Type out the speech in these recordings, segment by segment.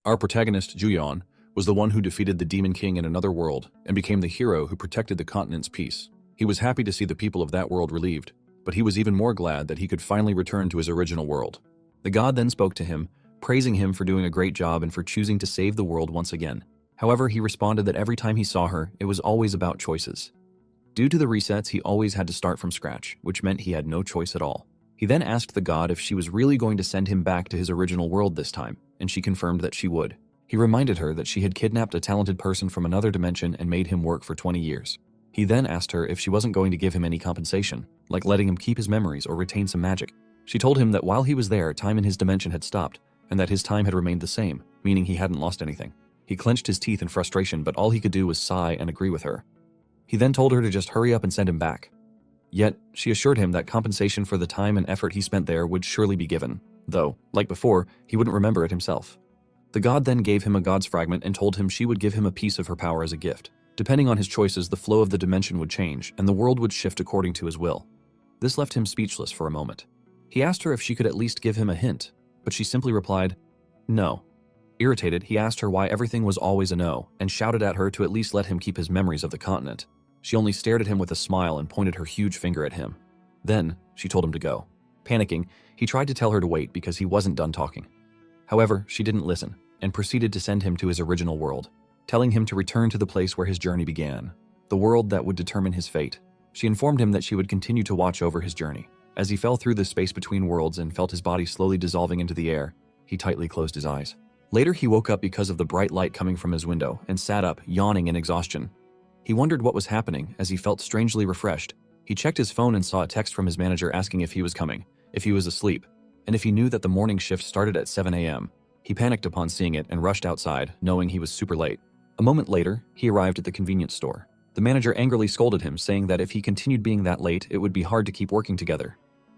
Our protagonist, Juyeon, was the one who defeated the Demon King in another world and became the hero who protected the continent's peace. He was happy to see the people of that world relieved, but he was even more glad that he could finally return to his original world. The god then spoke to him, praising him for doing a great job and for choosing to save the world once again. However, he responded that every time he saw her, it was always about choices. Due to the resets, he always had to start from scratch, which meant he had no choice at all. He then asked the god if she was really going to send him back to his original world this time, and she confirmed that she would. He reminded her that she had kidnapped a talented person from another dimension and made him work for 20 years. He then asked her if she wasn't going to give him any compensation, like letting him keep his memories or retain some magic. She told him that while he was there, time in his dimension had stopped, and that his time had remained the same, meaning he hadn't lost anything. He clenched his teeth in frustration, but all he could do was sigh and agree with her. He then told her to just hurry up and send him back. Yet, she assured him that compensation for the time and effort he spent there would surely be given, though, like before, he wouldn't remember it himself. The god then gave him a god's fragment and told him she would give him a piece of her power as a gift. Depending on his choices, the flow of the dimension would change, and the world would shift according to his will. This left him speechless for a moment. He asked her if she could at least give him a hint, but she simply replied, "No." Irritated, he asked her why everything was always a no, and shouted at her to at least let him keep his memories of the continent. She only stared at him with a smile and pointed her huge finger at him. Then, she told him to go. Panicking, he tried to tell her to wait because he wasn't done talking. However, she didn't listen, and proceeded to send him to his original world, telling him to return to the place where his journey began, the world that would determine his fate. She informed him that she would continue to watch over his journey. As he fell through the space between worlds and felt his body slowly dissolving into the air, he tightly closed his eyes. Later, he woke up because of the bright light coming from his window and sat up, yawning in exhaustion. He wondered what was happening as he felt strangely refreshed. He checked his phone and saw a text from his manager asking if he was coming, if he was asleep, and if he knew that the morning shift started at 7 a.m. He panicked upon seeing it and rushed outside, knowing he was super late. A moment later, he arrived at the convenience store. The manager angrily scolded him, saying that if he continued being that late, it would be hard to keep working together.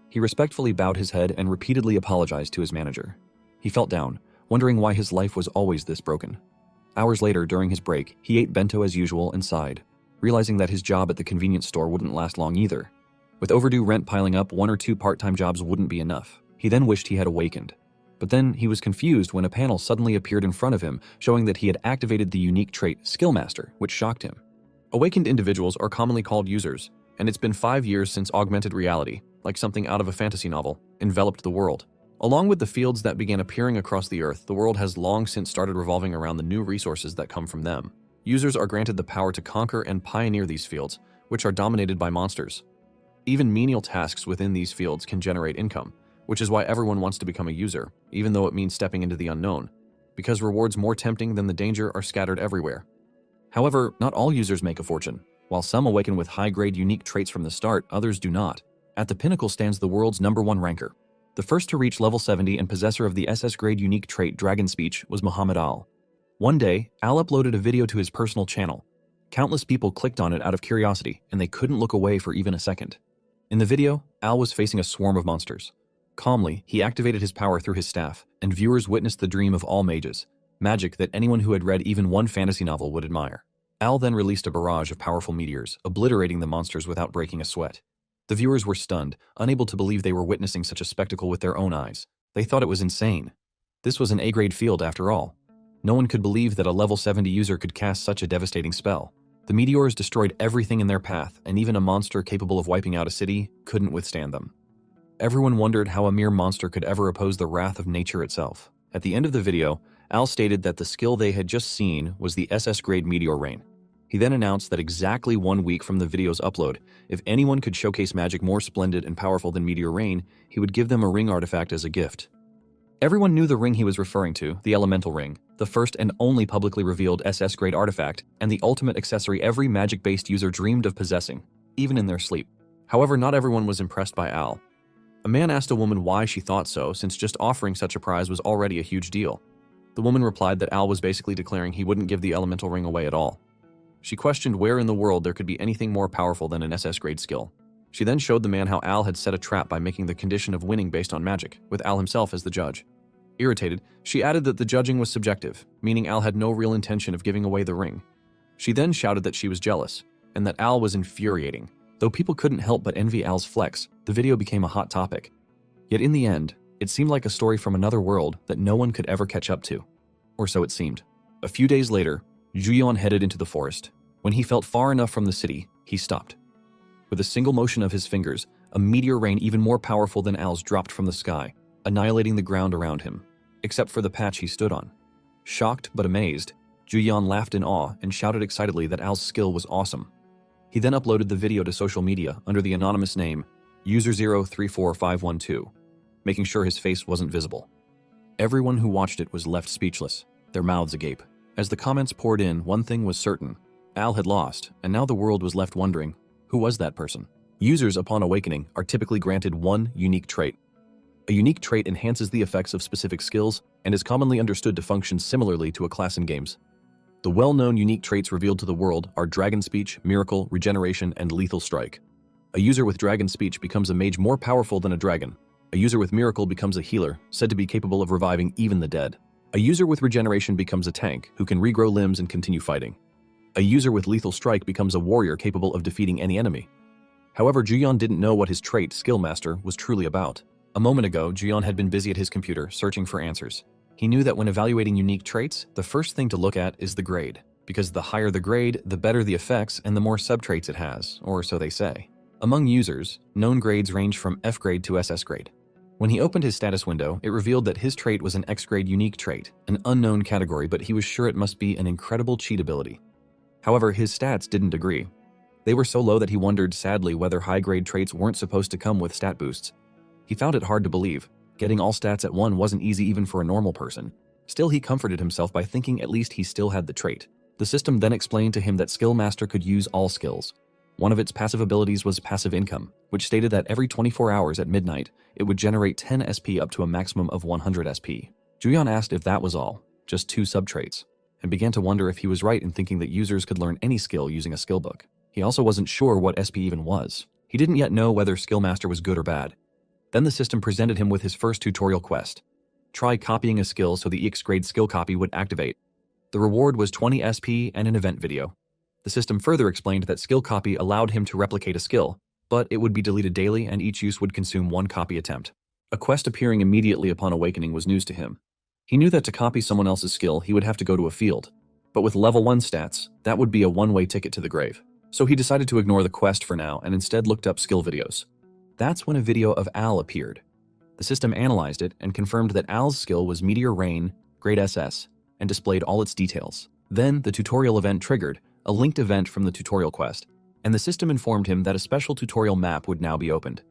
He respectfully bowed his head and repeatedly apologized to his manager. He felt down, wondering why his life was always this broken. Hours later, during his break, he ate bento as usual and sighed, realizing that his job at the convenience store wouldn't last long either. With overdue rent piling up, 1 or 2 part-time jobs wouldn't be enough. He then wished he had awakened. But then he was confused when a panel suddenly appeared in front of him, showing that he had activated the unique trait Skillmaster, which shocked him. Awakened individuals are commonly called users, and it's been 5 years since augmented reality, like something out of a fantasy novel, enveloped the world. Along with the fields that began appearing across the earth, the world has long since started revolving around the new resources that come from them. Users are granted the power to conquer and pioneer these fields, which are dominated by monsters. Even menial tasks within these fields can generate income, which is why everyone wants to become a user, even though it means stepping into the unknown, because rewards more tempting than the danger are scattered everywhere. However, not all users make a fortune. While some awaken with high-grade unique traits from the start, others do not. At the pinnacle stands the world's #1 ranker. The first to reach level 70 and possessor of the SS-grade unique trait Dragon Speech was Muhammad Al. One day, Al uploaded a video to his personal channel. Countless people clicked on it out of curiosity, and they couldn't look away for even a second. In the video, Al was facing a swarm of monsters. Calmly, he activated his power through his staff, and viewers witnessed the dream of all mages, magic that anyone who had read even one fantasy novel would admire. Al then released a barrage of powerful meteors, obliterating the monsters without breaking a sweat. The viewers were stunned, unable to believe they were witnessing such a spectacle with their own eyes. They thought it was insane. This was an A-grade field after all. No one could believe that a level 70 user could cast such a devastating spell. The meteors destroyed everything in their path, and even a monster capable of wiping out a city couldn't withstand them. Everyone wondered how a mere monster could ever oppose the wrath of nature itself. At the end of the video, Al stated that the skill they had just seen was the SS-grade meteor rain. He then announced that exactly 1 week from the video's upload, if anyone could showcase magic more splendid and powerful than meteor rain, he would give them a ring artifact as a gift. Everyone knew the ring he was referring to, the elemental ring, the first and only publicly revealed SS-grade artifact, and the ultimate accessory every magic-based user dreamed of possessing, even in their sleep. However, not everyone was impressed by Al. A man asked a woman why she thought so, since just offering such a prize was already a huge deal. The woman replied that Al was basically declaring he wouldn't give the elemental ring away at all. She questioned where in the world there could be anything more powerful than an SS-grade skill. She then showed the man how Al had set a trap by making the condition of winning based on magic, with Al himself as the judge. Irritated, she added that the judging was subjective, meaning Al had no real intention of giving away the ring. She then shouted that she was jealous, and that Al was infuriating. Though people couldn't help but envy Al's flex, the video became a hot topic. Yet in the end, it seemed like a story from another world that no one could ever catch up to. or so it seemed. A few days later, Juyeon headed into the forest. When he felt far enough from the city, he stopped. With a single motion of his fingers, a meteor rain even more powerful than Al's dropped from the sky, annihilating the ground around him, except for the patch he stood on. Shocked but amazed, Juyeon laughed in awe and shouted excitedly that Al's skill was awesome. He then uploaded the video to social media under the anonymous name user034512, making sure his face wasn't visible. Everyone who watched it was left speechless, their mouths agape. As the comments poured in, one thing was certain: Al had lost, and now the world was left wondering, who was that person? Users upon awakening are typically granted one unique trait. A unique trait enhances the effects of specific skills and is commonly understood to function similarly to a class in games. The well-known unique traits revealed to the world are Dragon Speech, Miracle, Regeneration, and Lethal Strike. A user with Dragon Speech becomes a mage more powerful than a dragon. A user with Miracle becomes a healer, said to be capable of reviving even the dead. A user with Regeneration becomes a tank, who can regrow limbs and continue fighting. A user with Lethal Strike becomes a warrior capable of defeating any enemy. However, Juyeon didn't know what his trait, Skill Master, was truly about. A moment ago, Juyeon had been busy at his computer, searching for answers. He knew that when evaluating unique traits, the first thing to look at is the grade, because the higher the grade, the better the effects and the more subtraits it has, or so they say. Among users, known grades range from F grade to SS grade. When he opened his status window, it revealed that his trait was an X grade unique trait, an unknown category, but he was sure it must be an incredible cheat ability. However, his stats didn't agree. They were so low that he wondered sadly whether high-grade traits weren't supposed to come with stat boosts. He found it hard to believe. Getting all stats at 1 wasn't easy even for a normal person. Still, he comforted himself by thinking at least he still had the trait. The system then explained to him that Skill Master could use all skills. One of its passive abilities was Passive Income, which stated that every 24 hours at midnight, it would generate 10 SP up to a maximum of 100 SP. Juyeon asked if that was all, just 2 subtraits, and began to wonder if he was right in thinking that users could learn any skill using a skill book. He also wasn't sure what SP even was. He didn't yet know whether Skill Master was good or bad. Then the system presented him with his first tutorial quest. Try copying a skill so the EX grade skill copy would activate. The reward was 20 SP and an event video. The system further explained that skill copy allowed him to replicate a skill, but it would be deleted daily and each use would consume 1 copy attempt. A quest appearing immediately upon awakening was news to him. He knew that to copy someone else's skill, he would have to go to a field. But with level 1 stats, that would be a one-way ticket to the grave. So he decided to ignore the quest for now and instead looked up skill videos. That's when a video of Al appeared. The system analyzed it and confirmed that Al's skill was Meteor Rain, grade SS, and displayed all its details. Then the tutorial event triggered, a linked event from the tutorial quest, and the system informed him that a special tutorial map would now be opened.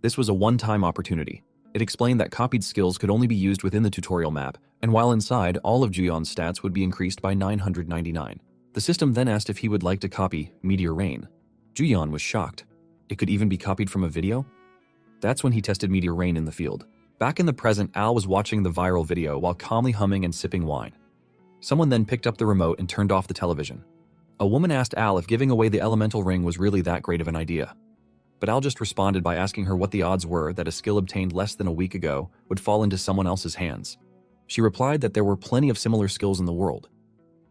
This was a one-time opportunity. It explained that copied skills could only be used within the tutorial map, and while inside, all of Juyeon's stats would be increased by 999. The system then asked if he would like to copy Meteor Rain. Juyeon was shocked. It could even be copied from a video? That's when he tested Meteor Rain in the field. Back in the present, Al was watching the viral video while calmly humming and sipping wine. Someone then picked up the remote and turned off the television. A woman asked Al if giving away the elemental ring was really that great of an idea. But Al just responded by asking her what the odds were that a skill obtained less than a week ago would fall into someone else's hands. She replied that there were plenty of similar skills in the world.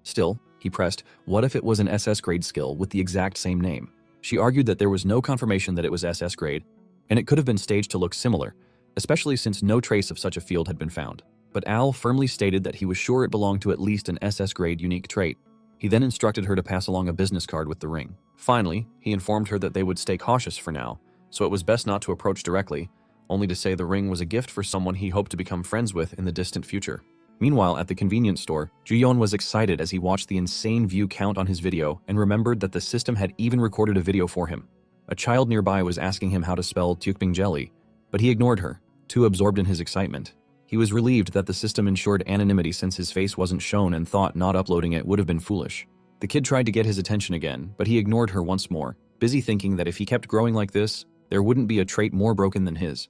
Still, he pressed, what if it was an SS grade skill with the exact same name? She argued that there was no confirmation that it was SS grade, and it could have been staged to look similar, especially since no trace of such a field had been found. But Al firmly stated that he was sure it belonged to at least an SS grade unique trait. He then instructed her to pass along a business card with the ring. Finally, he informed her that they would stay cautious for now, so it was best not to approach directly, only to say the ring was a gift for someone he hoped to become friends with in the distant future. Meanwhile, at the convenience store, Juyeon was excited as he watched the insane view count on his video and remembered that the system had even recorded a video for him. A child nearby was asking him how to spell Tteokbing jelly, but he ignored her, too absorbed in his excitement. He was relieved that the system ensured anonymity since his face wasn't shown and thought not uploading it would have been foolish. The kid tried to get his attention again, but he ignored her once more, busy thinking that if he kept growing like this, there wouldn't be a trait more broken than his.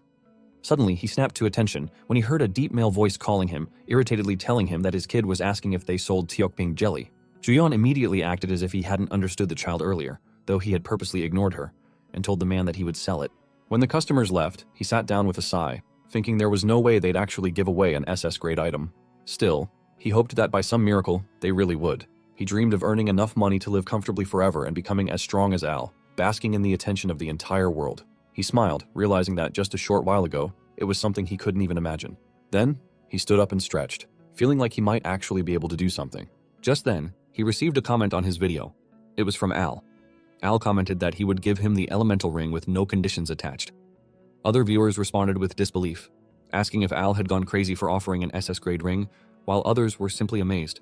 Suddenly, he snapped to attention when he heard a deep male voice calling him, irritatedly telling him that his kid was asking if they sold Tteokbing jelly. Juyeon immediately acted as if he hadn't understood the child earlier, though he had purposely ignored her, and told the man that he would sell it. When the customers left, he sat down with a sigh, thinking there was no way they'd actually give away an SS grade item. Still, he hoped that by some miracle, they really would. He dreamed of earning enough money to live comfortably forever and becoming as strong as Al, basking in the attention of the entire world. He smiled, realizing that just a short while ago, it was something he couldn't even imagine. Then, he stood up and stretched, feeling like he might actually be able to do something. Just then, he received a comment on his video. It was from Al. Al commented that he would give him the elemental ring with no conditions attached. Other viewers responded with disbelief, asking if Al had gone crazy for offering an SS grade ring, while others were simply amazed.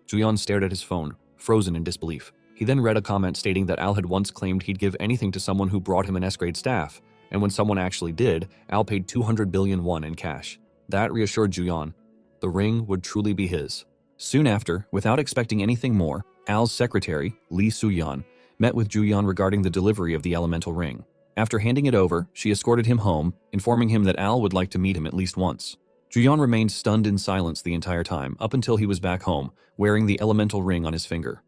Juyeon stared at his phone, frozen in disbelief. He then read a comment stating that Al had once claimed he'd give anything to someone who brought him an S-grade staff, and when someone actually did, Al paid 200 billion won in cash. That reassured Juyeon. The ring would truly be his. Soon after, without expecting anything more, Al's secretary, Lee Soo-yeon, met with Juyeon regarding the delivery of the elemental ring. After handing it over, she escorted him home, informing him that Al would like to meet him at least once. Juyeon remained stunned in silence the entire time, up until he was back home, wearing the elemental ring on his finger.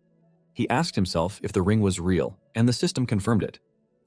He asked himself if the ring was real, and the system confirmed it.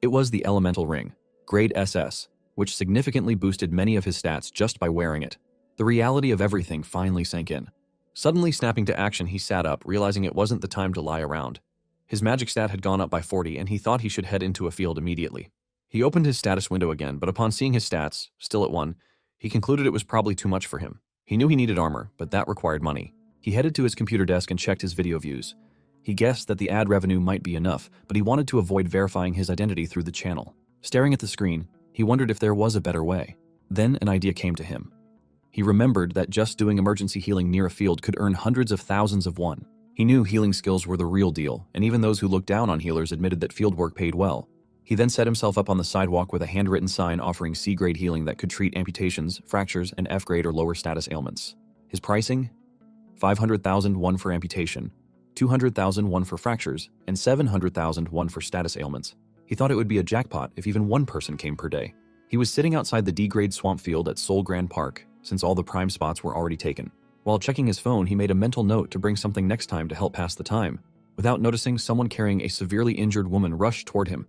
It was the elemental ring, grade SS, which significantly boosted many of his stats just by wearing it. The reality of everything finally sank in. Suddenly snapping to action, he sat up, realizing it wasn't the time to lie around. His magic stat had gone up by 40, and he thought he should head into a field immediately. He opened his status window again, but upon seeing his stats, still at 1, he concluded it was probably too much for him. He knew he needed armor, but that required money. He headed to his computer desk and checked his video views. He guessed that the ad revenue might be enough, but he wanted to avoid verifying his identity through the channel. Staring at the screen, he wondered if there was a better way. Then an idea came to him. He remembered that just doing emergency healing near a field could earn hundreds of thousands of won. He knew healing skills were the real deal, and even those who looked down on healers admitted that fieldwork paid well. He then set himself up on the sidewalk with a handwritten sign offering C-grade healing that could treat amputations, fractures, and F-grade or lower status ailments. His pricing? 500,000 won for amputation, 200,000 won for fractures, and 700,000 won for status ailments. He thought it would be a jackpot if even one person came per day. He was sitting outside the D-grade swamp field at Seoul Grand Park, since all the prime spots were already taken. While checking his phone, he made a mental note to bring something next time to help pass the time. Without noticing, someone carrying a severely injured woman rushed toward him.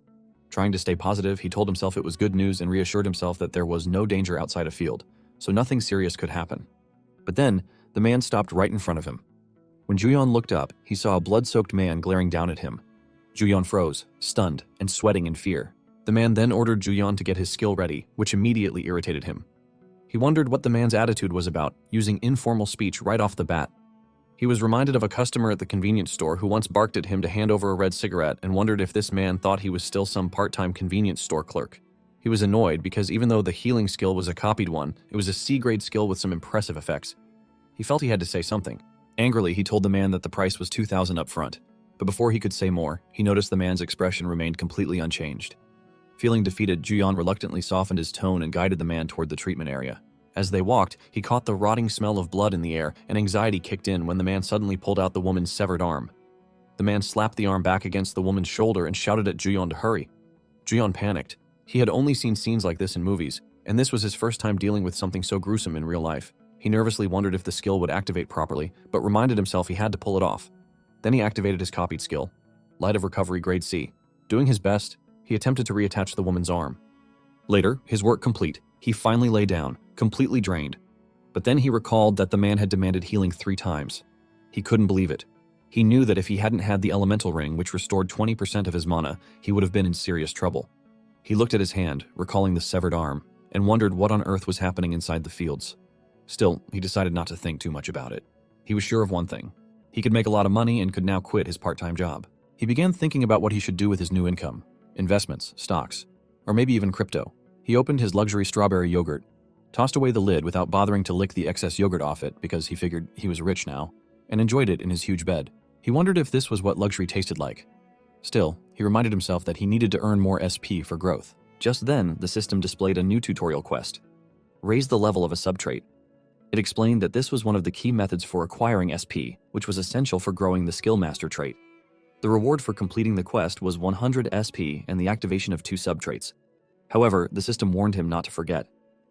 Trying to stay positive, he told himself it was good news and reassured himself that there was no danger outside a field, so nothing serious could happen. But then, the man stopped right in front of him. When Juyeon looked up, he saw a blood-soaked man glaring down at him. Juyeon froze, stunned, and sweating in fear. The man then ordered Juyeon to get his skill ready, which immediately irritated him. He wondered what the man's attitude was about, using informal speech right off the bat. He was reminded of a customer at the convenience store who once barked at him to hand over a red cigarette and wondered if this man thought he was still some part-time convenience store clerk. He was annoyed because even though the healing skill was a copied one, it was a C-grade skill with some impressive effects. He felt he had to say something. Angrily, he told the man that the price was 2,000 up front. But before he could say more, he noticed the man's expression remained completely unchanged. Feeling defeated, Juyeon reluctantly softened his tone and guided the man toward the treatment area. As they walked, he caught the rotting smell of blood in the air, and anxiety kicked in when the man suddenly pulled out the woman's severed arm. The man slapped the arm back against the woman's shoulder and shouted at Juyeon to hurry. Juyeon panicked. He had only seen scenes like this in movies, and this was his first time dealing with something so gruesome in real life. He nervously wondered if the skill would activate properly, but reminded himself he had to pull it off. Then he activated his copied skill, Light of Recovery grade C. Doing his best, he attempted to reattach the woman's arm. Later, his work complete, he finally lay down, completely drained. But then he recalled that the man had demanded healing 3 times. He couldn't believe it. He knew that if he hadn't had the elemental ring, which restored 20% of his mana, he would have been in serious trouble. He looked at his hand, recalling the severed arm, and wondered what on earth was happening inside the fields. Still, he decided not to think too much about it. He was sure of one thing. He could make a lot of money and could now quit his part-time job. He began thinking about what he should do with his new income. Investments, stocks, or maybe even crypto. He opened his luxury strawberry yogurt, tossed away the lid without bothering to lick the excess yogurt off it because he figured he was rich now, and enjoyed it in his huge bed. He wondered if this was what luxury tasted like. Still, he reminded himself that he needed to earn more SP for growth. Just then, the system displayed a new tutorial quest. Raise the level of a subtrait. It explained that this was one of the key methods for acquiring SP, which was essential for growing the skill master trait. The reward for completing the quest was 100 SP and the activation of 2 subtraits. However, the system warned him not to forget.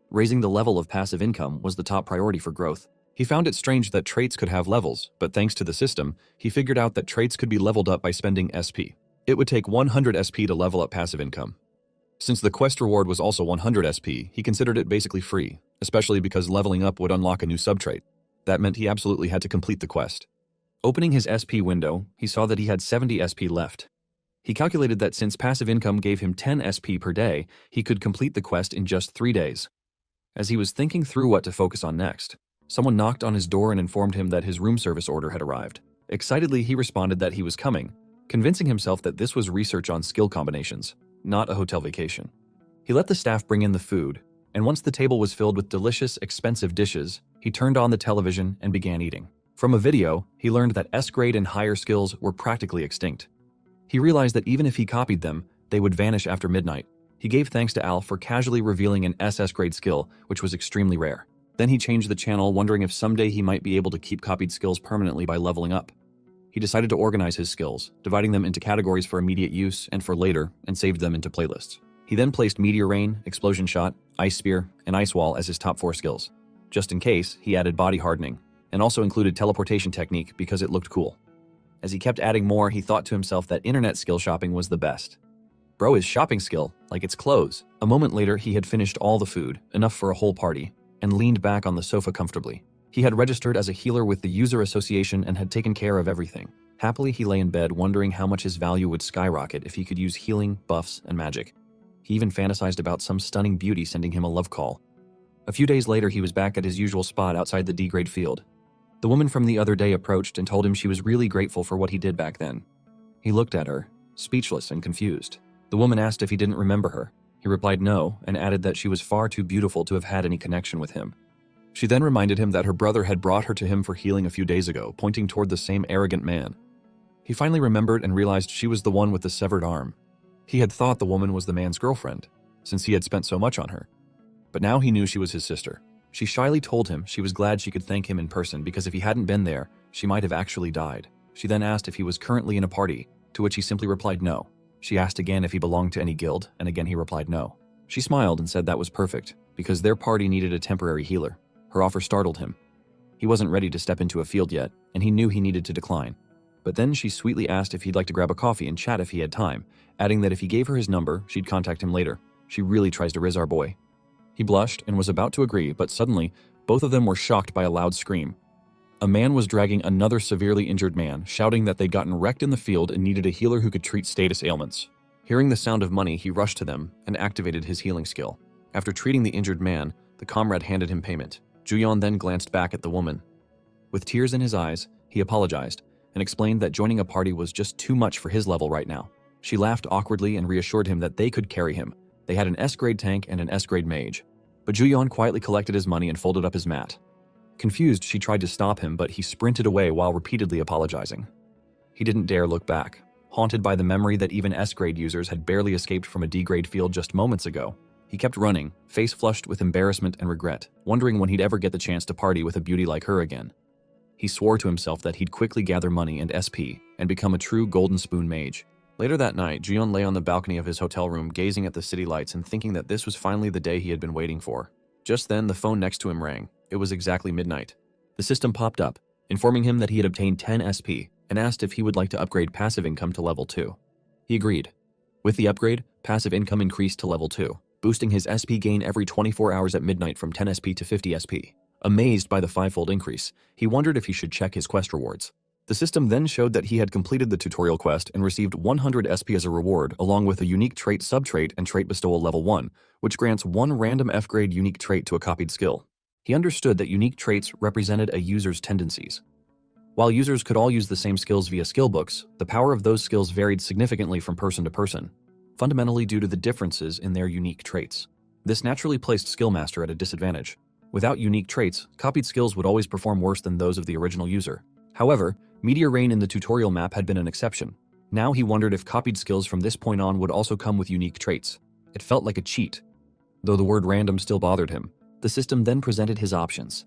Raising the level of passive income was the top priority for growth. He found it strange that traits could have levels, but thanks to the system, he figured out that traits could be leveled up by spending SP. It would take 100 SP to level up passive income. Since the quest reward was also 100 SP, he considered it basically free, especially because leveling up would unlock a new subtrait. That meant he absolutely had to complete the quest. Opening his SP window, he saw that he had 70 SP left. He calculated that since passive income gave him 10 SP per day, he could complete the quest in just 3 days. As he was thinking through what to focus on next, Someone knocked on his door and informed him that his room service order had arrived. Excitedly, he responded that he was coming, convincing himself that this was research on skill combinations, not a hotel vacation. He let the staff bring in the food, and once the table was filled with delicious, expensive dishes, he turned on the television and began eating. From a video, he learned that S-grade and higher skills were practically extinct. He realized that even if he copied them, they would vanish after midnight. He gave thanks to Al for casually revealing an SS-grade skill, which was extremely rare. Then he changed the channel, wondering if someday he might be able to keep copied skills permanently by leveling up. He decided to organize his skills, dividing them into categories for immediate use and for later, and saved them into playlists. He then placed Meteor Rain, Explosion Shot, Ice Spear, and Ice Wall as his top 4 skills. Just in case, he added Body Hardening, and also included Teleportation Technique because it looked cool. As he kept adding more, he thought to himself that internet skill shopping was the best. Bro is shopping skill, like it's clothes. A moment later, he had finished all the food, enough for a whole party, and leaned back on the sofa comfortably. He had registered as a healer with the user association and had taken care of everything. Happily, he lay in bed wondering how much his value would skyrocket if he could use healing, buffs, and magic. He even fantasized about some stunning beauty sending him a love call. A few days later, he was back at his usual spot outside the D-grade field. The woman from the other day approached and told him she was really grateful for what he did back then. He looked at her, speechless and confused. The woman asked if he didn't remember her. He replied no, and added that she was far too beautiful to have had any connection with him. She then reminded him that her brother had brought her to him for healing a few days ago, pointing toward the same arrogant man. He finally remembered and realized she was the one with the severed arm. He had thought the woman was the man's girlfriend, since he had spent so much on her. But now he knew she was his sister. She shyly told him she was glad she could thank him in person because if he hadn't been there, she might have actually died. She then asked if he was currently in a party, to which he simply replied no. She asked again if he belonged to any guild, and again he replied no. She smiled and said that was perfect, because their party needed a temporary healer. Her offer startled him. He wasn't ready to step into a field yet, and he knew he needed to decline. But then she sweetly asked if he'd like to grab a coffee and chat if he had time, adding that if he gave her his number, she'd contact him later. She really tries to riz our boy. He blushed and was about to agree, but suddenly, both of them were shocked by a loud scream. A man was dragging another severely injured man, shouting that they'd gotten wrecked in the field and needed a healer who could treat status ailments. Hearing the sound of money, he rushed to them and activated his healing skill. After treating the injured man, the comrade handed him payment. Juyeon then glanced back at the woman. With tears in his eyes, he apologized and explained that joining a party was just too much for his level right now. She laughed awkwardly and reassured him that they could carry him. They had an S-grade tank and an S-grade mage. But Juyeon quietly collected his money and folded up his mat. Confused, she tried to stop him, but he sprinted away while repeatedly apologizing. He didn't dare look back, haunted by the memory that even S-grade users had barely escaped from a D-grade field just moments ago. He kept running, face flushed with embarrassment and regret, wondering when he'd ever get the chance to party with a beauty like her again. He swore to himself that he'd quickly gather money and SP and become a true golden spoon mage. Later that night, Juyeon lay on the balcony of his hotel room gazing at the city lights and thinking that this was finally the day he had been waiting for. Just then, the phone next to him rang. It was exactly midnight. The system popped up, informing him that he had obtained 10 SP and asked if he would like to upgrade passive income to level 2. He agreed. With the upgrade, passive income increased to level 2, boosting his SP gain every 24 hours at midnight from 10 SP to 50 SP. Amazed by the 5-fold increase, he wondered if he should check his quest rewards. The system then showed that he had completed the tutorial quest and received 100 SP as a reward, along with a unique trait subtrait and trait bestowal level 1, which grants 1 random F-grade unique trait to a copied skill. He understood that unique traits represented a user's tendencies. While users could all use the same skills via skill books, the power of those skills varied significantly from person to person, fundamentally due to the differences in their unique traits. This naturally placed Skillmaster at a disadvantage. Without unique traits, copied skills would always perform worse than those of the original user. However, Meteor Rain in the tutorial map had been an exception. Now he wondered if copied skills from this point on would also come with unique traits. It felt like a cheat. Though the word random still bothered him, the system then presented his options.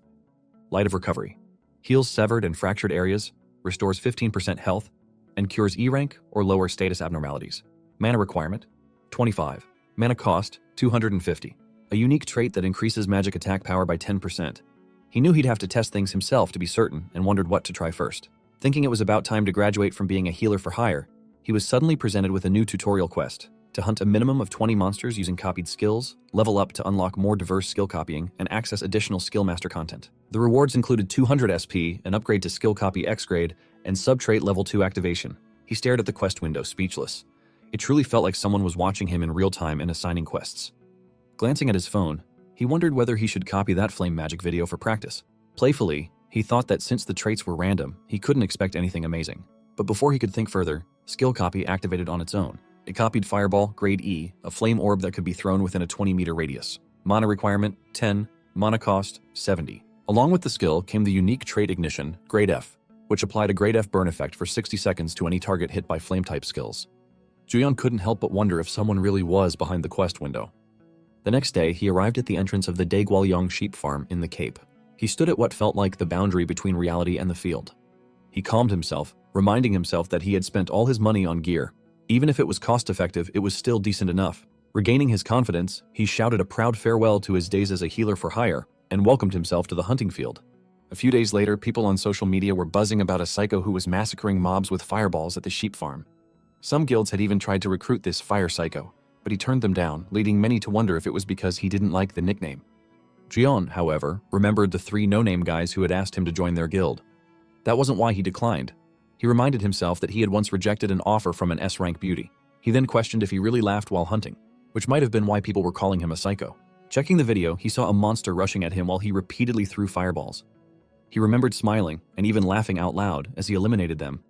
Light of Recovery. Heals severed and fractured areas, restores 15% health, and cures E rank or lower status abnormalities. Mana requirement, 25. Mana cost, 250. A unique trait that increases magic attack power by 10%. He knew he'd have to test things himself to be certain and wondered what to try first. Thinking it was about time to graduate from being a healer for hire, he was suddenly presented with a new tutorial quest to hunt a minimum of 20 monsters using copied skills, level up to unlock more diverse skill copying, and access additional skill master content. The rewards included 200 SP, an upgrade to skill copy X grade, and subtrait level 2 activation. He stared at the quest window, speechless. It truly felt like someone was watching him in real time and assigning quests. Glancing at his phone, he wondered whether he should copy that flame magic video for practice. Playfully, he thought that since the traits were random, he couldn't expect anything amazing. But before he could think further, skill copy activated on its own. It copied Fireball, grade E, a flame orb that could be thrown within a 20-meter radius. Mana requirement, 10, mana cost, 70. Along with the skill came the unique trait Ignition, grade F, which applied a grade F burn effect for 60 seconds to any target hit by flame-type skills. Juyeon couldn't help but wonder if someone really was behind the quest window. The next day, he arrived at the entrance of the Daegwalyong sheep farm in the Cape. He stood at what felt like the boundary between reality and the field. He calmed himself, reminding himself that he had spent all his money on gear. Even if it was cost-effective, it was still decent enough. Regaining his confidence, he shouted a proud farewell to his days as a healer for hire and welcomed himself to the hunting field. A few days later, people on social media were buzzing about a psycho who was massacring mobs with fireballs at the sheep farm. Some guilds had even tried to recruit this fire psycho, but he turned them down, leading many to wonder if it was because he didn't like the nickname. Jeon, however, remembered the 3 no-name guys who had asked him to join their guild. That wasn't why he declined. He reminded himself that he had once rejected an offer from an S-rank beauty. He then questioned if he really laughed while hunting, which might have been why people were calling him a psycho. Checking the video, he saw a monster rushing at him while he repeatedly threw fireballs. He remembered smiling and even laughing out loud as he eliminated them.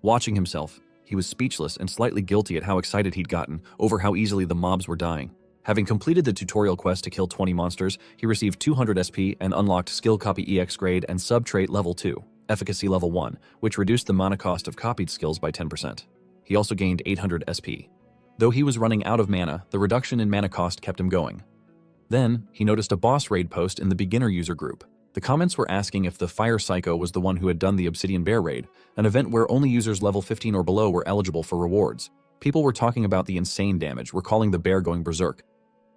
Watching himself, he was speechless and slightly guilty at how excited he'd gotten over how easily the mobs were dying. Having completed the tutorial quest to kill 20 monsters, he received 200 SP and unlocked Skill Copy EX grade and Sub-Trait Level 2, Efficacy Level 1, which reduced the mana cost of copied skills by 10%. He also gained 800 SP. Though he was running out of mana, the reduction in mana cost kept him going. Then, he noticed a boss raid post in the beginner user group. The comments were asking if the Fire Psycho was the one who had done the Obsidian Bear raid, an event where only users level 15 or below were eligible for rewards. People were talking about the insane damage, recalling the bear going berserk.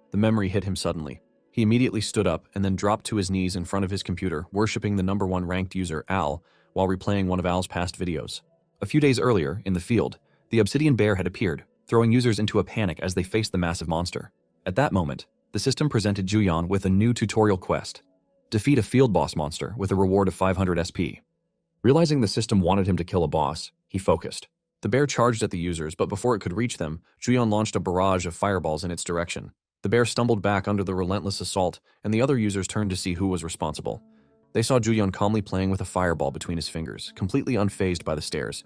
The memory hit him suddenly. He immediately stood up and then dropped to his knees in front of his computer, worshipping the #1 ranked user, Al, while replaying one of Al's past videos. A few days earlier, in the field, the Obsidian Bear had appeared, throwing users into a panic as they faced the massive monster. At that moment, the system presented Juyeon with a new tutorial quest: defeat a field boss monster with a reward of 500 SP. Realizing the system wanted him to kill a boss, he focused. The bear charged at the users, but before it could reach them, Juyeon launched a barrage of fireballs in its direction. The bear stumbled back under the relentless assault, and the other users turned to see who was responsible. They saw Juyeon calmly playing with a fireball between his fingers, completely unfazed by the stares.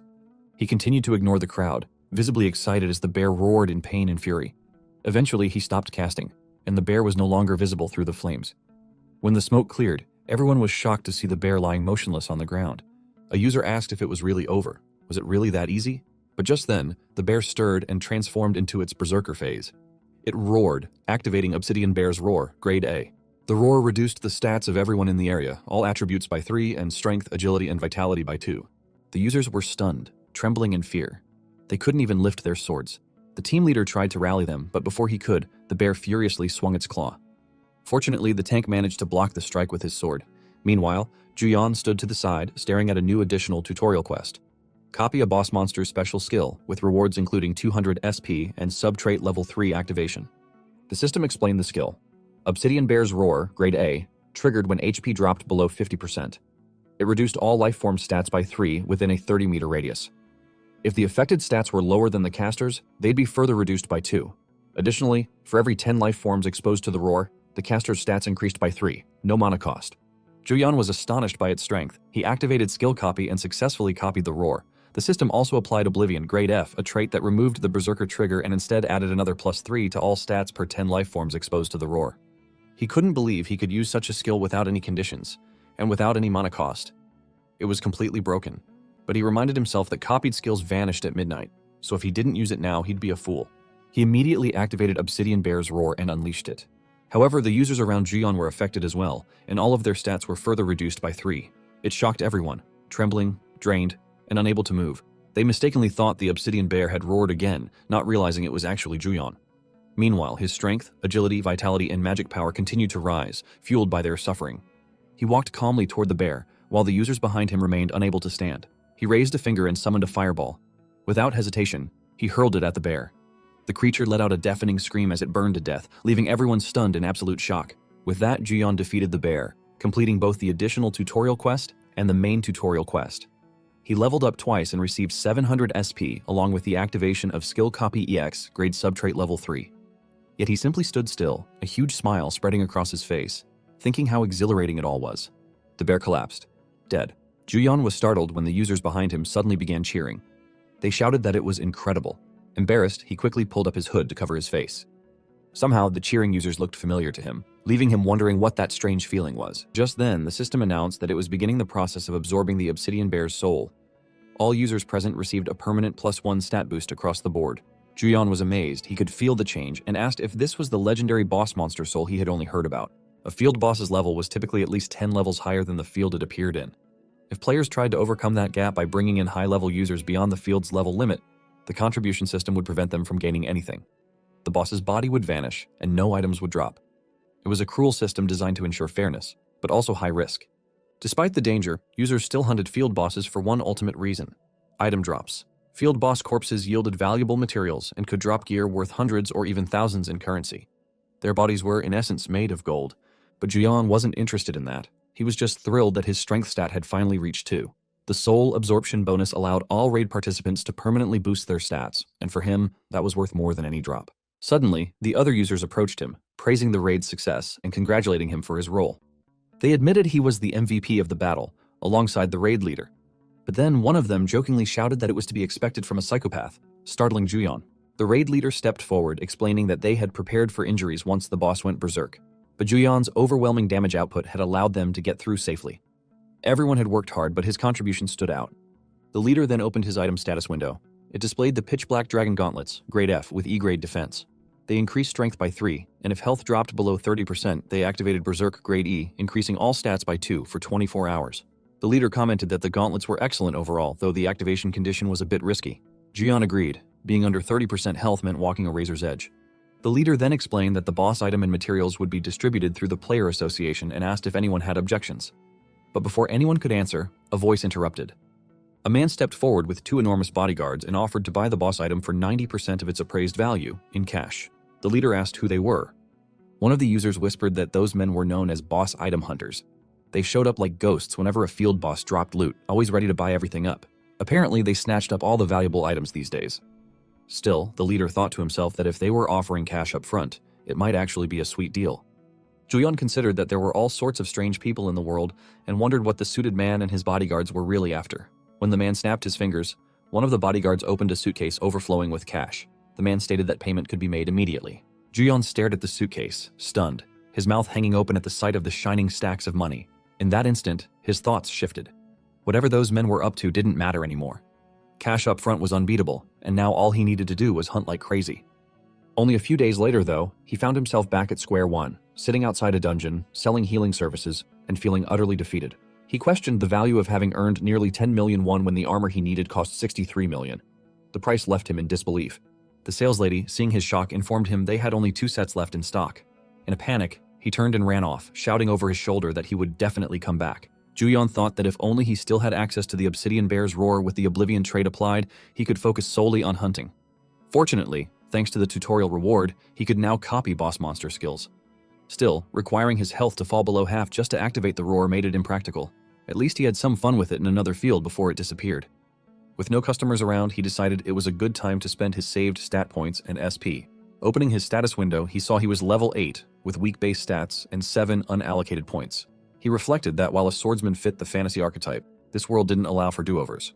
He continued to ignore the crowd, visibly excited as the bear roared in pain and fury. Eventually, he stopped casting, and the bear was no longer visible through the flames. When the smoke cleared, everyone was shocked to see the bear lying motionless on the ground. A user asked if it was really over. Was it really that easy? But just then, the bear stirred and transformed into its berserker phase. It roared, activating Obsidian Bear's Roar, grade A. The roar reduced the stats of everyone in the area, all attributes by 3 and strength, agility, and vitality by 2. The users were stunned, trembling in fear. They couldn't even lift their swords. The team leader tried to rally them, but before he could, the bear furiously swung its claw. Fortunately, the tank managed to block the strike with his sword. Meanwhile, Juyeon stood to the side, staring at a new additional tutorial quest. Copy a boss monster's special skill, with rewards including 200 SP and Sub-Trait Level 3 activation. The system explained the skill. Obsidian Bear's Roar, grade A, triggered when HP dropped below 50%. It reduced all lifeform stats by 3 within a 30-meter radius. If the affected stats were lower than the caster's, they'd be further reduced by 2. Additionally, for every 10 lifeforms exposed to the roar, the caster's stats increased by 3, no mana cost. Juyeon was astonished by its strength. He activated skill copy and successfully copied the roar. The system also applied Oblivion, grade F, a trait that removed the berserker trigger and instead added another +3 to all stats per 10 lifeforms exposed to the roar. He couldn't believe he could use such a skill without any conditions, and without any mana cost. It was completely broken, but he reminded himself that copied skills vanished at midnight, so if he didn't use it now, he'd be a fool. He immediately activated Obsidian Bear's Roar and unleashed it. However, the users around Juyeon were affected as well, and all of their stats were further reduced by 3. It shocked everyone, trembling, drained, and unable to move. They mistakenly thought the Obsidian Bear had roared again, not realizing it was actually Juyeon. Meanwhile, his strength, agility, vitality, and magic power continued to rise, fueled by their suffering. He walked calmly toward the bear, while the users behind him remained unable to stand. He raised a finger and summoned a fireball. Without hesitation, he hurled it at the bear. The creature let out a deafening scream as it burned to death, leaving everyone stunned in absolute shock. With that, Juyeon defeated the bear, completing both the additional tutorial quest and the main tutorial quest. He leveled up twice and received 700 SP along with the activation of Skill Copy EX, grade Sub-Trait Level 3. Yet he simply stood still, a huge smile spreading across his face, thinking how exhilarating it all was. The bear collapsed, dead. Juyeon was startled when the users behind him suddenly began cheering. They shouted that it was incredible. Embarrassed, he quickly pulled up his hood to cover his face. Somehow, the cheering users looked familiar to him, leaving him wondering what that strange feeling was. Just then, the system announced that it was beginning the process of absorbing the obsidian bear's soul. All users present received a permanent +1 stat boost across the board. Juyeon was amazed. He could feel the change and asked if this was the legendary boss monster soul he had only heard about. A field boss's level was typically at least 10 levels higher than the field it appeared in. If players tried to overcome that gap by bringing in high-level users beyond the field's level limit, the contribution system would prevent them from gaining anything. The boss's body would vanish, and no items would drop. It was a cruel system designed to ensure fairness, but also high risk. Despite the danger, users still hunted field bosses for one ultimate reason: item drops. Field boss corpses yielded valuable materials and could drop gear worth hundreds or even thousands in currency. Their bodies were, in essence, made of gold, but Juyeon wasn't interested in that. He was just thrilled that his strength stat had finally reached 2. The soul absorption bonus allowed all raid participants to permanently boost their stats, and for him, that was worth more than any drop. Suddenly, the other users approached him, praising the raid's success and congratulating him for his role. They admitted he was the MVP of the battle, alongside the raid leader. But then one of them jokingly shouted that it was to be expected from a psychopath, startling Juyeon. The raid leader stepped forward, explaining that they had prepared for injuries once the boss went berserk. But Juyeon's overwhelming damage output had allowed them to get through safely. Everyone had worked hard, but his contribution stood out. The leader then opened his item status window. It displayed the pitch-black dragon gauntlets, grade F, with E-grade defense. They increased strength by 3, and if health dropped below 30%, they activated Berserk grade E, increasing all stats by 2 for 24 hours. The leader commented that the gauntlets were excellent overall, though the activation condition was a bit risky. Juyeon agreed. Being under 30% health meant walking a razor's edge. The leader then explained that the boss item and materials would be distributed through the player association and asked if anyone had objections. But before anyone could answer, a voice interrupted. A man stepped forward with 2 enormous bodyguards and offered to buy the boss item for 90% of its appraised value, in cash. The leader asked who they were. One of the users whispered that those men were known as boss item hunters. They showed up like ghosts whenever a field boss dropped loot, always ready to buy everything up. Apparently, they snatched up all the valuable items these days. Still, the leader thought to himself that if they were offering cash up front, it might actually be a sweet deal. Juyeon considered that there were all sorts of strange people in the world and wondered what the suited man and his bodyguards were really after. When the man snapped his fingers, one of the bodyguards opened a suitcase overflowing with cash. The man stated that payment could be made immediately. Juyeon stared at the suitcase, stunned, his mouth hanging open at the sight of the shining stacks of money. In that instant, his thoughts shifted. Whatever those men were up to didn't matter anymore. Cash up front was unbeatable, and now all he needed to do was hunt like crazy. Only a few days later, though, he found himself back at square one, sitting outside a dungeon, selling healing services, and feeling utterly defeated. He questioned the value of having earned nearly 10 million won when the armor he needed cost 63 million. The price left him in disbelief. The saleslady, seeing his shock, informed him they had only 2 sets left in stock. In a panic, he turned and ran off, shouting over his shoulder that he would definitely come back. Juyeon thought that if only he still had access to the obsidian bear's roar with the oblivion trait applied, he could focus solely on hunting. Fortunately, thanks to the tutorial reward, he could now copy boss monster skills. Still, requiring his health to fall below half just to activate the roar made it impractical. At least he had some fun with it in another field before it disappeared. With no customers around, he decided it was a good time to spend his saved stat points and SP. Opening his status window, he saw he was level 8, with weak base stats and 7 unallocated points. He reflected that while a swordsman fit the fantasy archetype, this world didn't allow for do-overs.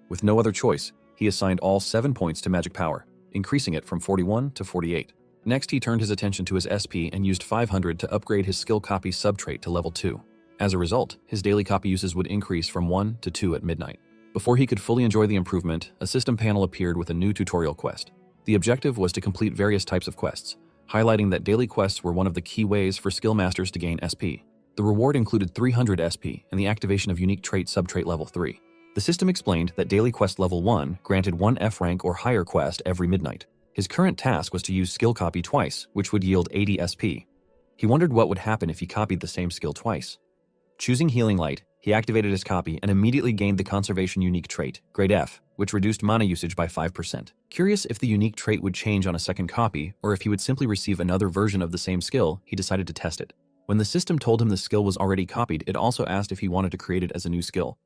With no other choice, he assigned all 7 points to magic power, increasing it from 41 to 48. Next, he turned his attention to his SP and used 500 to upgrade his skill copy subtrait to level 2. As a result, his daily copy uses would increase from 1 to 2 at midnight. Before he could fully enjoy the improvement, a system panel appeared with a new tutorial quest. The objective was to complete various types of quests, highlighting that daily quests were one of the key ways for skill masters to gain SP. The reward included 300 SP and the activation of unique trait subtrait level 3. The system explained that daily quest level 1 granted 1 F rank or higher quest every midnight. His current task was to use skill copy twice, which would yield 80 SP. He wondered what would happen if he copied the same skill twice. Choosing Healing Light, he activated his copy and immediately gained the conservation unique trait, grade F, which reduced mana usage by 5%. Curious if the unique trait would change on a second copy, or if he would simply receive another version of the same skill, he decided to test it. When the system told him the skill was already copied, it also asked if he wanted to create it as a new skill.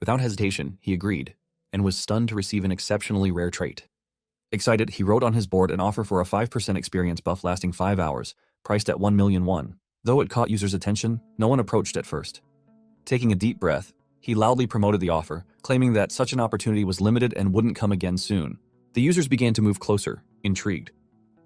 Without hesitation, he agreed, and was stunned to receive an exceptionally rare trait. Excited, he wrote on his board an offer for a 5% experience buff lasting 5 hours, priced at 1 million won. Though it caught users' attention, no one approached at first. Taking a deep breath, he loudly promoted the offer, claiming that such an opportunity was limited and wouldn't come again soon. The users began to move closer, intrigued.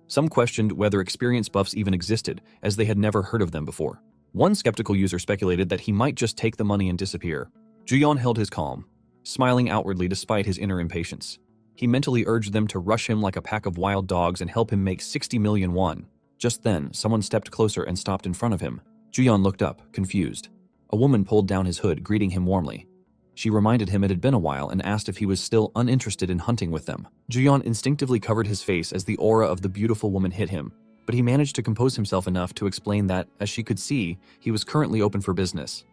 Some questioned whether experience buffs even existed, as they had never heard of them before. One skeptical user speculated that he might just take the money and disappear. Juyeon held his calm, smiling outwardly despite his inner impatience. He mentally urged them to rush him like a pack of wild dogs and help him make 60 million won. Just then, someone stepped closer and stopped in front of him. Juyeon looked up, confused. A woman pulled down his hood, greeting him warmly. She reminded him it had been a while and asked if he was still uninterested in hunting with them. Juyeon instinctively covered his face as the aura of the beautiful woman hit him, but he managed to compose himself enough to explain that, as she could see, he was currently open for business.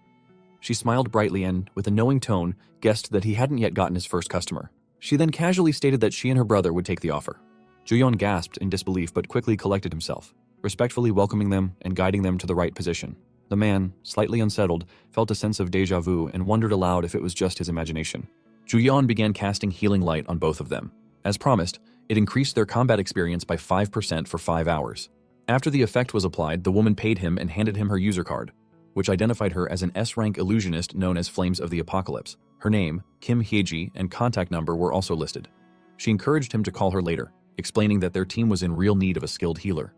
She smiled brightly and, with a knowing tone, guessed that he hadn't yet gotten his first customer. She then casually stated that she and her brother would take the offer. Juyeon gasped in disbelief but quickly collected himself, respectfully welcoming them and guiding them to the right position. The man, slightly unsettled, felt a sense of déjà vu and wondered aloud if it was just his imagination. Juyeon began casting healing light on both of them. As promised, it increased their combat experience by 5% for 5 hours. After the effect was applied, the woman paid him and handed him her user card, which identified her as an S-rank illusionist known as Flames of the Apocalypse. Her name, Kim Hyeji, and contact number were also listed. She encouraged him to call her later, explaining that their team was in real need of a skilled healer.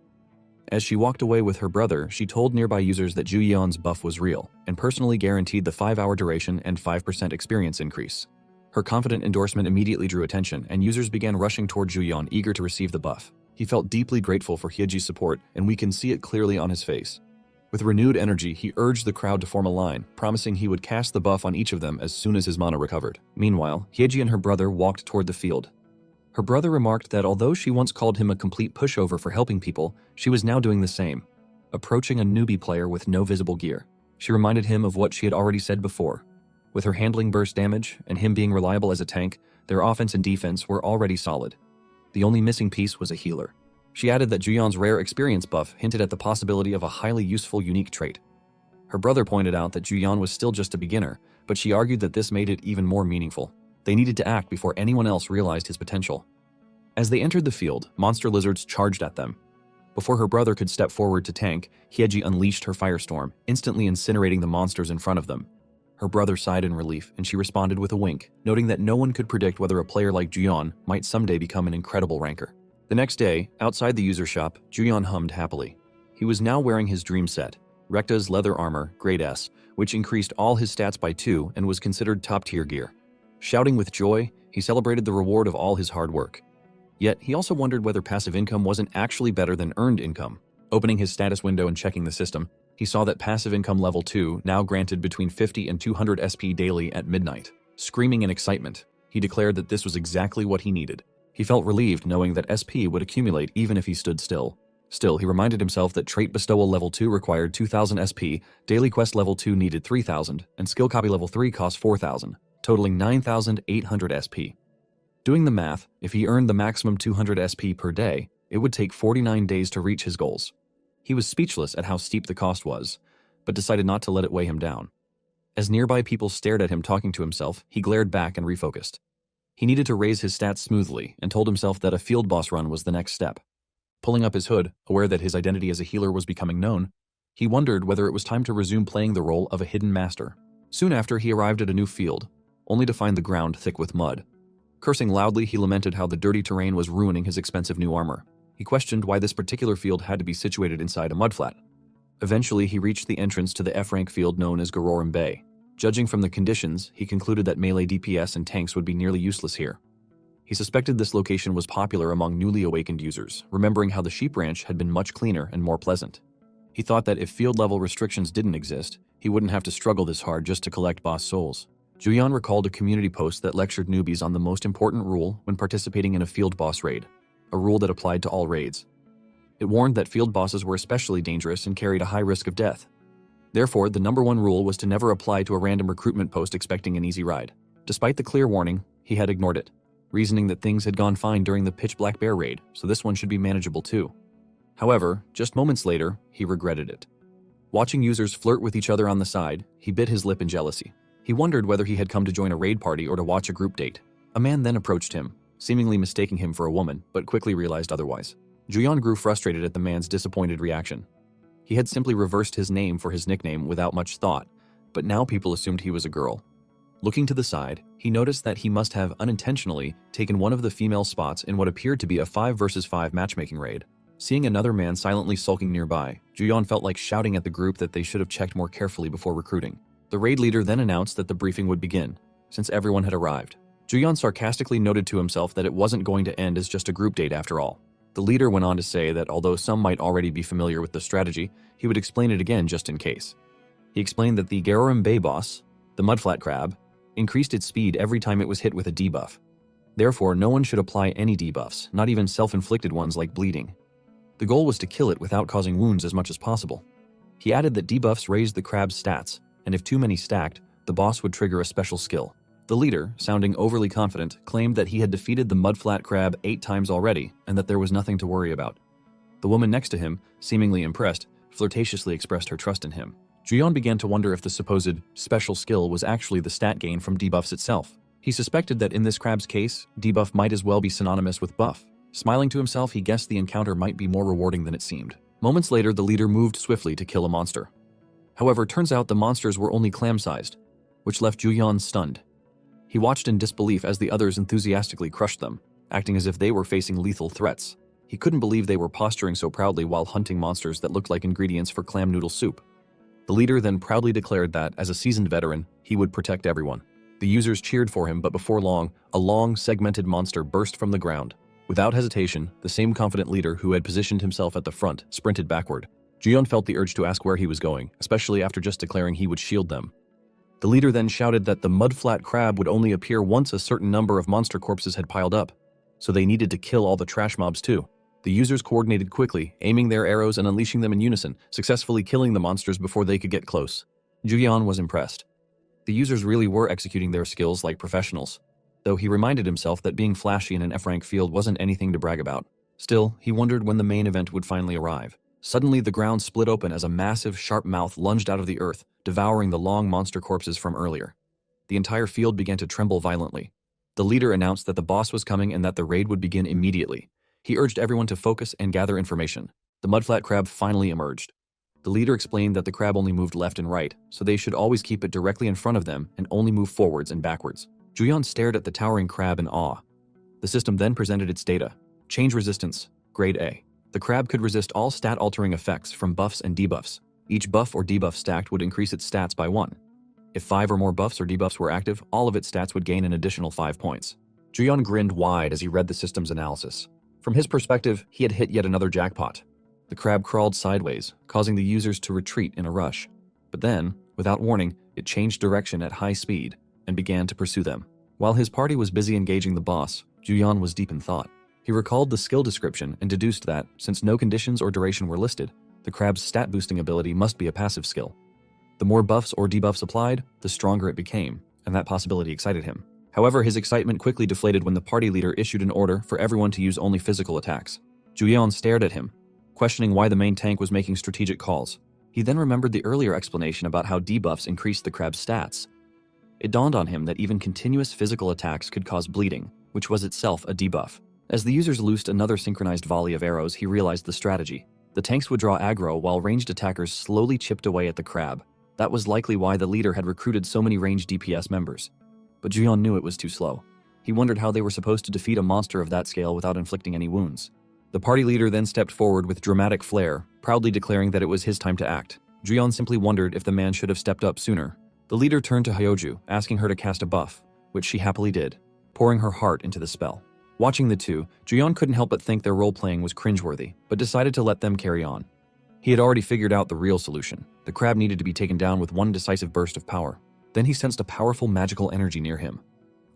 As she walked away with her brother, she told nearby users that Juyeon's buff was real, and personally guaranteed the 5-hour duration and 5% experience increase. Her confident endorsement immediately drew attention, and users began rushing toward Juyeon, eager to receive the buff. He felt deeply grateful for Hyeji's support, and we can see it clearly on his face. With renewed energy, he urged the crowd to form a line, promising he would cast the buff on each of them as soon as his mana recovered. Meanwhile, Hyeji and her brother walked toward the field. Her brother remarked that although she once called him a complete pushover for helping people, she was now doing the same, approaching a newbie player with no visible gear. She reminded him of what she had already said before. With her handling burst damage and him being reliable as a tank, their offense and defense were already solid. The only missing piece was a healer. She added that Juyeon's rare experience buff hinted at the possibility of a highly useful unique trait. Her brother pointed out that Juyeon was still just a beginner, but she argued that this made it even more meaningful. They needed to act before anyone else realized his potential. As they entered the field, monster lizards charged at them. Before her brother could step forward to tank, Hyeji unleashed her firestorm, instantly incinerating the monsters in front of them. Her brother sighed in relief, and she responded with a wink, noting that no one could predict whether a player like Juyeon might someday become an incredible ranker. The next day, outside the user shop, Juyeon hummed happily. He was now wearing his dream set, Rekta's leather armor, Grade S, which increased all his stats by 2 and was considered top-tier gear. Shouting with joy, he celebrated the reward of all his hard work. Yet, he also wondered whether passive income wasn't actually better than earned income. Opening his status window and checking the system, he saw that passive income level 2 now granted between 50 and 200 SP daily at midnight. Screaming in excitement, he declared that this was exactly what he needed. He felt relieved knowing that SP would accumulate even if he stood still. Still, he reminded himself that trait bestowal level 2 required 2,000 SP, daily quest level 2 needed 3,000, and skill copy level 3 cost 4,000, totaling 9,800 SP. Doing the math, if he earned the maximum 200 SP per day, it would take 49 days to reach his goals. He was speechless at how steep the cost was, but decided not to let it weigh him down. As nearby people stared at him talking to himself, he glared back and refocused. He needed to raise his stats smoothly and told himself that a field boss run was the next step. Pulling up his hood, aware that his identity as a healer was becoming known, he wondered whether it was time to resume playing the role of a hidden master. Soon after, he arrived at a new field, only to find the ground thick with mud. Cursing loudly, he lamented how the dirty terrain was ruining his expensive new armor. He questioned why this particular field had to be situated inside a mudflat. Eventually, he reached the entrance to the F-rank field known as Garorim Bay. Judging from the conditions, he concluded that melee DPS and tanks would be nearly useless here. He suspected this location was popular among newly awakened users, remembering how the sheep ranch had been much cleaner and more pleasant. He thought that if field-level restrictions didn't exist, he wouldn't have to struggle this hard just to collect boss souls. Juyeon recalled a community post that lectured newbies on the most important rule when participating in a field boss raid, a rule that applied to all raids. It warned that field bosses were especially dangerous and carried a high risk of death. Therefore, the #1 rule was to never apply to a random recruitment post expecting an easy ride. Despite the clear warning, he had ignored it, reasoning that things had gone fine during the Pitch Black Bear raid, so this one should be manageable too. However, just moments later, he regretted it. Watching users flirt with each other on the side, he bit his lip in jealousy. He wondered whether he had come to join a raid party or to watch a group date. A man then approached him, seemingly mistaking him for a woman, but quickly realized otherwise. Juyeon grew frustrated at the man's disappointed reaction. He had simply reversed his name for his nickname without much thought, but now people assumed he was a girl. Looking to the side, he noticed that he must have unintentionally taken one of the female spots in what appeared to be a 5 versus 5 matchmaking raid. Seeing another man silently sulking nearby, Juyeon felt like shouting at the group that they should have checked more carefully before recruiting. The raid leader then announced that the briefing would begin, since everyone had arrived. Juyeon sarcastically noted to himself that it wasn't going to end as just a group date after all. The leader went on to say that although some might already be familiar with the strategy, he would explain it again just in case. He explained that the Garorim Bay boss, the mudflat crab, increased its speed every time it was hit with a debuff. Therefore, no one should apply any debuffs, not even self-inflicted ones like bleeding. The goal was to kill it without causing wounds as much as possible. He added that debuffs raised the crab's stats, and if too many stacked, the boss would trigger a special skill. The leader, sounding overly confident, claimed that he had defeated the mudflat crab 8 times already and that there was nothing to worry about. The woman next to him, seemingly impressed, flirtatiously expressed her trust in him. Juyeon began to wonder if the supposed special skill was actually the stat gain from debuffs itself. He suspected that in this crab's case, debuff might as well be synonymous with buff. Smiling to himself, he guessed the encounter might be more rewarding than it seemed. Moments later, the leader moved swiftly to kill a monster. However, turns out the monsters were only clam-sized, which left Juyeon stunned. He watched in disbelief as the others enthusiastically crushed them, acting as if they were facing lethal threats. He couldn't believe they were posturing so proudly while hunting monsters that looked like ingredients for clam noodle soup. The leader then proudly declared that, as a seasoned veteran, he would protect everyone. The users cheered for him, but before long, a long, segmented monster burst from the ground. Without hesitation, the same confident leader who had positioned himself at the front sprinted backward. Juyeon felt the urge to ask where he was going, especially after just declaring he would shield them. The leader then shouted that the mudflat crab would only appear once a certain number of monster corpses had piled up, so they needed to kill all the trash mobs too. The users coordinated quickly, aiming their arrows and unleashing them in unison, successfully killing the monsters before they could get close. Juyeon was impressed. The users really were executing their skills like professionals, though he reminded himself that being flashy in an F-rank field wasn't anything to brag about. Still, he wondered when the main event would finally arrive. Suddenly, the ground split open as a massive, sharp mouth lunged out of the earth, devouring the long monster corpses from earlier. The entire field began to tremble violently. The leader announced that the boss was coming and that the raid would begin immediately. He urged everyone to focus and gather information. The mudflat crab finally emerged. The leader explained that the crab only moved left and right, so they should always keep it directly in front of them and only move forwards and backwards. Juyeon stared at the towering crab in awe. The system then presented its data. Change resistance, grade A. The crab could resist all stat-altering effects from buffs and debuffs. Each buff or debuff stacked would increase its stats by 1. If 5 or more buffs or debuffs were active, all of its stats would gain an additional 5 points. Juyeon grinned wide as he read the system's analysis. From his perspective, he had hit yet another jackpot. The crab crawled sideways, causing the users to retreat in a rush. But then, without warning, it changed direction at high speed and began to pursue them. While his party was busy engaging the boss, Juyeon was deep in thought. He recalled the skill description and deduced that, since no conditions or duration were listed, the crab's stat-boosting ability must be a passive skill. The more buffs or debuffs applied, the stronger it became, and that possibility excited him. However, his excitement quickly deflated when the party leader issued an order for everyone to use only physical attacks. Juyeon stared at him, questioning why the main tank was making strategic calls. He then remembered the earlier explanation about how debuffs increased the crab's stats. It dawned on him that even continuous physical attacks could cause bleeding, which was itself a debuff. As the users loosed another synchronized volley of arrows, he realized the strategy. The tanks would draw aggro while ranged attackers slowly chipped away at the crab. That was likely why the leader had recruited so many ranged DPS members. But Juyeon knew it was too slow. He wondered how they were supposed to defeat a monster of that scale without inflicting any wounds. The party leader then stepped forward with dramatic flair, proudly declaring that it was his time to act. Juyeon simply wondered if the man should have stepped up sooner. The leader turned to Hyoju, asking her to cast a buff, which she happily did, pouring her heart into the spell. Watching the two, Juyeon couldn't help but think their role-playing was cringeworthy, but decided to let them carry on. He had already figured out the real solution. The crab needed to be taken down with one decisive burst of power. Then he sensed a powerful magical energy near him.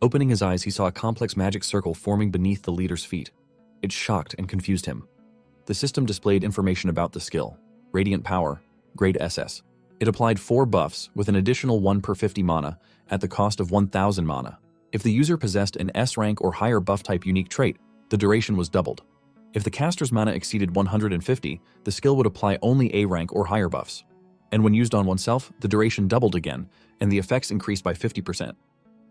Opening his eyes, he saw a complex magic circle forming beneath the leader's feet. It shocked and confused him. The system displayed information about the skill. Radiant Power, Grade SS. It applied 4 buffs with an additional 1 per 50 mana at the cost of 1000 mana. If the user possessed an S rank or higher buff type unique trait, the duration was doubled. If the caster's mana exceeded 150, the skill would apply only A rank or higher buffs. And when used on oneself, the duration doubled again, and the effects increased by 50%.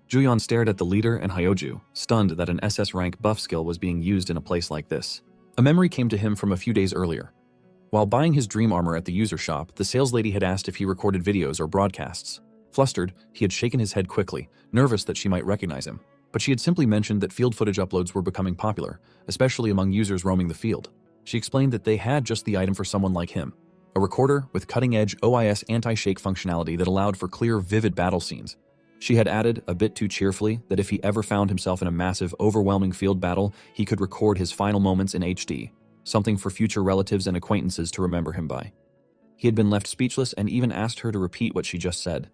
Juyeon stared at the leader and Hyoju, stunned that an SS rank buff skill was being used in a place like this. A memory came to him from a few days earlier. While buying his dream armor at the user shop, the sales lady had asked if he recorded videos or broadcasts. Flustered, he had shaken his head quickly, nervous that she might recognize him. But she had simply mentioned that field footage uploads were becoming popular, especially among users roaming the field. She explained that they had just the item for someone like him, a recorder with cutting-edge OIS anti-shake functionality that allowed for clear, vivid battle scenes. She had added, a bit too cheerfully, that if he ever found himself in a massive, overwhelming field battle, he could record his final moments in HD, something for future relatives and acquaintances to remember him by. He had been left speechless and even asked her to repeat what she just said.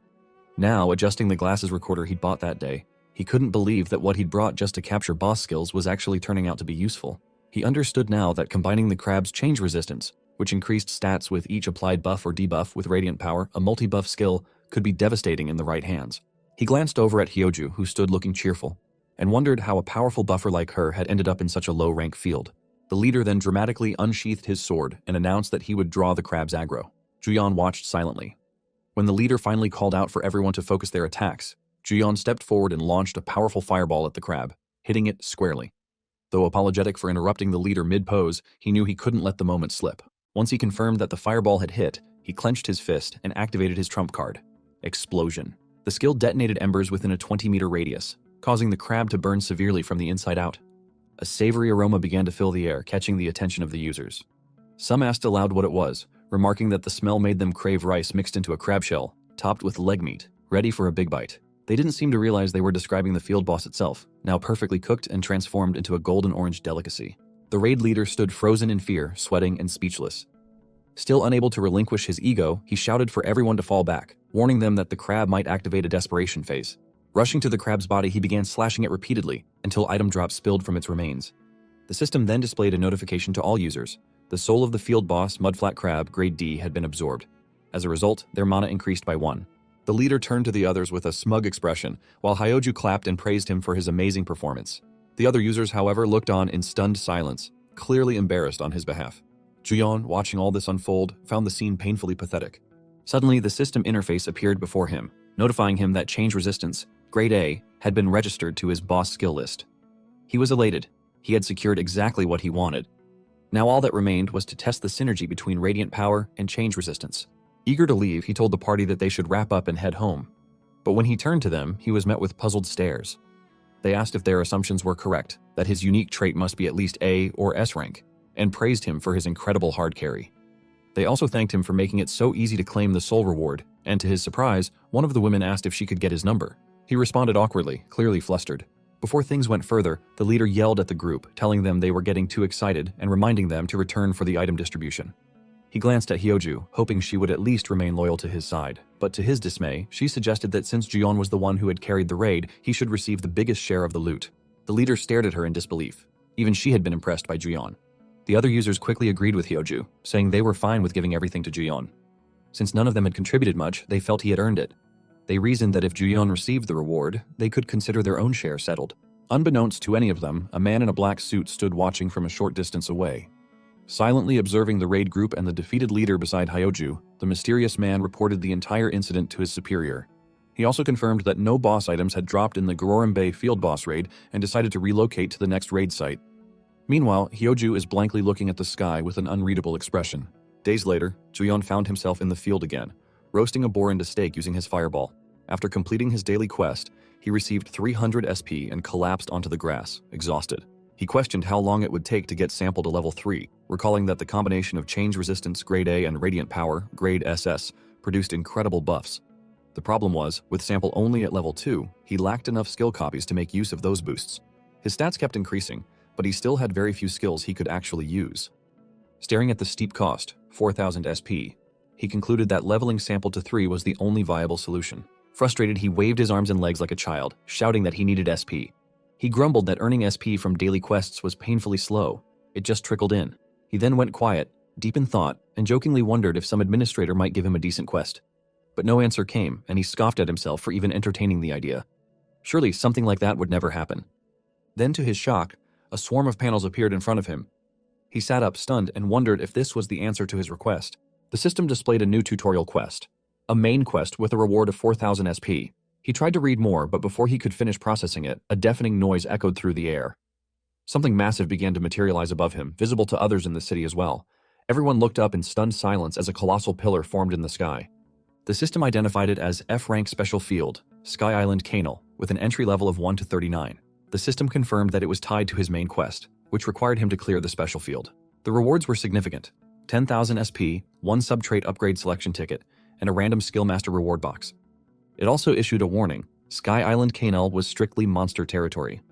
Now, adjusting the glasses recorder he'd bought that day, he couldn't believe that what he'd brought just to capture boss skills was actually turning out to be useful. He understood now that combining the crab's change resistance, which increased stats with each applied buff or debuff with radiant power, a multi-buff skill, could be devastating in the right hands. He glanced over at Hyoju, who stood looking cheerful, and wondered how a powerful buffer like her had ended up in such a low-rank field. The leader then dramatically unsheathed his sword and announced that he would draw the crab's aggro. Juyeon watched silently. When the leader finally called out for everyone to focus their attacks, Juyeon stepped forward and launched a powerful fireball at the crab, hitting it squarely. Though apologetic for interrupting the leader mid-pose, he knew he couldn't let the moment slip. Once he confirmed that the fireball had hit, he clenched his fist and activated his trump card. Explosion. The skill detonated embers within a 20-meter radius, causing the crab to burn severely from the inside out. A savory aroma began to fill the air, catching the attention of the users. Some asked aloud what it was, remarking that the smell made them crave rice mixed into a crab shell, topped with leg meat, ready for a big bite. They didn't seem to realize they were describing the field boss itself, now perfectly cooked and transformed into a golden-orange delicacy. The raid leader stood frozen in fear, sweating and speechless. Still unable to relinquish his ego, he shouted for everyone to fall back, warning them that the crab might activate a desperation phase. Rushing to the crab's body, he began slashing it repeatedly until item drops spilled from its remains. The system then displayed a notification to all users. The soul of the field boss, Mudflat Crab, grade D, had been absorbed. As a result, their mana increased by 1. The leader turned to the others with a smug expression, while Hyoju clapped and praised him for his amazing performance. The other users, however, looked on in stunned silence, clearly embarrassed on his behalf. Juyeon, watching all this unfold, found the scene painfully pathetic. Suddenly, the system interface appeared before him, notifying him that change resistance, grade A, had been registered to his boss skill list. He was elated. He had secured exactly what he wanted. Now all that remained was to test the synergy between radiant power and change resistance. Eager to leave, he told the party that they should wrap up and head home. But when he turned to them, he was met with puzzled stares. They asked if their assumptions were correct, that his unique trait must be at least A or S rank, and praised him for his incredible hard carry. They also thanked him for making it so easy to claim the soul reward, and to his surprise, one of the women asked if she could get his number. He responded awkwardly, clearly flustered. Before things went further, the leader yelled at the group, telling them they were getting too excited and reminding them to return for the item distribution. He glanced at Hyoju, hoping she would at least remain loyal to his side, but to his dismay, she suggested that since Juyeon was the one who had carried the raid, he should receive the biggest share of the loot. The leader stared at her in disbelief. Even she had been impressed by Juyeon. The other users quickly agreed with Hyoju, saying they were fine with giving everything to Juyeon. Since none of them had contributed much, they felt he had earned it. They reasoned that if Juyeon received the reward, they could consider their own share settled. Unbeknownst to any of them, a man in a black suit stood watching from a short distance away. Silently observing the raid group and the defeated leader beside Hyoju, the mysterious man reported the entire incident to his superior. He also confirmed that no boss items had dropped in the Gororim Bay field boss raid and decided to relocate to the next raid site. Meanwhile, Hyoju is blankly looking at the sky with an unreadable expression. Days later, Juyeon found himself in the field again, roasting a boar into steak using his fireball. After completing his daily quest, he received 300 SP and collapsed onto the grass, exhausted. He questioned how long it would take to get Sample to level 3, recalling that the combination of change resistance grade A and radiant power grade SS produced incredible buffs. The problem was, with Sample only at level 2, he lacked enough skill copies to make use of those boosts. His stats kept increasing, but he still had very few skills he could actually use. Staring at the steep cost, 4,000 SP, he concluded that leveling Sample to 3 was the only viable solution. Frustrated, he waved his arms and legs like a child, shouting that he needed SP. He grumbled that earning SP from daily quests was painfully slow. It just trickled in. He then went quiet, deep in thought, and jokingly wondered if some administrator might give him a decent quest. But no answer came, and he scoffed at himself for even entertaining the idea. Surely something like that would never happen. Then, to his shock, a swarm of panels appeared in front of him. He sat up stunned and wondered if this was the answer to his request. The system displayed a new tutorial quest, a main quest with a reward of 4,000 SP. He tried to read more, but before he could finish processing it, a deafening noise echoed through the air. Something massive began to materialize above him, visible to others in the city as well. Everyone looked up in stunned silence as a colossal pillar formed in the sky. The system identified it as F-rank special field, Sky Island Canal, with an entry level of 1 to 39. The system confirmed that it was tied to his main quest, which required him to clear the special field. The rewards were significant: 10,000 SP, 1 sub-trait upgrade selection ticket, and a random skill master reward box. It also issued a warning: Sky Island Canal was strictly monster territory.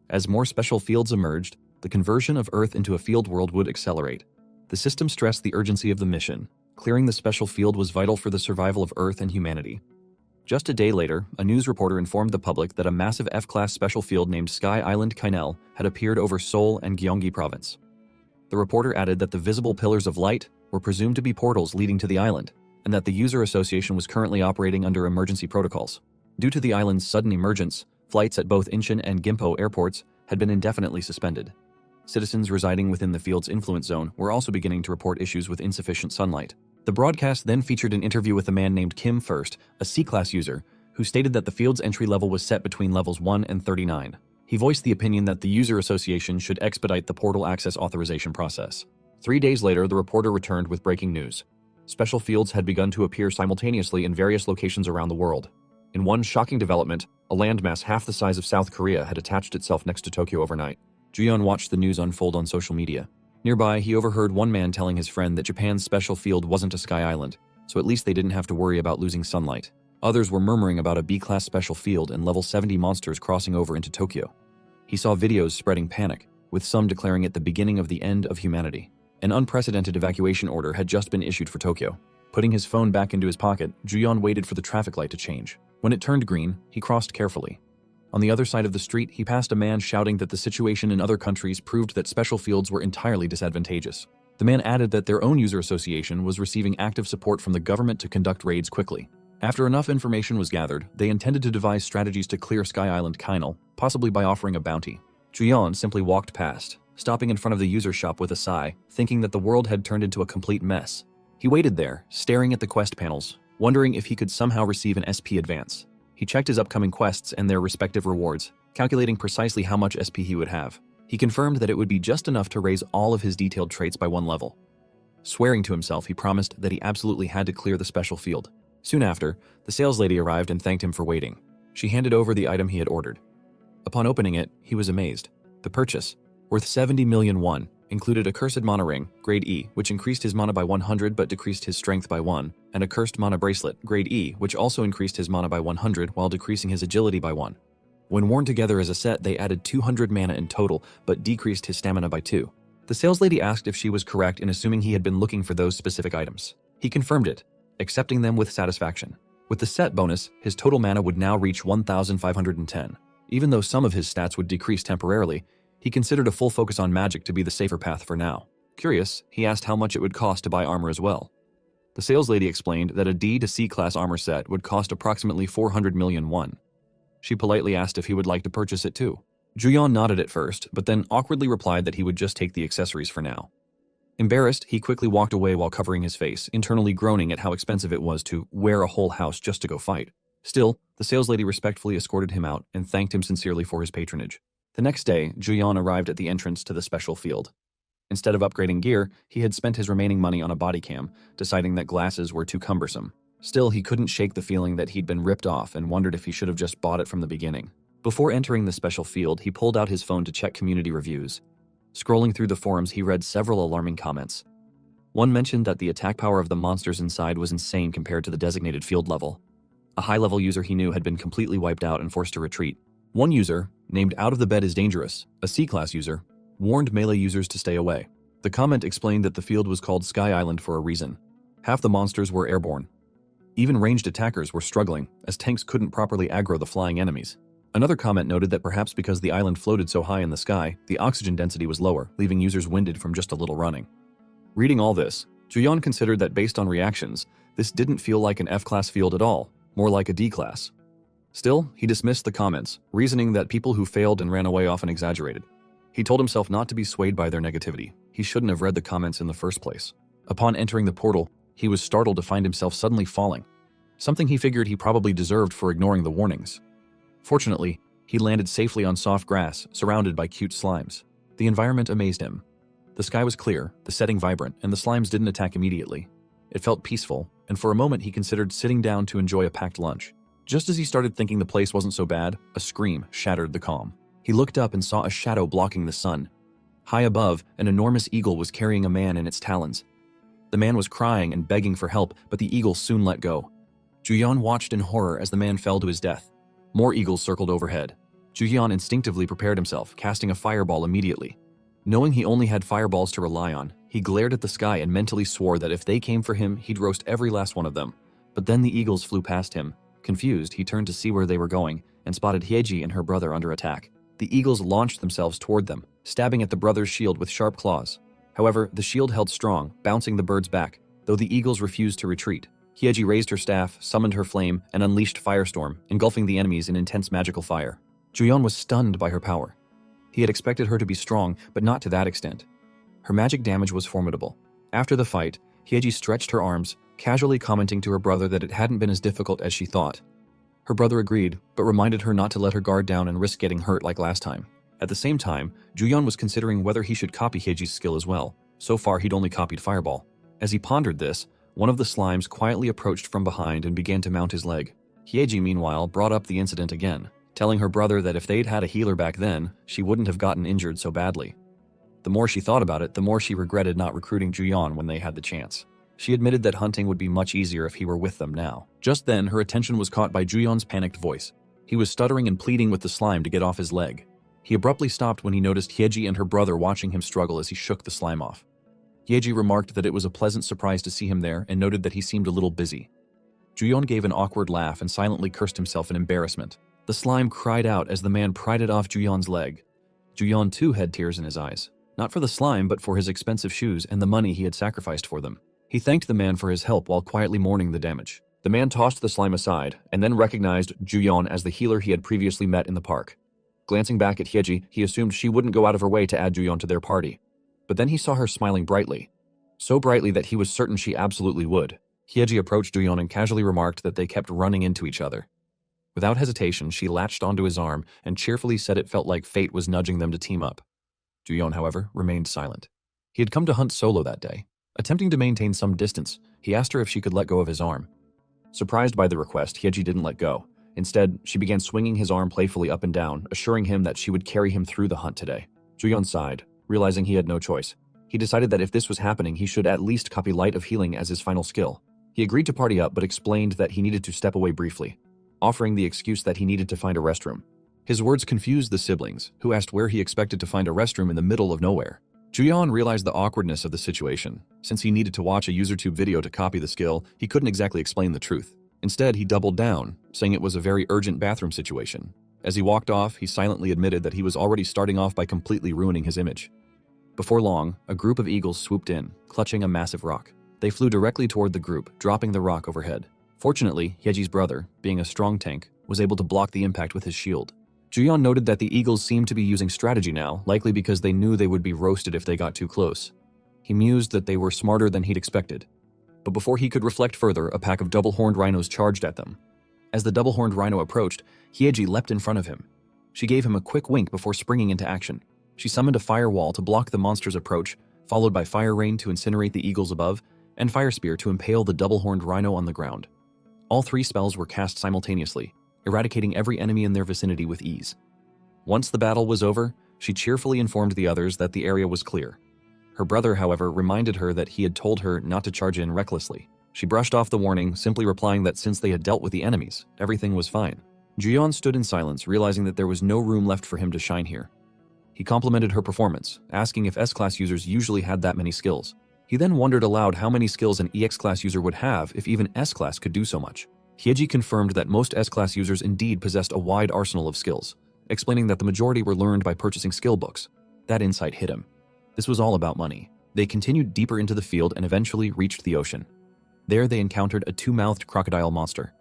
As more special fields emerged, the conversion of Earth into a field world would accelerate. The system stressed the urgency of the mission. Clearing the special field was vital for the survival of Earth and humanity. Just a day later, a news reporter informed the public that a massive F-class special field named Sky Island Canal had appeared over Seoul and Gyeonggi province. The reporter added that the visible pillars of light were presumed to be portals leading to the island, and that the user association was currently operating under emergency protocols. Due to the island's sudden emergence, flights at both Incheon and Gimpo airports had been indefinitely suspended. Citizens residing within the field's influence zone were also beginning to report issues with insufficient sunlight. The broadcast then featured an interview with a man named Kim First, a C-class user, who stated that the field's entry level was set between levels 1 and 39. He voiced the opinion that the user association should expedite the portal access authorization process. 3 days later, the reporter returned with breaking news. Special fields had begun to appear simultaneously in various locations around the world. In one shocking development, a landmass half the size of South Korea had attached itself next to Tokyo overnight. Juyeon watched the news unfold on social media. Nearby, he overheard one man telling his friend that Japan's special field wasn't a sky island, so at least they didn't have to worry about losing sunlight. Others were murmuring about a B-class special field and level 70 monsters crossing over into Tokyo. He saw videos spreading panic, with some declaring it the beginning of the end of humanity. An unprecedented evacuation order had just been issued for Tokyo. Putting his phone back into his pocket, Juyeon waited for the traffic light to change. When it turned green, he crossed carefully. On the other side of the street, he passed a man shouting that the situation in other countries proved that special fields were entirely disadvantageous. The man added that their own user association was receiving active support from the government to conduct raids quickly. After enough information was gathered, they intended to devise strategies to clear Sky Island Canal, possibly by offering a bounty. Juyeon simply walked past, stopping in front of the user shop with a sigh, thinking that the world had turned into a complete mess. He waited there, staring at the quest panels, wondering if he could somehow receive an SP advance. He checked his upcoming quests and their respective rewards, calculating precisely how much SP he would have. He confirmed that it would be just enough to raise all of his detailed traits by 1 level. Swearing to himself, he promised that he absolutely had to clear the special field. Soon after, the sales lady arrived and thanked him for waiting. She handed over the item he had ordered. Upon opening it, he was amazed. The purchase, worth 70 million won, included a cursed mana ring, grade E, which increased his mana by 100 but decreased his strength by 1, and a cursed mana bracelet, grade E, which also increased his mana by 100 while decreasing his agility by 1. When worn together as a set, they added 200 mana in total, but decreased his stamina by 2. The sales lady asked if she was correct in assuming he had been looking for those specific items. He confirmed it, accepting them with satisfaction. With the set bonus, his total mana would now reach 1,510. Even though some of his stats would decrease temporarily, he considered a full focus on magic to be the safer path for now. Curious, he asked how much it would cost to buy armor as well. The sales lady explained that a D to C class armor set would cost approximately 400 million won. She politely asked if he would like to purchase it too. Juyeon nodded at first, but then awkwardly replied that he would just take the accessories for now. Embarrassed, he quickly walked away while covering his face, internally groaning at how expensive it was to wear a whole house just to go fight. Still, the sales lady respectfully escorted him out and thanked him sincerely for his patronage. The next day, Juyeon arrived at the entrance to the special field. Instead of upgrading gear, he had spent his remaining money on a body cam, deciding that glasses were too cumbersome. Still, he couldn't shake the feeling that he'd been ripped off and wondered if he should have just bought it from the beginning. Before entering the special field, he pulled out his phone to check community reviews. Scrolling through the forums, he read several alarming comments. One mentioned that the attack power of the monsters inside was insane compared to the designated field level. A high-level user he knew had been completely wiped out and forced to retreat. One user, named Out of the Bed is Dangerous, a C-class user, warned melee users to stay away. The comment explained that the field was called Sky Island for a reason. Half the monsters were airborne. Even ranged attackers were struggling, as tanks couldn't properly aggro the flying enemies. Another comment noted that perhaps because the island floated so high in the sky, the oxygen density was lower, leaving users winded from just a little running. Reading all this, Juyeon considered that based on reactions, this didn't feel like an F-class field at all, more like a D-class. Still, he dismissed the comments, reasoning that people who failed and ran away often exaggerated. He told himself not to be swayed by their negativity. He shouldn't have read the comments in the first place. Upon entering the portal, he was startled to find himself suddenly falling, something he figured he probably deserved for ignoring the warnings. Fortunately, he landed safely on soft grass, surrounded by cute slimes. The environment amazed him. The sky was clear, the setting vibrant, and the slimes didn't attack immediately. It felt peaceful, and for a moment he considered sitting down to enjoy a packed lunch. Just as he started thinking the place wasn't so bad, a scream shattered the calm. He looked up and saw a shadow blocking the sun. High above, an enormous eagle was carrying a man in its talons. The man was crying and begging for help, but the eagle soon let go. Juyeon watched in horror as the man fell to his death. More eagles circled overhead. Juyeon instinctively prepared himself, casting a fireball immediately. Knowing he only had fireballs to rely on, he glared at the sky and mentally swore that if they came for him, he'd roast every last one of them. But then the eagles flew past him. Confused, he turned to see where they were going and spotted Hyeji and her brother under attack. The eagles launched themselves toward them, stabbing at the brother's shield with sharp claws. However, the shield held strong, bouncing the birds back, though the eagles refused to retreat. Hyeji raised her staff, summoned her flame, and unleashed Firestorm, engulfing the enemies in intense magical fire. Juyeon was stunned by her power. He had expected her to be strong, but not to that extent. Her magic damage was formidable. After the fight, Hyeji stretched her arms, casually commenting to her brother that it hadn't been as difficult as she thought. Her brother agreed, but reminded her not to let her guard down and risk getting hurt like last time. At the same time, Juyeon was considering whether he should copy Hyeji's skill as well. So far, he'd only copied Fireball. As he pondered this, one of the slimes quietly approached from behind and began to mount his leg. Hyeji, meanwhile, brought up the incident again, telling her brother that if they'd had a healer back then, she wouldn't have gotten injured so badly. The more she thought about it, the more she regretted not recruiting Juyeon when they had the chance. She admitted that hunting would be much easier if he were with them now. Just then, her attention was caught by Juyeon's panicked voice. He was stuttering and pleading with the slime to get off his leg. He abruptly stopped when he noticed Hyeji and her brother watching him struggle as he shook the slime off. Hyeji remarked that it was a pleasant surprise to see him there and noted that he seemed a little busy. Juyeon gave an awkward laugh and silently cursed himself in embarrassment. The slime cried out as the man pried it off Juyeon's leg. Juyeon too had tears in his eyes, not for the slime but for his expensive shoes and the money he had sacrificed for them. He thanked the man for his help while quietly mourning the damage. The man tossed the slime aside and then recognized Juyeon as the healer he had previously met in the park. Glancing back at Hyeji, he assumed she wouldn't go out of her way to add Juyeon to their party. But then he saw her smiling brightly. So brightly that he was certain she absolutely would. Hyeji approached Juyeon and casually remarked that they kept running into each other. Without hesitation, she latched onto his arm and cheerfully said it felt like fate was nudging them to team up. Juyeon, however, remained silent. He had come to hunt solo that day. Attempting to maintain some distance, he asked her if she could let go of his arm. Surprised by the request, Hyeji didn't let go. Instead, she began swinging his arm playfully up and down, assuring him that she would carry him through the hunt today. Juyeon sighed, realizing he had no choice. He decided that if this was happening, he should at least copy Light of Healing as his final skill. He agreed to party up but explained that he needed to step away briefly, offering the excuse that he needed to find a restroom. His words confused the siblings, who asked where he expected to find a restroom in the middle of nowhere. Juyeon realized the awkwardness of the situation. Since he needed to watch a UserTube video to copy the skill, he couldn't exactly explain the truth. Instead, he doubled down, saying it was a very urgent bathroom situation. As he walked off, he silently admitted that he was already starting off by completely ruining his image. Before long, a group of eagles swooped in, clutching a massive rock. They flew directly toward the group, dropping the rock overhead. Fortunately, Hyeji's brother, being a strong tank, was able to block the impact with his shield. Juyeon noted that the eagles seemed to be using strategy now, likely because they knew they would be roasted if they got too close. He mused that they were smarter than he'd expected. But before he could reflect further, a pack of double-horned rhinos charged at them. As the double-horned rhino approached, Hyeji leapt in front of him. She gave him a quick wink before springing into action. She summoned a firewall to block the monster's approach, followed by Fire Rain to incinerate the eagles above, and Fire Spear to impale the double-horned rhino on the ground. All three spells were cast simultaneously, eradicating every enemy in their vicinity with ease. Once the battle was over, she cheerfully informed the others that the area was clear. Her brother, however, reminded her that he had told her not to charge in recklessly. She brushed off the warning, simply replying that since they had dealt with the enemies, everything was fine. Juyeon stood in silence, realizing that there was no room left for him to shine here. He complimented her performance, asking if S-Class users usually had that many skills. He then wondered aloud how many skills an EX-Class user would have if even S-Class could do so much. Hyeji confirmed that most S-Class users indeed possessed a wide arsenal of skills, explaining that the majority were learned by purchasing skill books. That insight hit him. This was all about money. They continued deeper into the field and eventually reached the ocean. There they encountered a two-mouthed crocodile monster.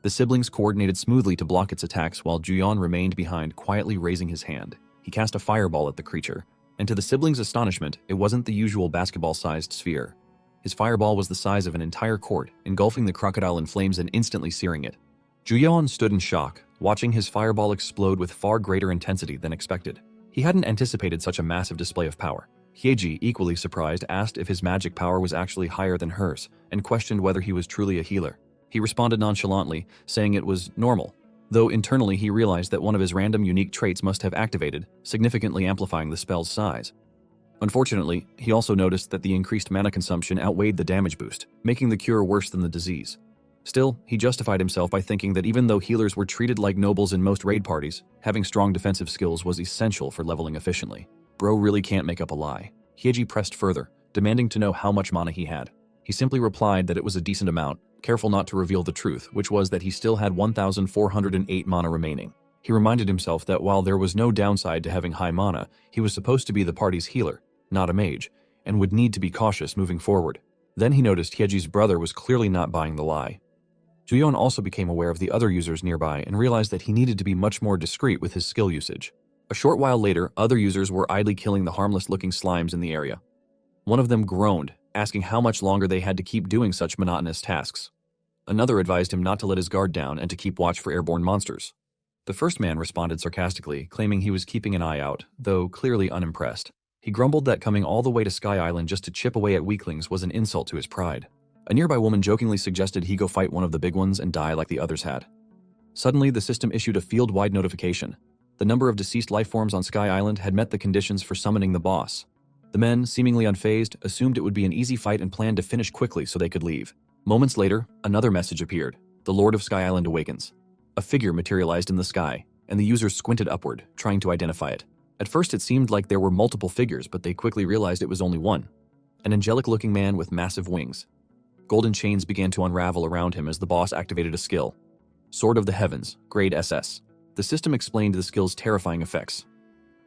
The siblings coordinated smoothly to block its attacks while Juyeon remained behind, quietly raising his hand. He cast a fireball at the creature, and to the siblings' astonishment, it wasn't the usual basketball-sized sphere. His fireball was the size of an entire court, engulfing the crocodile in flames and instantly searing it. Juyeon stood in shock, watching his fireball explode with far greater intensity than expected. He hadn't anticipated such a massive display of power. Hyeji, equally surprised, asked if his magic power was actually higher than hers, and questioned whether he was truly a healer. He responded nonchalantly, saying it was normal, though internally he realized that one of his random unique traits must have activated, significantly amplifying the spell's size. Unfortunately, he also noticed that the increased mana consumption outweighed the damage boost, making the cure worse than the disease. Still, he justified himself by thinking that even though healers were treated like nobles in most raid parties, having strong defensive skills was essential for leveling efficiently. Bro really can't make up a lie. Hyeji pressed further, demanding to know how much mana he had. He simply replied that it was a decent amount, careful not to reveal the truth, which was that he still had 1,408 mana remaining. He reminded himself that while there was no downside to having high mana, he was supposed to be the party's healer, not a mage, and would need to be cautious moving forward. Then he noticed Hyeji's brother was clearly not buying the lie. Juyeon also became aware of the other users nearby and realized that he needed to be much more discreet with his skill usage. A short while later, other users were idly killing the harmless-looking slimes in the area. One of them groaned, asking how much longer they had to keep doing such monotonous tasks. Another advised him not to let his guard down and to keep watch for airborne monsters. The first man responded sarcastically, claiming he was keeping an eye out, though clearly unimpressed. He grumbled that coming all the way to Sky Island just to chip away at weaklings was an insult to his pride. A nearby woman jokingly suggested he go fight one of the big ones and die like the others had. Suddenly, the system issued a field-wide notification. The number of deceased lifeforms on Sky Island had met the conditions for summoning the boss. The men, seemingly unfazed, assumed it would be an easy fight and planned to finish quickly so they could leave. Moments later, another message appeared. The Lord of Sky Island awakens. A figure materialized in the sky, and the users squinted upward, trying to identify it. At first it seemed like there were multiple figures, but they quickly realized it was only one. An angelic-looking man with massive wings. Golden chains began to unravel around him as the boss activated a skill. Sword of the Heavens, Grade SS. The system explained the skill's terrifying effects.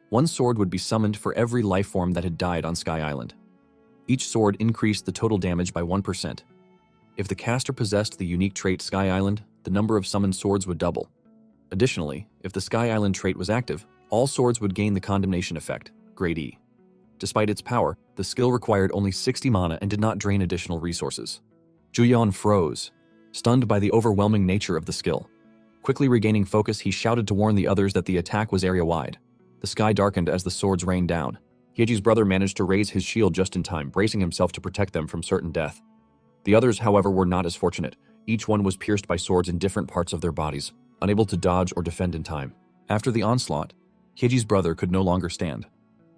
One sword would be summoned for every lifeform that had died on Sky Island. Each sword increased the total damage by 1%. If the caster possessed the unique trait Sky Island, the number of summoned swords would double. Additionally, if the Sky Island trait was active, all swords would gain the condemnation effect, Grade E. Despite its power, the skill required only 60 mana and did not drain additional resources. Juyeon froze, stunned by the overwhelming nature of the skill. Quickly regaining focus, he shouted to warn the others that the attack was area-wide. The sky darkened as the swords rained down. Hyeji's brother managed to raise his shield just in time, bracing himself to protect them from certain death. The others, however, were not as fortunate. Each one was pierced by swords in different parts of their bodies, unable to dodge or defend in time. After the onslaught, Hyeji's brother could no longer stand.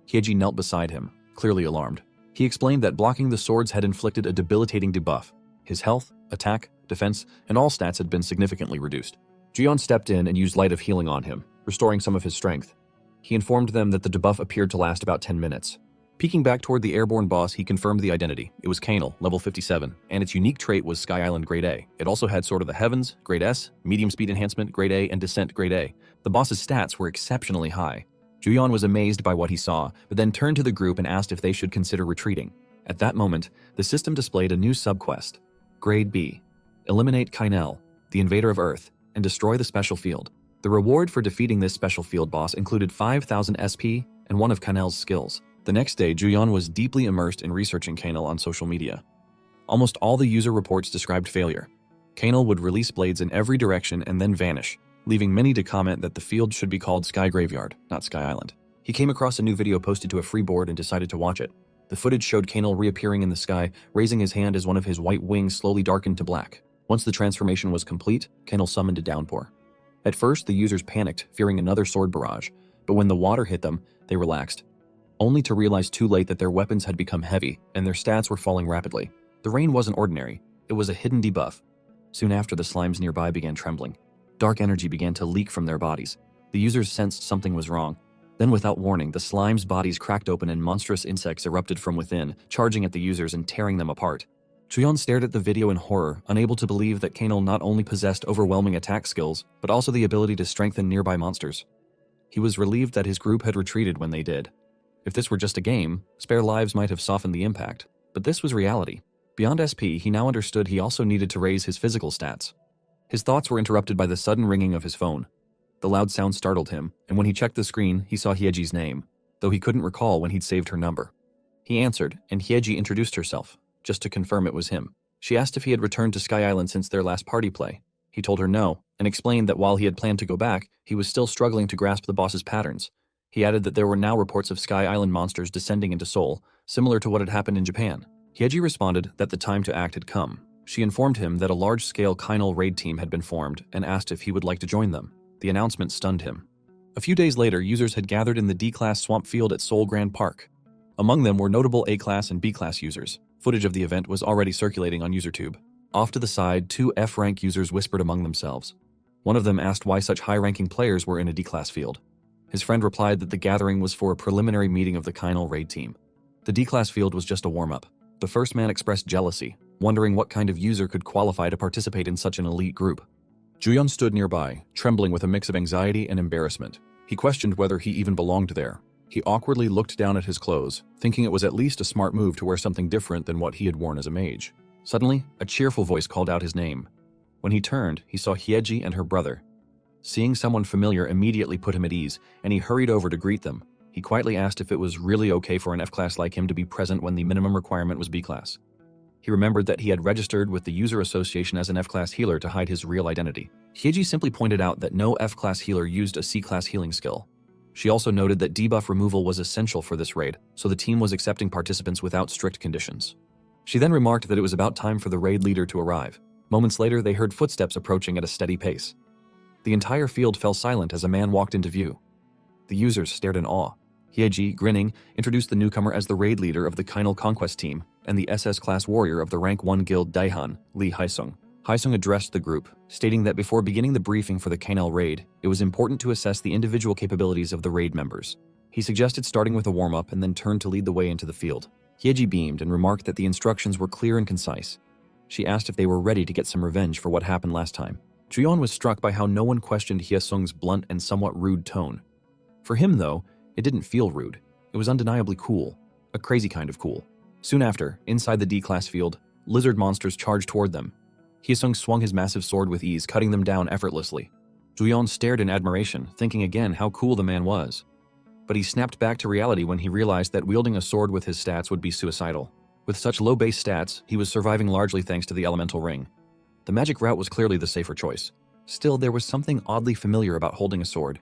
Hyeji knelt beside him, clearly alarmed. He explained that blocking the swords had inflicted a debilitating debuff. His health, attack, defense, and all stats had been significantly reduced. Juyeon stepped in and used Light of Healing on him, restoring some of his strength. He informed them that the debuff appeared to last about 10 minutes. Peeking back toward the airborne boss, he confirmed the identity. It was Canal, level 57, and its unique trait was Sky Island Grade A. It also had Sword of the Heavens, Grade S, Medium Speed Enhancement, Grade A, and Descent, Grade A. The boss's stats were exceptionally high. Juyeon was amazed by what he saw, but then turned to the group and asked if they should consider retreating. At that moment, the system displayed a new subquest. Grade B. Eliminate Kainel, the Invader of Earth, and destroy the special field. The reward for defeating this special field boss included 5,000 SP and one of Kainel's skills. The next day, Juyeon was deeply immersed in researching Kainel on social media. Almost all the user reports described failure. Kainel would release blades in every direction and then vanish, leaving many to comment that the field should be called Sky Graveyard, not Sky Island. He came across a new video posted to a free board and decided to watch it. The footage showed Kainel reappearing in the sky, raising his hand as one of his white wings slowly darkened to black. Once the transformation was complete, Kainel summoned a downpour. At first, the users panicked, fearing another sword barrage, but when the water hit them, they relaxed, only to realize too late that their weapons had become heavy and their stats were falling rapidly. The rain wasn't ordinary, it was a hidden debuff. Soon after, the slimes nearby began trembling. Dark energy began to leak from their bodies. The users sensed something was wrong. Then, without warning, the slimes' bodies cracked open and monstrous insects erupted from within, charging at the users and tearing them apart. Juyeon stared at the video in horror, unable to believe that Kainel not only possessed overwhelming attack skills, but also the ability to strengthen nearby monsters. He was relieved that his group had retreated when they did. If this were just a game, spare lives might have softened the impact, but this was reality. Beyond SP, he now understood he also needed to raise his physical stats. His thoughts were interrupted by the sudden ringing of his phone. The loud sound startled him, and when he checked the screen, he saw Hyeji's name, though he couldn't recall when he'd saved her number. He answered, and Hyeji introduced herself, just to confirm it was him. She asked if he had returned to Sky Island since their last party play. He told her no, and explained that while he had planned to go back, he was still struggling to grasp the boss's patterns. He added that there were now reports of Sky Island monsters descending into Seoul, similar to what had happened in Japan. Hyeji responded that the time to act had come. She informed him that a large-scale Kainal raid team had been formed and asked if he would like to join them. The announcement stunned him. A few days later, users had gathered in the D-Class swamp field at Seoul Grand Park. Among them were notable A-Class and B-Class users. Footage of the event was already circulating on UserTube. Off to the side, 2 F-rank users whispered among themselves. One of them asked why such high-ranking players were in a D-Class field. His friend replied that the gathering was for a preliminary meeting of the Kainal raid team. The D-Class field was just a warm-up. The first man expressed jealousy, wondering what kind of user could qualify to participate in such an elite group. Juyeon stood nearby, trembling with a mix of anxiety and embarrassment. He questioned whether he even belonged there. He awkwardly looked down at his clothes, thinking it was at least a smart move to wear something different than what he had worn as a mage. Suddenly, a cheerful voice called out his name. When he turned, he saw Hyeji and her brother. Seeing someone familiar immediately put him at ease, and he hurried over to greet them. He quietly asked if it was really okay for an F-class like him to be present when the minimum requirement was B-class. He remembered that he had registered with the user association as an F-class healer to hide his real identity. Hyeji simply pointed out that no F-class healer used a C-class healing skill. She also noted that debuff removal was essential for this raid, so the team was accepting participants without strict conditions. She then remarked that it was about time for the raid leader to arrive. Moments later, they heard footsteps approaching at a steady pace. The entire field fell silent as a man walked into view. The users stared in awe. Hyeji, grinning, introduced the newcomer as the raid leader of the Kainal Conquest team and the SS-class warrior of the Rank 1 Guild Daihan, Lee Haesung. Haesung addressed the group, stating that before beginning the briefing for the Kainal raid, it was important to assess the individual capabilities of the raid members. He suggested starting with a warm-up and then turned to lead the way into the field. Hyeji beamed and remarked that the instructions were clear and concise. She asked if they were ready to get some revenge for what happened last time. Juyeon was struck by how no one questioned Hyeseung's blunt and somewhat rude tone. For him, though, it didn't feel rude. It was undeniably cool. A crazy kind of cool. Soon after, inside the D-class field, lizard monsters charged toward them. Hyeseung swung his massive sword with ease, cutting them down effortlessly. Juyeon stared in admiration, thinking again how cool the man was. But he snapped back to reality when he realized that wielding a sword with his stats would be suicidal. With such low base stats, he was surviving largely thanks to the elemental ring. The magic route was clearly the safer choice. Still, there was something oddly familiar about holding a sword,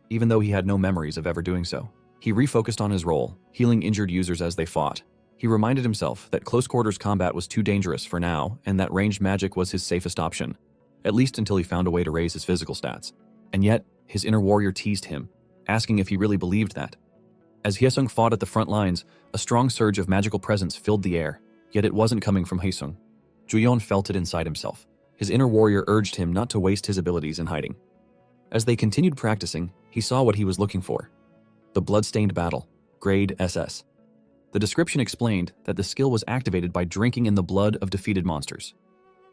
even though he had no memories of ever doing so. He refocused on his role, healing injured users as they fought. He reminded himself that close quarters combat was too dangerous for now, and that ranged magic was his safest option, at least until he found a way to raise his physical stats. And yet, his inner warrior teased him, asking if he really believed that. As Hyeseung fought at the front lines, a strong surge of magical presence filled the air, yet it wasn't coming from Hyeseung. Juyeon felt it inside himself. His inner warrior urged him not to waste his abilities in hiding. As they continued practicing, he saw what he was looking for. The Bloodstained Battle, Grade SS. The description explained that the skill was activated by drinking in the blood of defeated monsters.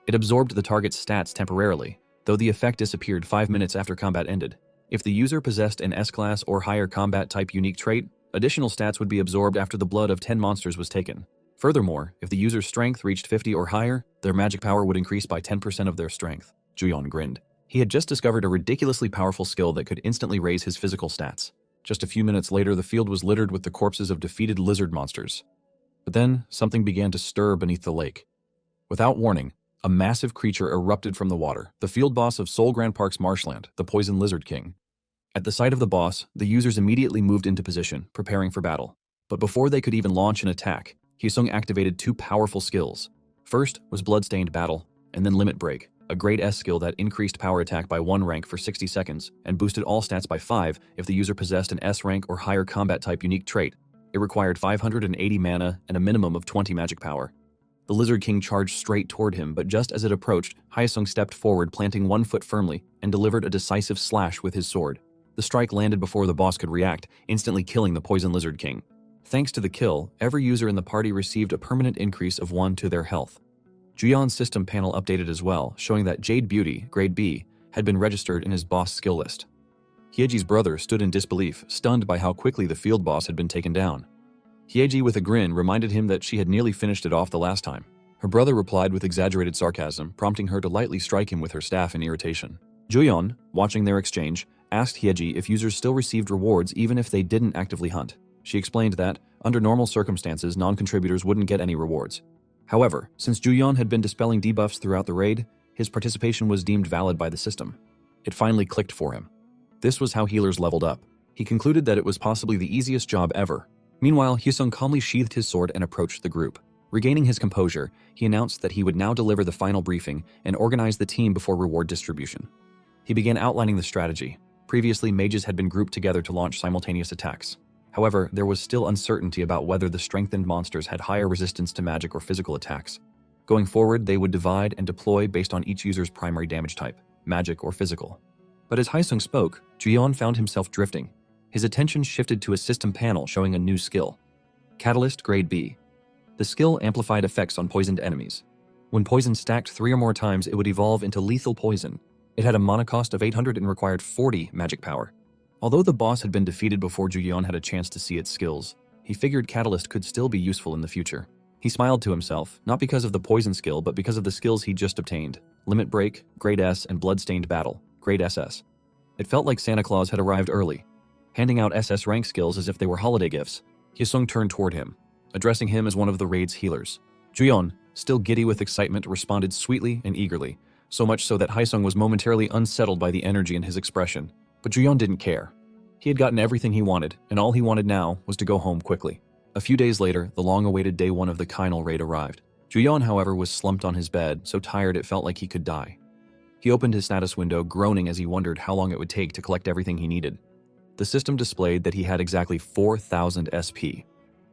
It absorbed the target's stats temporarily, though the effect disappeared 5 minutes after combat ended. If the user possessed an S-class or higher combat type unique trait, additional stats would be absorbed after the blood of 10 monsters was taken. Furthermore, if the user's strength reached 50 or higher, their magic power would increase by 10% of their strength. Juyeon grinned. He had just discovered a ridiculously powerful skill that could instantly raise his physical stats. Just a few minutes later, the field was littered with the corpses of defeated lizard monsters. But then, something began to stir beneath the lake. Without warning, a massive creature erupted from the water, the field boss of Seoul Grand Park's marshland, the Poison Lizard King. At the sight of the boss, the users immediately moved into position, preparing for battle. But before they could even launch an attack, Hyeseung activated 2 powerful skills. First was Bloodstained Battle, and then Limit Break, a Grade S skill that increased power attack by 1 rank for 60 seconds and boosted all stats by 5 if the user possessed an S rank or higher combat type unique trait. It required 580 mana and a minimum of 20 magic power. The Lizard King charged straight toward him, but just as it approached, Hyeseung stepped forward, planting 1 foot firmly, and delivered a decisive slash with his sword. The strike landed before the boss could react, instantly killing the Poison Lizard King. Thanks to the kill, every user in the party received a permanent increase of 1 to their health. Juyeon's system panel updated as well, showing that Jade Beauty, Grade B, had been registered in his boss skill list. Hyeji's brother stood in disbelief, stunned by how quickly the field boss had been taken down. Hyeji, with a grin, reminded him that she had nearly finished it off the last time. Her brother replied with exaggerated sarcasm, prompting her to lightly strike him with her staff in irritation. Juyeon, watching their exchange, asked Hyeji if users still received rewards even if they didn't actively hunt. She explained that, under normal circumstances, non-contributors wouldn't get any rewards. However, since Juyeon had been dispelling debuffs throughout the raid, his participation was deemed valid by the system. It finally clicked for him. This was how healers leveled up. He concluded that it was possibly the easiest job ever. Meanwhile, Hyesung calmly sheathed his sword and approached the group. Regaining his composure, he announced that he would now deliver the final briefing and organize the team before reward distribution. He began outlining the strategy. Previously, mages had been grouped together to launch simultaneous attacks. However, there was still uncertainty about whether the strengthened monsters had higher resistance to magic or physical attacks. Going forward, they would divide and deploy based on each user's primary damage type, magic or physical. But as Hyesung spoke, Juyeon found himself drifting. His attention shifted to a system panel showing a new skill. Catalyst Grade B. The skill amplified effects on poisoned enemies. When poison stacked 3 or more times, it would evolve into lethal poison. It had a mana cost of 800 and required 40 magic power. Although the boss had been defeated before Juyeon had a chance to see its skills, he figured Catalyst could still be useful in the future. He smiled to himself, not because of the poison skill, but because of the skills he just obtained: Limit Break, Grade S, and Bloodstained Battle, Grade SS. It felt like Santa Claus had arrived early. Handing out SS rank skills as if they were holiday gifts, Hyesung turned toward him, addressing him as one of the raid's healers. Juyeon, still giddy with excitement, responded sweetly and eagerly, so much so that Hyesung was momentarily unsettled by the energy in his expression. But Juyeon didn't care. He had gotten everything he wanted, and all he wanted now was to go home quickly. A few days later, the long-awaited day 1 of the Kainal raid arrived. Juyeon, however, was slumped on his bed, so tired it felt like he could die. He opened his status window, groaning as he wondered how long it would take to collect everything he needed. The system displayed that he had exactly 4,000 SP.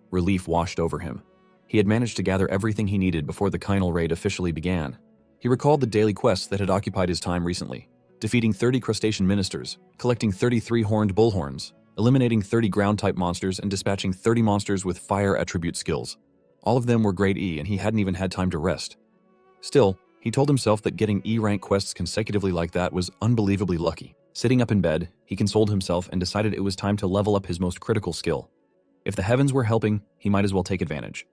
Relief washed over him. He had managed to gather everything he needed before the Kainal raid officially began. He recalled the daily quests that had occupied his time recently: defeating 30 crustacean ministers, collecting 33 horned bullhorns, eliminating 30 ground-type monsters, and dispatching 30 monsters with fire attribute skills. All of them were grade E, and he hadn't even had time to rest. Still, he told himself that getting E-rank quests consecutively like that was unbelievably lucky. Sitting up in bed, he consoled himself and decided it was time to level up his most critical skill. If the heavens were helping, he might as well take advantage.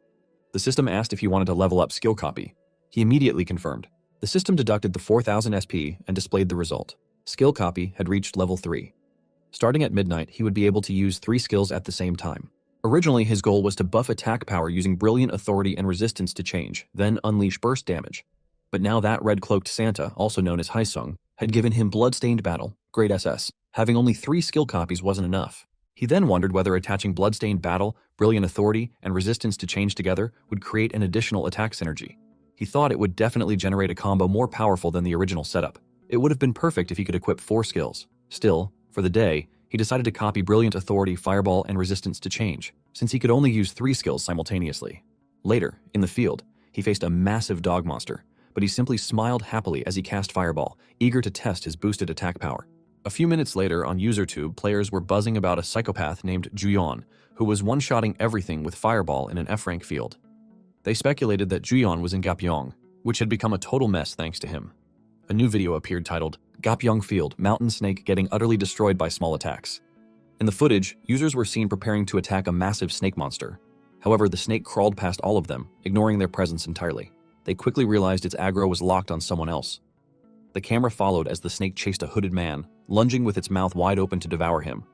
The system asked if he wanted to level up skill copy. He immediately confirmed. The system deducted the 4,000 SP and displayed the result. Skill copy had reached level 3. Starting at midnight, he would be able to use 3 skills at the same time. Originally, his goal was to buff attack power using Brilliant Authority and Resistance to Change, then unleash burst damage. But now that red-cloaked Santa, also known as Hyesung, had given him Bloodstained Battle, Grade SS. Having only 3 skill copies wasn't enough. He then wondered whether attaching Bloodstained Battle, Brilliant Authority, and Resistance to Change together would create an additional attack synergy. He thought it would definitely generate a combo more powerful than the original setup. It would have been perfect if he could equip 4 skills. Still, for the day, he decided to copy Brilliant Authority, Fireball, and Resistance to Change, since he could only use 3 skills simultaneously. Later, in the field, he faced a massive dog monster, but he simply smiled happily as he cast Fireball, eager to test his boosted attack power. A few minutes later, on UserTube, players were buzzing about a psychopath named Juyeon, who was one-shotting everything with Fireball in an F-rank field. They speculated that Juyeon was in Gapyeong, which had become a total mess thanks to him. A new video appeared titled, Gapyeong Field, Mountain Snake Getting Utterly Destroyed by Small Attacks. In the footage, users were seen preparing to attack a massive snake monster. However, the snake crawled past all of them, ignoring their presence entirely. They quickly realized its aggro was locked on someone else. The camera followed as the snake chased a hooded man, lunging with its mouth wide open to devour him,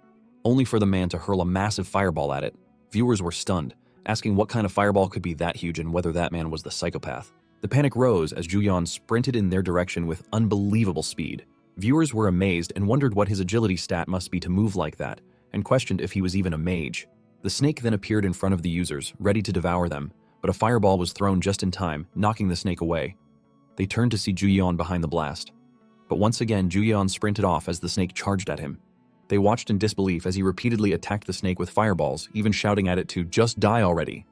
only for the man to hurl a massive fireball at it. Viewers were stunned, asking what kind of fireball could be that huge and whether that man was the psychopath. The panic rose as Juyeon sprinted in their direction with unbelievable speed. Viewers were amazed and wondered what his agility stat must be to move like that, and questioned if he was even a mage. The snake then appeared in front of the users, ready to devour them, but a fireball was thrown just in time, knocking the snake away. They turned to see Juyeon behind the blast. But once again, Juyeon sprinted off as the snake charged at him. They watched in disbelief as he repeatedly attacked the snake with fireballs, even shouting at it to just die already.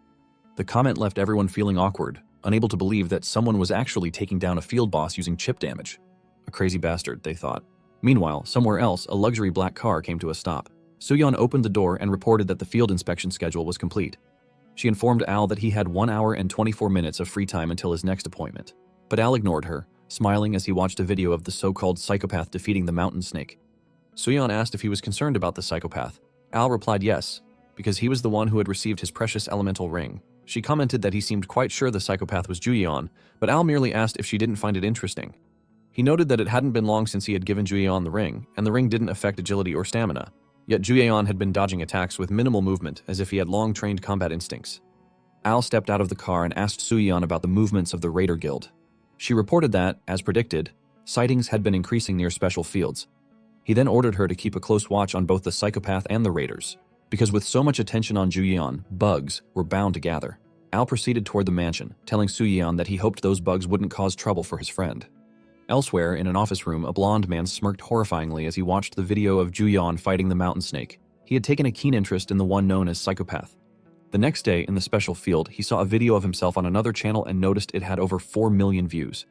The comment left everyone feeling awkward, unable to believe that someone was actually taking down a field boss using chip damage. A crazy bastard, they thought. Meanwhile, somewhere else, a luxury black car came to a stop. Suyeon opened the door and reported that the field inspection schedule was complete. She informed Al that he had 1 hour and 24 minutes of free time until his next appointment. But Al ignored her, smiling as he watched a video of the so-called psychopath defeating the mountain snake. Suyeon asked if he was concerned about the psychopath. Al replied yes, because he was the one who had received his precious elemental ring. She commented that he seemed quite sure the psychopath was Juyeon, but Al merely asked if she didn't find it interesting. He noted that it hadn't been long since he had given Juyeon the ring, and the ring didn't affect agility or stamina. Yet Juyeon had been dodging attacks with minimal movement, as if he had long-trained combat instincts. Al stepped out of the car and asked Suyeon about the movements of the Raider Guild. She reported that, as predicted, sightings had been increasing near special fields. He then ordered her to keep a close watch on both the psychopath and the raiders, because with so much attention on Juyeon, bugs were bound to gather. Al proceeded toward the mansion, telling Suyeon that he hoped those bugs wouldn't cause trouble for his friend. Elsewhere, in an office room, a blonde man smirked horrifyingly as he watched the video of Juyeon fighting the mountain snake. He had taken a keen interest in the one known as Psychopath. The next day, in the special field, he saw a video of himself on another channel and noticed it had over 4 million views.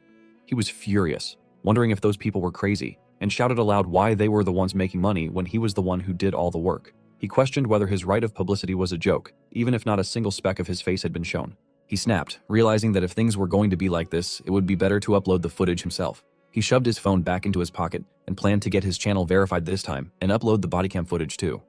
He was furious, wondering if those people were crazy, and shouted aloud why they were the ones making money when he was the one who did all the work. He questioned whether his right of publicity was a joke, even if not a single speck of his face had been shown. He snapped, realizing that if things were going to be like this, it would be better to upload the footage himself. He shoved his phone back into his pocket and planned to get his channel verified this time and upload the bodycam footage too.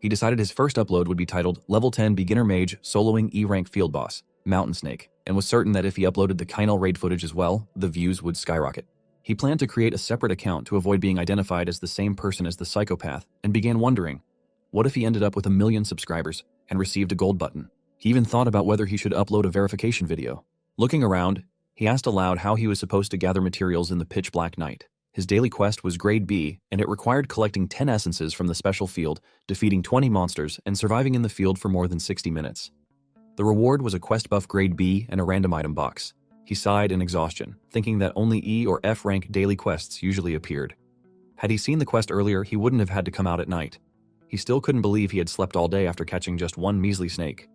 He decided his first upload would be titled Level 10 Beginner Mage Soloing E-Rank Field Boss, Mountain Snake, and was certain that if he uploaded the Kynal raid footage as well, the views would skyrocket. He planned to create a separate account to avoid being identified as the same person as the psychopath and began wondering, what if he ended up with 1 million subscribers and received a gold button? He even thought about whether he should upload a verification video. Looking around, he asked aloud how he was supposed to gather materials in the pitch black night. His daily quest was Grade B, and it required collecting 10 essences from the special field, defeating 20 monsters, and surviving in the field for more than 60 minutes. The reward was a quest buff Grade B and a random item box. He sighed in exhaustion, thinking that only E or F rank daily quests usually appeared. Had he seen the quest earlier, he wouldn't have had to come out at night. He still couldn't believe he had slept all day after catching just one measly snake.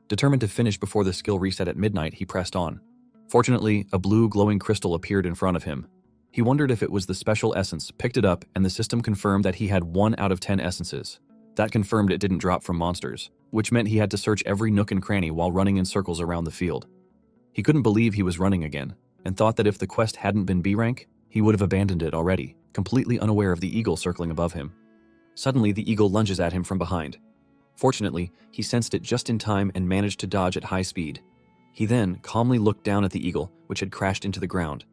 Determined to finish before the skill reset at midnight, he pressed on. Fortunately, a blue glowing crystal appeared in front of him. He wondered if it was the special essence, picked it up, and the system confirmed that he had 1 out of 10 essences. That confirmed it didn't drop from monsters, which meant he had to search every nook and cranny while running in circles around the field. He couldn't believe he was running again, and thought that if the quest hadn't been B rank, he would have abandoned it already, completely unaware of the eagle circling above him. Suddenly, the eagle lunges at him from behind. Fortunately, he sensed it just in time and managed to dodge at high speed. He then calmly looked down at the eagle, which had crashed into the ground.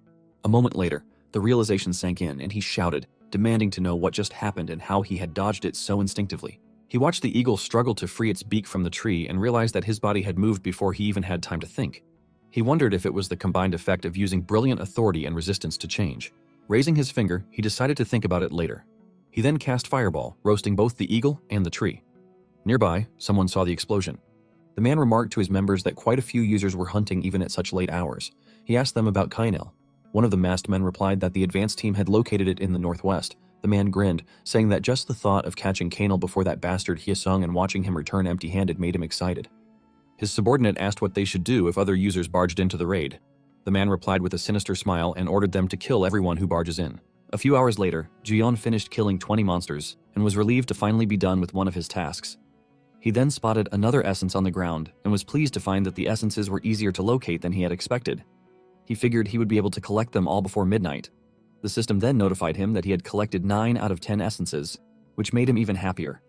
A moment later, the realization sank in and he shouted, demanding to know what just happened and how he had dodged it so instinctively. He watched the eagle struggle to free its beak from the tree and realized that his body had moved before he even had time to think. He wondered if it was the combined effect of using brilliant authority and resistance to change. Raising his finger, he decided to think about it later. He then cast Fireball, roasting both the eagle and the tree. Nearby, someone saw the explosion. The man remarked to his members that quite a few users were hunting even at such late hours. He asked them about Kynal. One of the masked men replied that the advance team had located it in the northwest. The man grinned, saying that just the thought of catching Kynal before that bastard Hyesung and watching him return empty-handed made him excited. His subordinate asked what they should do if other users barged into the raid. The man replied with a sinister smile and ordered them to kill everyone who barges in. A few hours later, Juyeon finished killing 20 monsters and was relieved to finally be done with one of his tasks. He then spotted another essence on the ground and was pleased to find that the essences were easier to locate than he had expected. He figured he would be able to collect them all before midnight. The system then notified him that he had collected 9 out of 10 essences, which made him even happier,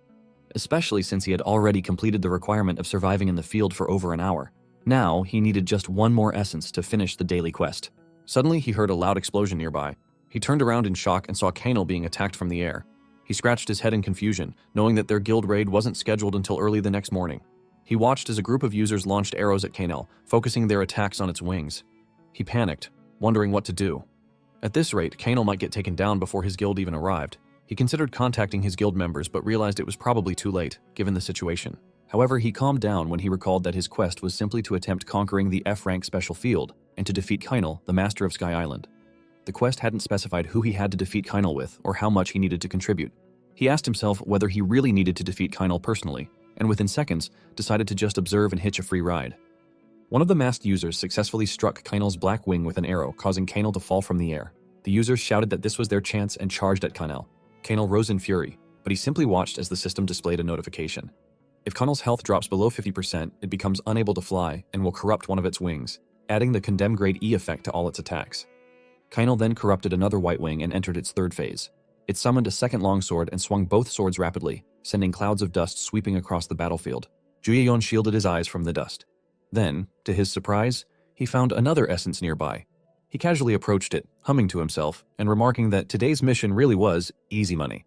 especially since he had already completed the requirement of surviving in the field for over an hour. Now, he needed just 1 more essence to finish the daily quest. Suddenly, he heard a loud explosion nearby. He turned around in shock and saw Kynal being attacked from the air. He scratched his head in confusion, knowing that their guild raid wasn't scheduled until early the next morning. He watched as a group of users launched arrows at Kynal, focusing their attacks on its wings. He panicked, wondering what to do. At this rate, Kynal might get taken down before his guild even arrived. He considered contacting his guild members but realized it was probably too late, given the situation. However, he calmed down when he recalled that his quest was simply to attempt conquering the F-rank special field and to defeat Kynal, the master of Sky Island. The quest hadn't specified who he had to defeat Kynal with or how much he needed to contribute. He asked himself whether he really needed to defeat Kynal personally, and within seconds, decided to just observe and hitch a free ride. One of the masked users successfully struck Kynal's black wing with an arrow, causing Kynal to fall from the air. The users shouted that this was their chance and charged at Kynal. Kynal rose in fury, but he simply watched as the system displayed a notification. If Kynal's health drops below 50%, it becomes unable to fly and will corrupt one of its wings, adding the condemned grade E effect to all its attacks. Kynal then corrupted another white wing and entered its 3rd phase. It summoned a second longsword and swung both swords rapidly, sending clouds of dust sweeping across the battlefield. Juyeon shielded his eyes from the dust. Then, to his surprise, he found another essence nearby. He casually approached it, humming to himself, and remarking that today's mission really was easy money.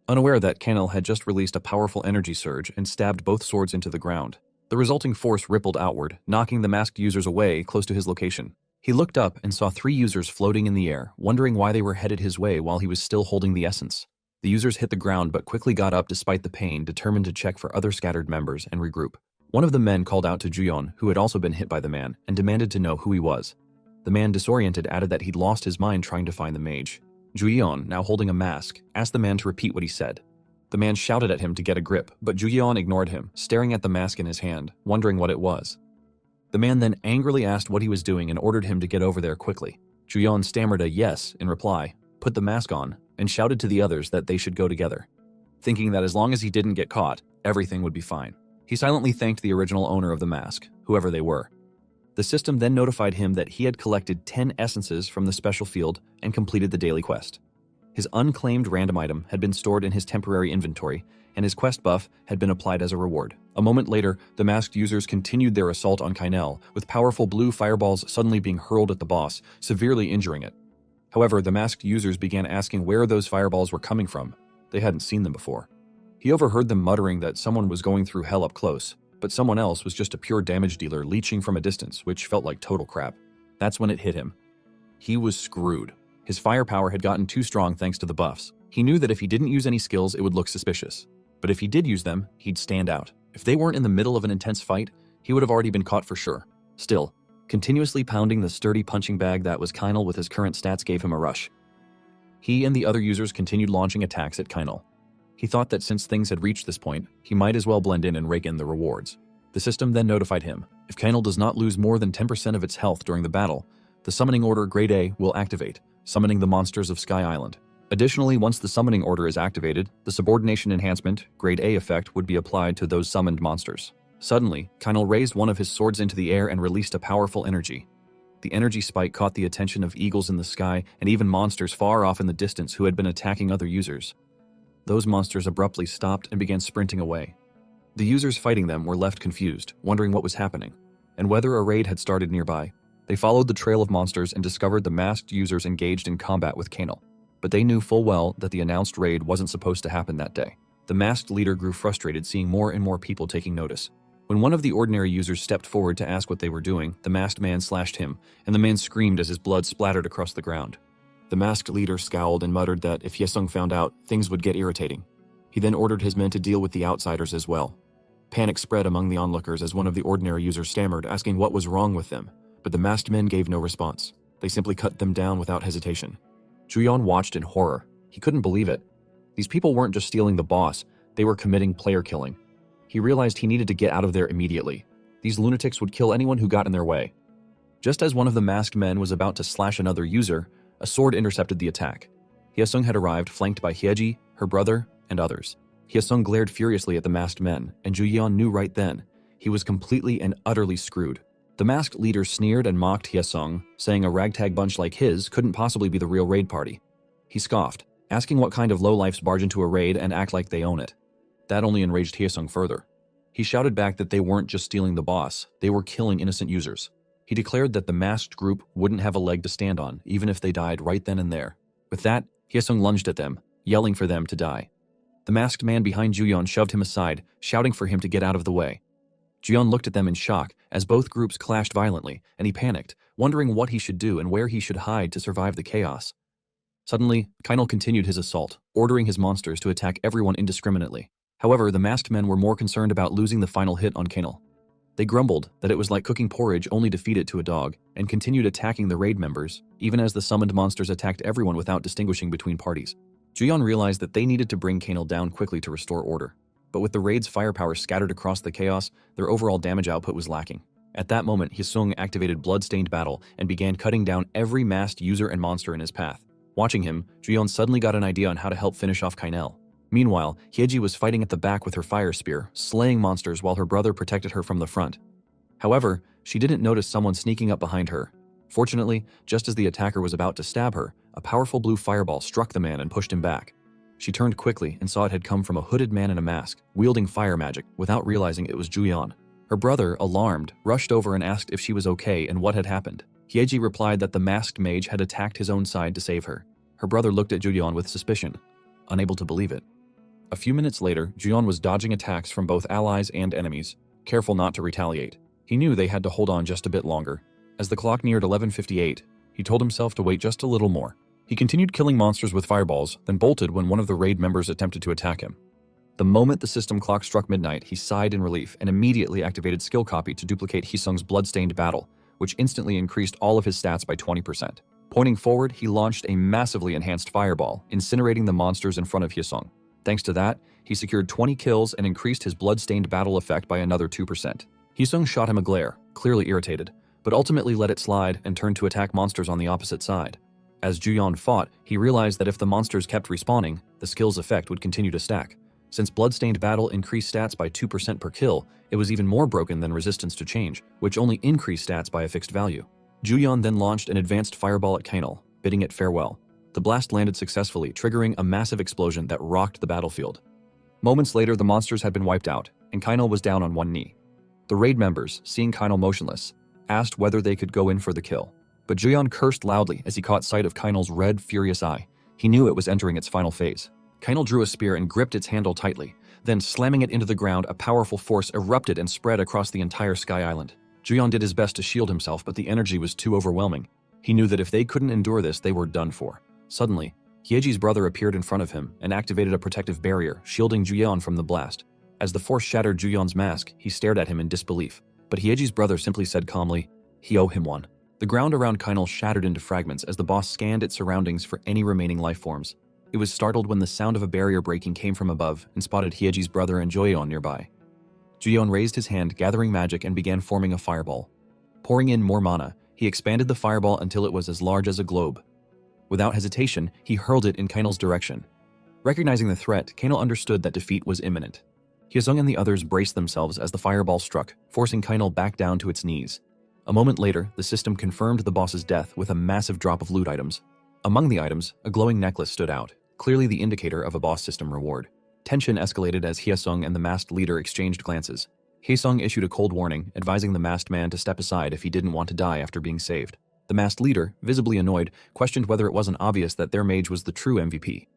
Unaware that Kynal had just released a powerful energy surge and stabbed both swords into the ground. The resulting force rippled outward, knocking the masked users away close to his location. He looked up and saw 3 users floating in the air, wondering why they were headed his way while he was still holding the essence. The users hit the ground but quickly got up despite the pain, determined to check for other scattered members and regroup. One of the men called out to Juyeon, who had also been hit by the man, and demanded to know who he was. The man, disoriented, added that he'd lost his mind trying to find the mage. Juyeon, now holding a mask, asked the man to repeat what he said. The man shouted at him to get a grip, but Juyeon ignored him, staring at the mask in his hand, wondering what it was. The man then angrily asked what he was doing and ordered him to get over there quickly. Juyeon stammered a yes in reply, put the mask on, and shouted to the others that they should go together, thinking that as long as he didn't get caught, everything would be fine. He silently thanked the original owner of the mask, whoever they were. The system then notified him that he had collected 10 essences from the special field and completed the daily quest. His unclaimed random item had been stored in his temporary inventory, and his quest buff had been applied as a reward. A moment later, the masked users continued their assault on Kainel, with powerful blue fireballs suddenly being hurled at the boss, severely injuring it. However, the masked users began asking where those fireballs were coming from. They hadn't seen them before. He overheard them muttering that someone was going through hell up close, but someone else was just a pure damage dealer leeching from a distance, which felt like total crap. That's when it hit him. He was screwed. His firepower had gotten too strong thanks to the buffs. He knew that if he didn't use any skills, it would look suspicious. But if he did use them, he'd stand out. If they weren't in the middle of an intense fight, he would have already been caught for sure. Still, continuously pounding the sturdy punching bag that was Kainel with his current stats gave him a rush. He and the other users continued launching attacks at Kainel. He thought that since things had reached this point, he might as well blend in and rake in the rewards. The system then notified him, if Kainel does not lose more than 10% of its health during the battle, the summoning order Grade A will activate, summoning the monsters of Sky Island. Additionally, once the summoning order is activated, the subordination enhancement, Grade A effect, would be applied to those summoned monsters. Suddenly, Kainel raised one of his swords into the air and released a powerful energy. The energy spike caught the attention of eagles in the sky and even monsters far off in the distance who had been attacking other users. Those monsters abruptly stopped and began sprinting away. The users fighting them were left confused, wondering what was happening, and whether a raid had started nearby. They followed the trail of monsters and discovered the masked users engaged in combat with Kainel. But they knew full well that the announced raid wasn't supposed to happen that day. The masked leader grew frustrated seeing more and more people taking notice. When one of the ordinary users stepped forward to ask what they were doing, the masked man slashed him, and the man screamed as his blood splattered across the ground. The masked leader scowled and muttered that if Hyesung found out, things would get irritating. He then ordered his men to deal with the outsiders as well. Panic spread among the onlookers as one of the ordinary users stammered, asking what was wrong with them, but the masked men gave no response. They simply cut them down without hesitation. Juyeon watched in horror. He couldn't believe it. These people weren't just stealing the boss, they were committing player killing. He realized he needed to get out of there immediately. These lunatics would kill anyone who got in their way. Just as one of the masked men was about to slash another user, a sword intercepted the attack. Hyesung had arrived, flanked by Hyeji, her brother, and others. Hyesung glared furiously at the masked men, and Juyeon knew right then he was completely and utterly screwed. The masked leader sneered and mocked Hyesung, saying a ragtag bunch like his couldn't possibly be the real raid party. He scoffed, asking what kind of lowlifes barge into a raid and act like they own it. That only enraged Hyesung further. He shouted back that they weren't just stealing the boss, they were killing innocent users. He declared that the masked group wouldn't have a leg to stand on, even if they died right then and there. With that, Hyesung lunged at them, yelling for them to die. The masked man behind Juyeon shoved him aside, shouting for him to get out of the way. Juyeon looked at them in shock as both groups clashed violently, and he panicked, wondering what he should do and where he should hide to survive the chaos. Suddenly, Kainel continued his assault, ordering his monsters to attack everyone indiscriminately. However, the masked men were more concerned about losing the final hit on Kainel. They grumbled that it was like cooking porridge only to feed it to a dog, and continued attacking the raid members, even as the summoned monsters attacked everyone without distinguishing between parties. Juyeon realized that they needed to bring Kainel down quickly to restore order. But with the raid's firepower scattered across the chaos, their overall damage output was lacking. At that moment, Hyesung activated Bloodstained Battle and began cutting down every masked user and monster in his path. Watching him, Juyeon suddenly got an idea on how to help finish off Kainel. Meanwhile, Hyeji was fighting at the back with her fire spear, slaying monsters while her brother protected her from the front. However, she didn't notice someone sneaking up behind her. Fortunately, just as the attacker was about to stab her, a powerful blue fireball struck the man and pushed him back. She turned quickly and saw it had come from a hooded man in a mask, wielding fire magic, without realizing it was Juyeon. Her brother, alarmed, rushed over and asked if she was okay and what had happened. Hyeji replied that the masked mage had attacked his own side to save her. Her brother looked at Juyeon with suspicion, unable to believe it. A few minutes later, Juyeon was dodging attacks from both allies and enemies, careful not to retaliate. He knew they had to hold on just a bit longer. As the clock neared 11:58, he told himself to wait just a little more. He continued killing monsters with fireballs, then bolted when one of the raid members attempted to attack him. The moment the system clock struck midnight, he sighed in relief and immediately activated skill copy to duplicate Hisung's bloodstained battle, which instantly increased all of his stats by 20%. Pointing forward, he launched a massively enhanced fireball, incinerating the monsters in front of Hisung. Thanks to that, he secured 20 kills and increased his bloodstained battle effect by another 2%. Hisung shot him a glare, clearly irritated, but ultimately let it slide and turned to attack monsters on the opposite side. As Juyeon fought, he realized that if the monsters kept respawning, the skill's effect would continue to stack. Since Bloodstained Battle increased stats by 2% per kill, it was even more broken than Resistance to Change, which only increased stats by a fixed value. Juyeon then launched an advanced fireball at Kainal, bidding it farewell. The blast landed successfully, triggering a massive explosion that rocked the battlefield. Moments later, the monsters had been wiped out, and Kainal was down on one knee. The raid members, seeing Kainal motionless, asked whether they could go in for the kill. But Juyeon cursed loudly as he caught sight of Kainal's red, furious eye. He knew it was entering its final phase. Kainal drew a spear and gripped its handle tightly. Then, slamming it into the ground, a powerful force erupted and spread across the entire Sky Island. Juyeon did his best to shield himself, but the energy was too overwhelming. He knew that if they couldn't endure this, they were done for. Suddenly, Hyeji's brother appeared in front of him and activated a protective barrier, shielding Juyeon from the blast. As the force shattered Juyeon's mask, he stared at him in disbelief. But Hyeji's brother simply said calmly, "He owe him one." The ground around Kainal shattered into fragments as the boss scanned its surroundings for any remaining life forms. It was startled when the sound of a barrier breaking came from above and spotted Hyeji's brother and Juyeon nearby. Juyeon raised his hand, gathering magic, and began forming a fireball. Pouring in more mana, he expanded the fireball until it was as large as a globe. Without hesitation, he hurled it in Kainal's direction. Recognizing the threat, Kainal understood that defeat was imminent. Hyesung and the others braced themselves as the fireball struck, forcing Kainal back down to its knees. A moment later, the system confirmed the boss's death with a massive drop of loot items. Among the items, a glowing necklace stood out, clearly the indicator of a boss system reward. Tension escalated as Hyesung and the masked leader exchanged glances. Hyesung issued a cold warning, advising the masked man to step aside if he didn't want to die after being saved. The masked leader, visibly annoyed, questioned whether it wasn't obvious that their mage was the true MVP.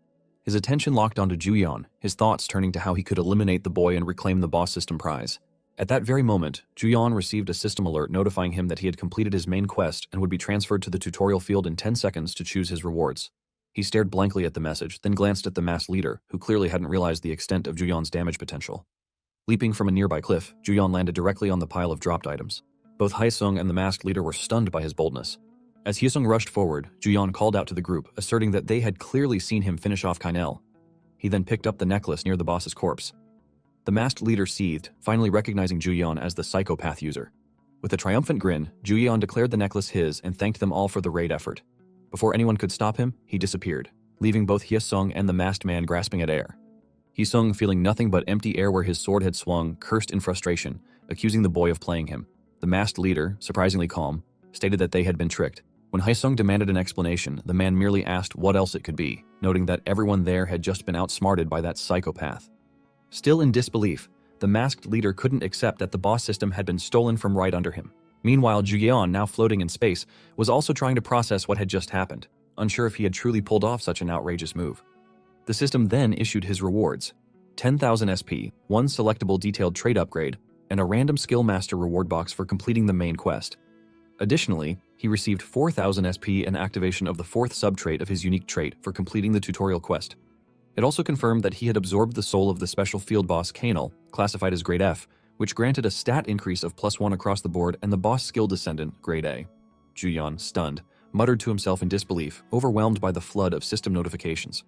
His attention locked onto Juyeon, his thoughts turning to how he could eliminate the boy and reclaim the boss system prize. At that very moment, Juyeon received a system alert notifying him that he had completed his main quest and would be transferred to the tutorial field in 10 seconds to choose his rewards. He stared blankly at the message, then glanced at the masked leader, who clearly hadn't realized the extent of Juyeon's damage potential. Leaping from a nearby cliff, Juyeon landed directly on the pile of dropped items. Both Hyesung and the masked leader were stunned by his boldness. As Hyesung rushed forward, Juyeon called out to the group, asserting that they had clearly seen him finish off Kainal. He then picked up the necklace near the boss's corpse. The masked leader seethed, finally recognizing Juyeon as the psychopath user. With a triumphant grin, Juyeon declared the necklace his and thanked them all for the raid effort. Before anyone could stop him, he disappeared, leaving both Hyesung and the masked man grasping at air. Hyesung, feeling nothing but empty air where his sword had swung, cursed in frustration, accusing the boy of playing him. The masked leader, surprisingly calm, stated that they had been tricked. When Hyesung demanded an explanation, the man merely asked what else it could be, noting that everyone there had just been outsmarted by that psychopath. Still in disbelief, the masked leader couldn't accept that the boss system had been stolen from right under him. Meanwhile, Juyeon, now floating in space, was also trying to process what had just happened, unsure if he had truly pulled off such an outrageous move. The system then issued his rewards: 10,000 SP, one selectable detailed trait upgrade, and a random skill master reward box for completing the main quest. Additionally, he received 4,000 SP and activation of the 4th sub-trait of his unique trait for completing the tutorial quest. It also confirmed that he had absorbed the soul of the special field boss Kainal, classified as Grade F, which granted a stat increase of +1 across the board, and the boss skill descendant, Grade A. Juyeon, stunned, muttered to himself in disbelief, overwhelmed by the flood of system notifications.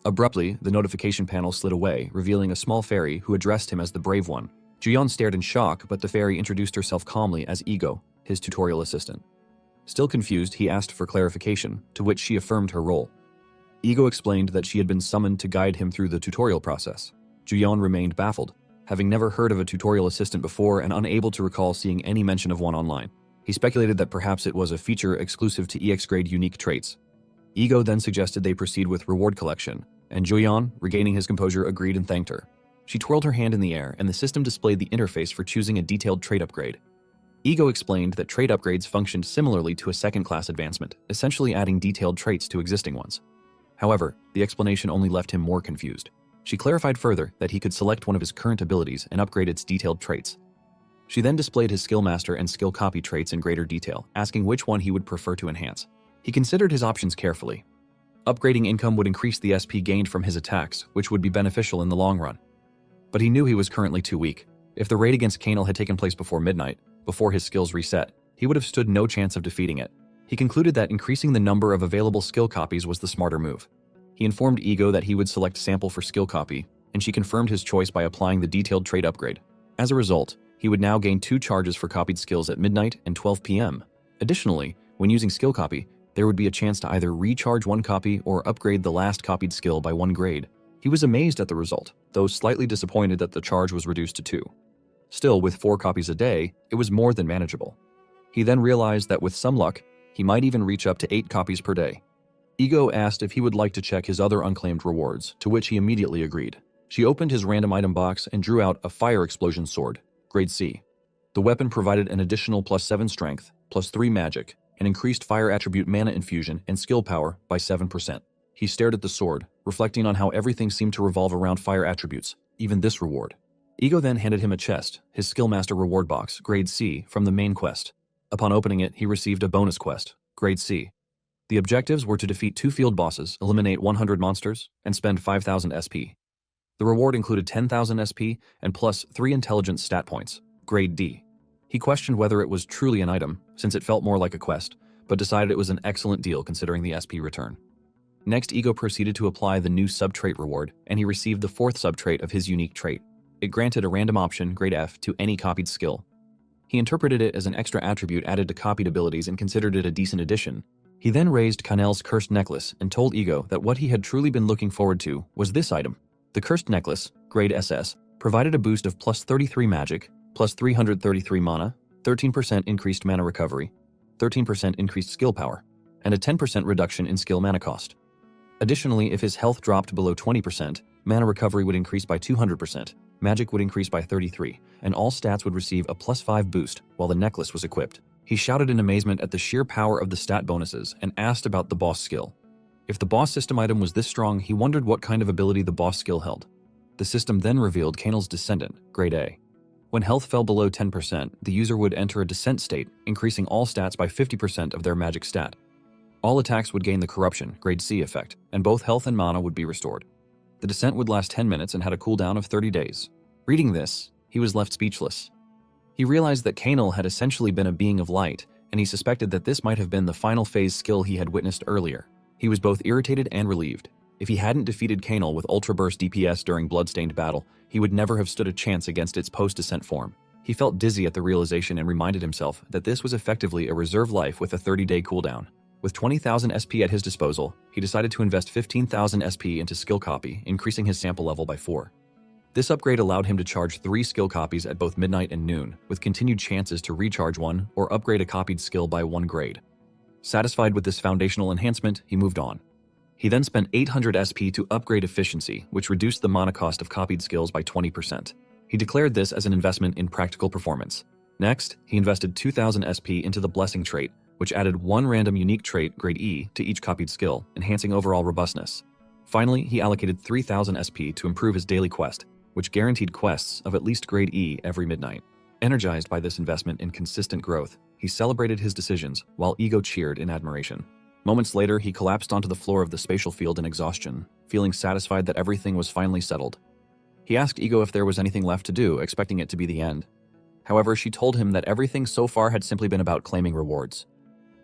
Abruptly, the notification panel slid away, revealing a small fairy who addressed him as the Brave One. Juyeon stared in shock, but the fairy introduced herself calmly as Ego, his tutorial assistant. Still confused, he asked for clarification, to which she affirmed her role. Ego explained that she had been summoned to guide him through the tutorial process. Juyeon remained baffled, having never heard of a tutorial assistant before and unable to recall seeing any mention of one online. He speculated that perhaps it was a feature exclusive to EX grade unique traits. Ego then suggested they proceed with reward collection, and Juyeon, regaining his composure, agreed and thanked her. She twirled her hand in the air, and the system displayed the interface for choosing a detailed trait upgrade. Ego explained that trait upgrades functioned similarly to a second-class advancement, essentially adding detailed traits to existing ones. However, the explanation only left him more confused. She clarified further that he could select one of his current abilities and upgrade its detailed traits. She then displayed his skill master and skill copy traits in greater detail, asking which one he would prefer to enhance. He considered his options carefully. Upgrading income would increase the SP gained from his attacks, which would be beneficial in the long run. But he knew he was currently too weak. If the raid against Kanel had taken place before midnight, before his skills reset, he would have stood no chance of defeating it. He concluded that increasing the number of available skill copies was the smarter move. He informed Ego that he would select Sample for skill copy, and she confirmed his choice by applying the detailed trait upgrade. As a result, he would now gain 2 charges for copied skills at midnight and 12 p.m. Additionally, when using skill copy, there would be a chance to either recharge 1 copy or upgrade the last copied skill by 1 grade. He was amazed at the result, though slightly disappointed that the charge was reduced to 2. Still, with 4 copies a day, it was more than manageable. He then realized that with some luck, he might even reach up to 8 copies per day. Ego asked if he would like to check his other unclaimed rewards, to which he immediately agreed. She opened his random item box and drew out a fire explosion sword, grade C. The weapon provided an additional +7 strength, +3 magic, and increased fire attribute mana infusion and skill power by 7%. He stared at the sword, reflecting on how everything seemed to revolve around fire attributes, even this reward. Ego then handed him a chest, his Skillmaster reward box, grade C, from the main quest. Upon opening it, he received a bonus quest, grade C. The objectives were to defeat 2 field bosses, eliminate 100 monsters, and spend 5,000 SP. The reward included 10,000 SP and +3 intelligence stat points, grade D. He questioned whether it was truly an item, since it felt more like a quest, but decided it was an excellent deal considering the SP return. Next, Ego proceeded to apply the new sub-trait reward, and he received the 4th sub-trait of his unique trait. It granted a random option, grade F, to any copied skill. He interpreted it as an extra attribute added to copied abilities and considered it a decent addition. He then raised Kanel's cursed necklace and told Ego that what he had truly been looking forward to was this item. The cursed necklace, grade SS, provided a boost of +33 magic, +333 mana, 13% increased mana recovery, 13% increased skill power, and a 10% reduction in skill mana cost. Additionally, if his health dropped below 20%, mana recovery would increase by 200%, magic would increase by 33%, and all stats would receive a +5 boost while the necklace was equipped. He shouted in amazement at the sheer power of the stat bonuses and asked about the boss skill. If the boss system item was this strong, he wondered what kind of ability the boss skill held. The system then revealed Kanel's descendant, grade A. When health fell below 10%, the user would enter a descent state, increasing all stats by 50% of their magic stat. All attacks would gain the corruption, grade C effect, and both health and mana would be restored. The descent would last 10 minutes and had a cooldown of 30 days. Reading this, he was left speechless. He realized that Kanel had essentially been a being of light, and he suspected that this might have been the final phase skill he had witnessed earlier. He was both irritated and relieved. If he hadn't defeated Kanel with Ultra Burst DPS during Bloodstained battle, he would never have stood a chance against its post-descent form. He felt dizzy at the realization and reminded himself that this was effectively a reserve life with a 30-day cooldown. With 20,000 SP at his disposal, he decided to invest 15,000 SP into skill copy, increasing his sample level by 4. This upgrade allowed him to charge 3 skill copies at both midnight and noon, with continued chances to recharge one or upgrade a copied skill by 1 grade. Satisfied with this foundational enhancement, he moved on. He then spent 800 SP to upgrade efficiency, which reduced the mana cost of copied skills by 20%. He declared this as an investment in practical performance. Next, he invested 2,000 SP into the blessing trait, which added 1 random unique trait, grade E, to each copied skill, enhancing overall robustness. Finally, he allocated 3,000 SP to improve his daily quest, which guaranteed quests of at least grade E every midnight. Energized by this investment in consistent growth, he celebrated his decisions while Ego cheered in admiration. Moments later, he collapsed onto the floor of the spatial field in exhaustion, feeling satisfied that everything was finally settled. He asked Ego if there was anything left to do, expecting it to be the end. However, she told him that everything so far had simply been about claiming rewards.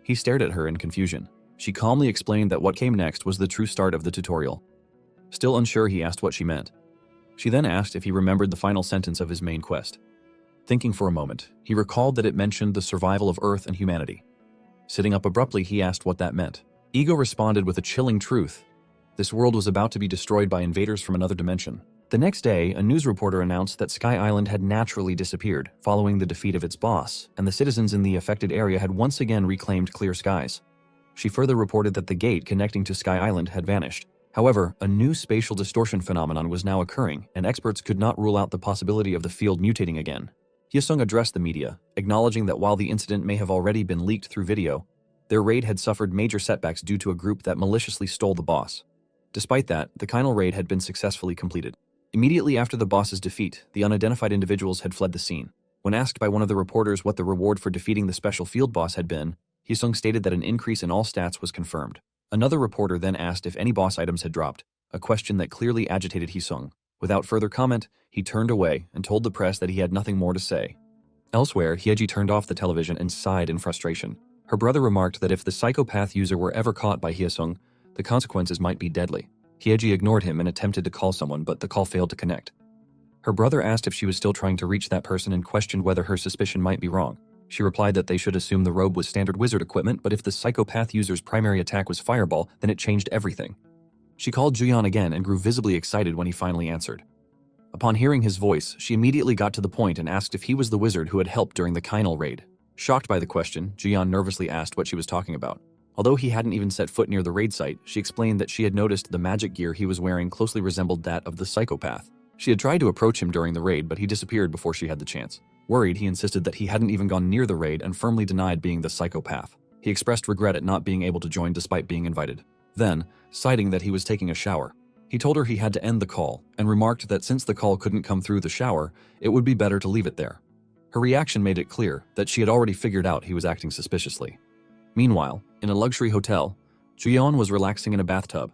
He stared at her in confusion. She calmly explained that what came next was the true start of the tutorial. Still unsure, he asked what she meant. She then asked if he remembered the final sentence of his main quest. Thinking for a moment, he recalled that it mentioned the survival of Earth and humanity. Sitting up abruptly, he asked what that meant. Ego responded with a chilling truth. This world was about to be destroyed by invaders from another dimension. The next day, a news reporter announced that Sky Island had naturally disappeared following the defeat of its boss, and the citizens in the affected area had once again reclaimed clear skies. She further reported that the gate connecting to Sky Island had vanished. However, a new spatial distortion phenomenon was now occurring, and experts could not rule out the possibility of the field mutating again. Hyesung addressed the media, acknowledging that while the incident may have already been leaked through video, their raid had suffered major setbacks due to a group that maliciously stole the boss. Despite that, the Kanel raid had been successfully completed. Immediately after the boss's defeat, the unidentified individuals had fled the scene. When asked by one of the reporters what the reward for defeating the special field boss had been, Hyesung stated that an increase in all stats was confirmed. Another reporter then asked if any boss items had dropped, a question that clearly agitated Hee-sung. Without further comment, he turned away and told the press that he had nothing more to say. Elsewhere, Hyeji turned off the television and sighed in frustration. Her brother remarked that if the psychopath user were ever caught by Hye-sung, the consequences might be deadly. Hyeji ignored him and attempted to call someone, but the call failed to connect. Her brother asked if she was still trying to reach that person and questioned whether her suspicion might be wrong. She replied that they should assume the robe was standard wizard equipment, but if the psychopath user's primary attack was fireball, then it changed everything. She called Juyeon again and grew visibly excited when he finally answered. Upon hearing his voice, she immediately got to the point and asked if he was the wizard who had helped during the Kainal raid. Shocked by the question, Juyeon nervously asked what she was talking about. Although he hadn't even set foot near the raid site, she explained that she had noticed the magic gear he was wearing closely resembled that of the psychopath. She had tried to approach him during the raid, but he disappeared before she had the chance. Worried, he insisted that he hadn't even gone near the raid and firmly denied being the psychopath. He expressed regret at not being able to join despite being invited. Then, citing that he was taking a shower, he told her he had to end the call and remarked that since the call couldn't come through the shower, it would be better to leave it there. Her reaction made it clear that she had already figured out he was acting suspiciously. Meanwhile, in a luxury hotel, Juyeon was relaxing in a bathtub,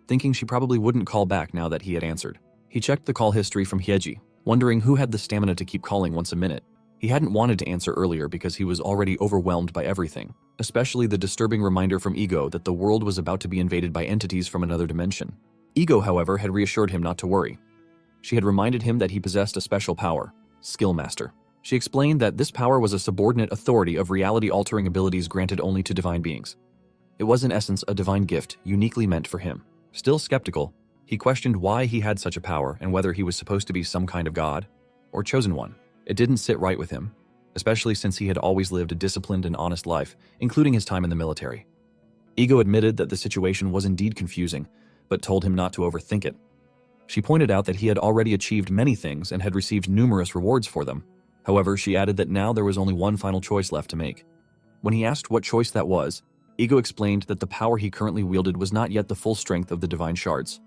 thinking she probably wouldn't call back now that he had answered. He checked the call history from Hyeji, wondering who had the stamina to keep calling once a minute. He hadn't wanted to answer earlier because he was already overwhelmed by everything, especially the disturbing reminder from Ego that the world was about to be invaded by entities from another dimension. Ego, however, had reassured him not to worry. She had reminded him that he possessed a special power, Skill Master. She explained that this power was a subordinate authority of reality-altering abilities granted only to divine beings. It was in essence a divine gift uniquely meant for him. Still skeptical, he questioned why he had such a power and whether he was supposed to be some kind of god or chosen one. It didn't sit right with him, especially since he had always lived a disciplined and honest life, including his time in the military. Ego admitted that the situation was indeed confusing, but told him not to overthink it. She pointed out that he had already achieved many things and had received numerous rewards for them. However, she added that now there was only one final choice left to make. When he asked what choice that was, Ego explained that the power he currently wielded was not yet the full strength of the divine shards.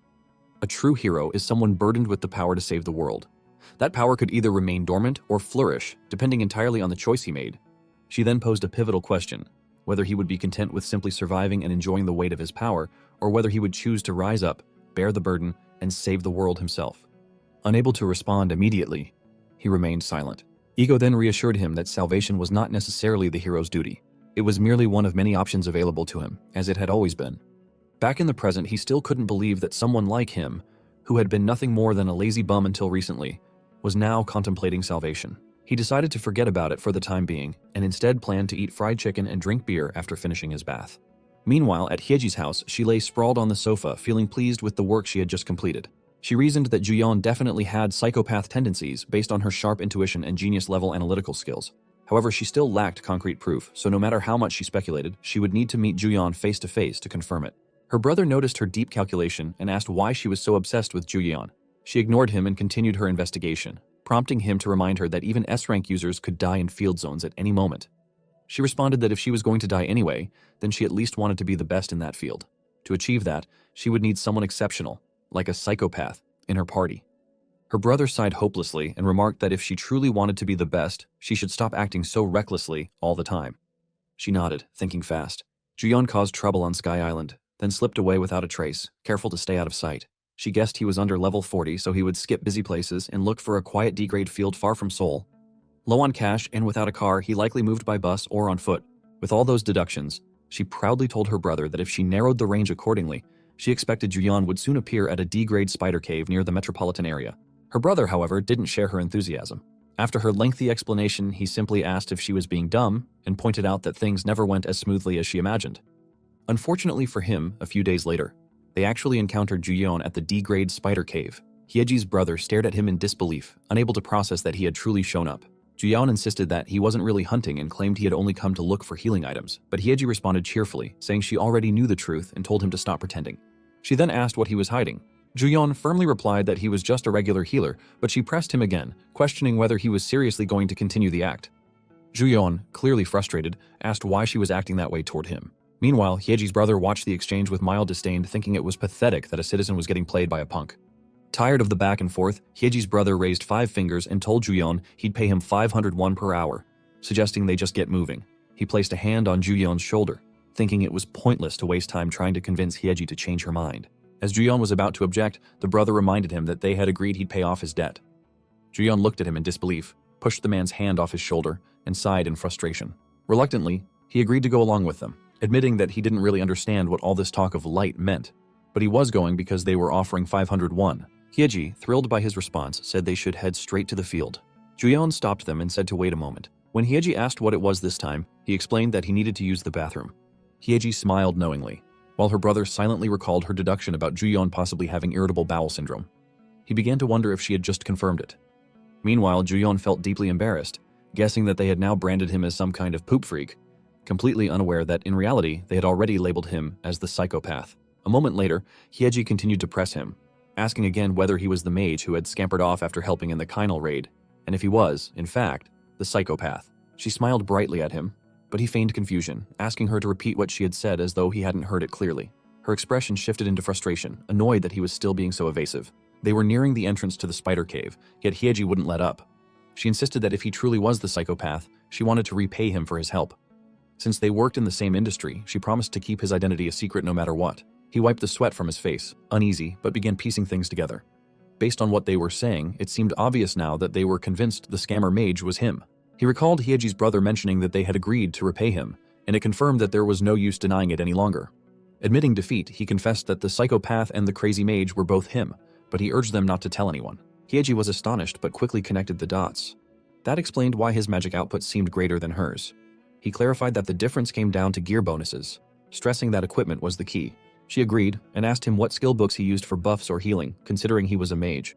A true hero is someone burdened with the power to save the world. That power could either remain dormant or flourish, depending entirely on the choice he made. She then posed a pivotal question, whether he would be content with simply surviving and enjoying the weight of his power, or whether he would choose to rise up, bear the burden, and save the world himself. Unable to respond immediately, he remained silent. Ego then reassured him that salvation was not necessarily the hero's duty. It was merely one of many options available to him, as it had always been. Back in the present, he still couldn't believe that someone like him, who had been nothing more than a lazy bum until recently, was now contemplating salvation. He decided to forget about it for the time being, and instead planned to eat fried chicken and drink beer after finishing his bath. Meanwhile, at Hyeji's house, she lay sprawled on the sofa, feeling pleased with the work she had just completed. She reasoned that Juyeon definitely had psychopath tendencies based on her sharp intuition and genius-level analytical skills. However, she still lacked concrete proof, so no matter how much she speculated, she would need to meet Juyeon face-to-face to confirm it. Her brother noticed her deep calculation and asked why she was so obsessed with Juyeon. She ignored him and continued her investigation, prompting him to remind her that even S-rank users could die in field zones at any moment. She responded that if she was going to die anyway, then she at least wanted to be the best in that field. To achieve that, she would need someone exceptional, like a psychopath, in her party. Her brother sighed hopelessly and remarked that if she truly wanted to be the best, she should stop acting so recklessly all the time. She nodded, thinking fast. Juyeon caused trouble on Sky Island, then slipped away without a trace, careful to stay out of sight. She guessed he was under level 40, so he would skip busy places and look for a quiet D-grade field far from Seoul. Low on cash and without a car, he likely moved by bus or on foot. With all those deductions, she proudly told her brother that if she narrowed the range accordingly, she expected Juyeon would soon appear at a D-grade spider cave near the metropolitan area. Her brother, however, didn't share her enthusiasm. After her lengthy explanation, he simply asked if she was being dumb and pointed out that things never went as smoothly as she imagined. Unfortunately for him, a few days later, they actually encountered Juyeon at the D-grade spider cave. Hyeji's brother stared at him in disbelief, unable to process that he had truly shown up. Juyeon insisted that he wasn't really hunting and claimed he had only come to look for healing items, but Hyeji responded cheerfully, saying she already knew the truth and told him to stop pretending. She then asked what he was hiding. Juyeon firmly replied that he was just a regular healer, but she pressed him again, questioning whether he was seriously going to continue the act. Juyeon, clearly frustrated, asked why she was acting that way toward him. Meanwhile, Hyeji's brother watched the exchange with mild disdain, thinking it was pathetic that a citizen was getting played by a punk. Tired of the back and forth, Hyeji's brother raised 5 fingers and told Juyeon he'd pay him 500 won per hour, suggesting they just get moving. He placed a hand on Juyeon's shoulder, thinking it was pointless to waste time trying to convince Hyeji to change her mind. As Juyeon was about to object, the brother reminded him that they had agreed he'd pay off his debt. Juyeon looked at him in disbelief, pushed the man's hand off his shoulder, and sighed in frustration. Reluctantly, he agreed to go along with them, admitting that he didn't really understand what all this talk of light meant, but he was going because they were offering 500 won. Hyeji, thrilled by his response, said they should head straight to the field. Juyeon stopped them and said to wait a moment. When Hyeji asked what it was this time, he explained that he needed to use the bathroom. Hyeji smiled knowingly, while her brother silently recalled her deduction about Juyeon possibly having irritable bowel syndrome. He began to wonder if she had just confirmed it. Meanwhile, Juyeon felt deeply embarrassed, guessing that they had now branded him as some kind of poop freak, completely unaware that in reality they had already labeled him as the psychopath. A moment later, Hyeji continued to press him, asking again whether he was the mage who had scampered off after helping in the Kinal raid, and if he was, in fact, the psychopath. She smiled brightly at him, but he feigned confusion, asking her to repeat what she had said as though he hadn't heard it clearly. Her expression shifted into frustration, annoyed that he was still being so evasive. They were nearing the entrance to the spider cave, yet Hyeji wouldn't let up. She insisted that if he truly was the psychopath, she wanted to repay him for his help. Since they worked in the same industry, she promised to keep his identity a secret no matter what. He wiped the sweat from his face, uneasy, but began piecing things together. Based on what they were saying, it seemed obvious now that they were convinced the scammer mage was him. He recalled Hyeji's brother mentioning that they had agreed to repay him, and it confirmed that there was no use denying it any longer. Admitting defeat, he confessed that the psychopath and the crazy mage were both him, but he urged them not to tell anyone. Hyeji was astonished but quickly connected the dots. That explained why his magic output seemed greater than hers. He clarified that the difference came down to gear bonuses, stressing that equipment was the key. She agreed and asked him what skill books he used for buffs or healing, considering he was a mage.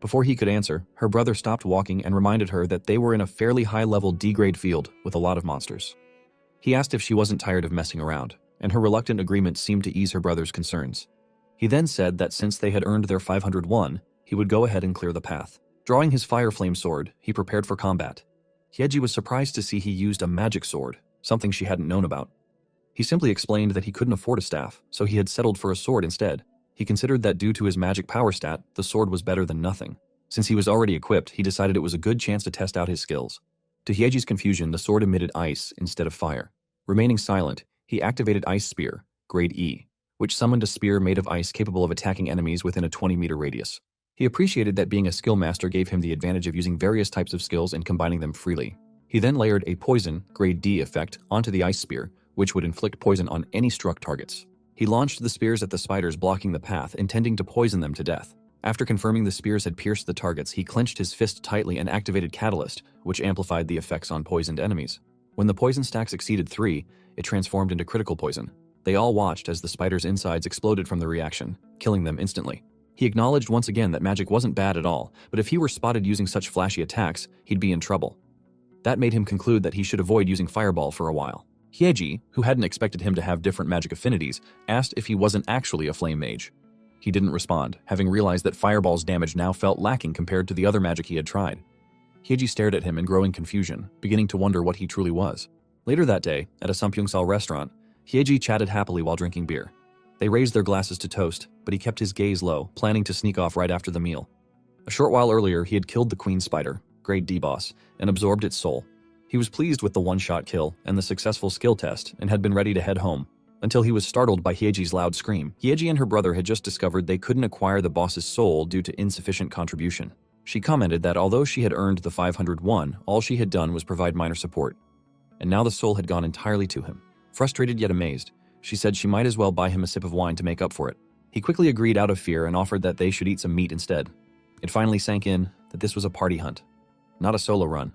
Before he could answer, her brother stopped walking and reminded her that they were in a fairly high-level D-grade field with a lot of monsters. He asked if she wasn't tired of messing around, and her reluctant agreement seemed to ease her brother's concerns. He then said that since they had earned their 500 won, he would go ahead and clear the path. Drawing his fire flame sword, he prepared for combat. Hyeji was surprised to see he used a magic sword, something she hadn't known about. He simply explained that he couldn't afford a staff, so he had settled for a sword instead. He considered that due to his magic power stat, the sword was better than nothing. Since he was already equipped, he decided it was a good chance to test out his skills. To Hyeji's confusion, the sword emitted ice instead of fire. Remaining silent, he activated Ice Spear, grade E, which summoned a spear made of ice capable of attacking enemies within a 20-meter radius. He appreciated that being a skill master gave him the advantage of using various types of skills and combining them freely. He then layered a poison, grade D effect onto the ice spear, which would inflict poison on any struck targets. He launched the spears at the spiders blocking the path, intending to poison them to death. After confirming the spears had pierced the targets, he clenched his fist tightly and activated Catalyst, which amplified the effects on poisoned enemies. When the poison stacks exceeded 3, it transformed into critical poison. They all watched as the spiders' insides exploded from the reaction, killing them instantly. He acknowledged once again that magic wasn't bad at all, but if he were spotted using such flashy attacks, he'd be in trouble. That made him conclude that he should avoid using Fireball for a while. Hyeji, who hadn't expected him to have different magic affinities, asked if he wasn't actually a flame mage. He didn't respond, having realized that Fireball's damage now felt lacking compared to the other magic he had tried. Hyeji stared at him in growing confusion, beginning to wonder what he truly was. Later that day, at a Samgyeopsal restaurant, Hyeji chatted happily while drinking beer. They raised their glasses to toast, but he kept his gaze low, planning to sneak off right after the meal. A short while earlier, he had killed the queen spider, grade D boss, and absorbed its soul. He was pleased with the one-shot kill and the successful skill test and had been ready to head home, until he was startled by Hyeji's loud scream. Hyeji and her brother had just discovered they couldn't acquire the boss's soul due to insufficient contribution. She commented that although she had earned the 500 won, all she had done was provide minor support. And now the soul had gone entirely to him. Frustrated yet amazed, she said she might as well buy him a sip of wine to make up for it. He quickly agreed out of fear and offered that they should eat some meat instead. It finally sank in that this was a party hunt, not a solo run,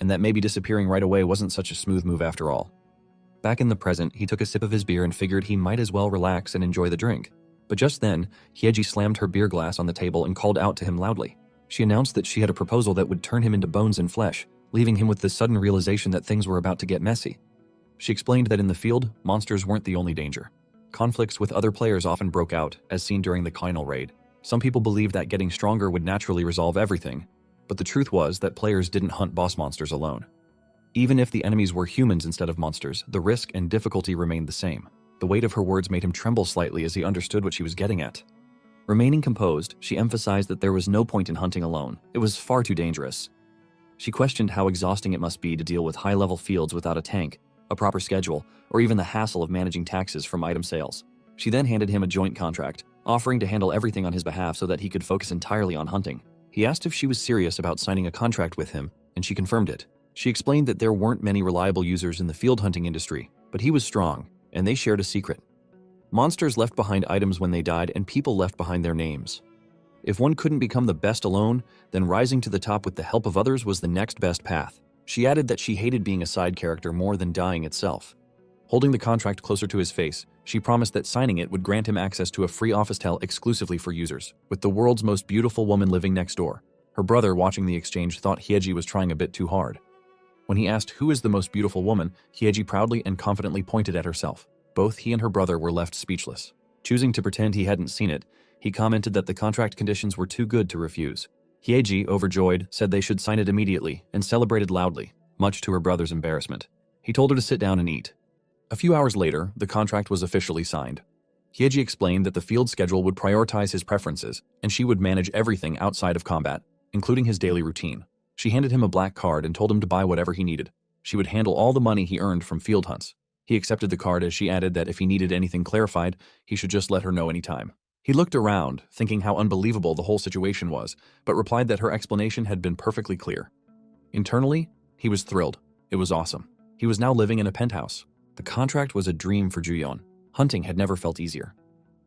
and that maybe disappearing right away wasn't such a smooth move after all. Back in the present, he took a sip of his beer and figured he might as well relax and enjoy the drink. But just then, Hyeji slammed her beer glass on the table and called out to him loudly. She announced that she had a proposal that would turn him into bones and flesh, leaving him with the sudden realization that things were about to get messy. She explained that in the field, monsters weren't the only danger. Conflicts with other players often broke out, as seen during the Kinal raid. Some people believed that getting stronger would naturally resolve everything, but the truth was that players didn't hunt boss monsters alone. Even if the enemies were humans instead of monsters, the risk and difficulty remained the same. The weight of her words made him tremble slightly as he understood what she was getting at. Remaining composed, she emphasized that there was no point in hunting alone. It was far too dangerous. She questioned how exhausting it must be to deal with high-level fields without a tank, a proper schedule, or even the hassle of managing taxes from item sales. She then handed him a joint contract, offering to handle everything on his behalf so that he could focus entirely on hunting. He asked if she was serious about signing a contract with him, and she confirmed it. She explained that there weren't many reliable users in the field hunting industry, but he was strong, and they shared a secret. Monsters left behind items when they died, and people left behind their names. If one couldn't become the best alone, then rising to the top with the help of others was the next best path. She added that she hated being a side character more than dying itself. Holding the contract closer to his face, she promised that signing it would grant him access to a free office tel exclusively for users, with the world's most beautiful woman living next door. Her brother, watching the exchange, thought Hyeji was trying a bit too hard. When he asked who is the most beautiful woman, Hyeji proudly and confidently pointed at herself. Both he and her brother were left speechless. Choosing to pretend he hadn't seen it, he commented that the contract conditions were too good to refuse. Hyeji, overjoyed, said they should sign it immediately and celebrated loudly, much to her brother's embarrassment. He told her to sit down and eat. A few hours later, the contract was officially signed. Hyeji explained that the field schedule would prioritize his preferences, and she would manage everything outside of combat, including his daily routine. She handed him a black card and told him to buy whatever he needed. She would handle all the money he earned from field hunts. He accepted the card as she added that if he needed anything clarified, he should just let her know anytime. He looked around, thinking how unbelievable the whole situation was, but replied that her explanation had been perfectly clear. Internally, he was thrilled. It was awesome. He was now living in a penthouse. The contract was a dream for Juyeon. Hunting had never felt easier.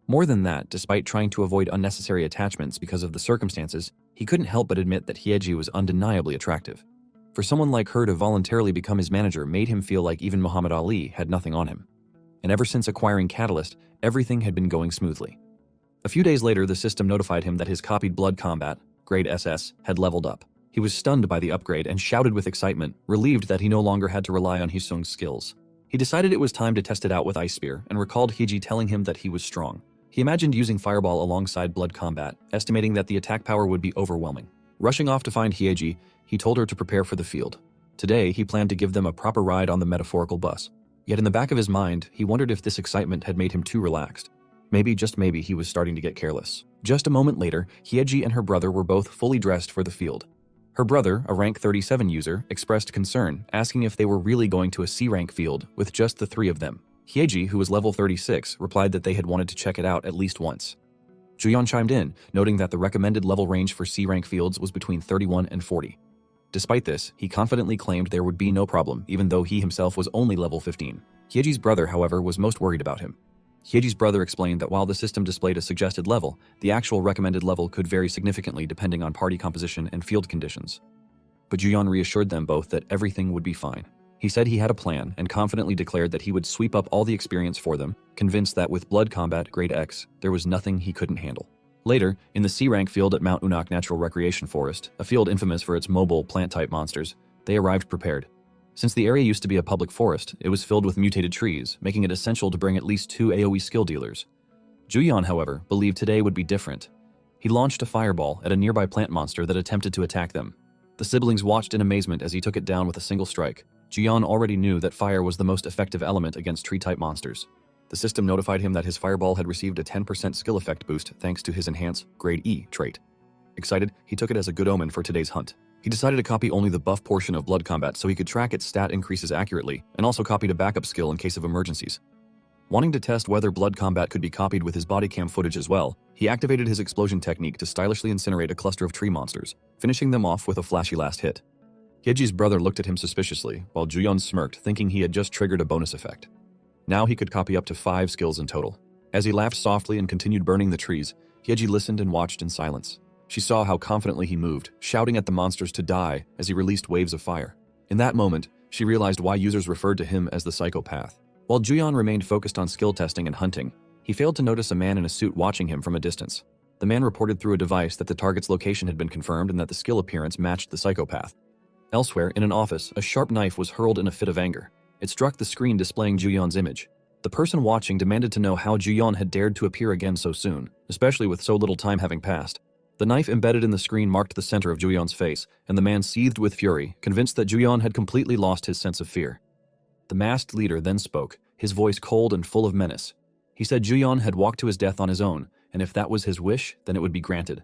More than that, despite trying to avoid unnecessary attachments because of the circumstances, he couldn't help but admit that Hyeji was undeniably attractive. For someone like her to voluntarily become his manager made him feel like even Muhammad Ali had nothing on him. And ever since acquiring Catalyst, everything had been going smoothly. A few days later, the system notified him that his copied Blood Combat, grade SS, had leveled up. He was stunned by the upgrade and shouted with excitement, relieved that he no longer had to rely on Hisung's skills. He decided it was time to test it out with Ice Spear and recalled Hyeji telling him that he was strong. He imagined using Fireball alongside Blood Combat, estimating that the attack power would be overwhelming. Rushing off to find Hyeji, he told her to prepare for the field. Today, he planned to give them a proper ride on the metaphorical bus. Yet in the back of his mind, he wondered if this excitement had made him too relaxed. Maybe, just maybe, he was starting to get careless. Just a moment later, Hyeji and her brother were both fully dressed for the field. Her brother, a rank 37 user, expressed concern, asking if they were really going to a C-rank field with just the three of them. Hyeji, who was level 36, replied that they had wanted to check it out at least once. Juyeon chimed in, noting that the recommended level range for C-rank fields was between 31 and 40. Despite this, he confidently claimed there would be no problem, even though he himself was only level 15. Hyeji's brother, however, was most worried about him. Hyeji's brother explained that while the system displayed a suggested level, the actual recommended level could vary significantly depending on party composition and field conditions. But Juyeon reassured them both that everything would be fine. He said he had a plan and confidently declared that he would sweep up all the experience for them, convinced that with Blood Combat grade X, there was nothing he couldn't handle. Later, in the C-rank field at Mount Unak Natural Recreation Forest, a field infamous for its mobile, plant-type monsters, they arrived prepared. Since the area used to be a public forest, it was filled with mutated trees, making it essential to bring at least 2 AoE skill dealers. Juyeon, however, believed today would be different. He launched a fireball at a nearby plant monster that attempted to attack them. The siblings watched in amazement as he took it down with a single strike. Juyeon already knew that fire was the most effective element against tree-type monsters. The system notified him that his fireball had received a 10% skill effect boost thanks to his Enhance Grade E trait. Excited, he took it as a good omen for today's hunt. He decided to copy only the buff portion of Blood Combat so he could track its stat increases accurately, and also copied a backup skill in case of emergencies. Wanting to test whether Blood Combat could be copied with his body cam footage as well, he activated his explosion technique to stylishly incinerate a cluster of tree monsters, finishing them off with a flashy last hit. Hyeji's brother looked at him suspiciously, while Juyeon smirked, thinking he had just triggered a bonus effect. Now he could copy up to 5 skills in total. As he laughed softly and continued burning the trees, Hyeji listened and watched in silence. She saw how confidently he moved, shouting at the monsters to die as he released waves of fire. In that moment, she realized why users referred to him as the psychopath. While Juyeon remained focused on skill testing and hunting, he failed to notice a man in a suit watching him from a distance. The man reported through a device that the target's location had been confirmed and that the skill appearance matched the psychopath. Elsewhere, in an office, a sharp knife was hurled in a fit of anger. It struck the screen displaying Juyeon's image. The person watching demanded to know how Juyeon had dared to appear again so soon, especially with so little time having passed. The knife embedded in the screen marked the center of Juyeon's face, and the man seethed with fury, convinced that Juyeon had completely lost his sense of fear. The masked leader then spoke, his voice cold and full of menace. He said Juyeon had walked to his death on his own, and if that was his wish, then it would be granted.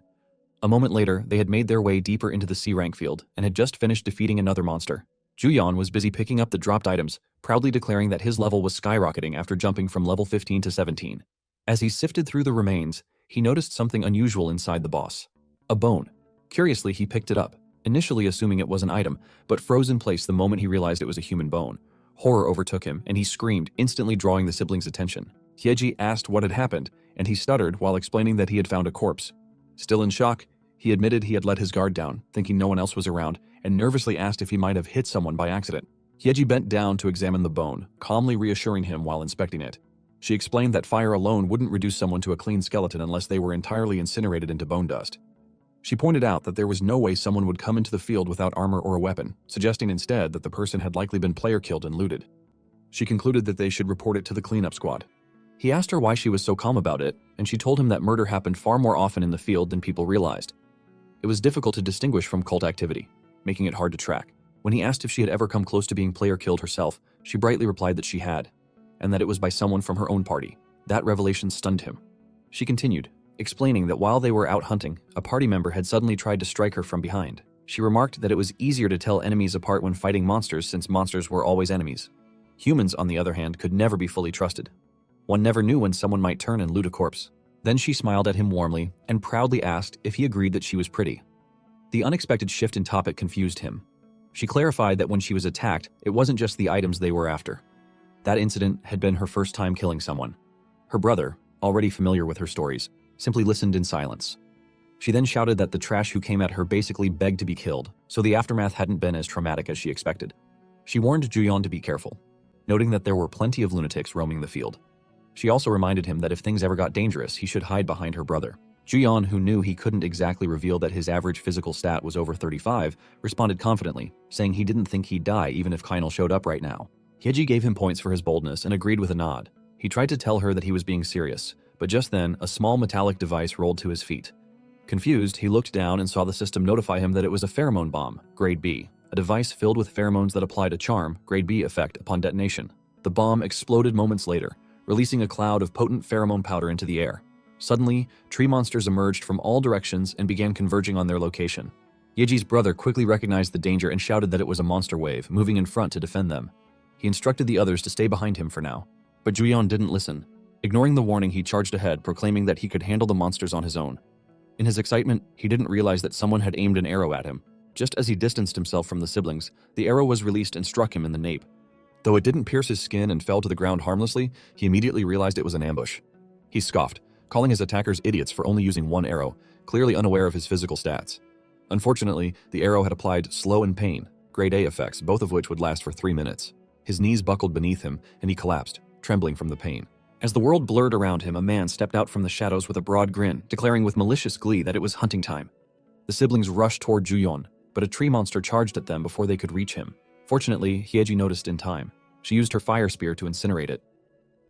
A moment later, they had made their way deeper into the C-rank field, and had just finished defeating another monster. Juyeon was busy picking up the dropped items, proudly declaring that his level was skyrocketing after jumping from level 15 to 17. As he sifted through the remains, he noticed something unusual inside the boss. A bone. Curiously, he picked it up, initially assuming it was an item, but froze in place the moment he realized it was a human bone. Horror overtook him, and he screamed, instantly drawing the siblings' attention. Hyeji asked what had happened, and he stuttered while explaining that he had found a corpse. Still in shock, he admitted he had let his guard down, thinking no one else was around, and nervously asked if he might have hit someone by accident. Hyeji bent down to examine the bone, calmly reassuring him while inspecting it. She explained that fire alone wouldn't reduce someone to a clean skeleton unless they were entirely incinerated into bone dust. She pointed out that there was no way someone would come into the field without armor or a weapon, suggesting instead that the person had likely been player killed and looted. She concluded that they should report it to the cleanup squad. He asked her why she was so calm about it, and she told him that murder happened far more often in the field than people realized. It was difficult to distinguish from cult activity, making it hard to track. When he asked if she had ever come close to being player killed herself, she brightly replied that she had, and that it was by someone from her own party. That revelation stunned him. She continued, explaining that while they were out hunting, a party member had suddenly tried to strike her from behind. She remarked that it was easier to tell enemies apart when fighting monsters since monsters were always enemies. Humans, on the other hand, could never be fully trusted. One never knew when someone might turn and loot a corpse. Then she smiled at him warmly and proudly asked if he agreed that she was pretty. The unexpected shift in topic confused him. She clarified that when she was attacked, it wasn't just the items they were after. That incident had been her first time killing someone. Her brother, already familiar with her stories, simply listened in silence. She then shouted that the trash who came at her basically begged to be killed, so the aftermath hadn't been as traumatic as she expected. She warned Juyeon to be careful, noting that there were plenty of lunatics roaming the field. She also reminded him that if things ever got dangerous, he should hide behind her brother. Juyeon, who knew he couldn't exactly reveal that his average physical stat was over 35, responded confidently, saying he didn't think he'd die even if Kainal showed up right now. Hyeji gave him points for his boldness and agreed with a nod. He tried to tell her that he was being serious, but just then, a small metallic device rolled to his feet. Confused, he looked down and saw the system notify him that it was a pheromone bomb, Grade B, a device filled with pheromones that applied a charm, Grade B effect, upon detonation. The bomb exploded moments later, releasing a cloud of potent pheromone powder into the air. Suddenly, tree monsters emerged from all directions and began converging on their location. Yeji's brother quickly recognized the danger and shouted that it was a monster wave, moving in front to defend them. He instructed the others to stay behind him for now. But Juyeon didn't listen. Ignoring the warning, he charged ahead, proclaiming that he could handle the monsters on his own. In his excitement, he didn't realize that someone had aimed an arrow at him. Just as he distanced himself from the siblings, the arrow was released and struck him in the nape. Though it didn't pierce his skin and fell to the ground harmlessly, he immediately realized it was an ambush. He scoffed, calling his attackers idiots for only using one arrow, clearly unaware of his physical stats. Unfortunately, the arrow had applied slow and pain, Grade A effects, both of which would last for 3 minutes. His knees buckled beneath him, and he collapsed, trembling from the pain. As the world blurred around him, a man stepped out from the shadows with a broad grin, declaring with malicious glee that it was hunting time. The siblings rushed toward Juyeon, but a tree monster charged at them before they could reach him. Fortunately, Hyeji noticed in time. She used her fire spear to incinerate it.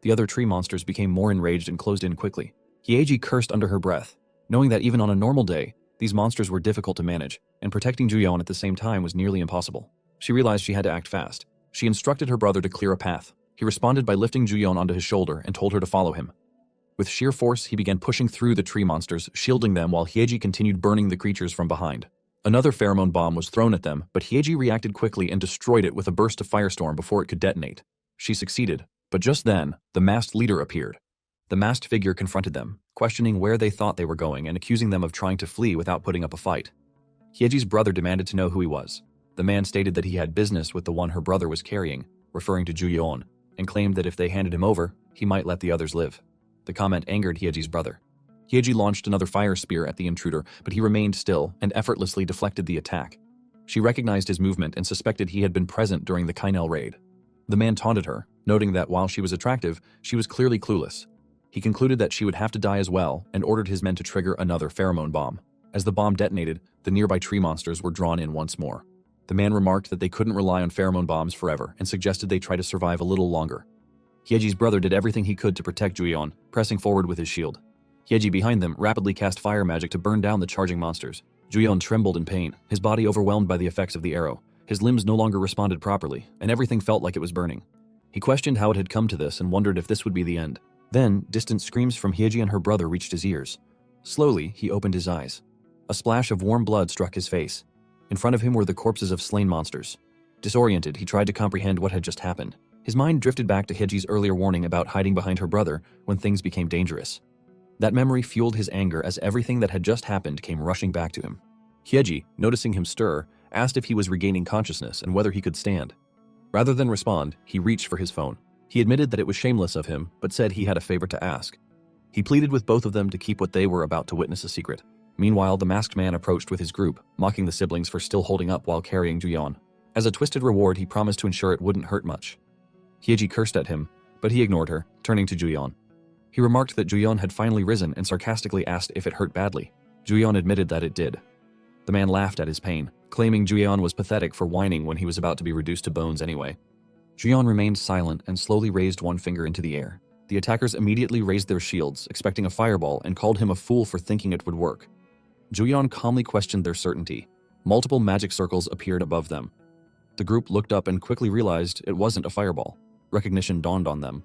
The other tree monsters became more enraged and closed in quickly. Hyeji cursed under her breath, knowing that even on a normal day, these monsters were difficult to manage, and protecting Juyeon at the same time was nearly impossible. She realized she had to act fast. She instructed her brother to clear a path. He responded by lifting Juyeon onto his shoulder and told her to follow him. With sheer force, he began pushing through the tree monsters, shielding them while Hyeji continued burning the creatures from behind. Another pheromone bomb was thrown at them, but Hyeji reacted quickly and destroyed it with a burst of firestorm before it could detonate. She succeeded, but just then, the masked leader appeared. The masked figure confronted them, questioning where they thought they were going and accusing them of trying to flee without putting up a fight. Hyeji's brother demanded to know who he was. The man stated that he had business with the one her brother was carrying, referring to Juyeon, and claimed that if they handed him over, he might let the others live. The comment angered Hyeji's brother. Hyeji launched another fire spear at the intruder, but he remained still and effortlessly deflected the attack. She recognized his movement and suspected he had been present during the Kainal raid. The man taunted her, noting that while she was attractive, she was clearly clueless. He concluded that she would have to die as well and ordered his men to trigger another pheromone bomb. As the bomb detonated, the nearby tree monsters were drawn in once more. The man remarked that they couldn't rely on pheromone bombs forever and suggested they try to survive a little longer. Hyeji's brother did everything he could to protect Juyeon, pressing forward with his shield. Hyeji behind them rapidly cast fire magic to burn down the charging monsters. Juyeon trembled in pain, his body overwhelmed by the effects of the arrow. His limbs no longer responded properly, and everything felt like it was burning. He questioned how it had come to this and wondered if this would be the end. Then, distant screams from Hyeji and her brother reached his ears. Slowly, he opened his eyes. A splash of warm blood struck his face. In front of him were the corpses of slain monsters. Disoriented, he tried to comprehend what had just happened. His mind drifted back to Hyeji's earlier warning about hiding behind her brother when things became dangerous. That memory fueled his anger as everything that had just happened came rushing back to him. Hyeji, noticing him stir, asked if he was regaining consciousness and whether he could stand. Rather than respond, he reached for his phone. He admitted that it was shameless of him, but said he had a favor to ask. He pleaded with both of them to keep what they were about to witness a secret. Meanwhile, the masked man approached with his group, mocking the siblings for still holding up while carrying Juyeon. As a twisted reward, he promised to ensure it wouldn't hurt much. Hyeji cursed at him, but he ignored her, turning to Juyeon. He remarked that Juyeon had finally risen and sarcastically asked if it hurt badly. Juyeon admitted that it did. The man laughed at his pain, claiming Juyeon was pathetic for whining when he was about to be reduced to bones anyway. Juyeon remained silent and slowly raised one finger into the air. The attackers immediately raised their shields, expecting a fireball, and called him a fool for thinking it would work. Juyeon calmly questioned their certainty. Multiple magic circles appeared above them. The group looked up and quickly realized it wasn't a fireball. Recognition dawned on them.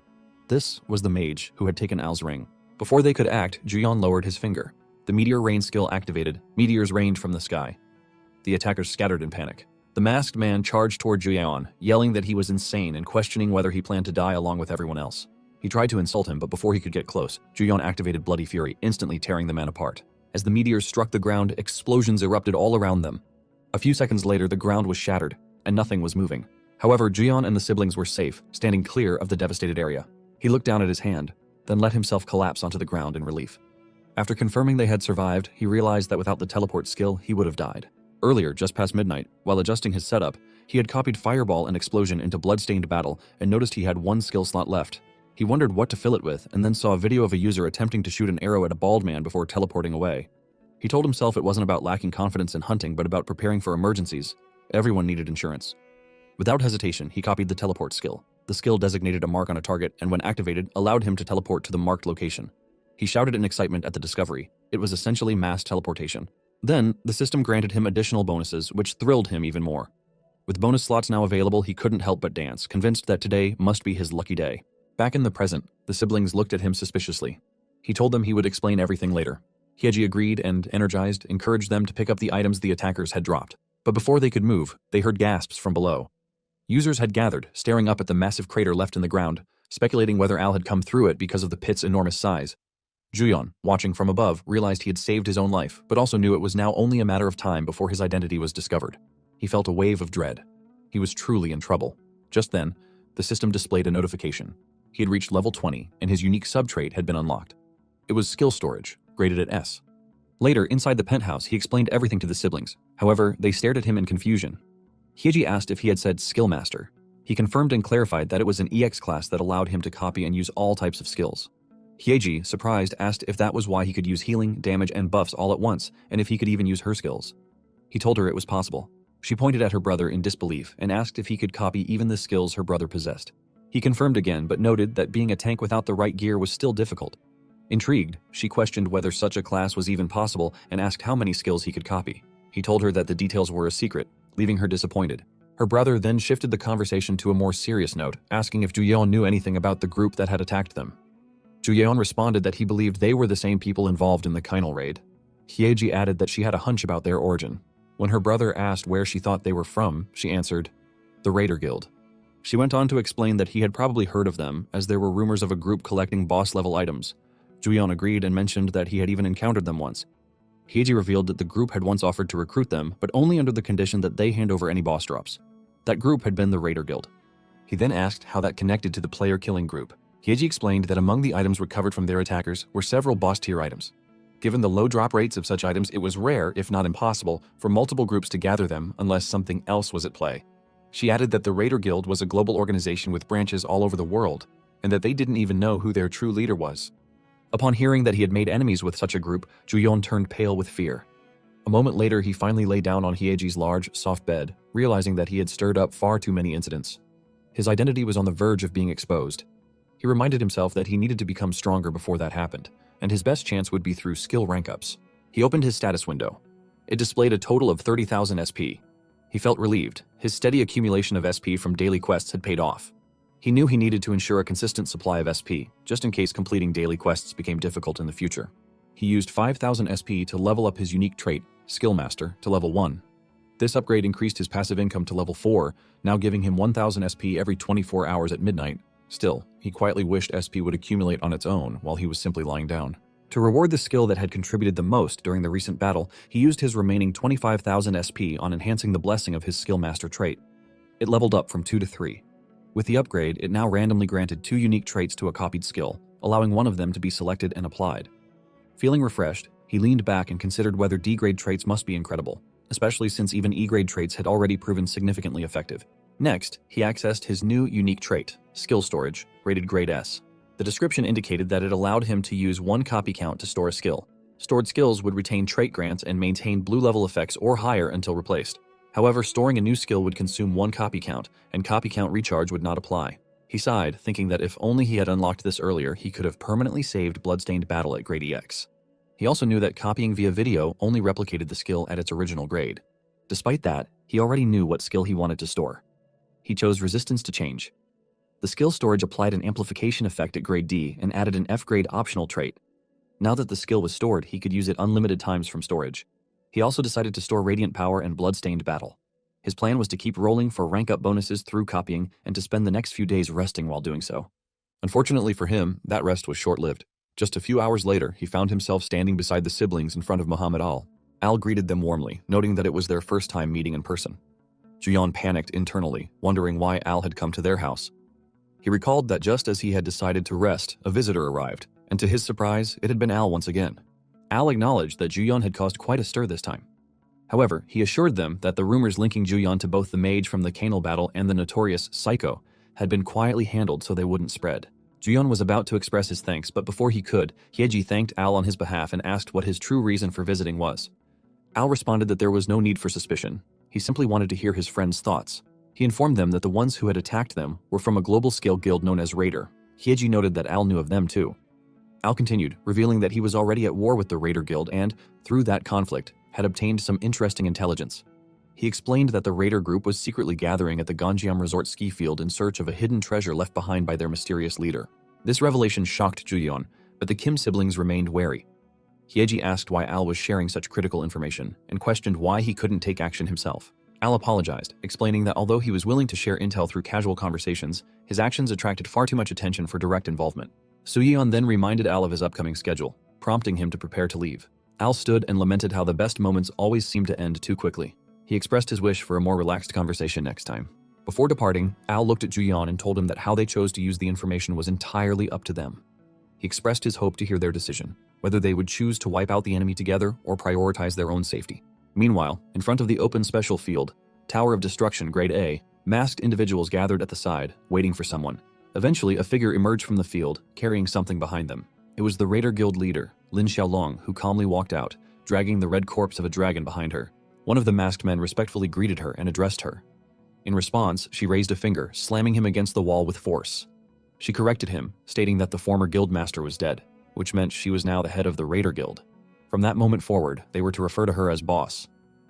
This was the mage who had taken Al's ring. Before they could act, Juyeon lowered his finger. The meteor rain skill activated. Meteors rained from the sky. The attackers scattered in panic. The masked man charged toward Juyeon, yelling that he was insane and questioning whether he planned to die along with everyone else. He tried to insult him, but before he could get close, Juyeon activated Bloody Fury, instantly tearing the man apart. As the meteors struck the ground, explosions erupted all around them. A few seconds later, the ground was shattered, and nothing was moving. However, Juyeon and the siblings were safe, standing clear of the devastated area. He looked down at his hand, then let himself collapse onto the ground in relief. After confirming they had survived, he realized that without the teleport skill, he would have died. Earlier, just past midnight, while adjusting his setup, he had copied Fireball and Explosion into Bloodstained Battle and noticed he had one skill slot left. He wondered what to fill it with, and then saw a video of a user attempting to shoot an arrow at a bald man before teleporting away. He told himself it wasn't about lacking confidence in hunting, but about preparing for emergencies. Everyone needed insurance. Without hesitation, he copied the teleport skill. The skill designated a mark on a target, and when activated, allowed him to teleport to the marked location. He shouted in excitement at the discovery. It was essentially mass teleportation. Then, the system granted him additional bonuses, which thrilled him even more. With bonus slots now available, he couldn't help but dance, convinced that today must be his lucky day. Back in the present, the siblings looked at him suspiciously. He told them he would explain everything later. Hyeji agreed and, energized, encouraged them to pick up the items the attackers had dropped. But before they could move, they heard gasps from below. Users had gathered, staring up at the massive crater left in the ground, speculating whether Al had come through it because of the pit's enormous size. Juyeon, watching from above, realized he had saved his own life, but also knew it was now only a matter of time before his identity was discovered. He felt a wave of dread. He was truly in trouble. Just then, the system displayed a notification. He had reached level 20, and his unique subtrait had been unlocked. It was skill storage, graded at S. Later, inside the penthouse, he explained everything to the siblings. However, they stared at him in confusion. Hyeji asked if he had said Skill Master. He confirmed and clarified that it was an EX class that allowed him to copy and use all types of skills. Hyeji, surprised, asked if that was why he could use healing, damage, and buffs all at once, and if he could even use her skills. He told her it was possible. She pointed at her brother in disbelief and asked if he could copy even the skills her brother possessed. He confirmed again, but noted that being a tank without the right gear was still difficult. Intrigued, she questioned whether such a class was even possible and asked how many skills he could copy. He told her that the details were a secret, leaving her disappointed. Her brother then shifted the conversation to a more serious note, asking if Juyeon knew anything about the group that had attacked them. Juyeon responded that he believed they were the same people involved in the Kainal raid. Hyeji added that she had a hunch about their origin. When her brother asked where she thought they were from, she answered, "The Raider Guild." She went on to explain that he had probably heard of them, as there were rumors of a group collecting boss-level items. Juyeon agreed and mentioned that he had even encountered them once. Hyeji revealed that the group had once offered to recruit them, but only under the condition that they hand over any boss drops. That group had been the Raider Guild. He then asked how that connected to the player-killing group. Hyeji explained that among the items recovered from their attackers were several boss-tier items. Given the low drop rates of such items, it was rare, if not impossible, for multiple groups to gather them unless something else was at play. She added that the Raider Guild was a global organization with branches all over the world, and that they didn't even know who their true leader was. Upon hearing that he had made enemies with such a group, Juyeon turned pale with fear. A moment later, he finally lay down on Hyeji's large, soft bed, realizing that he had stirred up far too many incidents. His identity was on the verge of being exposed. He reminded himself that he needed to become stronger before that happened, and his best chance would be through skill rank-ups. He opened his status window. It displayed a total of 30,000 SP. He felt relieved. His steady accumulation of SP from daily quests had paid off. He knew he needed to ensure a consistent supply of SP, just in case completing daily quests became difficult in the future. He used 5,000 SP to level up his unique trait, Skill Master, to level 1. This upgrade increased his passive income to level 4, now giving him 1000 SP every 24 hours at midnight. Still, he quietly wished SP would accumulate on its own while he was simply lying down. To reward the skill that had contributed the most during the recent battle, he used his remaining 25,000 SP on enhancing the blessing of his skill master trait. It leveled up from 2 to 3. With the upgrade, it now randomly granted 2 unique traits to a copied skill, allowing one of them to be selected and applied. Feeling refreshed, he leaned back and considered whether D-grade traits must be incredible, especially since even E-grade traits had already proven significantly effective. Next, he accessed his new unique trait, Skill Storage, rated Grade S. The description indicated that it allowed him to use 1 copy count to store a skill. Stored skills would retain trait grants and maintain blue level effects or higher until replaced. However, storing a new skill would consume 1 copy count, and copy count recharge would not apply. He sighed, thinking that if only he had unlocked this earlier, he could have permanently saved Bloodstained Battle at Grade EX. He also knew that copying via video only replicated the skill at its original grade. Despite that, he already knew what skill he wanted to store. He chose Resistance to Change. The skill storage applied an amplification effect at Grade D and added an F-grade optional trait. Now that the skill was stored, he could use it unlimited times from storage. He also decided to store Radiant Power and Bloodstained Battle. His plan was to keep rolling for rank-up bonuses through copying and to spend the next few days resting while doing so. Unfortunately for him, that rest was short-lived. Just a few hours later, he found himself standing beside the siblings in front of Muhammad Al. Al greeted them warmly, noting that it was their first time meeting in person. Juyon panicked internally, wondering why Al had come to their house. He recalled that just as he had decided to rest, a visitor arrived, and to his surprise, it had been Al once again. Al acknowledged that Juyon had caused quite a stir this time. However, he assured them that the rumors linking Juyon to both the mage from the Canal battle and the notorious Psycho had been quietly handled so they wouldn't spread. Juyon was about to express his thanks, but before he could, Hyeji thanked Al on his behalf and asked what his true reason for visiting was. Al responded that there was no need for suspicion. He simply wanted to hear his friend's thoughts. He informed them that the ones who had attacked them were from a global-scale guild known as Raider. Hyeji noted that Al knew of them too. Al continued, revealing that he was already at war with the Raider Guild and, through that conflict, had obtained some interesting intelligence. He explained that the Raider group was secretly gathering at the Ganjiam Resort ski field in search of a hidden treasure left behind by their mysterious leader. This revelation shocked Juyon, but the Kim siblings remained wary. Hyeji asked why Al was sharing such critical information and questioned why he couldn't take action himself. Al apologized, explaining that although he was willing to share intel through casual conversations, his actions attracted far too much attention for direct involvement. Suyeon then reminded Al of his upcoming schedule, prompting him to prepare to leave. Al stood and lamented how the best moments always seem to end too quickly. He expressed his wish for a more relaxed conversation next time. Before departing, Al looked at Juyon and told him that how they chose to use the information was entirely up to them. He expressed his hope to hear their decision, whether they would choose to wipe out the enemy together or prioritize their own safety. Meanwhile, in front of the open special field, Tower of Destruction Grade A, masked individuals gathered at the side, waiting for someone. Eventually, a figure emerged from the field, carrying something behind them. It was the Raider Guild leader, Lin Xiaolong, who calmly walked out, dragging the red corpse of a dragon behind her. One of the masked men respectfully greeted her and addressed her. In response, she raised a finger, slamming him against the wall with force. She corrected him, stating that the former guildmaster was dead, which meant she was now the head of the Raider Guild. From that moment forward, they were to refer to her as boss.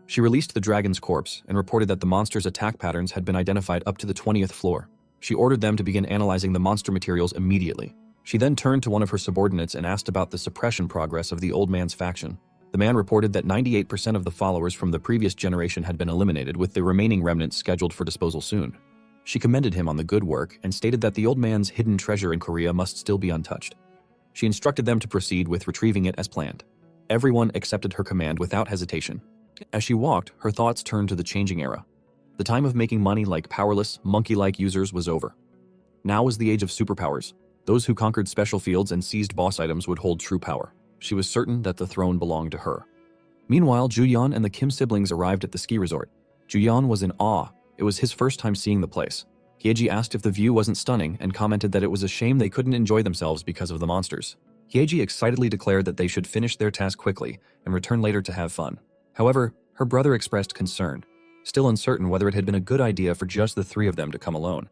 She released the dragon's corpse and reported that the monster's attack patterns had been identified up to the 20th floor. She ordered them to begin analyzing the monster materials immediately. She then turned to one of her subordinates and asked about the suppression progress of the old man's faction. The man reported that 98% of the followers from the previous generation had been eliminated, with the remaining remnants scheduled for disposal soon. She commended him on the good work and stated that the old man's hidden treasure in Korea must still be untouched. She instructed them to proceed with retrieving it as planned. Everyone accepted her command without hesitation. As she walked, her thoughts turned to the changing era. The time of making money like powerless, monkey-like users was over. Now was the age of superpowers. Those who conquered special fields and seized boss items would hold true power. She was certain that the throne belonged to her. Meanwhile, Juyon and the Kim siblings arrived at the ski resort. Juyon was in awe. It was his first time seeing the place. Hyeji asked if the view wasn't stunning and commented that it was a shame they couldn't enjoy themselves because of the monsters. Hyeji excitedly declared that they should finish their task quickly and return later to have fun. However, her brother expressed concern, still uncertain whether it had been a good idea for just the 3 of them to come alone.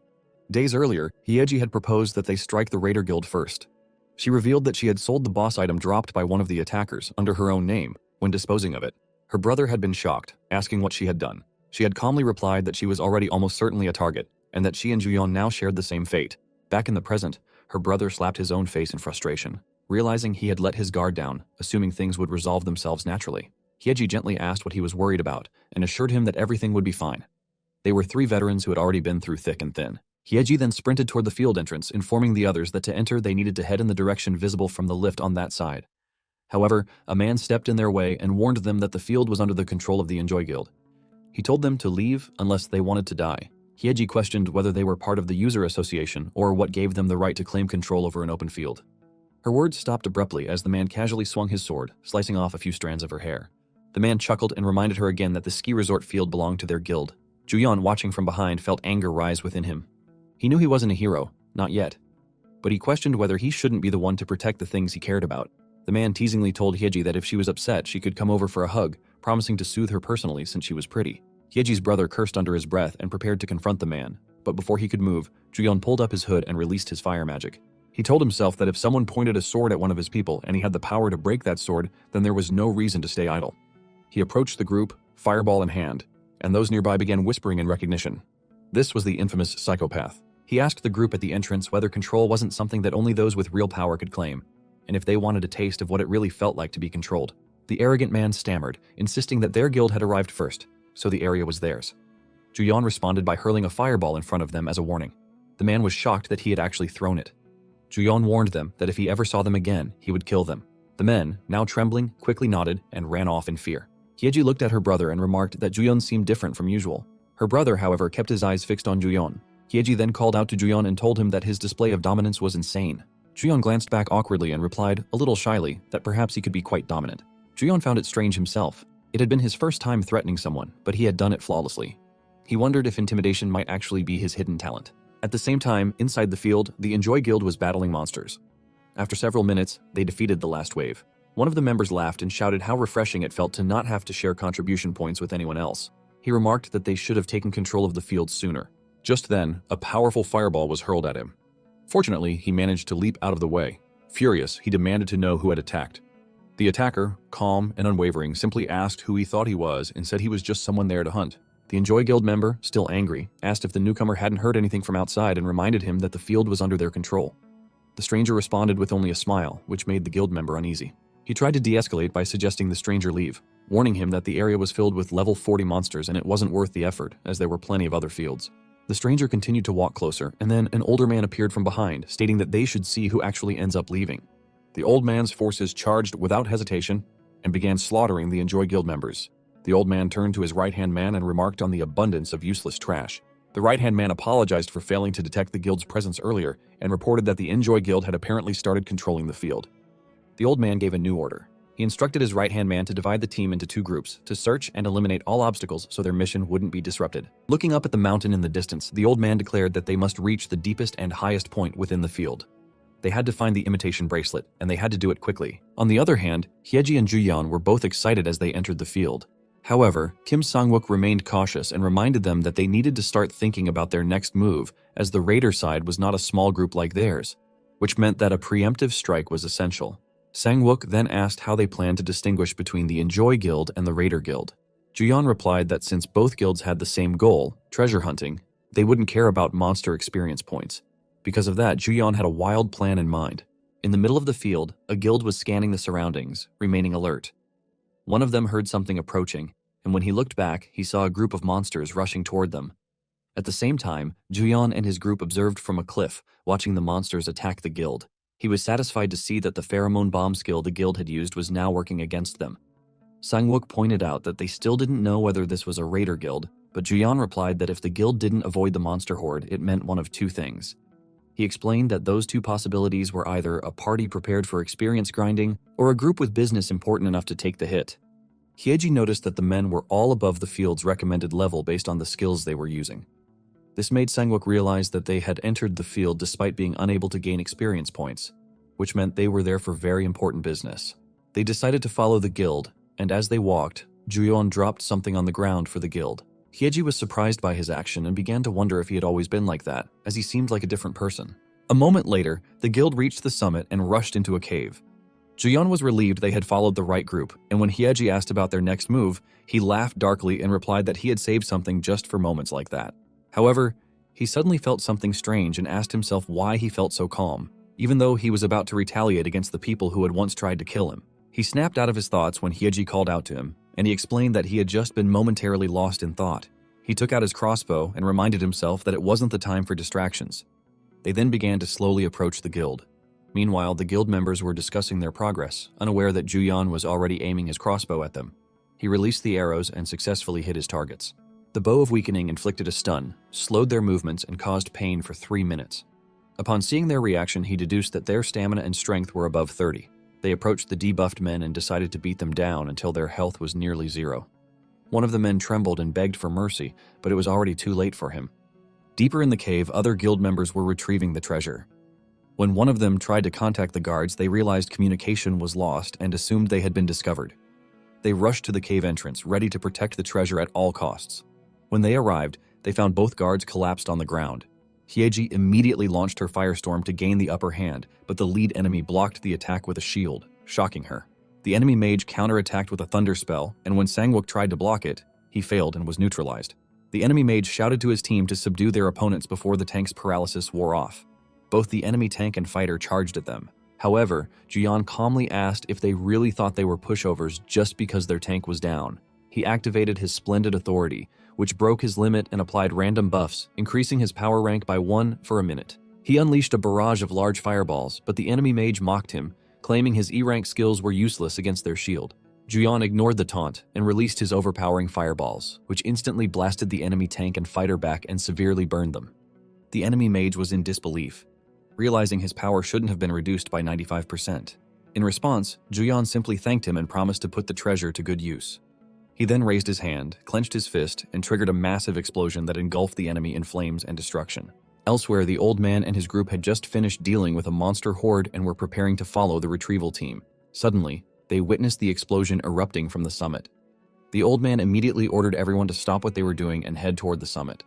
Days earlier, Hyeji had proposed that they strike the Raider Guild first. She revealed that she had sold the boss item dropped by one of the attackers under her own name when disposing of it. Her brother had been shocked, asking what she had done. She had calmly replied that she was already almost certainly a target, and that she and Juyon now shared the same fate. Back in the present, her brother slapped his own face in frustration, realizing he had let his guard down, assuming things would resolve themselves naturally. Hyeji gently asked what he was worried about and assured him that everything would be fine. They were 3 veterans who had already been through thick and thin. Hyeji then sprinted toward the field entrance, informing the others that to enter they needed to head in the direction visible from the lift on that side. However, a man stepped in their way and warned them that the field was under the control of the Enjoy Guild. He told them to leave unless they wanted to die. Hyeji questioned whether they were part of the user association or what gave them the right to claim control over an open field. Her words stopped abruptly as the man casually swung his sword, slicing off a few strands of her hair. The man chuckled and reminded her again that the ski resort field belonged to their guild. Juyeon, watching from behind, felt anger rise within him. He knew he wasn't a hero, not yet. But he questioned whether he shouldn't be the one to protect the things he cared about. The man teasingly told Hyeji that if she was upset, she could come over for a hug, promising to soothe her personally since she was pretty. Hyeji's brother cursed under his breath and prepared to confront the man, but before he could move, Juyeon pulled up his hood and released his fire magic. He told himself that if someone pointed a sword at one of his people and he had the power to break that sword, then there was no reason to stay idle. He approached the group, fireball in hand, and those nearby began whispering in recognition. This was the infamous psychopath. He asked the group at the entrance whether control wasn't something that only those with real power could claim, and if they wanted a taste of what it really felt like to be controlled. The arrogant man stammered, insisting that their guild had arrived first, so the area was theirs. Juyeon responded by hurling a fireball in front of them as a warning. The man was shocked that he had actually thrown it. Juyeon warned them that if he ever saw them again, he would kill them. The men, now trembling, quickly nodded and ran off in fear. Hyeji looked at her brother and remarked that Juyeon seemed different from usual. Her brother, however, kept his eyes fixed on Juyeon. Hyeji then called out to Juyeon and told him that his display of dominance was insane. Juyeon glanced back awkwardly and replied, a little shyly, that perhaps he could be quite dominant. Juyeon found it strange himself. It had been his first time threatening someone, but he had done it flawlessly. He wondered if intimidation might actually be his hidden talent. At the same time, inside the field, the Enjoy Guild was battling monsters. After several minutes, they defeated the last wave. One of the members laughed and shouted how refreshing it felt to not have to share contribution points with anyone else. He remarked that they should have taken control of the field sooner. Just then, a powerful fireball was hurled at him. Fortunately, he managed to leap out of the way. Furious, he demanded to know who had attacked. The attacker, calm and unwavering, simply asked who he thought he was and said he was just someone there to hunt. The Enjoy Guild member, still angry, asked if the newcomer hadn't heard anything from outside and reminded him that the field was under their control. The stranger responded with only a smile, which made the guild member uneasy. He tried to de-escalate by suggesting the stranger leave, warning him that the area was filled with level 40 monsters and it wasn't worth the effort, as there were plenty of other fields. The stranger continued to walk closer, and then an older man appeared from behind, stating that they should see who actually ends up leaving. The old man's forces charged without hesitation and began slaughtering the Enjoy Guild members. The old man turned to his right-hand man and remarked on the abundance of useless trash. The right-hand man apologized for failing to detect the guild's presence earlier and reported that the Enjoy Guild had apparently started controlling the field. The old man gave a new order. He instructed his right-hand man to divide the team into 2 groups, to search and eliminate all obstacles so their mission wouldn't be disrupted. Looking up at the mountain in the distance, the old man declared that they must reach the deepest and highest point within the field. They had to find the imitation bracelet, and they had to do it quickly. On the other hand, Hyeji and Juyeon were both excited as they entered the field. However, Kim Sang-wook remained cautious and reminded them that they needed to start thinking about their next move, as the raider side was not a small group like theirs, which meant that a preemptive strike was essential. Sang-wook then asked how they planned to distinguish between the Enjoy Guild and the Raider Guild. Juyeon replied that since both guilds had the same goal, treasure hunting, they wouldn't care about monster experience points. Because of that, Juyeon had a wild plan in mind. In the middle of the field, a guild was scanning the surroundings, remaining alert. One of them heard something approaching, and when he looked back, he saw a group of monsters rushing toward them. At the same time, Juyeon and his group observed from a cliff, watching the monsters attack the guild. He was satisfied to see that the pheromone bomb skill the guild had used was now working against them. Sang-wook pointed out that they still didn't know whether this was a raider guild, but Juyeon replied that if the guild didn't avoid the monster horde, it meant one of 2 things. He explained that those 2 possibilities were either a party prepared for experience grinding or a group with business important enough to take the hit. Hyeji noticed that the men were all above the field's recommended level based on the skills they were using. This made Sang-wook realize that they had entered the field despite being unable to gain experience points, which meant they were there for very important business. They decided to follow the guild, and as they walked, Juyeon dropped something on the ground for the guild. Hyeji was surprised by his action and began to wonder if he had always been like that, as he seemed like a different person. A moment later, the guild reached the summit and rushed into a cave. Juyeon was relieved they had followed the right group, and when Hyeji asked about their next move, he laughed darkly and replied that he had saved something just for moments like that. However, he suddenly felt something strange and asked himself why he felt so calm, even though he was about to retaliate against the people who had once tried to kill him. He snapped out of his thoughts when Hyeji called out to him, and he explained that he had just been momentarily lost in thought. He took out his crossbow and reminded himself that it wasn't the time for distractions. They then began to slowly approach the guild. Meanwhile, the guild members were discussing their progress, unaware that Juyan was already aiming his crossbow at them. He released the arrows and successfully hit his targets. The Bow of Weakening inflicted a stun, slowed their movements, and caused pain for 3 minutes. Upon seeing their reaction, he deduced that their stamina and strength were above 30. They approached the debuffed men and decided to beat them down until their health was nearly 0. One of the men trembled and begged for mercy, but it was already too late for him. Deeper in the cave, other guild members were retrieving the treasure. When one of them tried to contact the guards, they realized communication was lost and assumed they had been discovered. They rushed to the cave entrance, ready to protect the treasure at all costs. When they arrived, they found both guards collapsed on the ground. Hyeji immediately launched her firestorm to gain the upper hand, but the lead enemy blocked the attack with a shield, shocking her. The enemy mage counterattacked with a thunder spell, and when Sangwook tried to block it, he failed and was neutralized. The enemy mage shouted to his team to subdue their opponents before the tank's paralysis wore off. Both the enemy tank and fighter charged at them. However, Juyan calmly asked if they really thought they were pushovers just because their tank was down. He activated his splendid authority, which broke his limit and applied random buffs, increasing his power rank by 1 for a minute. He unleashed a barrage of large fireballs, but the enemy mage mocked him, claiming his E-rank skills were useless against their shield. Juyan ignored the taunt and released his overpowering fireballs, which instantly blasted the enemy tank and fighter back and severely burned them. The enemy mage was in disbelief, realizing his power shouldn't have been reduced by 95%. In response, Juyan simply thanked him and promised to put the treasure to good use. He then raised his hand, clenched his fist, and triggered a massive explosion that engulfed the enemy in flames and destruction. Elsewhere, the old man and his group had just finished dealing with a monster horde and were preparing to follow the retrieval team. Suddenly, they witnessed the explosion erupting from the summit. The old man immediately ordered everyone to stop what they were doing and head toward the summit.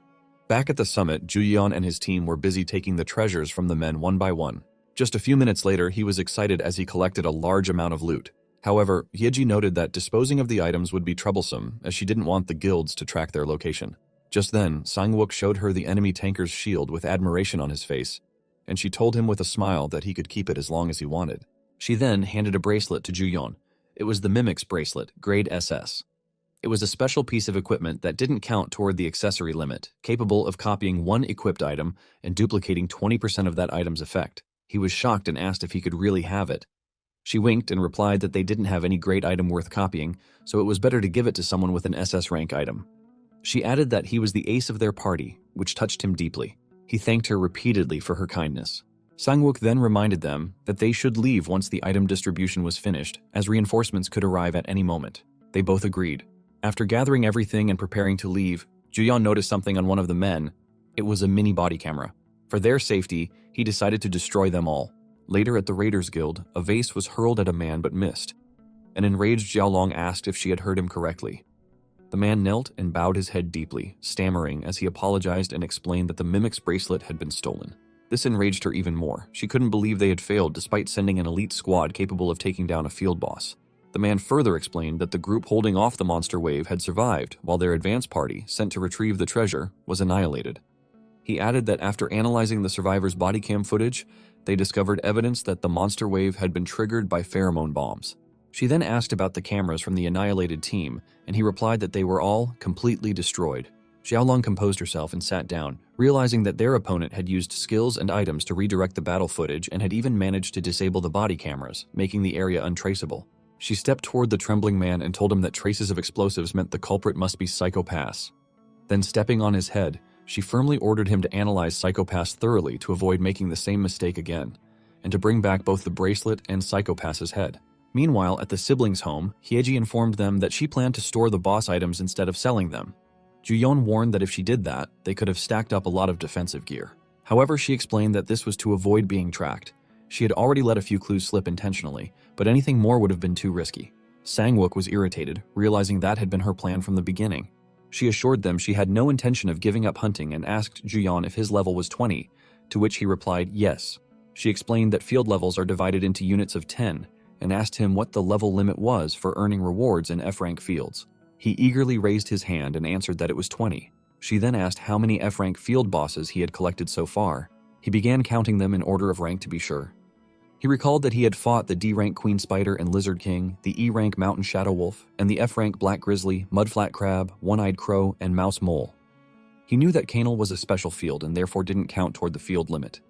Back at the summit, Juyan and his team were busy taking the treasures from the men one by one. Just a few minutes later, he was excited as he collected a large amount of loot. However, Hyeji noted that disposing of the items would be troublesome, as she didn't want the guilds to track their location. Just then, Sangwook showed her the enemy tanker's shield with admiration on his face, and she told him with a smile that he could keep it as long as he wanted. She then handed a bracelet to Juyon. It was the Mimic's bracelet, grade SS. It was a special piece of equipment that didn't count toward the accessory limit, capable of copying one equipped item and duplicating 20% of that item's effect. He was shocked and asked if he could really have it. She winked and replied that they didn't have any great item worth copying, so it was better to give it to someone with an SS rank item. She added that he was the ace of their party, which touched him deeply. He thanked her repeatedly for her kindness. Sangwook then reminded them that they should leave once the item distribution was finished, as reinforcements could arrive at any moment. They both agreed. After gathering everything and preparing to leave, Juyon noticed something on one of the men. It was a mini body camera. For their safety, he decided to destroy them all. Later at the Raiders Guild, a vase was hurled at a man but missed. An enraged Xiaolong asked if she had heard him correctly. The man knelt and bowed his head deeply, stammering as he apologized and explained that the Mimic's bracelet had been stolen. This enraged her even more. She couldn't believe they had failed despite sending an elite squad capable of taking down a field boss. The man further explained that the group holding off the monster wave had survived, while their advance party, sent to retrieve the treasure, was annihilated. He added that after analyzing the survivors' body cam footage, they discovered evidence that the monster wave had been triggered by pheromone bombs. She then asked about the cameras from the annihilated team, and he replied that they were all completely destroyed. Xiaolong composed herself and sat down, realizing that their opponent had used skills and items to redirect the battle footage and had even managed to disable the body cameras, making the area untraceable. She stepped toward the trembling man and told him that traces of explosives meant the culprit must be Psycho-Pass. Then stepping on his head, she firmly ordered him to analyze Psycho-Pass thoroughly to avoid making the same mistake again, and to bring back both the bracelet and Psycho-Pass's head. Meanwhile, at the siblings' home, Hyeji informed them that she planned to store the boss items instead of selling them. Juyon warned that if she did that, they could have stacked up a lot of defensive gear. However, she explained that this was to avoid being tracked. She had already let a few clues slip intentionally, but anything more would have been too risky. Sangwook was irritated, realizing that had been her plan from the beginning. She assured them she had no intention of giving up hunting and asked Juyon if his level was 20, to which he replied yes. She explained that field levels are divided into units of 10, and asked him what the level limit was for earning rewards in F-rank fields. He eagerly raised his hand and answered that it was 20. She then asked how many F-rank field bosses he had collected so far. He began counting them in order of rank to be sure. He recalled that he had fought the D-rank Queen Spider and Lizard King, the E-rank Mountain Shadow Wolf, and the F-rank Black Grizzly, Mudflat Crab, One-Eyed Crow, and Mouse Mole. He knew that Canal was a special field and therefore didn't count toward the field limit.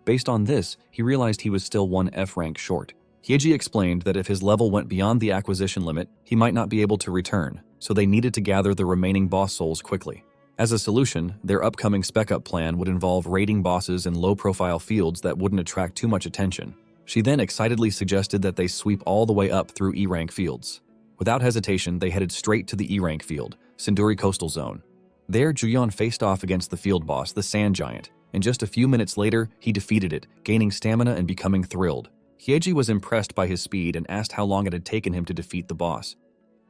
Based on this, he realized he was still one F-rank short. Hyeji explained that if his level went beyond the acquisition limit, he might not be able to return, so they needed to gather the remaining boss souls quickly. As a solution, their upcoming spec-up plan would involve raiding bosses in low-profile fields that wouldn't attract too much attention. She then excitedly suggested that they sweep all the way up through E-rank fields. Without hesitation, they headed straight to the E-rank field, Sinduri Coastal Zone. There, Juyeon faced off against the field boss, the Sand Giant, and just a few minutes later, he defeated it, gaining stamina and becoming thrilled. Hyeji was impressed by his speed and asked how long it had taken him to defeat the boss.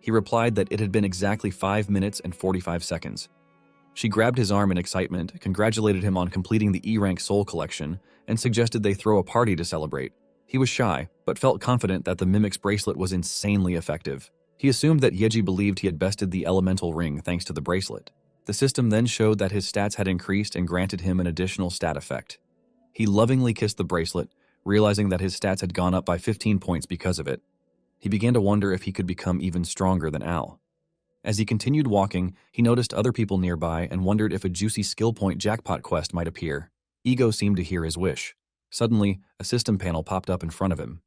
He replied that it had been exactly 5 minutes and 45 seconds. She grabbed his arm in excitement, congratulated him on completing the E-rank soul collection, and suggested they throw a party to celebrate. He was shy, but felt confident that the Mimic's bracelet was insanely effective. He assumed that Hyeji believed he had bested the elemental ring thanks to the bracelet. The system then showed that his stats had increased and granted him an additional stat effect. He lovingly kissed the bracelet, realizing that his stats had gone up by 15 points because of it. He began to wonder if he could become even stronger than Al. As he continued walking, he noticed other people nearby and wondered if a juicy skill point jackpot quest might appear. Ego seemed to hear his wish. Suddenly, a system panel popped up in front of him.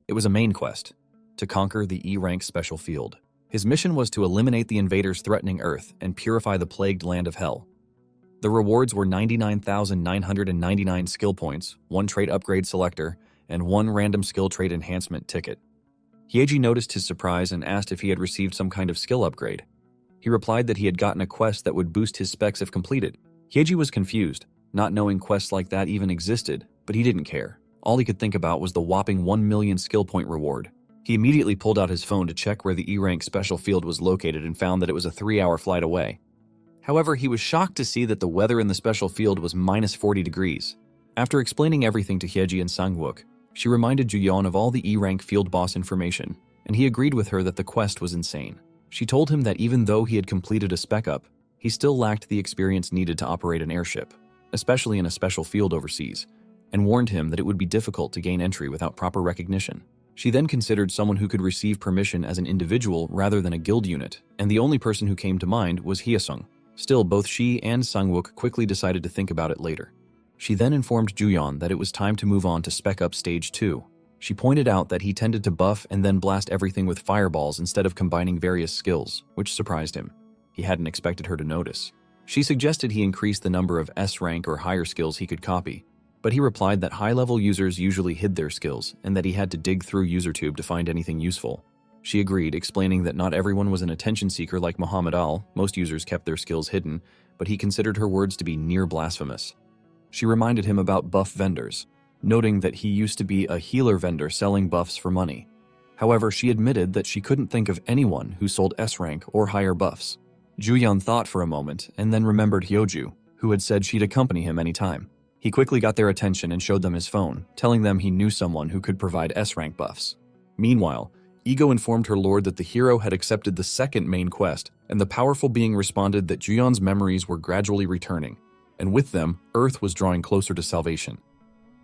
It was a main quest, to conquer the E-rank special field. His mission was to eliminate the invaders threatening Earth and purify the plagued land of Hell. The rewards were 99,999 skill points, 1 trait upgrade selector, and 1 random skill trait enhancement ticket. Hyeji noticed his surprise and asked if he had received some kind of skill upgrade. He replied that he had gotten a quest that would boost his specs if completed. Hyeji was confused, not knowing quests like that even existed, but he didn't care. All he could think about was the whopping 1 million skill point reward. He immediately pulled out his phone to check where the E-rank special field was located and found that it was a 3-hour flight away. However, he was shocked to see that the weather in the special field was minus 40 degrees. After explaining everything to Hyeji and Sangwook, she reminded Juyeon of all the E-rank field boss information, and he agreed with her that the quest was insane. She told him that even though he had completed a spec-up, he still lacked the experience needed to operate an airship, especially in a special field overseas, and warned him that it would be difficult to gain entry without proper recognition. She then considered someone who could receive permission as an individual rather than a guild unit, and the only person who came to mind was Hyesung. Still, both she and Sangwook quickly decided to think about it later. She then informed Juyeon that it was time to move on to Spec Up Stage 2. She pointed out that he tended to buff and then blast everything with fireballs instead of combining various skills, which surprised him. He hadn't expected her to notice. She suggested he increase the number of S-rank or higher skills he could copy, but he replied that high-level users usually hid their skills and that he had to dig through UserTube to find anything useful. She agreed, explaining that not everyone was an attention seeker like Muhammad Al. Most users kept their skills hidden, but he considered her words to be near blasphemous. She reminded him about buff vendors, noting that he used to be a healer vendor selling buffs for money. However, she admitted that she couldn't think of anyone who sold S-rank or higher buffs. Juyeon thought for a moment and then remembered Hyoju, who had said she'd accompany him anytime. He quickly got their attention and showed them his phone, telling them he knew someone who could provide S-rank buffs. Meanwhile, Ego informed her lord that the hero had accepted the second main quest, and the powerful being responded that Juyeon's memories were gradually returning, and with them, Earth was drawing closer to salvation.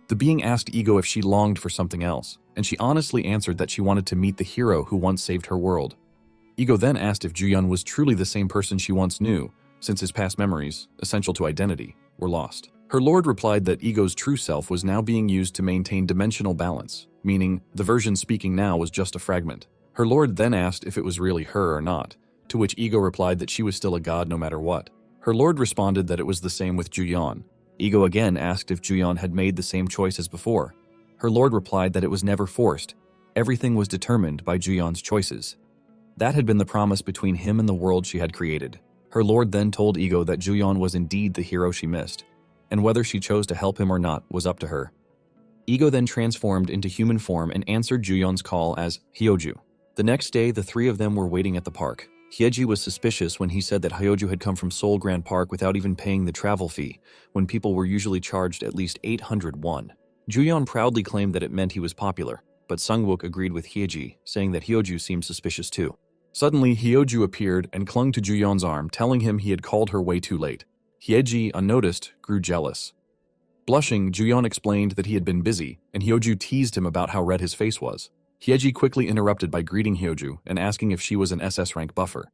The being asked Ego if she longed for something else, and she honestly answered that she wanted to meet the hero who once saved her world. Ego then asked if Juyeon was truly the same person she once knew, since his past memories, essential to identity, were lost. Her lord replied that Ego's true self was now being used to maintain dimensional balance, meaning the version speaking now was just a fragment. Her lord then asked if it was really her or not, to which Ego replied that she was still a god no matter what. Her lord responded that it was the same with Juyeon. Ego again asked if Juyeon had made the same choice as before. Her lord replied that it was never forced. Everything was determined by Juyeon's choices. That had been the promise between him and the world she had created. Her lord then told Ego that Juyeon was indeed the hero she missed, and whether she chose to help him or not was up to her. Ego then transformed into human form and answered Juyeon's call as Hyoju. The next day, the three of them were waiting at the park. Hyeji was suspicious when he said that Hyoju had come from Seoul Grand Park without even paying the travel fee, when people were usually charged at least 800 won. Juyeon proudly claimed that it meant he was popular, but Sangwook agreed with Hyeji, saying that Hyoju seemed suspicious too. Suddenly, Hyoju appeared and clung to Juyeon's arm, telling him he had called her way too late. Hyeji, unnoticed, grew jealous. Blushing, Juyeon explained that he had been busy, and Hyoju teased him about how red his face was. Hyeji quickly interrupted by greeting Hyoju and asking if she was an SS rank buffer.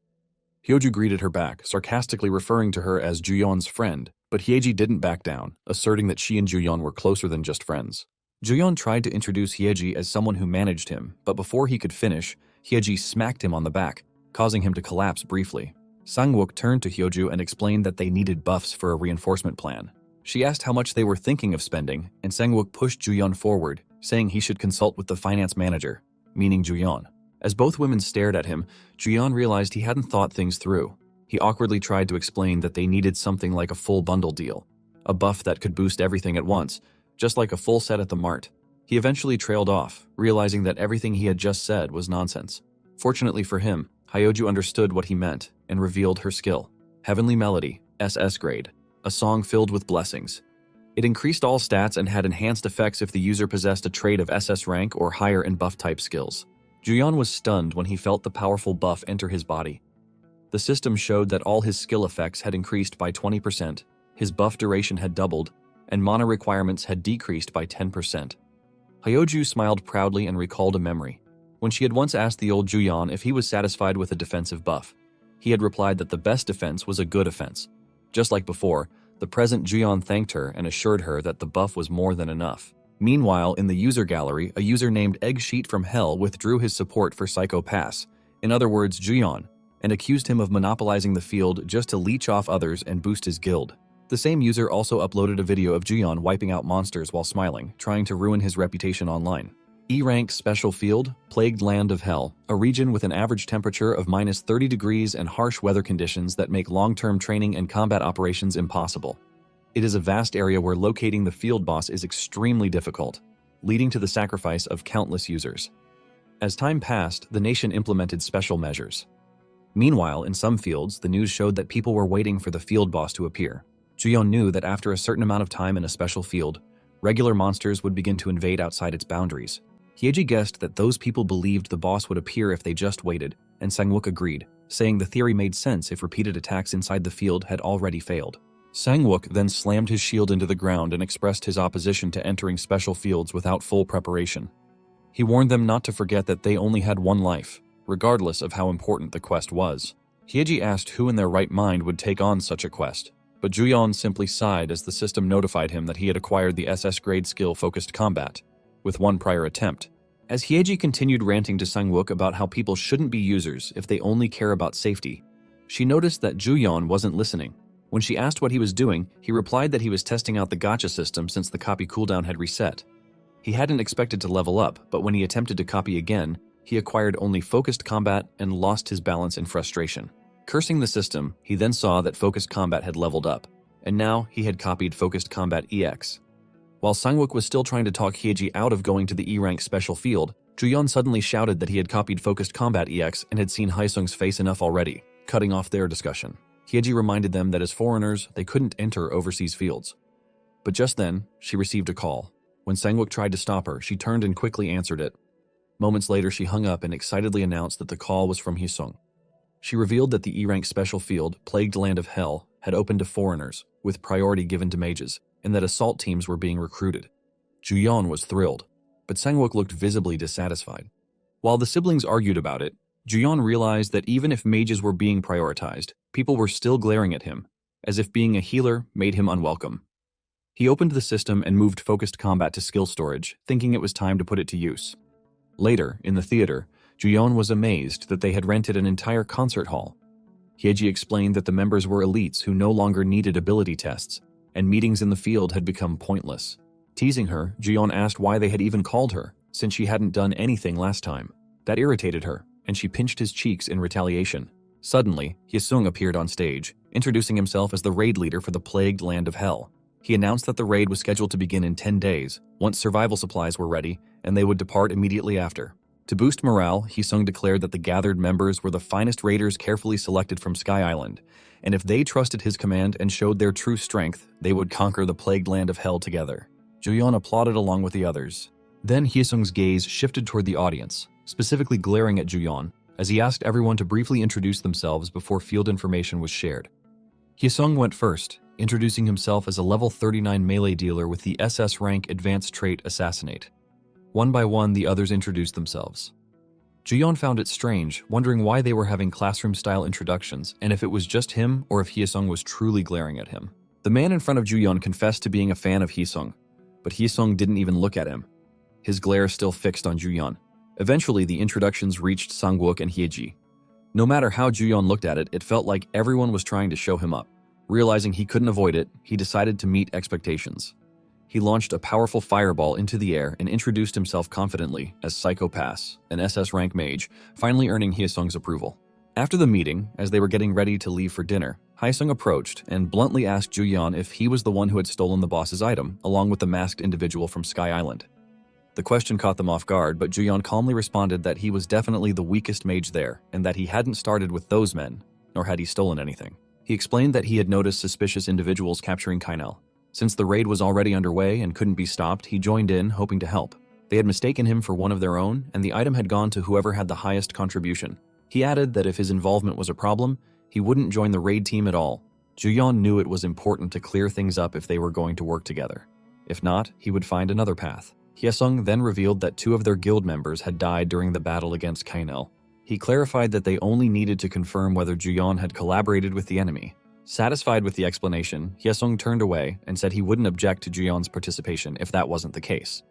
Hyoju greeted her back, sarcastically referring to her as Juyeon's friend, but Hyeji didn't back down, asserting that she and Juyeon were closer than just friends. Juyeon tried to introduce Hyeji as someone who managed him, but before he could finish, Hyeji smacked him on the back, causing him to collapse briefly. Sangwook turned to Hyoju and explained that they needed buffs for a reinforcement plan. She asked how much they were thinking of spending, and Sangwook pushed Juyeon forward, saying he should consult with the finance manager, meaning Juyeon. As both women stared at him, Juyeon realized he hadn't thought things through. He awkwardly tried to explain that they needed something like a full bundle deal, a buff that could boost everything at once, just like a full set at the mart. He eventually trailed off, realizing that everything he had just said was nonsense. Fortunately for him, Hyoju understood what he meant and revealed her skill. Heavenly Melody, SS grade, a song filled with blessings. It increased all stats and had enhanced effects if the user possessed a trait of SS rank or higher in buff type skills. Juyeon was stunned when he felt the powerful buff enter his body. The system showed that all his skill effects had increased by 20%, his buff duration had doubled, and mana requirements had decreased by 10%. Hyoju smiled proudly and recalled a memory. When she had once asked the old Juyeon if he was satisfied with a defensive buff, he had replied that the best defense was a good offense. Just like before, the present Juyeon thanked her and assured her that the buff was more than enough. Meanwhile, in the user gallery, a user named Egg Sheet from Hell withdrew his support for Psycho Pass, in other words Juyeon, and accused him of monopolizing the field just to leech off others and boost his guild. The same user also uploaded a video of Juyeon wiping out monsters while smiling, trying to ruin his reputation online. E-Rank Special Field, Plagued Land of Hell, a region with an average temperature of -30 degrees and harsh weather conditions that make long-term training and combat operations impossible. It is a vast area where locating the field boss is extremely difficult, leading to the sacrifice of countless users. As time passed, the nation implemented special measures. Meanwhile, in some fields, the news showed that people were waiting for the field boss to appear. Juyeon knew that after a certain amount of time in a special field, regular monsters would begin to invade outside its boundaries. Hyeji guessed that those people believed the boss would appear if they just waited, and Sangwook agreed, saying the theory made sense if repeated attacks inside the field had already failed. Sangwook then slammed his shield into the ground and expressed his opposition to entering special fields without full preparation. He warned them not to forget that they only had one life, regardless of how important the quest was. Hyeji asked who in their right mind would take on such a quest, but Juyeon simply sighed as the system notified him that he had acquired the SS grade skill Focused Combat, with one prior attempt. As Hyeji continued ranting to Sangwook about how people shouldn't be users if they only care about safety, she noticed that Juyeon wasn't listening. When she asked what he was doing, he replied that he was testing out the gacha system since the copy cooldown had reset. He hadn't expected to level up, but when he attempted to copy again, he acquired only Focused Combat and lost his balance in frustration. Cursing the system, he then saw that Focused Combat had leveled up, and now he had copied Focused Combat EX. While Sangwook was still trying to talk Hyeji out of going to the E-Rank special field, Juyeon suddenly shouted that he had copied Focused Combat EX and had seen Haesung's face enough already, cutting off their discussion. Hyeji reminded them that as foreigners, they couldn't enter overseas fields. But just then, she received a call. When Sangwook tried to stop her, she turned and quickly answered it. Moments later, she hung up and excitedly announced that the call was from Haesung. She revealed that the E-Rank special field, Plagued Land of Hell, had opened to foreigners, with priority given to mages, and that assault teams were being recruited. Juyeon was thrilled, but Sangwook looked visibly dissatisfied. While the siblings argued about it, Juyeon realized that even if mages were being prioritized, people were still glaring at him, as if being a healer made him unwelcome. He opened the system and moved Focused Combat to skill storage, thinking it was time to put it to use. Later, in the theater, Juyeon was amazed that they had rented an entire concert hall. Hyeji explained that the members were elites who no longer needed ability tests, and meetings in the field had become pointless. Teasing her, Juyeon asked why they had even called her, since she hadn't done anything last time. That irritated her, and she pinched his cheeks in retaliation. Suddenly, Haesung appeared on stage, introducing himself as the raid leader for the Plagued Land of Hell. He announced that the raid was scheduled to begin in 10 days, once survival supplies were ready, and they would depart immediately after. To boost morale, Haesung declared that the gathered members were the finest raiders carefully selected from Sky Island, and if they trusted his command and showed their true strength, they would conquer the Plagued Land of Hell together. Juyeon applauded along with the others. Then Haesung's gaze shifted toward the audience, specifically glaring at Juyeon, as he asked everyone to briefly introduce themselves before field information was shared. Hyesung went first, introducing himself as a level 39 melee dealer with the SS rank advanced trait Assassinate. One by one, the others introduced themselves. Juyeon found it strange, wondering why they were having classroom-style introductions and if it was just him or if Hyesung was truly glaring at him. The man in front of Juyeon confessed to being a fan of Hyesung, but Hyesung didn't even look at him, his glare still fixed on Juyeon. Eventually, the introductions reached Sangwook and Hyeji. No matter how Juyeon looked at it, it felt like everyone was trying to show him up. Realizing he couldn't avoid it, he decided to meet expectations. He launched a powerful fireball into the air and introduced himself confidently as Psycho Pass, an SS rank mage, finally earning Hyesung's approval. After the meeting, as they were getting ready to leave for dinner, Hyesung approached and bluntly asked Juyeon if he was the one who had stolen the boss's item, along with the masked individual from Sky Island. The question caught them off guard, but Juyeon calmly responded that he was definitely the weakest mage there, and that he hadn't started with those men, nor had he stolen anything. He explained that he had noticed suspicious individuals capturing Kainel. Since the raid was already underway and couldn't be stopped, he joined in, hoping to help. They had mistaken him for one of their own, and the item had gone to whoever had the highest contribution. He added that if his involvement was a problem, he wouldn't join the raid team at all. Juyeon knew it was important to clear things up if they were going to work together. If not, he would find another path. Hyesung then revealed that 2 of their guild members had died during the battle against Kainel. He clarified that they only needed to confirm whether Juyeon had collaborated with the enemy. Satisfied with the explanation, Hyesung turned away and said he wouldn't object to Juyeon's participation if that wasn't the case.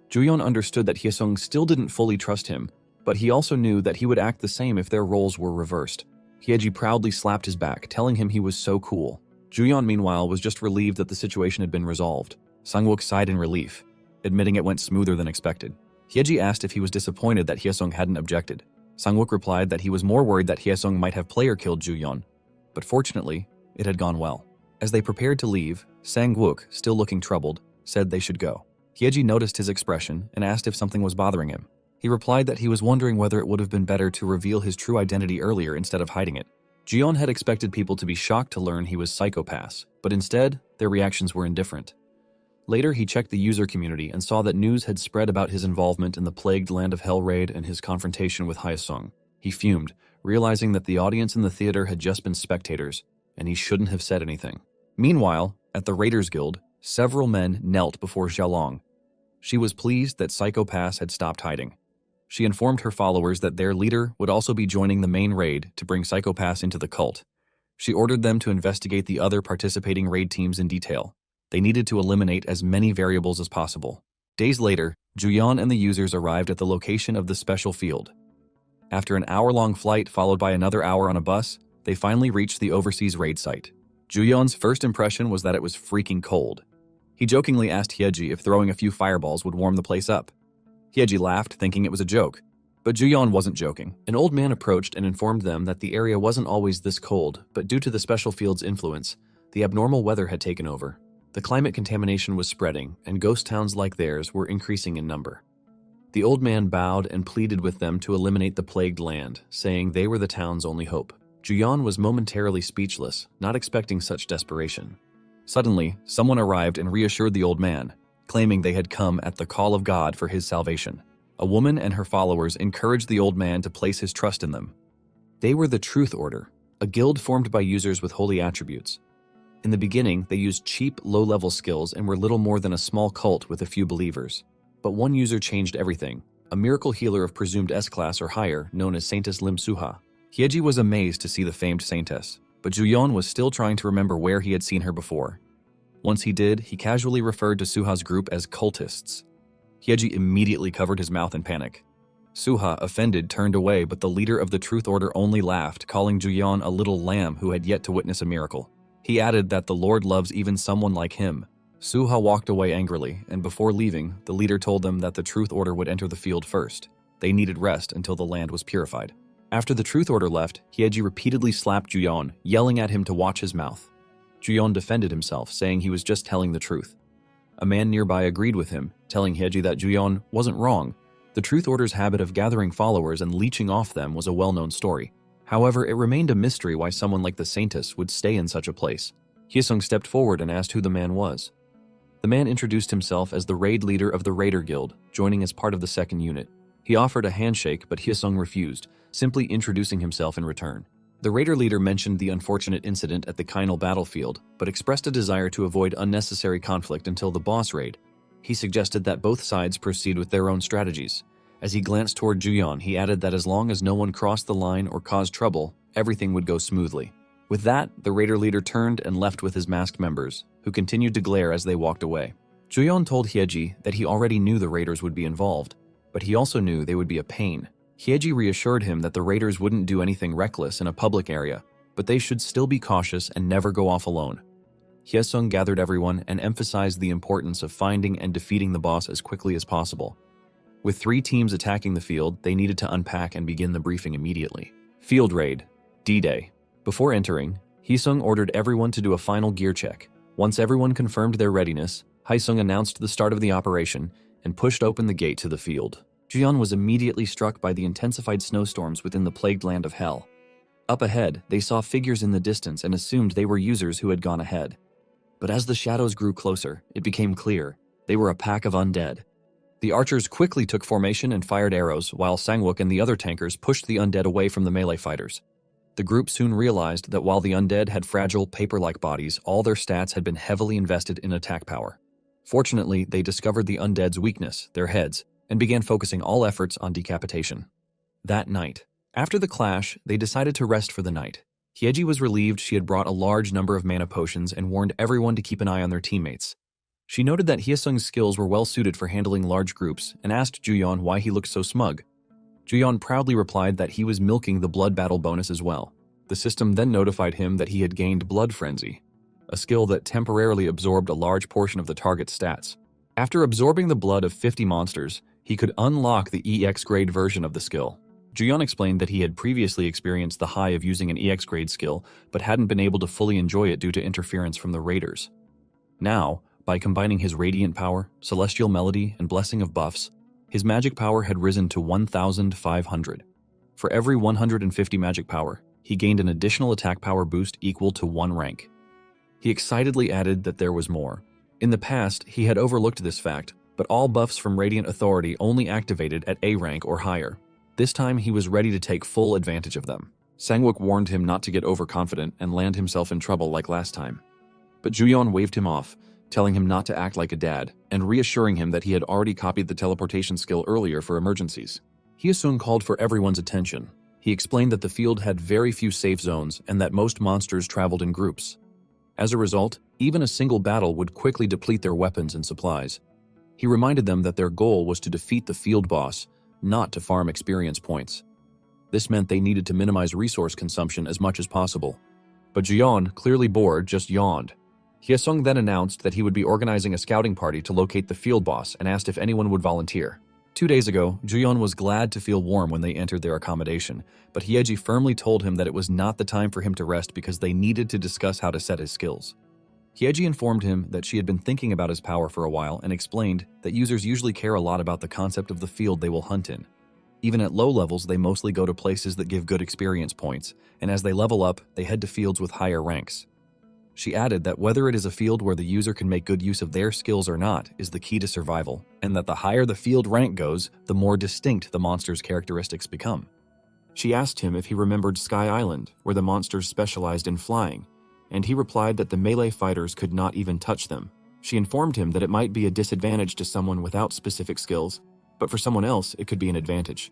Juyeon understood that Hyesung still didn't fully trust him, but he also knew that he would act the same if their roles were reversed. Hyeji proudly slapped his back, telling him he was so cool. Juyeon, meanwhile, was just relieved that the situation had been resolved. Sangwook sighed in relief, admitting it went smoother than expected. Hyeji asked if he was disappointed that Hyesung hadn't objected. Sangwook replied that he was more worried that Hyesung might have player-killed Juyeon, but fortunately, it had gone well. As they prepared to leave, Sangwook, still looking troubled, said they should go. Hyeji noticed his expression and asked if something was bothering him. He replied that he was wondering whether it would have been better to reveal his true identity earlier instead of hiding it. Juyeon had expected people to be shocked to learn he was Psycho Pass, but instead, their reactions were indifferent. Later, he checked the user community and saw that news had spread about his involvement in the plagued Land of Hell raid and his confrontation with Hyesung. He fumed, realizing that the audience in the theater had just been spectators, and he shouldn't have said anything. Meanwhile, at the Raiders Guild, several men knelt before Xiaolong. She was pleased that Psycho Pass had stopped hiding. She informed her followers that their leader would also be joining the main raid to bring Psycho Pass into the cult. She ordered them to investigate the other participating raid teams in detail. They needed to eliminate as many variables as possible. Days later, Juyeon and the users arrived at the location of the special field. After an hour-long flight followed by another hour on a bus, they finally reached the overseas raid site. Juyeon's first impression was that it was freaking cold. He jokingly asked Hyeji if throwing a few fireballs would warm the place up. Hyeji laughed, thinking it was a joke. But Juyeon wasn't joking. An old man approached and informed them that the area wasn't always this cold, but due to the special field's influence, the abnormal weather had taken over. The climate contamination was spreading, and ghost towns like theirs were increasing in number. The old man bowed and pleaded with them to eliminate the plagued land, saying they were the town's only hope. Juyeon was momentarily speechless, not expecting such desperation. Suddenly, someone arrived and reassured the old man, claiming they had come at the call of God for his salvation. A woman and her followers encouraged the old man to place his trust in them. They were the Truth Order, a guild formed by users with holy attributes. In the beginning, they used cheap, low-level skills and were little more than a small cult with a few believers. But one user changed everything, a miracle healer of presumed S-class or higher, known as Saintess Lim Suha. Hyeji was amazed to see the famed Saintess, but Juyeon was still trying to remember where he had seen her before. Once he did, he casually referred to Suha's group as cultists. Hyeji immediately covered his mouth in panic. Suha, offended, turned away, but the leader of the Truth Order only laughed, calling Juyeon a little lamb who had yet to witness a miracle. He added that the Lord loves even someone like him. Suha walked away angrily, and before leaving, the leader told them that the Truth Order would enter the field first. They needed rest until the land was purified. After the Truth Order left, Hyeji repeatedly slapped Juyeon, yelling at him to watch his mouth. Juyeon defended himself, saying he was just telling the truth. A man nearby agreed with him, telling Hyeji that Juyeon wasn't wrong. The Truth Order's habit of gathering followers and leeching off them was a well-known story. However, it remained a mystery why someone like the Saintess would stay in such a place. Hyesung stepped forward and asked who the man was. The man introduced himself as the raid leader of the Raider Guild, joining as part of the second unit. He offered a handshake, but Hyesung refused, simply introducing himself in return. The raider leader mentioned the unfortunate incident at the Kinal battlefield, but expressed a desire to avoid unnecessary conflict until the boss raid. He suggested that both sides proceed with their own strategies. As he glanced toward Juyeon, he added that as long as no one crossed the line or caused trouble, everything would go smoothly. With that, the raider leader turned and left with his masked members, who continued to glare as they walked away. Juyeon told Hyeji that he already knew the raiders would be involved, but he also knew they would be a pain. Hyeji reassured him that the raiders wouldn't do anything reckless in a public area, but they should still be cautious and never go off alone. Hye-sung gathered everyone and emphasized the importance of finding and defeating the boss as quickly as possible. With 3 teams attacking the field, they needed to unpack and begin the briefing immediately. Field Raid, D-Day. Before entering, Hye-sung ordered everyone to do a final gear check. Once everyone confirmed their readiness, Hye-sung announced the start of the operation and pushed open the gate to the field. Juyeon was immediately struck by the intensified snowstorms within the plagued land of Hell. Up ahead, they saw figures in the distance and assumed they were users who had gone ahead. But as the shadows grew closer, it became clear they were a pack of undead. The archers quickly took formation and fired arrows, while Sangwook and the other tankers pushed the undead away from the melee fighters. The group soon realized that while the undead had fragile, paper-like bodies, all their stats had been heavily invested in attack power. Fortunately, they discovered the undead's weakness, their heads, and began focusing all efforts on decapitation. That night, after the clash, they decided to rest for the night. Hyeji was relieved she had brought a large number of mana potions and warned everyone to keep an eye on their teammates. She noted that Hye-sung's skills were well suited for handling large groups and asked Juyeon why he looked so smug. Juyeon proudly replied that he was milking the blood battle bonus as well. The system then notified him that he had gained Blood Frenzy, a skill that temporarily absorbed a large portion of the target's stats. After absorbing the blood of 50 monsters, he could unlock the EX grade version of the skill. Juyeon explained that he had previously experienced the high of using an EX grade skill, but hadn't been able to fully enjoy it due to interference from the raiders. Now, by combining his Radiant Power, Celestial Melody, and Blessing of buffs, his magic power had risen to 1,500. For every 150 magic power, he gained an additional attack power boost equal to 1 rank. He excitedly added that there was more. In the past, he had overlooked this fact, but all buffs from Radiant Authority only activated at A rank or higher. This time, he was ready to take full advantage of them. Sangwook warned him not to get overconfident and land himself in trouble like last time. But Juyeon waved him off, telling him not to act like a dad, and reassuring him that he had already copied the teleportation skill earlier for emergencies. Hye-sung called for everyone's attention. He explained that the field had very few safe zones and that most monsters traveled in groups. As a result, even a single battle would quickly deplete their weapons and supplies. He reminded them that their goal was to defeat the field boss, not to farm experience points. This meant they needed to minimize resource consumption as much as possible. But Juyeon, clearly bored, just yawned. Hye-sung then announced that he would be organizing a scouting party to locate the field boss and asked if anyone would volunteer. 2 days ago, Juyeon was glad to feel warm when they entered their accommodation, but Hyeji firmly told him that it was not the time for him to rest because they needed to discuss how to set his skills. Hyeji informed him that she had been thinking about his power for a while and explained that users usually care a lot about the concept of the field they will hunt in. Even at low levels, they mostly go to places that give good experience points, and as they level up, they head to fields with higher ranks. She added that whether it is a field where the user can make good use of their skills or not is the key to survival, and that the higher the field rank goes, the more distinct the monster's characteristics become. She asked him if he remembered Sky Island, where the monsters specialized in flying, and he replied that the melee fighters could not even touch them. She informed him that it might be a disadvantage to someone without specific skills, but for someone else it could be an advantage.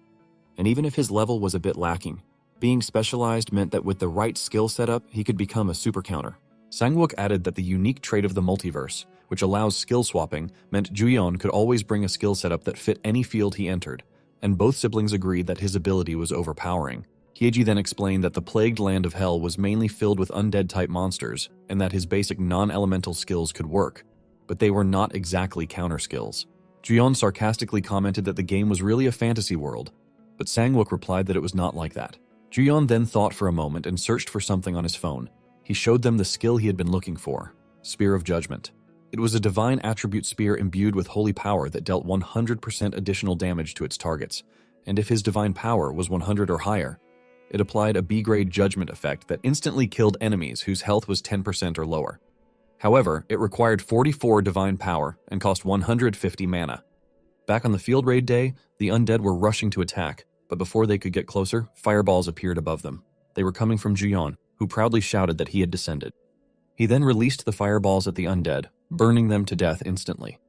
And even if his level was a bit lacking, being specialized meant that with the right skill setup, he could become a super counter. Sangwook added that the unique trait of the multiverse, which allows skill swapping, meant Juyeon could always bring a skill setup that fit any field he entered, and both siblings agreed that his ability was overpowering. Hyeji then explained that the plagued land of Hell was mainly filled with undead-type monsters, and that his basic non-elemental skills could work, but they were not exactly counter skills. Juyeon sarcastically commented that the game was really a fantasy world, but Sangwook replied that it was not like that. Juyeon then thought for a moment and searched for something on his phone. He showed them the skill he had been looking for, Spear of Judgment. It was a divine attribute spear imbued with holy power that dealt 100% additional damage to its targets, and if his divine power was 100 or higher, it applied a B-grade judgment effect that instantly killed enemies whose health was 10% or lower. However, it required 44 divine power and cost 150 mana. Back on the field raid day, the undead were rushing to attack, but before they could get closer, fireballs appeared above them. They were coming from Juyeon, who proudly shouted that he had descended. He then released the fireballs at the undead, burning them to death instantly.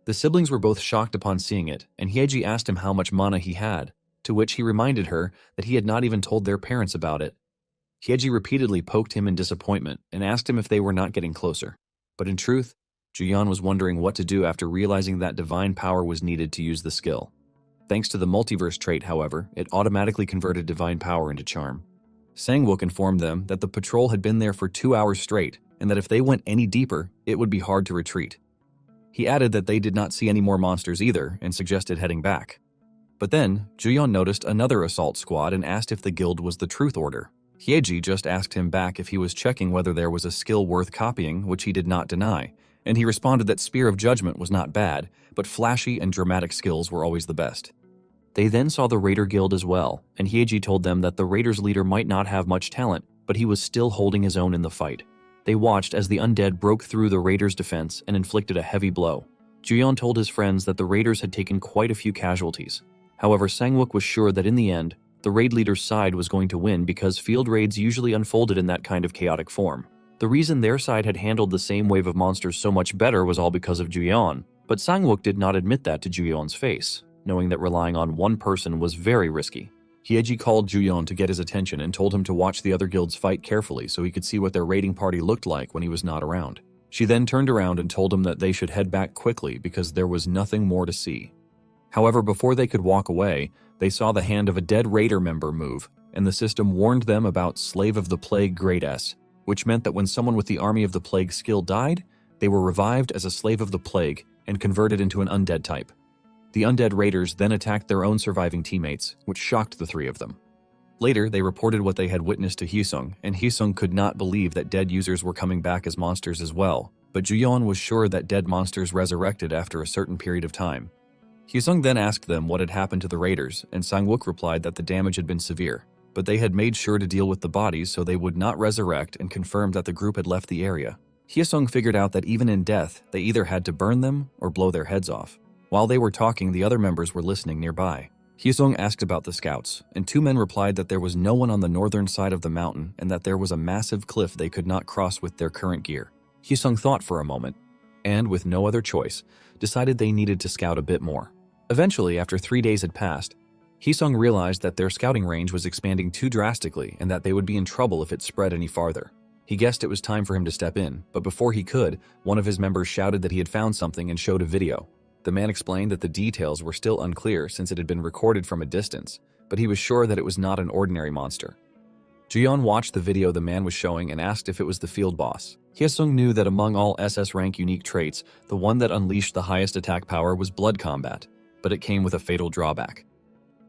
The siblings were both shocked upon seeing it, and Hyeji asked him how much mana he had, to which he reminded her that he had not even told their parents about it. Hyeji repeatedly poked him in disappointment and asked him if they were not getting closer. But in truth, Juyeon was wondering what to do after realizing that divine power was needed to use the skill. Thanks to the multiverse trait, however, it automatically converted divine power into charm. Sangwook informed them that the patrol had been there for 2 hours straight, and that if they went any deeper, it would be hard to retreat. He added that they did not see any more monsters either, and suggested heading back. But then, Juyeon noticed another assault squad and asked if the guild was the Truth Order. Hyeji just asked him back if he was checking whether there was a skill worth copying, which he did not deny, and he responded that Spear of Judgment was not bad, but flashy and dramatic skills were always the best. They then saw the Raider Guild as well, and Hyeji told them that the Raiders' leader might not have much talent, but he was still holding his own in the fight. They watched as the undead broke through the Raiders' defense and inflicted a heavy blow. Juyeon told his friends that the Raiders had taken quite a few casualties. However, Sangwook was sure that in the end, the raid leader's side was going to win because field raids usually unfolded in that kind of chaotic form. The reason their side had handled the same wave of monsters so much better was all because of Juyeon, but Sangwook did not admit that to Juyeon's face, knowing that relying on one person was very risky. Hyeji called Juyeon to get his attention and told him to watch the other guilds fight carefully so he could see what their raiding party looked like when he was not around. She then turned around and told him that they should head back quickly because there was nothing more to see. However, before they could walk away, they saw the hand of a dead raider member move, and the system warned them about Slave of the Plague Grade S, which meant that when someone with the Army of the Plague skill died, they were revived as a Slave of the Plague and converted into an undead type. The undead raiders then attacked their own surviving teammates, which shocked the three of them. Later, they reported what they had witnessed to Hyesung, and Hyesung could not believe that dead users were coming back as monsters as well, but Juyeon was sure that dead monsters resurrected after a certain period of time. Hyesung then asked them what had happened to the raiders, and Sangwook replied that the damage had been severe, but they had made sure to deal with the bodies so they would not resurrect, and confirmed that the group had left the area. Hyesung figured out that even in death, they either had to burn them or blow their heads off. While they were talking, the other members were listening nearby. Hyesung asked about the scouts, and two men replied that there was no one on the northern side of the mountain and that there was a massive cliff they could not cross with their current gear. Hyesung thought for a moment, and with no other choice, decided they needed to scout a bit more. Eventually, after 3 days had passed, Hyesung realized that their scouting range was expanding too drastically and that they would be in trouble if it spread any farther. He guessed it was time for him to step in, but before he could, one of his members shouted that he had found something and showed a video. The man explained that the details were still unclear since it had been recorded from a distance, but he was sure that it was not an ordinary monster. Juyeon watched the video the man was showing and asked if it was the field boss. Hyesung knew that among all SS rank unique traits, the one that unleashed the highest attack power was blood combat, but it came with a fatal drawback.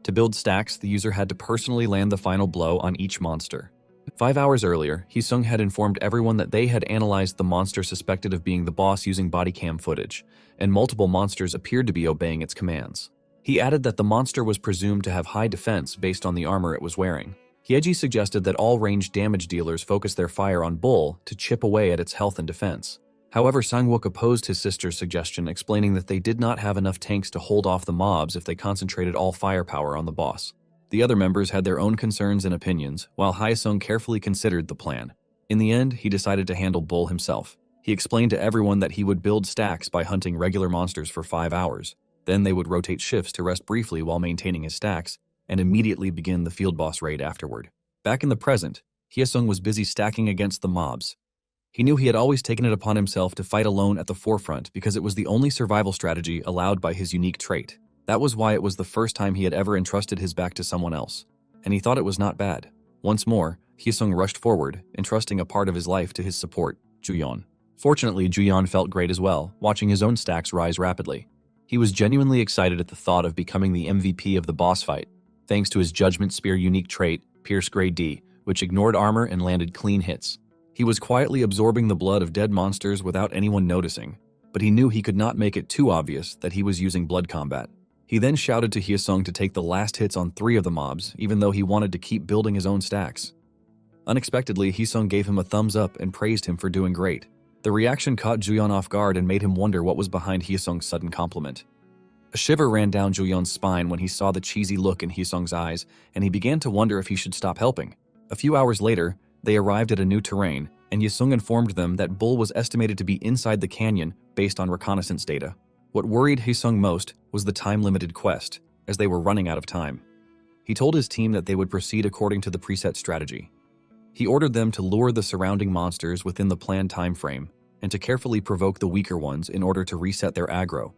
To build stacks, the user had to personally land the final blow on each monster. 5 hours earlier, Hyesung had informed everyone that they had analyzed the monster suspected of being the boss using body cam footage, and multiple monsters appeared to be obeying its commands. He added that the monster was presumed to have high defense based on the armor it was wearing. Hyeji suggested that all ranged damage dealers focus their fire on Bull to chip away at its health and defense. However, Sangwook opposed his sister's suggestion, explaining that they did not have enough tanks to hold off the mobs if they concentrated all firepower on the boss. The other members had their own concerns and opinions, while Hyesung carefully considered the plan. In the end, he decided to handle Bull himself. He explained to everyone that he would build stacks by hunting regular monsters for 5 hours. Then they would rotate shifts to rest briefly while maintaining his stacks, and immediately begin the field boss raid afterward. Back in the present, Hyesung was busy stacking against the mobs. He knew he had always taken it upon himself to fight alone at the forefront because it was the only survival strategy allowed by his unique trait. That was why it was the first time he had ever entrusted his back to someone else, and he thought it was not bad. Once more, Hyesung rushed forward, entrusting a part of his life to his support, Juyeon. Fortunately, Juyeon felt great as well, watching his own stacks rise rapidly. He was genuinely excited at the thought of becoming the MVP of the boss fight, thanks to his Judgment Spear unique trait, Pierce Grade D, which ignored armor and landed clean hits. He was quietly absorbing the blood of dead monsters without anyone noticing, but he knew he could not make it too obvious that he was using blood combat. He then shouted to Hyesung to take the last hits on 3 of the mobs, even though he wanted to keep building his own stacks. Unexpectedly, Hyesung gave him a thumbs up and praised him for doing great. The reaction caught Juyeon off guard and made him wonder what was behind Hyesung's sudden compliment. A shiver ran down Juyeon's spine when he saw the cheesy look in Hyesung's eyes, and he began to wonder if he should stop helping. A few hours later, they arrived at a new terrain, and Yesung informed them that Bull was estimated to be inside the canyon based on reconnaissance data. What worried Haesung most was the time-limited quest, as they were running out of time. He told his team that they would proceed according to the preset strategy. He ordered them to lure the surrounding monsters within the planned time frame, and to carefully provoke the weaker ones in order to reset their aggro.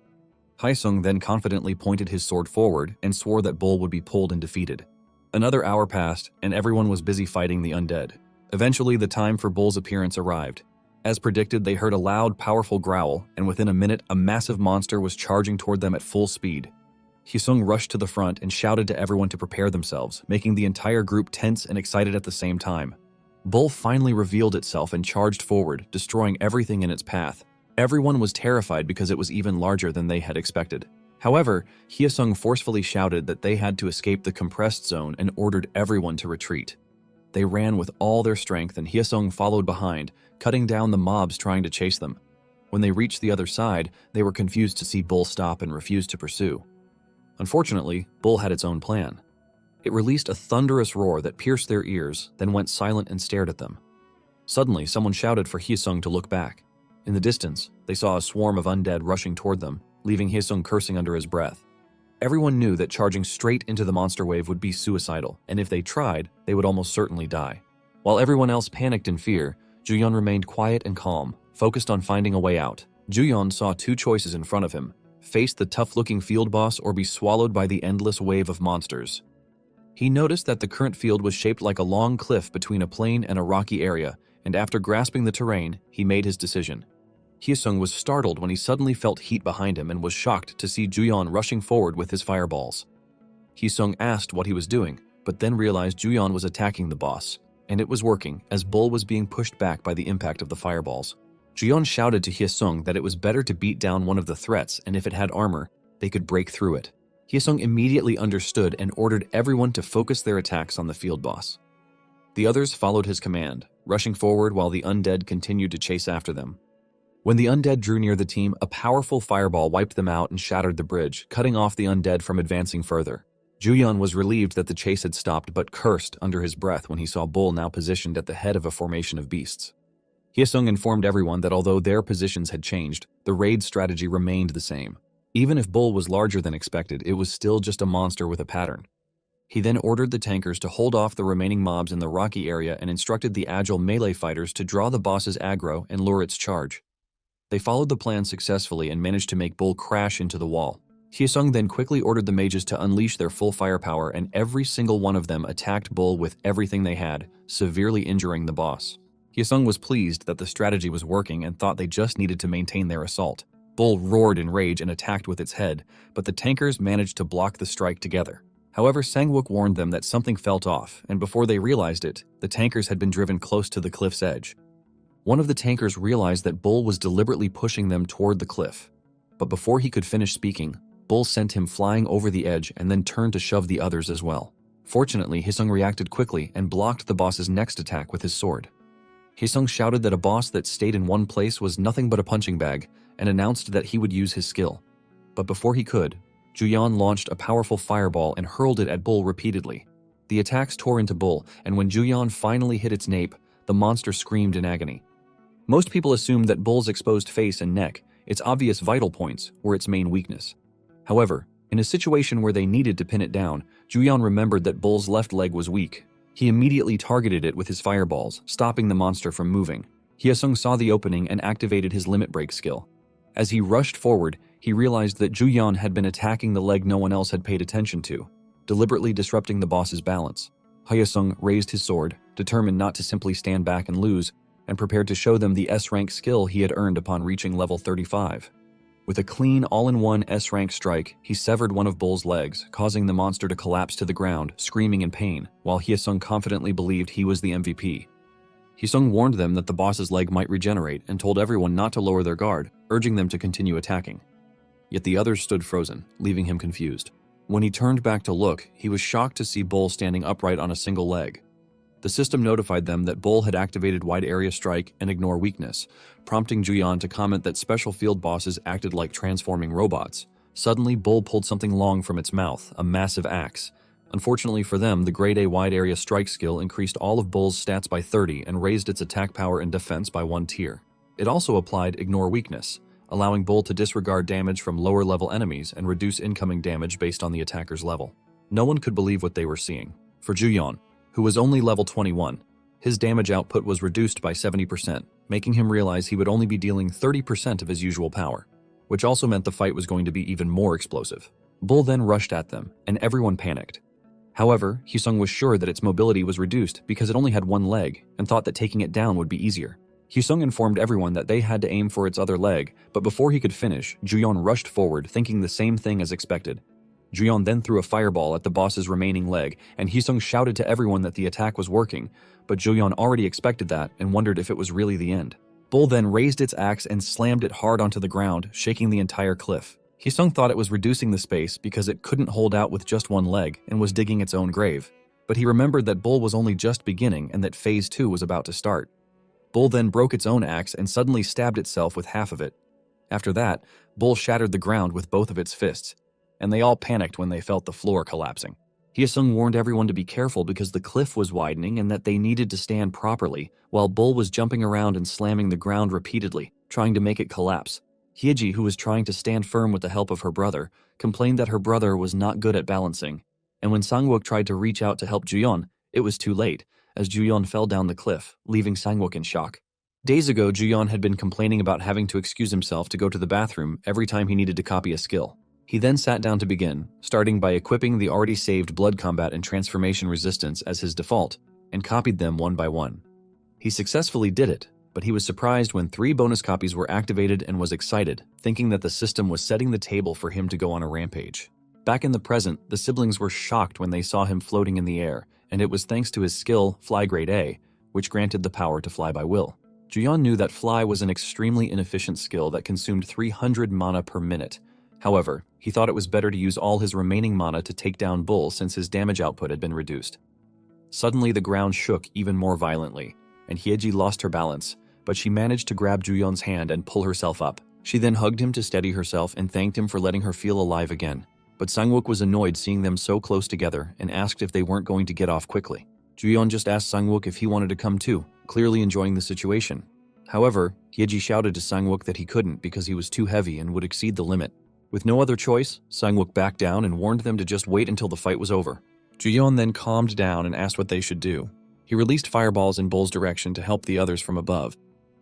Haesung then confidently pointed his sword forward and swore that Bull would be pulled and defeated. Another hour passed, and everyone was busy fighting the undead. Eventually, the time for Bull's appearance arrived. As predicted, they heard a loud, powerful growl, and within a minute, a massive monster was charging toward them at full speed. Haesung rushed to the front and shouted to everyone to prepare themselves, making the entire group tense and excited at the same time. Bull finally revealed itself and charged forward, destroying everything in its path. Everyone was terrified because it was even larger than they had expected. However, Haesung forcefully shouted that they had to escape the compressed zone and ordered everyone to retreat. They ran with all their strength, and Haesung followed behind, cutting down the mobs trying to chase them. When they reached the other side, they were confused to see Bull stop and refuse to pursue. Unfortunately, Bull had its own plan. It released a thunderous roar that pierced their ears, then went silent and stared at them. Suddenly, someone shouted for Haesung to look back. In the distance, they saw a swarm of undead rushing toward them, leaving Haesung cursing under his breath. Everyone knew that charging straight into the monster wave would be suicidal, and if they tried, they would almost certainly die. While everyone else panicked in fear, Juyeon remained quiet and calm, focused on finding a way out. Juyeon saw two choices in front of him: face the tough-looking field boss or be swallowed by the endless wave of monsters. He noticed that the current field was shaped like a long cliff between a plain and a rocky area, and after grasping the terrain, he made his decision. Haesung was startled when he suddenly felt heat behind him and was shocked to see Juyeon rushing forward with his fireballs. Haesung asked what he was doing, but then realized Juyeon was attacking the boss, and it was working as Bull was being pushed back by the impact of the fireballs. Juyeon shouted to Haesung that it was better to beat down one of the threats, and if it had armor, they could break through it. Haesung immediately understood and ordered everyone to focus their attacks on the field boss. The others followed his command, rushing forward while the undead continued to chase after them. When the undead drew near the team, a powerful fireball wiped them out and shattered the bridge, cutting off the undead from advancing further. Juyeon was relieved that the chase had stopped, but cursed under his breath when he saw Bull now positioned at the head of a formation of beasts. Haesung informed everyone that although their positions had changed, the raid strategy remained the same. Even if Bull was larger than expected, it was still just a monster with a pattern. He then ordered the tankers to hold off the remaining mobs in the rocky area and instructed the agile melee fighters to draw the boss's aggro and lure its charge. They followed the plan successfully and managed to make Bull crash into the wall. Haesung then quickly ordered the mages to unleash their full firepower, and every single one of them attacked Bull with everything they had, severely injuring the boss. Haesung was pleased that the strategy was working and thought they just needed to maintain their assault. Bull roared in rage and attacked with its head, but the tankers managed to block the strike together. However, Sangwook warned them that something felt off, and before they realized it, the tankers had been driven close to the cliff's edge. One of the tankers realized that Bull was deliberately pushing them toward the cliff. But before he could finish speaking, Bull sent him flying over the edge and then turned to shove the others as well. Fortunately, Haesung reacted quickly and blocked the boss's next attack with his sword. Haesung shouted that a boss that stayed in one place was nothing but a punching bag, and announced that he would use his skill. But before he could, Juyeon launched a powerful fireball and hurled it at Bull repeatedly. The attacks tore into Bull, and when Juyeon finally hit its nape, the monster screamed in agony. Most people assumed that Bull's exposed face and neck, its obvious vital points, were its main weakness. However, in a situation where they needed to pin it down, Juyeon remembered that Bull's left leg was weak. He immediately targeted it with his fireballs, stopping the monster from moving. Haesung saw the opening and activated his limit break skill. As he rushed forward, he realized that Juyeon had been attacking the leg no one else had paid attention to, deliberately disrupting the boss's balance. Haesung raised his sword, determined not to simply stand back and lose, and prepared to show them the S-rank skill he had earned upon reaching level 35. With a clean all-in-one S-rank strike, he severed one of Bull's legs, causing the monster to collapse to the ground, screaming in pain, while Haesung confidently believed he was the MVP. Haesung warned them that the boss's leg might regenerate and told everyone not to lower their guard, urging them to continue attacking. Yet the others stood frozen, leaving him confused. When he turned back to look, he was shocked to see Bull standing upright on a single leg. The system notified them that Bull had activated Wide Area Strike and Ignore Weakness, prompting Juyeon to comment that special field bosses acted like transforming robots. Suddenly, Bull pulled something long from its mouth, a massive axe. Unfortunately for them, the Grade A wide area strike skill increased all of Bull's stats by 30 and raised its attack power and defense by 1 tier. It also applied Ignore Weakness, allowing Bull to disregard damage from lower level enemies and reduce incoming damage based on the attacker's level. No one could believe what they were seeing. For Juyeon, who was only level 21, his damage output was reduced by 70%, making him realize he would only be dealing 30% of his usual power, which also meant the fight was going to be even more explosive. Bull then rushed at them, and everyone panicked. However, Hyesung was sure that its mobility was reduced because it only had one leg, and thought that taking it down would be easier. Hyesung informed everyone that they had to aim for its other leg, but before he could finish, Juyeon rushed forward, thinking the same thing as expected. Juyeon then threw a fireball at the boss's remaining leg, and Hyesung shouted to everyone that the attack was working, but Juyeon already expected that and wondered if it was really the end. Bull then raised its axe and slammed it hard onto the ground, shaking the entire cliff. Hyesung thought it was reducing the space because it couldn't hold out with just one leg and was digging its own grave. But he remembered that Bull was only just beginning and that Phase 2 was about to start. Bull then broke its own axe and suddenly stabbed itself with half of it. After that, Bull shattered the ground with both of its fists, and they all panicked when they felt the floor collapsing. Hyesung warned everyone to be careful because the cliff was widening and that they needed to stand properly, while Bull was jumping around and slamming the ground repeatedly, trying to make it collapse. Hyeji, who was trying to stand firm with the help of her brother, complained that her brother was not good at balancing, and when Sangwook tried to reach out to help Juyeon, it was too late, as Juyeon fell down the cliff, leaving Sangwook in shock. Days ago, Juyeon had been complaining about having to excuse himself to go to the bathroom every time he needed to copy a skill. He then sat down to begin, starting by equipping the already saved Blood Combat and Transformation Resistance as his default, and copied them one by one. He successfully did it, but he was surprised when 3 bonus copies were activated and was excited, thinking that the system was setting the table for him to go on a rampage. Back in the present, the siblings were shocked when they saw him floating in the air, and it was thanks to his skill, Fly Grade A, which granted the power to fly by will. Juyeon knew that Fly was an extremely inefficient skill that consumed 300 mana per minute. However, he thought it was better to use all his remaining mana to take down Bull since his damage output had been reduced. Suddenly the ground shook even more violently, and Hyeji lost her balance, but she managed to grab Juyeon's hand and pull herself up. She then hugged him to steady herself and thanked him for letting her feel alive again. But Sangwook was annoyed seeing them so close together and asked if they weren't going to get off quickly. Juyeon just asked Sangwook if he wanted to come too, clearly enjoying the situation. However, Hyeji shouted to Sangwook that he couldn't because he was too heavy and would exceed the limit. With no other choice, Sangwook backed down and warned them to just wait until the fight was over. Juyeon then calmed down and asked what they should do. He released fireballs in Bull's direction to help the others from above.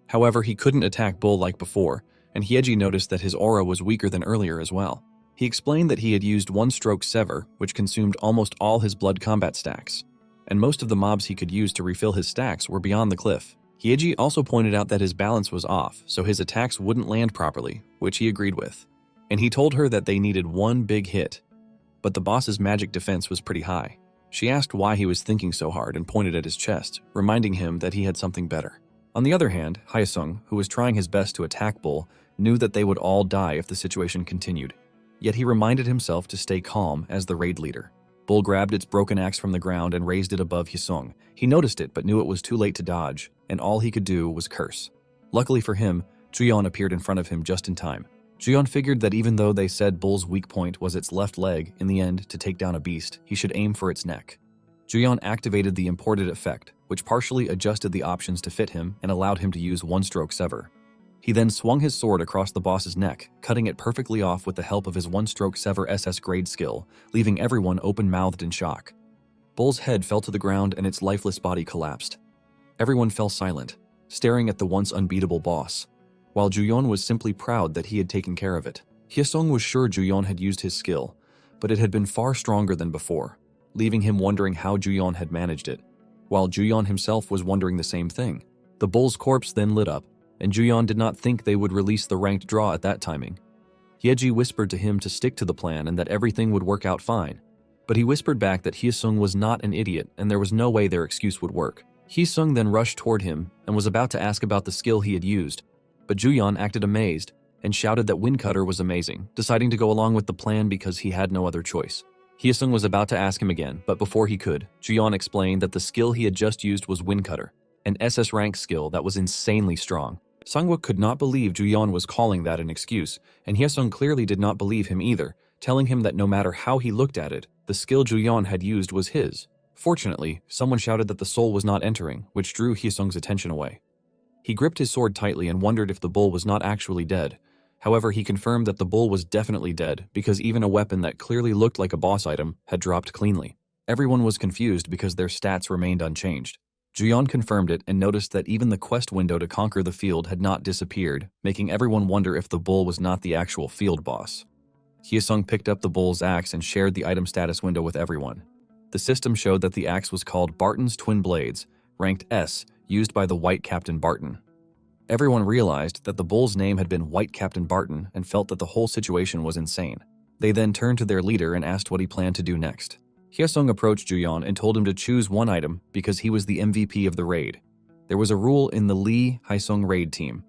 However, he couldn't attack Bull like before, and Hyeji noticed that his aura was weaker than earlier as well. He explained that he had used one-stroke Sever, which consumed almost all his blood combat stacks, and most of the mobs he could use to refill his stacks were beyond the cliff. Hyeji also pointed out that his balance was off, so his attacks wouldn't land properly, which he agreed with. And he told her that they needed one big hit, but the boss's magic defense was pretty high. She asked why he was thinking so hard and pointed at his chest, reminding him that he had something better. On the other hand, Hyesung, who was trying his best to attack Bull, knew that they would all die if the situation continued. Yet he reminded himself to stay calm as the raid leader. Bull grabbed its broken axe from the ground and raised it above Hyesung. He noticed it but knew it was too late to dodge, and all he could do was curse. Luckily for him, Juyeon appeared in front of him just in time. Juyeon figured that even though they said Bull's weak point was its left leg, in the end, to take down a beast, he should aim for its neck. Juyeon activated the imported effect, which partially adjusted the options to fit him and allowed him to use one-stroke Sever. He then swung his sword across the boss's neck, cutting it perfectly off with the help of his one-stroke Sever SS grade skill, leaving everyone open-mouthed in shock. Bull's head fell to the ground and its lifeless body collapsed. Everyone fell silent, staring at the once unbeatable boss, while Juyeon was simply proud that he had taken care of it. Hyesung was sure Juyeon had used his skill, but it had been far stronger than before, leaving him wondering how Juyeon had managed it, while Juyeon himself was wondering the same thing. The bull's corpse then lit up, and Juyeon did not think they would release the ranked draw at that timing. Hyeji whispered to him to stick to the plan and that everything would work out fine, but he whispered back that Hyesung was not an idiot and there was no way their excuse would work. Hyesung then rushed toward him and was about to ask about the skill he had used, but Juyeon acted amazed and shouted that Windcutter was amazing, deciding to go along with the plan because he had no other choice. Hyesung was about to ask him again, but before he could, Juyeon explained that the skill he had just used was Windcutter, an SS rank skill that was insanely strong. Sangwook could not believe Juyeon was calling that an excuse, and Hyesung clearly did not believe him either, telling him that no matter how he looked at it, The skill Juyeon had used was his. Fortunately, someone shouted that the soul was not entering, which drew Hyesung's attention away. He gripped his sword tightly and wondered if the bull was not actually dead. However, he confirmed that the bull was definitely dead because even a weapon that clearly looked like a boss item had dropped cleanly. Everyone was confused because their stats remained unchanged. Juyeon confirmed it and noticed that even the quest window to conquer the field had not disappeared, making everyone wonder if the bull was not the actual field boss. Hyesung picked up the bull's axe and shared the item status window with everyone. The system showed that the axe was called Barton's Twin Blades, ranked S, used by the White Captain Barton. Everyone realized that the bull's name had been White Captain Barton and felt that the whole situation was insane. They then turned to their leader and asked what he planned to do next. Hyesung approached Juyeon and told him to choose one item because he was the MVP of the raid. There was a rule in the Lee Hyesung raid team.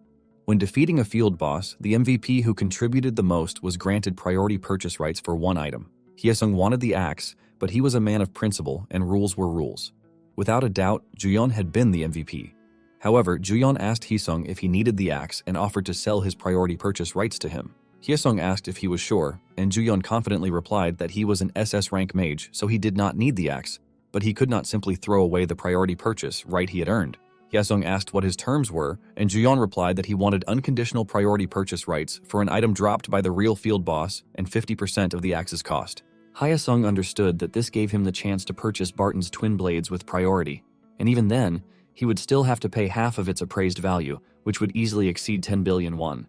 When defeating a field boss, the MVP who contributed the most was granted priority purchase rights for one item. Hyesung wanted the axe, but he was a man of principle and rules were rules. Without a doubt, Juyeon had been the MVP. However, Juyeon asked Hyesung if he needed the axe and offered to sell his priority purchase rights to him. Hyesung asked if he was sure, and Juyeon confidently replied that he was an SS rank mage, so he did not need the axe, but he could not simply throw away the priority purchase right he had earned. Hyesung asked what his terms were, and Juyeon replied that he wanted unconditional priority purchase rights for an item dropped by the real field boss and 50% of the axe's cost. Hyesung understood that this gave him the chance to purchase Barton's twin blades with priority, and even then, he would still have to pay half of its appraised value, which would easily exceed 10 billion won.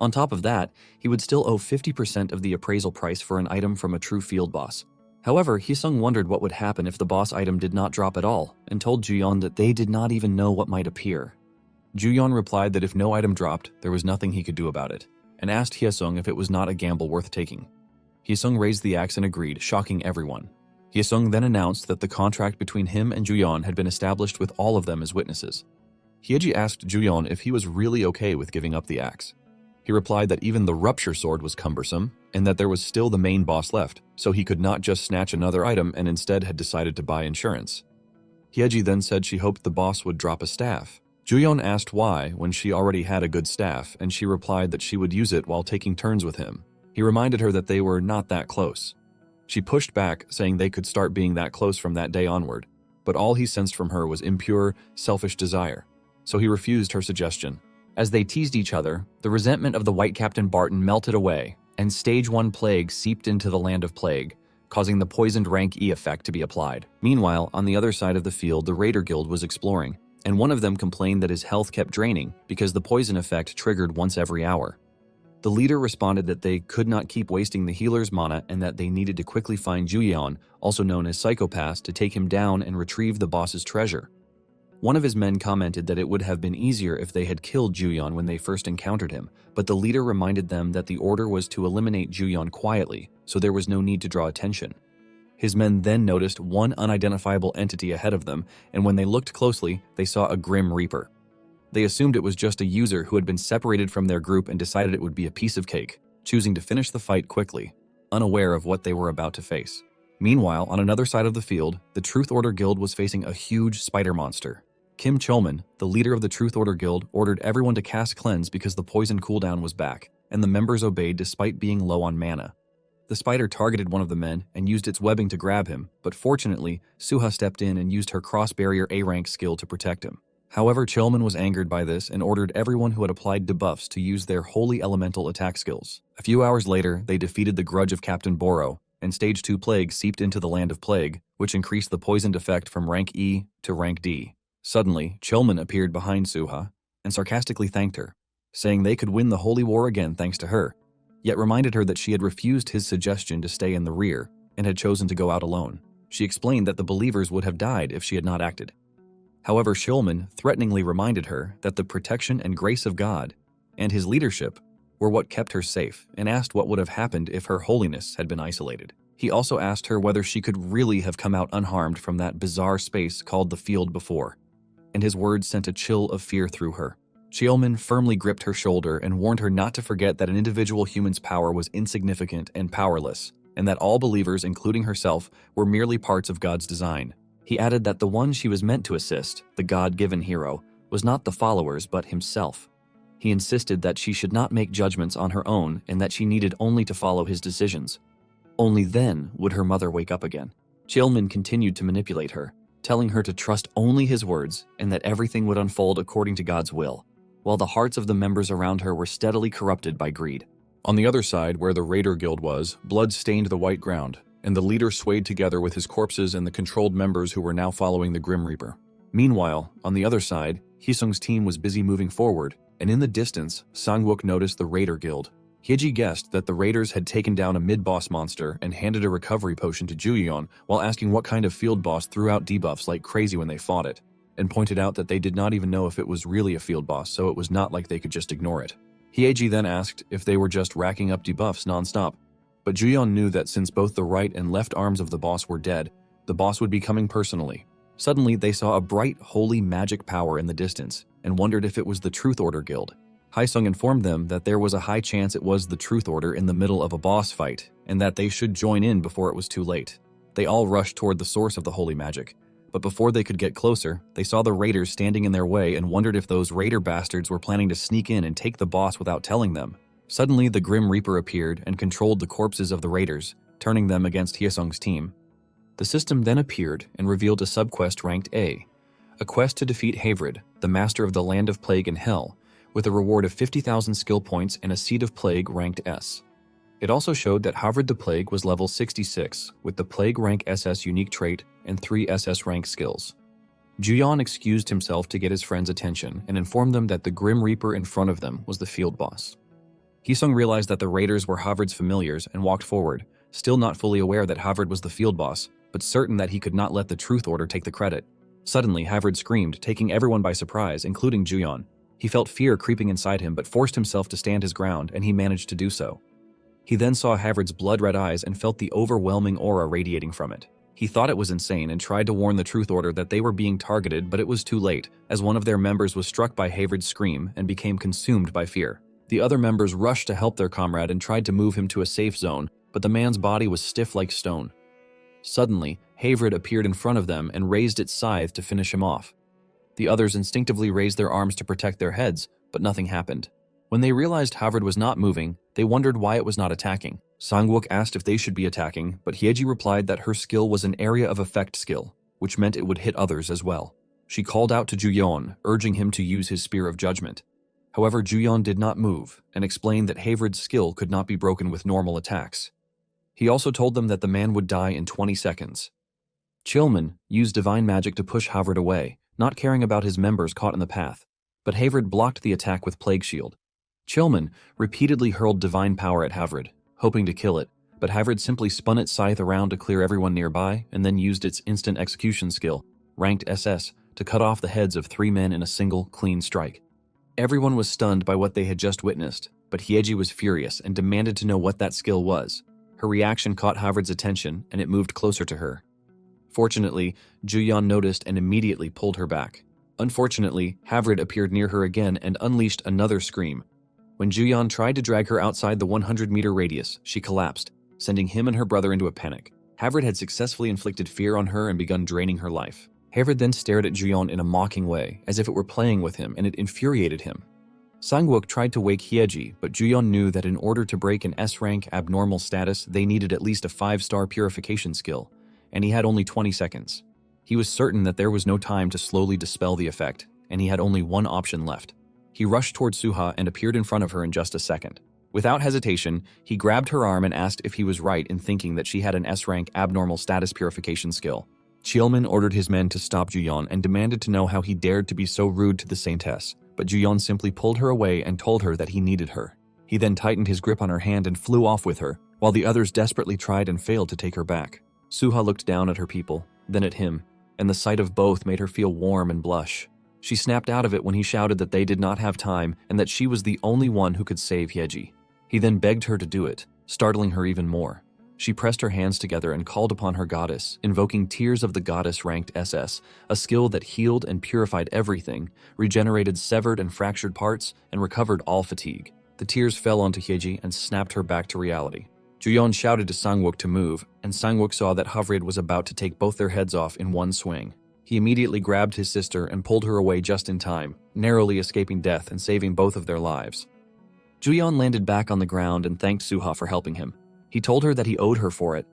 On top of that, he would still owe 50% of the appraisal price for an item from a true field boss. However, Hyesung wondered what would happen if the boss item did not drop at all, and told Juyeon that they did not even know what might appear. Juyeon replied that if no item dropped, there was nothing he could do about it, and asked Hyesung if it was not a gamble worth taking. Hyesung raised the axe and agreed, shocking everyone. Hyesung then announced that the contract between him and Juyeon had been established with all of them as witnesses. Hyeji asked Juyeon if he was really okay with giving up the axe. He replied that even the rupture sword was cumbersome, and that there was still the main boss left, so he could not just snatch another item and instead had decided to buy insurance. Hyeji then said she hoped the boss would drop a staff. Juyeon asked why when she already had a good staff, and she replied that she would use it while taking turns with him. He reminded her that they were not that close. She pushed back, saying they could start being that close from that day onward, but all he sensed from her was impure, selfish desire, so he refused her suggestion. As they teased each other, the resentment of the White Captain Barton melted away, and Stage 1 plague seeped into the land of plague, causing the poisoned rank E effect to be applied. Meanwhile, on the other side of the field, the Raider Guild was exploring, and one of them complained that his health kept draining because the poison effect triggered once every hour. The leader responded that they could not keep wasting the healer's mana and that they needed to quickly find Juyeon, also known as Psychopath, to take him down and retrieve the boss's treasure. One of his men commented that it would have been easier if they had killed Juyeon when they first encountered him, but the leader reminded them that the order was to eliminate Juyeon quietly, so there was no need to draw attention. His men then noticed one unidentifiable entity ahead of them, and when they looked closely, they saw a Grim Reaper. They assumed it was just a user who had been separated from their group and decided it would be a piece of cake, choosing to finish the fight quickly, unaware of what they were about to face. Meanwhile, on another side of the field, the Truth Order Guild was facing a huge spider monster. Kim Cholman, the leader of the Truth Order Guild, ordered everyone to cast Cleanse because the poison cooldown was back, and the members obeyed despite being low on mana. The spider targeted one of the men and used its webbing to grab him, but fortunately, Suha stepped in and used her cross-barrier A-rank skill to protect him. However, Cholman was angered by this and ordered everyone who had applied debuffs to use their holy elemental attack skills. A few hours later, they defeated the grudge of Captain Boro, and Stage 2 plague seeped into the land of plague, which increased the poisoned effect from rank E to rank D. Suddenly, Cholman appeared behind Suha and sarcastically thanked her, saying they could win the holy war again thanks to her, yet reminded her that she had refused his suggestion to stay in the rear and had chosen to go out alone. She explained that the believers would have died if she had not acted. However, Cholman threateningly reminded her that the protection and grace of God and his leadership were what kept her safe and asked what would have happened if her holiness had been isolated. He also asked her whether she could really have come out unharmed from that bizarre space called the field before, and his words sent a chill of fear through her. Cholman firmly gripped her shoulder and warned her not to forget that an individual human's power was insignificant and powerless, and that all believers, including herself, were merely parts of God's design. He added that the one she was meant to assist, the God-given hero, was not the followers but himself. He insisted that she should not make judgments on her own and that she needed only to follow his decisions. Only then would her mother wake up again. Chilman continued to manipulate her, telling her to trust only his words and that everything would unfold according to God's will, while the hearts of the members around her were steadily corrupted by greed. On the other side, where the Raider Guild was, blood stained the white ground, and the leader swayed together with his corpses and the controlled members who were now following the Grim Reaper. Meanwhile, on the other side, Hisung's team was busy moving forward, and in the distance, Sangwook noticed the Raider Guild. Hyeji guessed that the raiders had taken down a mid-boss monster and handed a recovery potion to Juyeon while asking what kind of field boss threw out debuffs like crazy when they fought it, and pointed out that they did not even know if it was really a field boss, so it was not like they could just ignore it. Hyeji then asked if they were just racking up debuffs non-stop, but Juyeon knew that since both the right and left arms of the boss were dead, the boss would be coming personally. Suddenly, they saw a bright, holy magic power in the distance and wondered if it was the Truth Order Guild. Haesung informed them that there was a high chance it was the Truth Order in the middle of a boss fight, and that they should join in before it was too late. They all rushed toward the source of the holy magic, but before they could get closer, they saw the raiders standing in their way and wondered if those raider bastards were planning to sneak in and take the boss without telling them. Suddenly, the Grim Reaper appeared and controlled the corpses of the raiders, turning them against Hyesung's team. The system then appeared and revealed a subquest ranked A, a quest to defeat Havrid, the master of the Land of Plague and Hell, with a reward of 50,000 skill points and a Seed of Plague ranked S. It also showed that Havrid the Plague was level 66, with the Plague rank SS unique trait and 3 SS rank skills. Juyeon excused himself to get his friends' attention and informed them that the Grim Reaper in front of them was the field boss. Hisung realized that the raiders were Havrid's familiars and walked forward, still not fully aware that Havrid was the field boss, but certain that he could not let the Truth Order take the credit. Suddenly, Havrid screamed, taking everyone by surprise, including Juyeon. He felt fear creeping inside him but forced himself to stand his ground, and he managed to do so. He then saw Havrid's blood-red eyes and felt the overwhelming aura radiating from it. He thought it was insane and tried to warn the Truth Order that they were being targeted, but it was too late, as one of their members was struck by Havrid's scream and became consumed by fear. The other members rushed to help their comrade and tried to move him to a safe zone, but the man's body was stiff like stone. Suddenly, Havrid appeared in front of them and raised its scythe to finish him off. The others instinctively raised their arms to protect their heads, but nothing happened. When they realized Havrid was not moving, they wondered why it was not attacking. Sangwook asked if they should be attacking, but Hyeji replied that her skill was an area of effect skill, which meant it would hit others as well. She called out to Juyeon, urging him to use his Spear of Judgment. However, Juyeon did not move, and explained that Havrid's skill could not be broken with normal attacks. He also told them that the man would die in 20 seconds. Chilman used divine magic to push Havrid away, not caring about his members caught in the path, but Havrid blocked the attack with Plague Shield. Chilman repeatedly hurled divine power at Havrid, hoping to kill it, but Havrid simply spun its scythe around to clear everyone nearby and then used its instant execution skill, ranked SS, to cut off the heads of 3 men in a single, clean strike. Everyone was stunned by what they had just witnessed, but Hyeji was furious and demanded to know what that skill was. Her reaction caught Havrid's attention, and it moved closer to her. Fortunately, Juyeon noticed and immediately pulled her back. Unfortunately, Havrid appeared near her again and unleashed another scream. When Juyeon tried to drag her outside the 100-meter radius, she collapsed, sending him and her brother into a panic. Havrid had successfully inflicted fear on her and begun draining her life. Havrid then stared at Juyeon in a mocking way, as if it were playing with him, and it infuriated him. Sangwook tried to wake Hyeji, but Juyeon knew that in order to break an S-rank abnormal status, they needed at least a 5-star purification skill, and he had only 20 seconds. He was certain that there was no time to slowly dispel the effect, and he had only one option left. He rushed toward Suha and appeared in front of her in just a second. Without hesitation, he grabbed her arm and asked if he was right in thinking that she had an S-rank abnormal status purification skill. Chilman ordered his men to stop Juyeon and demanded to know how he dared to be so rude to the Saintess, but Juyeon simply pulled her away and told her that he needed her. He then tightened his grip on her hand and flew off with her, while the others desperately tried and failed to take her back. Suha looked down at her people, then at him, and the sight of both made her feel warm and blush. She snapped out of it when he shouted that they did not have time and that she was the only one who could save Hyeji. He then begged her to do it, startling her even more. She pressed her hands together and called upon her goddess, invoking Tears of the Goddess ranked SS, a skill that healed and purified everything, regenerated severed and fractured parts, and recovered all fatigue. The tears fell onto Hyeji and snapped her back to reality. Juyeon shouted to Sangwook to move, and Sangwook saw that Havrid was about to take both their heads off in one swing. He immediately grabbed his sister and pulled her away just in time, narrowly escaping death and saving both of their lives. Juyeon landed back on the ground and thanked Suha for helping him. He told her that he owed her for it,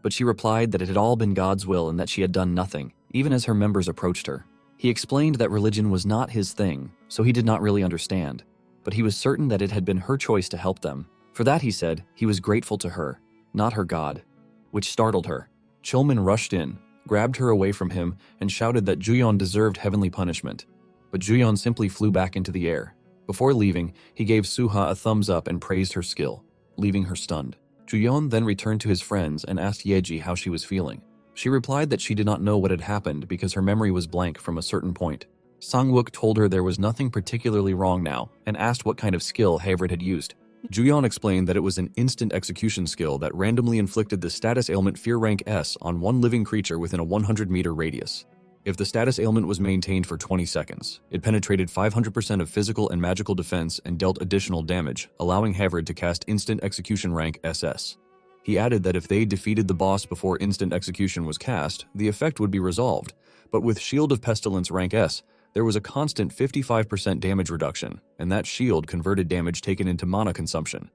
but she replied that it had all been God's will and that she had done nothing, even as her members approached her. He explained that religion was not his thing, so he did not really understand, but he was certain that it had been her choice to help them. For that, he said, he was grateful to her, not her God, which startled her. Chilman rushed in, grabbed her away from him, and shouted that Juyeon deserved heavenly punishment. But Juyeon simply flew back into the air. Before leaving, he gave Suha a thumbs up and praised her skill, leaving her stunned. Juyeon then returned to his friends and asked Yeji how she was feeling. She replied that she did not know what had happened because her memory was blank from a certain point. Sangwook told her there was nothing particularly wrong now and asked what kind of skill Havrid had used. Juyeon explained that it was an instant execution skill that randomly inflicted the status ailment Fear Rank S on one living creature within a 100-meter radius. If the status ailment was maintained for 20 seconds, it penetrated 500% of physical and magical defense and dealt additional damage, allowing Havrid to cast instant execution rank SS. He added that if they defeated the boss before instant execution was cast, the effect would be resolved, but with Shield of Pestilence rank S, there was a constant 55% damage reduction, and that shield converted damage taken into mana consumption.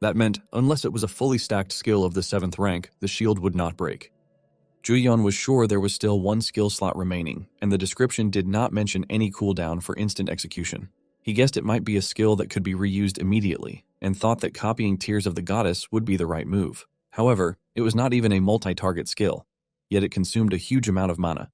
That meant, unless it was a fully stacked skill of the 7th rank, the shield would not break. Juyeon was sure there was still one skill slot remaining, and the description did not mention any cooldown for instant execution. He guessed it might be a skill that could be reused immediately, and thought that copying Tears of the Goddess would be the right move. However, it was not even a multi-target skill, yet it consumed a huge amount of mana,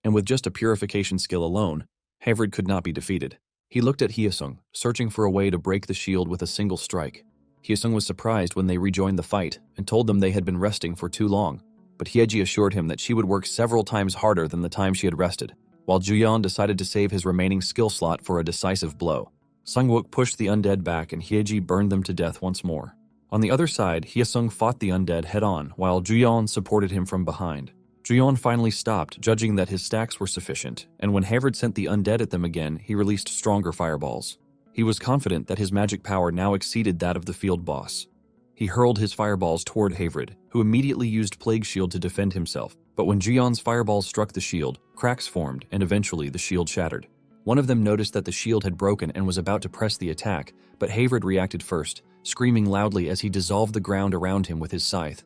and with just a purification skill alone, Havrid could not be defeated. He looked at Hyesung, searching for a way to break the shield with a single strike. Hyesung was surprised when they rejoined the fight and told them they had been resting for too long, but Hyeji assured him that she would work several times harder than the time she had rested, while Juyeon decided to save his remaining skill slot for a decisive blow. Sangwook pushed the undead back and Hyeji burned them to death once more. On the other side, Hyesung fought the undead head-on, while Juyeon supported him from behind. Juyeon finally stopped, judging that his stacks were sufficient, and when Havrid sent the undead at them again, he released stronger fireballs. He was confident that his magic power now exceeded that of the field boss. He hurled his fireballs toward Havrid, who immediately used Plague Shield to defend himself, but when Juyeon's fireballs struck the shield, cracks formed and eventually the shield shattered. One of them noticed that the shield had broken and was about to press the attack, but Havrid reacted first, screaming loudly as he dissolved the ground around him with his scythe.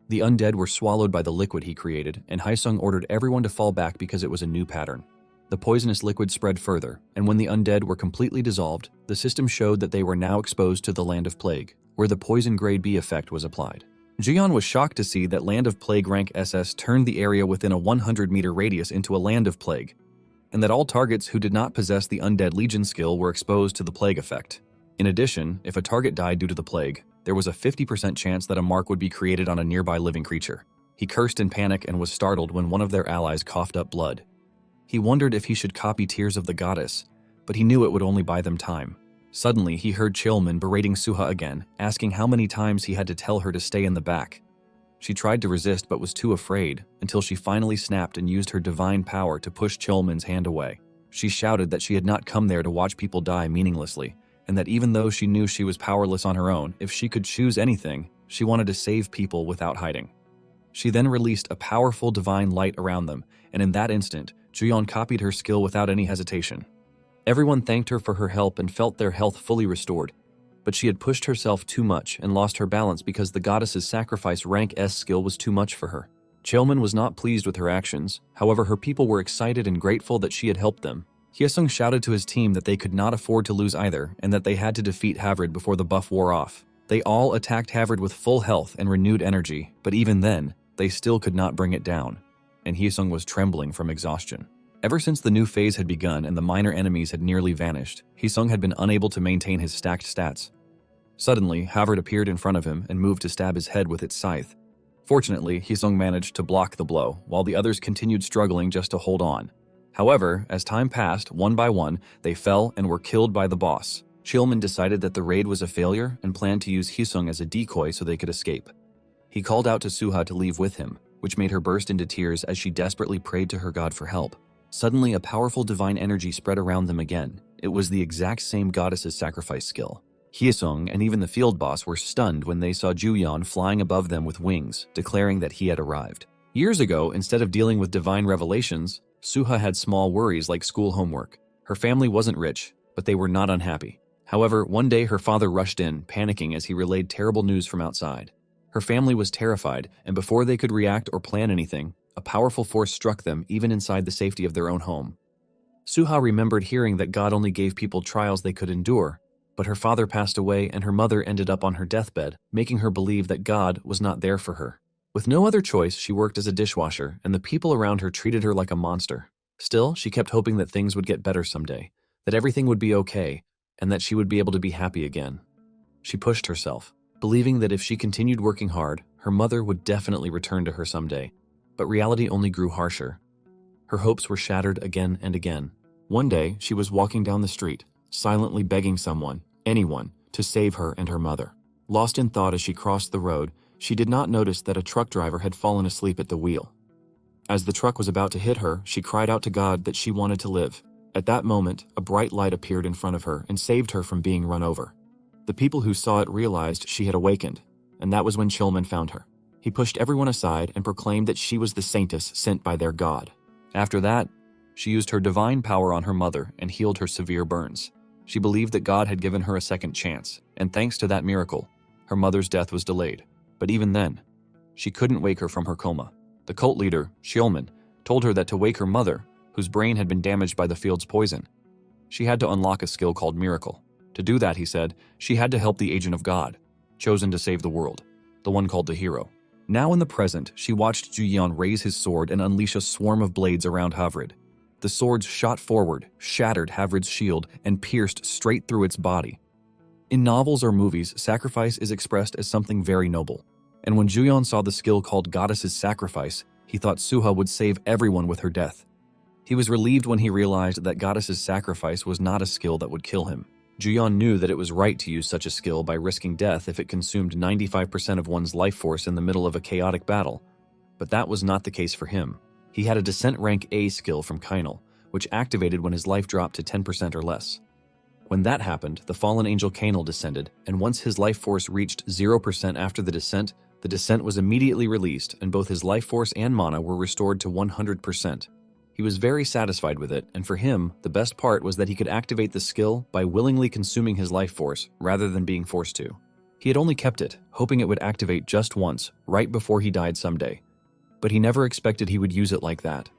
The undead were swallowed by the liquid he created, and Hyesung ordered everyone to fall back because it was a new pattern. The poisonous liquid spread further, and when the undead were completely dissolved, the system showed that they were now exposed to the Land of Plague, where the Poison Grade B effect was applied. Juyeon was shocked to see that Land of Plague rank SS turned the area within a 100-meter radius into a Land of Plague, and that all targets who did not possess the Undead Legion skill were exposed to the Plague effect. In addition, if a target died due to the Plague, there was a 50% chance that a mark would be created on a nearby living creature. He cursed in panic and was startled when one of their allies coughed up blood. He wondered if he should copy Tears of the Goddess, but he knew it would only buy them time. Suddenly, he heard Chilman berating Suha again, asking how many times he had to tell her to stay in the back. She tried to resist but was too afraid, until she finally snapped and used her divine power to push Chilman's hand away. She shouted that she had not come there to watch people die meaninglessly, and that even though she knew she was powerless on her own, if she could choose anything, she wanted to save people without hiding. She then released a powerful divine light around them, and in that instant, Juyeon copied her skill without any hesitation. Everyone thanked her for her help and felt their health fully restored, but she had pushed herself too much and lost her balance because the goddess's sacrifice rank S skill was too much for her. Chilman was not pleased with her actions, however her people were excited and grateful that she had helped them. Hyesung shouted to his team that they could not afford to lose either and that they had to defeat Havrid before the buff wore off. They all attacked Havrid with full health and renewed energy, but even then, they still could not bring it down, and Hyesung was trembling from exhaustion. Ever since the new phase had begun and the minor enemies had nearly vanished, Hyesung had been unable to maintain his stacked stats. Suddenly, Havrid appeared in front of him and moved to stab his head with its scythe. Fortunately, Hyesung managed to block the blow, while the others continued struggling just to hold on. However, as time passed, one by one, they fell and were killed by the boss. Chilman decided that the raid was a failure and planned to use Hyesung as a decoy so they could escape. He called out to Suha to leave with him, which made her burst into tears as she desperately prayed to her god for help. Suddenly, a powerful divine energy spread around them again. It was the exact same goddess's sacrifice skill. Hyesung and even the field boss were stunned when they saw Juyeon flying above them with wings, declaring that he had arrived. Years ago, instead of dealing with divine revelations, Suha had small worries like school homework. Her family wasn't rich, but they were not unhappy. However, one day her father rushed in, panicking as he relayed terrible news from outside. Her family was terrified, and before they could react or plan anything, a powerful force struck them even inside the safety of their own home. Suha remembered hearing that God only gave people trials they could endure, but her father passed away and her mother ended up on her deathbed, making her believe that God was not there for her. With no other choice, she worked as a dishwasher, and the people around her treated her like a monster. Still, she kept hoping that things would get better someday, that everything would be okay, and that she would be able to be happy again. She pushed herself, believing that if she continued working hard, her mother would definitely return to her someday. But reality only grew harsher. Her hopes were shattered again and again. One day, she was walking down the street, silently begging someone, anyone, to save her and her mother. Lost in thought as she crossed the road, she did not notice that a truck driver had fallen asleep at the wheel. As the truck was about to hit her, she cried out to God that she wanted to live. At that moment, a bright light appeared in front of her and saved her from being run over. The people who saw it realized she had awakened, and that was when Chilman found her. He pushed everyone aside and proclaimed that she was the saintess sent by their god. After that, she used her divine power on her mother and healed her severe burns. She believed that God had given her a second chance, and thanks to that miracle, her mother's death was delayed. But even then, she couldn't wake her from her coma. The cult leader, Chilman, told her that to wake her mother, whose brain had been damaged by the field's poison, she had to unlock a skill called Miracle. To do that, he said, she had to help the agent of God, chosen to save the world, the one called the hero. Now in the present, she watched Juyeon raise his sword and unleash a swarm of blades around Havrid. The swords shot forward, shattered Havrid's shield, and pierced straight through its body. In novels or movies, sacrifice is expressed as something very noble. And when Juyeon saw the skill called Goddess's Sacrifice, he thought Suha would save everyone with her death. He was relieved when he realized that Goddess's Sacrifice was not a skill that would kill him. Juyeon knew that it was right to use such a skill by risking death if it consumed 95% of one's life force in the middle of a chaotic battle. But that was not the case for him. He had a Descent Rank A skill from Kainal, which activated when his life dropped to 10% or less. When that happened, the fallen angel Kainal descended, and once his life force reached 0% after the descent was immediately released, and both his life force and mana were restored to 100%. He was very satisfied with it, and for him, the best part was that he could activate the skill by willingly consuming his life force, rather than being forced to. He had only kept it, hoping it would activate just once, right before he died someday. But he never expected he would use it like that,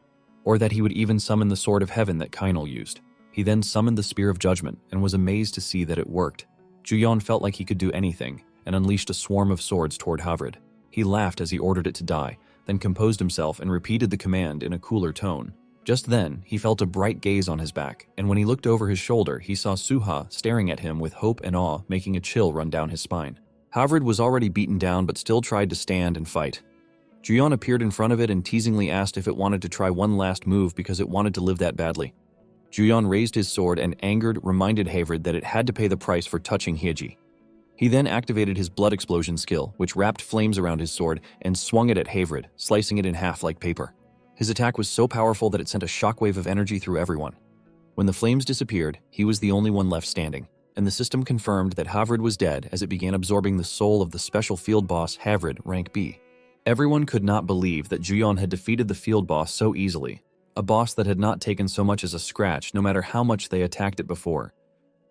or that he would even summon the Sword of Heaven that Kainal used. He then summoned the Spear of Judgment, and was amazed to see that it worked. Juyeon felt like he could do anything, and unleashed a swarm of swords toward Havrid. He laughed as he ordered it to die, then composed himself and repeated the command in a cooler tone. Just then, he felt a bright gaze on his back, and when he looked over his shoulder, he saw Suha staring at him with hope and awe, making a chill run down his spine. Havrid was already beaten down but still tried to stand and fight. Juyeon appeared in front of it and teasingly asked if it wanted to try one last move because it wanted to live that badly. Juyeon raised his sword and, angered, reminded Havrid that it had to pay the price for touching Hyeji. He then activated his blood explosion skill, which wrapped flames around his sword and swung it at Havrid, slicing it in half like paper. His attack was so powerful that it sent a shockwave of energy through everyone. When the flames disappeared, he was the only one left standing, and the system confirmed that Havrid was dead as it began absorbing the soul of the special field boss Havrid, rank B. Everyone could not believe that Juyeon had defeated the field boss so easily, a boss that had not taken so much as a scratch no matter how much they attacked it before.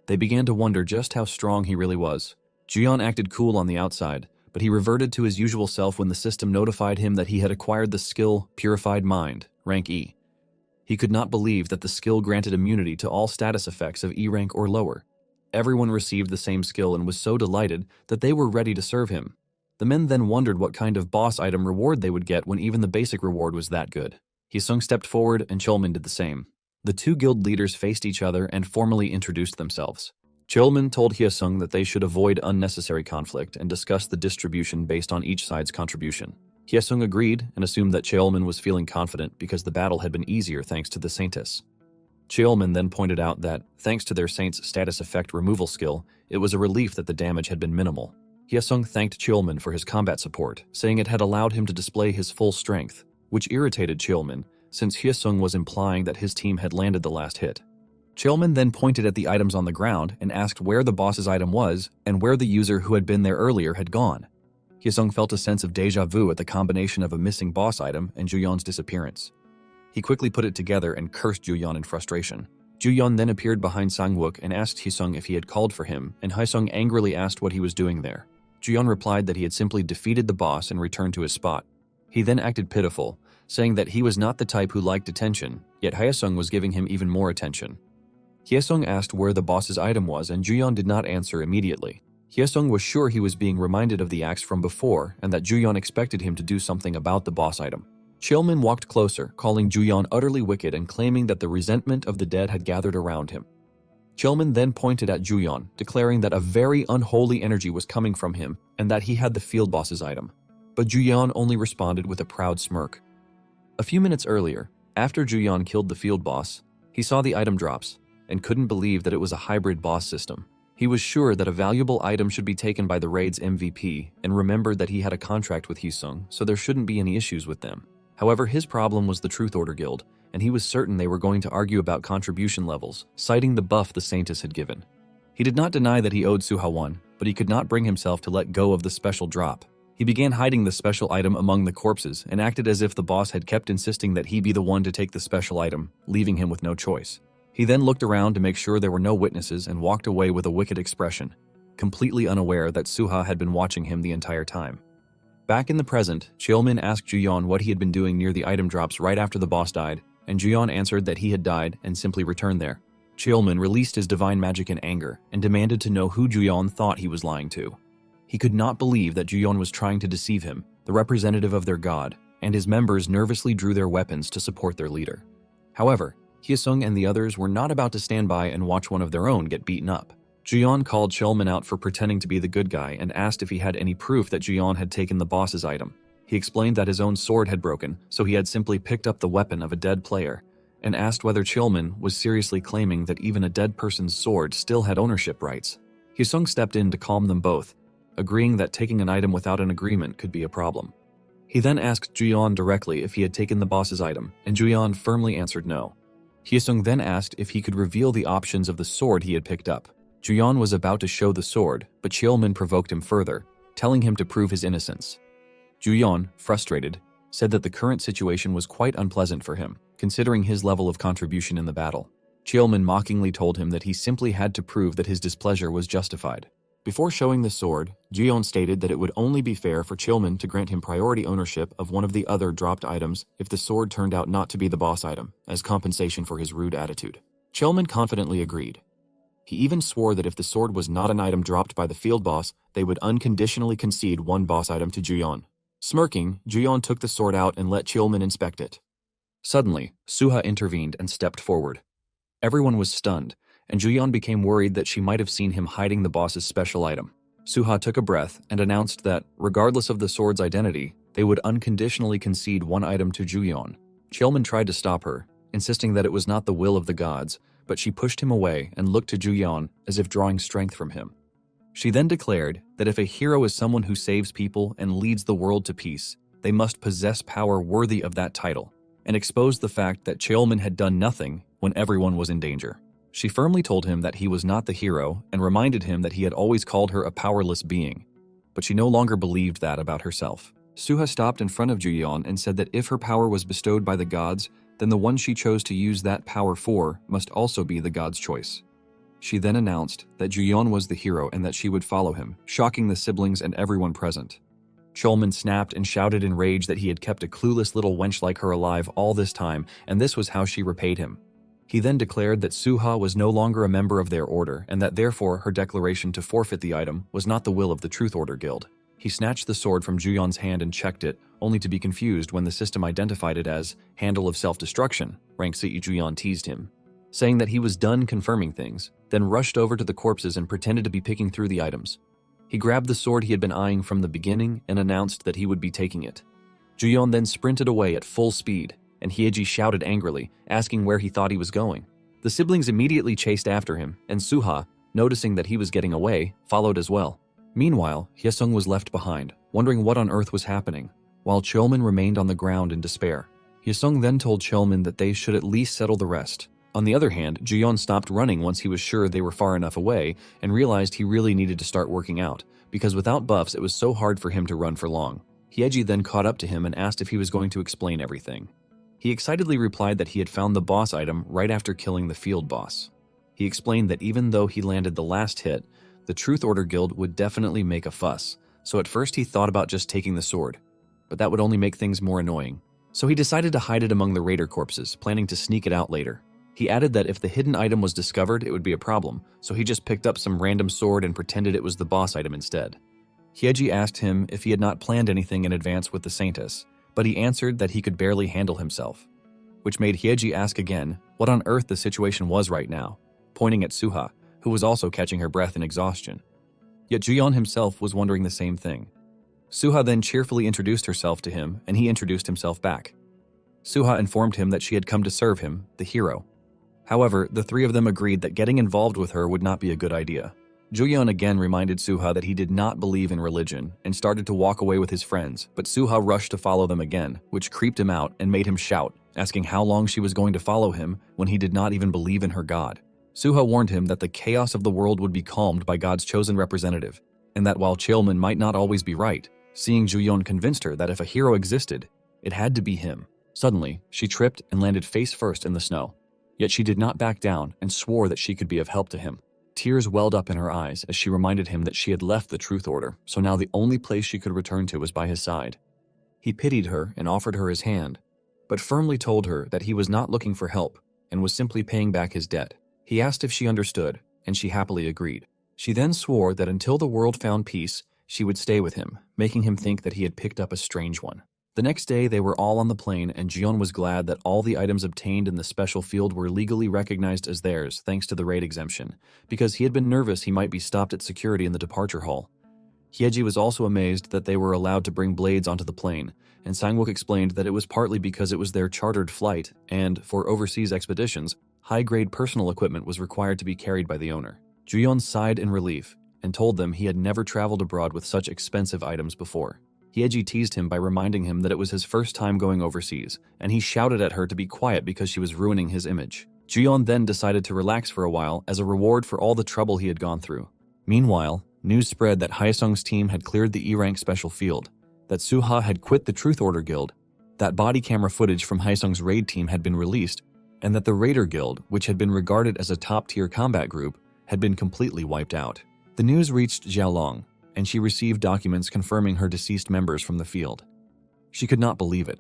They began to wonder just how strong he really was. Juyeon acted cool on the outside, but he reverted to his usual self when the system notified him that he had acquired the skill Purified Mind, rank E. He could not believe that the skill granted immunity to all status effects of E rank or lower. Everyone received the same skill and was so delighted that they were ready to serve him. The men then wondered what kind of boss item reward they would get when even the basic reward was that good. Hyesung stepped forward and Chulman did the same. The two guild leaders faced each other and formally introduced themselves. Chulman told Hyesung that they should avoid unnecessary conflict and discuss the distribution based on each side's contribution. Hyesung agreed and assumed that Chulman was feeling confident because the battle had been easier thanks to the Saintess. Chulman then pointed out that, thanks to their Saint's status effect removal skill, it was a relief that the damage had been minimal. Hyesung thanked Chulman for his combat support, saying it had allowed him to display his full strength, which irritated Chulman, since Hyesung was implying that his team had landed the last hit. Chulman then pointed at the items on the ground and asked where the boss's item was and where the user who had been there earlier had gone. Hyesung felt a sense of deja vu at the combination of a missing boss item and Juyeon's disappearance. He quickly put it together and cursed Juyeon in frustration. Juyeon then appeared behind Sangwook and asked Hyesung if he had called for him, and Hyesung angrily asked what he was doing there. Juyeon replied that he had simply defeated the boss and returned to his spot. He then acted pitiful, saying that he was not the type who liked attention, yet Hyeseong was giving him even more attention. Hyeseong asked where the boss's item was, and Juyeon did not answer immediately. Hyeseong was sure he was being reminded of the acts from before and that Juyeon expected him to do something about the boss item. Cheolmin walked closer, calling Juyeon utterly wicked and claiming that the resentment of the dead had gathered around him. Cheolmin then pointed at Juyeon, declaring that a very unholy energy was coming from him and that he had the field boss's item. But Juyeon only responded with a proud smirk. A few minutes earlier, after Juyeon killed the field boss, he saw the item drops and couldn't believe that it was a hybrid boss system. He was sure that a valuable item should be taken by the raid's MVP and remembered that he had a contract with Hyeseong, so there shouldn't be any issues with them. However, his problem was the Truth Order Guild, and he was certain they were going to argue about contribution levels, citing the buff the Saintess had given. He did not deny that he owed Suha one, but he could not bring himself to let go of the special drop. He began hiding the special item among the corpses and acted as if the boss had kept insisting that he be the one to take the special item, leaving him with no choice. He then looked around to make sure there were no witnesses and walked away with a wicked expression, completely unaware that Suha had been watching him the entire time. Back in the present, Cheolmin asked Juyeon what he had been doing near the item drops right after the boss died, and Juyeon answered that he had died and simply returned there. Cheolmin released his divine magic in anger and demanded to know who Juyeon thought he was lying to. He could not believe that Juyeon was trying to deceive him, the representative of their god, and his members nervously drew their weapons to support their leader. However, Hyeseong and the others were not about to stand by and watch one of their own get beaten up. Juyeon called Cheolmin out for pretending to be the good guy and asked if he had any proof that Juyeon had taken the boss's item. He explained that his own sword had broken, so he had simply picked up the weapon of a dead player, and asked whether Cheolmin was seriously claiming that even a dead person's sword still had ownership rights. Hyeseong stepped in to calm them both, agreeing that taking an item without an agreement could be a problem. He then asked Juyeon directly if he had taken the boss's item, and Juyeon firmly answered no. Hyeseong then asked if he could reveal the options of the sword he had picked up. Juyeon was about to show the sword, but Cheolmin provoked him further, telling him to prove his innocence. Juyeon, frustrated, said that the current situation was quite unpleasant for him, considering his level of contribution in the battle. Cheolmin mockingly told him that he simply had to prove that his displeasure was justified. Before showing the sword, Juyeon stated that it would only be fair for Cheolmin to grant him priority ownership of one of the other dropped items if the sword turned out not to be the boss item, as compensation for his rude attitude. Cheolmin confidently agreed. He even swore that if the sword was not an item dropped by the field boss, they would unconditionally concede one boss item to Juyeon. Smirking, Juyeon took the sword out and let Cheolmin inspect it. Suddenly, Suha intervened and stepped forward. Everyone was stunned, and Juyeon became worried that she might have seen him hiding the boss's special item. Suha took a breath and announced that, regardless of the sword's identity, they would unconditionally concede one item to Juyeon. Cheolmin tried to stop her, insisting that it was not the will of the gods, but she pushed him away and looked to Juyeon as if drawing strength from him. She then declared that if a hero is someone who saves people and leads the world to peace, they must possess power worthy of that title, and exposed the fact that Cheolmin had done nothing when everyone was in danger. She firmly told him that he was not the hero and reminded him that he had always called her a powerless being, but she no longer believed that about herself. Suha stopped in front of Juyeon and said that if her power was bestowed by the gods, then the one she chose to use that power for must also be the god's choice. She then announced that Juyeon was the hero and that she would follow him, shocking the siblings and everyone present. Cheolmin snapped and shouted in rage that he had kept a clueless little wench like her alive all this time, and this was how she repaid him. He then declared that Suha was no longer a member of their order and that therefore her declaration to forfeit the item was not the will of the Truth Order Guild. He snatched the sword from Juyeon's hand and checked it, only to be confused when the system identified it as Handle of Self-Destruction. Rank C. Juyeon teased him, saying that he was done confirming things, then rushed over to the corpses and pretended to be picking through the items. He grabbed the sword he had been eyeing from the beginning and announced that he would be taking it. Juyeon then sprinted away at full speed, and Hyeji shouted angrily, asking where he thought he was going. The siblings immediately chased after him, and Suha, noticing that he was getting away, followed as well. Meanwhile, Hyeseong was left behind, wondering what on earth was happening, while Cheolmin remained on the ground in despair. Hyeseong then told Cheolmin that they should at least settle the rest. On the other hand, Juyeon stopped running once he was sure they were far enough away and realized he really needed to start working out, because without buffs it was so hard for him to run for long. Hyeji then caught up to him and asked if he was going to explain everything. He excitedly replied that he had found the boss item right after killing the field boss. He explained that even though he landed the last hit, the Truth Order Guild would definitely make a fuss, so at first he thought about just taking the sword, but that would only make things more annoying. So he decided to hide it among the raider corpses, planning to sneak it out later. He added that if the hidden item was discovered, it would be a problem, so he just picked up some random sword and pretended it was the boss item instead. Hyeji asked him if he had not planned anything in advance with the Saintess, but he answered that he could barely handle himself, which made Hyeji ask again what on earth the situation was right now, pointing at Suha, who was also catching her breath in exhaustion. Yet Juyeon himself was wondering the same thing. Suha then cheerfully introduced herself to him, and he introduced himself back. Suha informed him that she had come to serve him, the hero. However, the three of them agreed that getting involved with her would not be a good idea. Juyeon again reminded Suha that he did not believe in religion and started to walk away with his friends, but Suha rushed to follow them again, which creeped him out and made him shout, asking how long she was going to follow him when he did not even believe in her god. Suha warned him that the chaos of the world would be calmed by God's chosen representative, and that while Cheolman might not always be right, seeing Juyeon convinced her that if a hero existed, it had to be him. Suddenly, she tripped and landed face first in the snow. Yet she did not back down and swore that she could be of help to him. Tears welled up in her eyes as she reminded him that she had left the Truth Order, so now the only place she could return to was by his side. He pitied her and offered her his hand, but firmly told her that he was not looking for help and was simply paying back his debt. He asked if she understood, and she happily agreed. She then swore that until the world found peace, she would stay with him, making him think that he had picked up a strange one. The next day, they were all on the plane, and Juyeon was glad that all the items obtained in the special field were legally recognized as theirs thanks to the raid exemption, because he had been nervous he might be stopped at security in the departure hall. Hyeji was also amazed that they were allowed to bring blades onto the plane, and Sangwook explained that it was partly because it was their chartered flight, and, for overseas expeditions, high-grade personal equipment was required to be carried by the owner. Juyeon sighed in relief, and told them he had never traveled abroad with such expensive items before. Hyeji teased him by reminding him that it was his first time going overseas, and he shouted at her to be quiet because she was ruining his image. Juyeon then decided to relax for a while as a reward for all the trouble he had gone through. Meanwhile, news spread that Hyesung's team had cleared the E-rank special field, that Suha had quit the Truth Order Guild, that body camera footage from Hyesung's raid team had been released, and that the Raider Guild, which had been regarded as a top-tier combat group, had been completely wiped out. The news reached Xiaolong, and she received documents confirming her deceased members from the field. She could not believe it,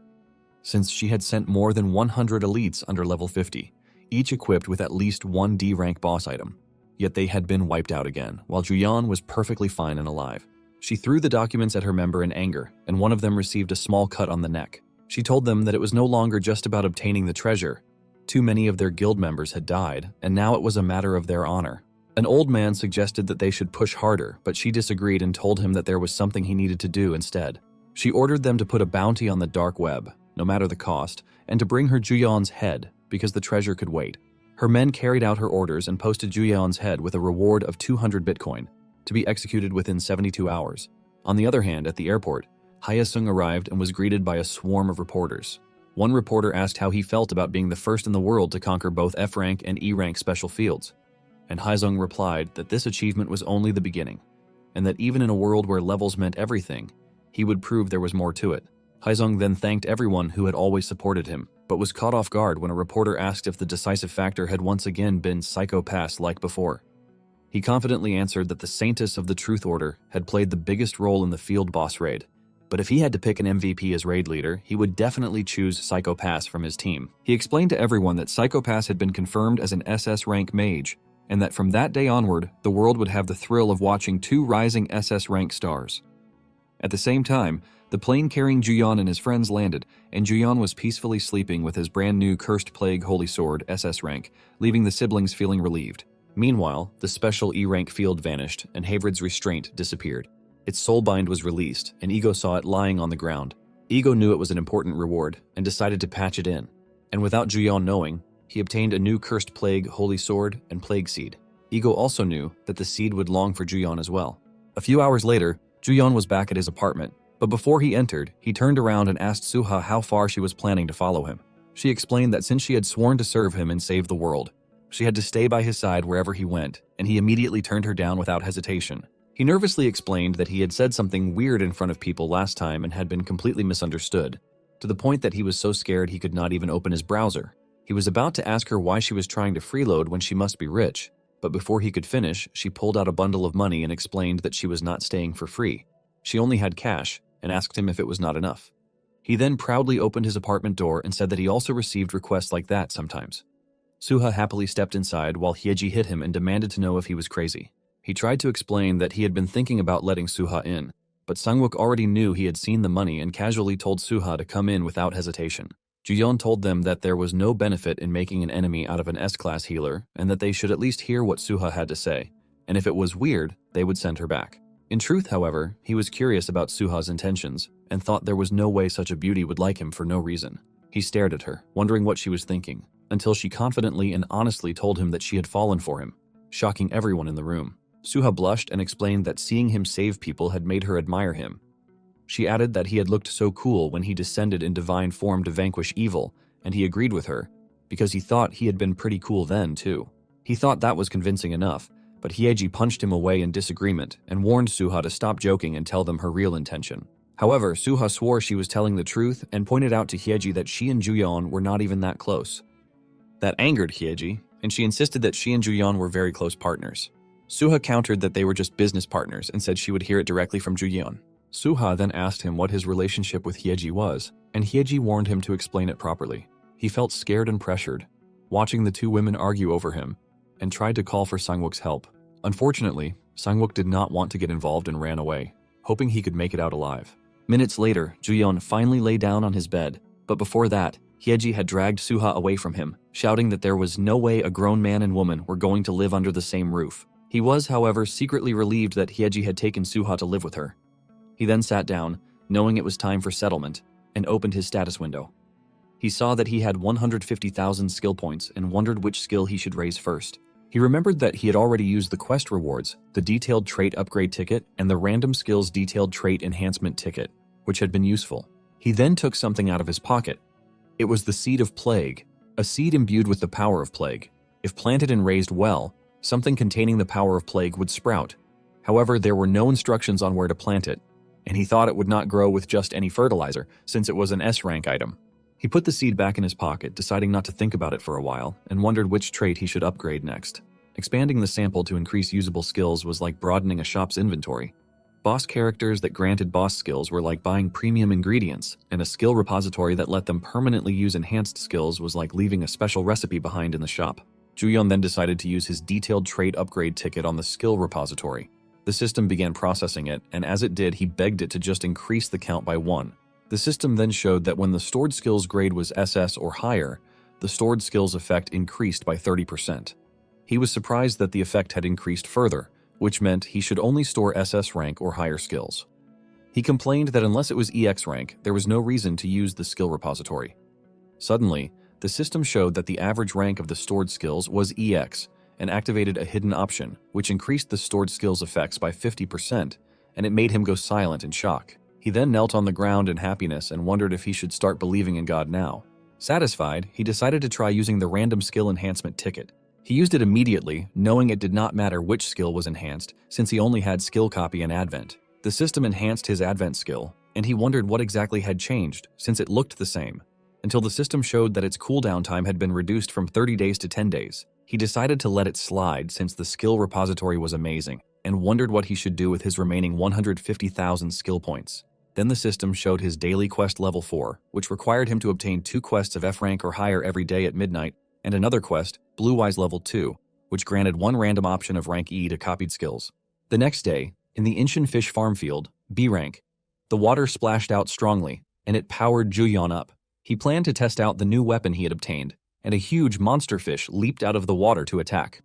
since she had sent more than 100 elites under level 50, each equipped with at least one D-rank boss item. Yet they had been wiped out again, while Juyeon was perfectly fine and alive. She threw the documents at her member in anger, and one of them received a small cut on the neck. She told them that it was no longer just about obtaining the treasure. Too many of their guild members had died, and now it was a matter of their honor. An old man suggested that they should push harder, but she disagreed and told him that there was something he needed to do instead. She ordered them to put a bounty on the dark web, no matter the cost, and to bring her Juyeon's head, because the treasure could wait. Her men carried out her orders and posted Juyeon's head with a reward of 200 Bitcoin, to be executed within 72 hours. On the other hand, at the airport, Hyesung arrived and was greeted by a swarm of reporters. One reporter asked how he felt about being the first in the world to conquer both F-rank and E-rank special fields, and Hyesung replied that this achievement was only the beginning, and that even in a world where levels meant everything, he would prove there was more to it. Hyesung then thanked everyone who had always supported him, but was caught off guard when a reporter asked if the decisive factor had once again been psychopaths like before. He confidently answered that the Saintess of the Truth Order had played the biggest role in the field boss raid, but if he had to pick an MVP as raid leader, he would definitely choose Psycho-Pass from his team. He explained to everyone that Psycho-Pass had been confirmed as an SS rank mage, and that from that day onward, the world would have the thrill of watching two rising SS rank stars. At the same time, the plane carrying Juyeon and his friends landed, and Juyeon was peacefully sleeping with his brand new Cursed Plague Holy Sword SS rank, leaving the siblings feeling relieved. Meanwhile, the special E-rank field vanished, and Havred's restraint disappeared. Its soulbind was released, and Ego saw it lying on the ground. Ego knew it was an important reward, and decided to patch it in. And without Juyeon knowing, he obtained a new Cursed Plague Holy Sword and Plague Seed. Ego also knew that the seed would long for Juyeon as well. A few hours later, Juyeon was back at his apartment, but before he entered, he turned around and asked Suha how far she was planning to follow him. She explained that since she had sworn to serve him and save the world, she had to stay by his side wherever he went, and he immediately turned her down without hesitation. He nervously explained that he had said something weird in front of people last time and had been completely misunderstood, to the point that he was so scared he could not even open his browser. He was about to ask her why she was trying to freeload when she must be rich, but before he could finish, she pulled out a bundle of money and explained that she was not staying for free. She only had cash and asked him if it was not enough. He then proudly opened his apartment door and said that he also received requests like that sometimes. Suha happily stepped inside while Hyeji hit him and demanded to know if he was crazy. He tried to explain that he had been thinking about letting Suha in, but Sangwook already knew he had seen the money and casually told Suha to come in without hesitation. Juyeon told them that there was no benefit in making an enemy out of an S-class healer and that they should at least hear what Suha had to say, and if it was weird, they would send her back. In truth, however, he was curious about Suha's intentions and thought there was no way such a beauty would like him for no reason. He stared at her, wondering what she was thinking, until she confidently and honestly told him that she had fallen for him, shocking everyone in the room. Suha blushed and explained that seeing him save people had made her admire him. She added that he had looked so cool when he descended in divine form to vanquish evil, and he agreed with her, because he thought he had been pretty cool then, too. He thought that was convincing enough, but Hyeji punched him away in disagreement and warned Suha to stop joking and tell them her real intention. However, Suha swore she was telling the truth and pointed out to Hyeji that she and Juyeon were not even that close. That angered Hyeji, and she insisted that she and Juyeon were very close partners. Suha countered that they were just business partners and said she would hear it directly from Juyeon. Suha then asked him what his relationship with Hyeji was, and Hyeji warned him to explain it properly. He felt scared and pressured, watching the two women argue over him, and tried to call for Sangwook's help. Unfortunately, Sangwook did not want to get involved and ran away, hoping he could make it out alive. Minutes later, Juyeon finally lay down on his bed, but before that, Hyeji had dragged Suha away from him, shouting that there was no way a grown man and woman were going to live under the same roof. He was, however, secretly relieved that Hyeji had taken Suha to live with her. He then sat down, knowing it was time for settlement, and opened his status window. He saw that he had 150,000 skill points and wondered which skill he should raise first. He remembered that he had already used the quest rewards, the detailed trait upgrade ticket, and the random skills detailed trait enhancement ticket, which had been useful. He then took something out of his pocket. It was the Seed of Plague, a seed imbued with the power of plague. If planted and raised well, something containing the power of plague would sprout. However, there were no instructions on where to plant it, and he thought it would not grow with just any fertilizer, since it was an S-rank item. He put the seed back in his pocket, deciding not to think about it for a while, and wondered which trait he should upgrade next. Expanding the sample to increase usable skills was like broadening a shop's inventory. Boss characters that granted boss skills were like buying premium ingredients, and a skill repository that let them permanently use enhanced skills was like leaving a special recipe behind in the shop. Juyeon then decided to use his detailed trait upgrade ticket on the skill repository. The system began processing it, and as it did, he begged it to just increase the count by 1. The system then showed that when the stored skills grade was SS or higher, the stored skills effect increased by 30%. He was surprised that the effect had increased further, which meant he should only store SS rank or higher skills. He complained that unless it was EX rank, there was no reason to use the skill repository. Suddenly, the system showed that the average rank of the stored skills was EX, and activated a hidden option, which increased the stored skills effects by 50%, and it made him go silent in shock. He then knelt on the ground in happiness and wondered if he should start believing in God now. Satisfied, he decided to try using the random skill enhancement ticket. He used it immediately, knowing it did not matter which skill was enhanced, since he only had skill copy and advent. The system enhanced his advent skill, and he wondered what exactly had changed, since it looked the same, until the system showed that its cooldown time had been reduced from 30 days to 10 days. He decided to let it slide since the skill repository was amazing, and wondered what he should do with his remaining 150,000 skill points. Then the system showed his daily quest level 4, which required him to obtain 2 quests of F rank or higher every day at midnight, and another quest, Blue Wise level 2, which granted 1 random option of rank E to copied skills. The next day, in the Inshin Fish farm field, B rank, the water splashed out strongly, and it powered Juyeon up. He planned to test out the new weapon he had obtained, and a huge monster fish leaped out of the water to attack.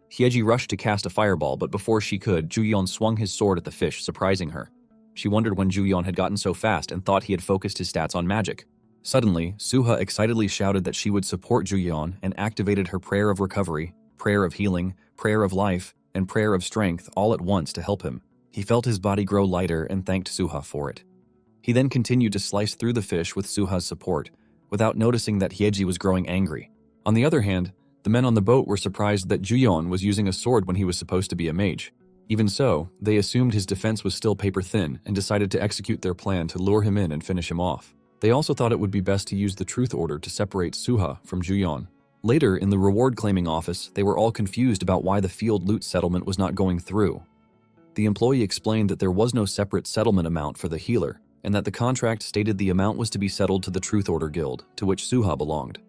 Hyeji rushed to cast a fireball, but before she could, Juyeon swung his sword at the fish, surprising her. She wondered when Juyeon had gotten so fast and thought he had focused his stats on magic. Suddenly, Suha excitedly shouted that she would support Juyeon and activated her prayer of recovery, prayer of healing, prayer of life, and prayer of strength all at once to help him. He felt his body grow lighter and thanked Suha for it. He then continued to slice through the fish with Suha's support, without noticing that Hyeji was growing angry. On the other hand, the men on the boat were surprised that Juyeon was using a sword when he was supposed to be a mage. Even so, they assumed his defense was still paper thin and decided to execute their plan to lure him in and finish him off. They also thought it would be best to use the truth order to separate Suha from Juyeon. Later, in the reward claiming office, they were all confused about why the field loot settlement was not going through. The employee explained that there was no separate settlement amount for the healer, and that the contract stated the amount was to be settled to the Truth Order Guild, to which Suha belonged.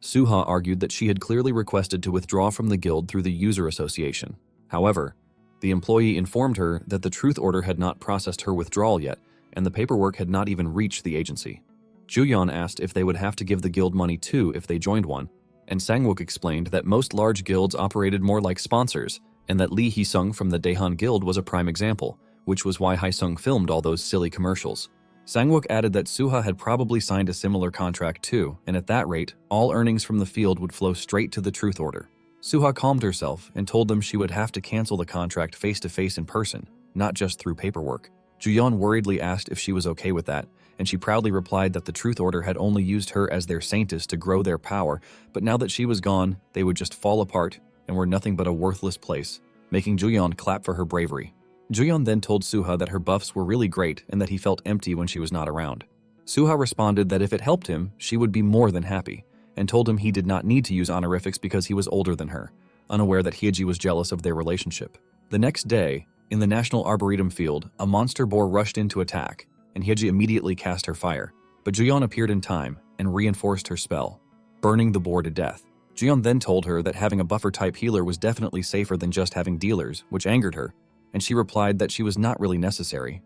Suha argued that she had clearly requested to withdraw from the guild through the user association. However, the employee informed her that the Truth Order had not processed her withdrawal yet, and the paperwork had not even reached the agency. Juyeon asked if they would have to give the guild money too if they joined one, and Sangwook explained that most large guilds operated more like sponsors, and that Lee Hee-sung from the Daehan Guild was a prime example, which was why Hae-sung filmed all those silly commercials. Sangwook added that Suha had probably signed a similar contract too, and at that rate, all earnings from the field would flow straight to the Truth Order. Suha calmed herself and told them she would have to cancel the contract face-to-face in person, not just through paperwork. Juyeon worriedly asked if she was okay with that, and she proudly replied that the Truth Order had only used her as their saintess to grow their power, but now that she was gone, they would just fall apart and were nothing but a worthless place, making Juyeon clap for her bravery. Juyeon then told Suha that her buffs were really great and that he felt empty when she was not around. Suha responded that if it helped him, she would be more than happy, and told him he did not need to use honorifics because he was older than her, unaware that Hyeji was jealous of their relationship. The next day, in the National Arboretum field, a monster boar rushed in to attack, and Hyeji immediately cast her fire, but Juyeon appeared in time and reinforced her spell, burning the boar to death. Juyeon then told her that having a buffer-type healer was definitely safer than just having dealers, which angered her, and she replied that she was not really necessary.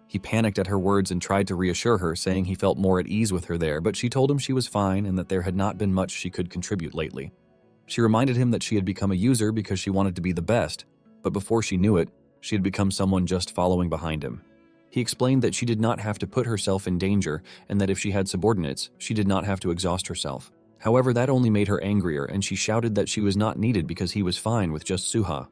He panicked at her words and tried to reassure her, saying he felt more at ease with her there, but she told him she was fine and that there had not been much she could contribute lately. She reminded him that she had become a user because she wanted to be the best, but before she knew it, she had become someone just following behind him. He explained that she did not have to put herself in danger and that if she had subordinates, she did not have to exhaust herself. However, that only made her angrier, and she shouted that she was not needed because he was fine with just Suha.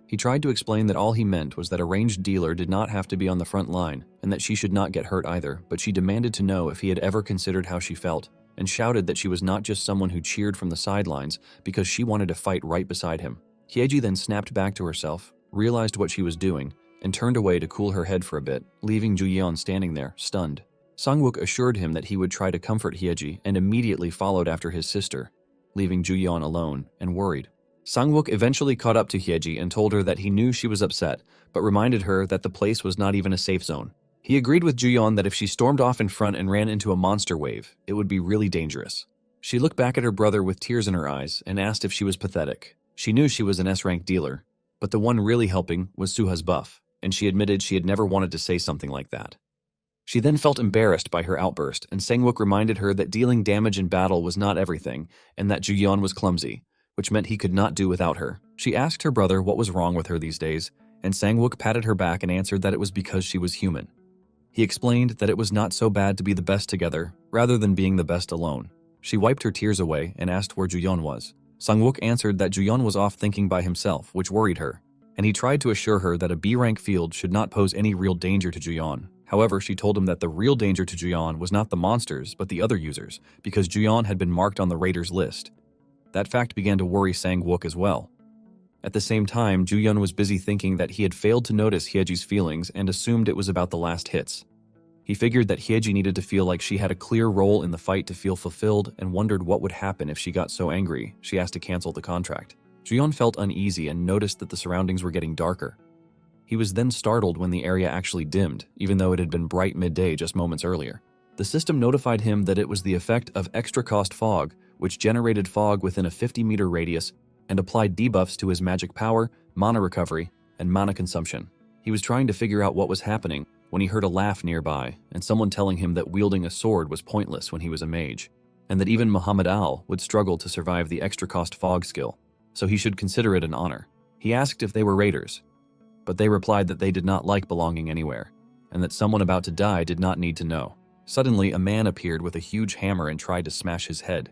He tried to explain that all he meant was that a ranged dealer did not have to be on the front line and that she should not get hurt either, but she demanded to know if he had ever considered how she felt and shouted that she was not just someone who cheered from the sidelines because she wanted to fight right beside him. Hyeji then snapped back to herself, realized what she was doing, and turned away to cool her head for a bit, leaving Juyeon standing there, stunned. Sangwook assured him that he would try to comfort Hyeji and immediately followed after his sister, leaving Juyeon alone and worried. Sangwook eventually caught up to Hyeji and told her that he knew she was upset, but reminded her that the place was not even a safe zone. He agreed with Juyeon that if she stormed off in front and ran into a monster wave, it would be really dangerous. She looked back at her brother with tears in her eyes and asked if she was pathetic. She knew she was an S-rank dealer, but the one really helping was Suha's buff, and she admitted she had never wanted to say something like that. She then felt embarrassed by her outburst, and Sangwook reminded her that dealing damage in battle was not everything, and that Juyeon was clumsy, which meant he could not do without her. She asked her brother what was wrong with her these days, and Sangwook patted her back and answered that it was because she was human. He explained that it was not so bad to be the best together, rather than being the best alone. She wiped her tears away and asked where Juyeon was. Sangwook answered that Juyeon was off thinking by himself, which worried her, and he tried to assure her that a B-rank field should not pose any real danger to Juyeon. However, she told him that the real danger to Juyeon was not the monsters, but the other users, because Juyeon had been marked on the raiders' list. That fact began to worry Sangwook as well. At the same time, Juyeon was busy thinking that he had failed to notice Hyeji's feelings and assumed it was about the last hits. He figured that Hyeji needed to feel like she had a clear role in the fight to feel fulfilled and wondered what would happen if she got so angry she asked to cancel the contract. Juyeon felt uneasy and noticed that the surroundings were getting darker. He was then startled when the area actually dimmed, even though it had been bright midday just moments earlier. The system notified him that it was the effect of extra-cost fog, which generated fog within a 50-meter radius and applied debuffs to his magic power, mana recovery, and mana consumption. He was trying to figure out what was happening when he heard a laugh nearby and someone telling him that wielding a sword was pointless when he was a mage, and that even Muhammad Al would struggle to survive the extra-cost fog skill, so he should consider it an honor. He asked if they were raiders, but they replied that they did not like belonging anywhere, and that someone about to die did not need to know. Suddenly, a man appeared with a huge hammer and tried to smash his head.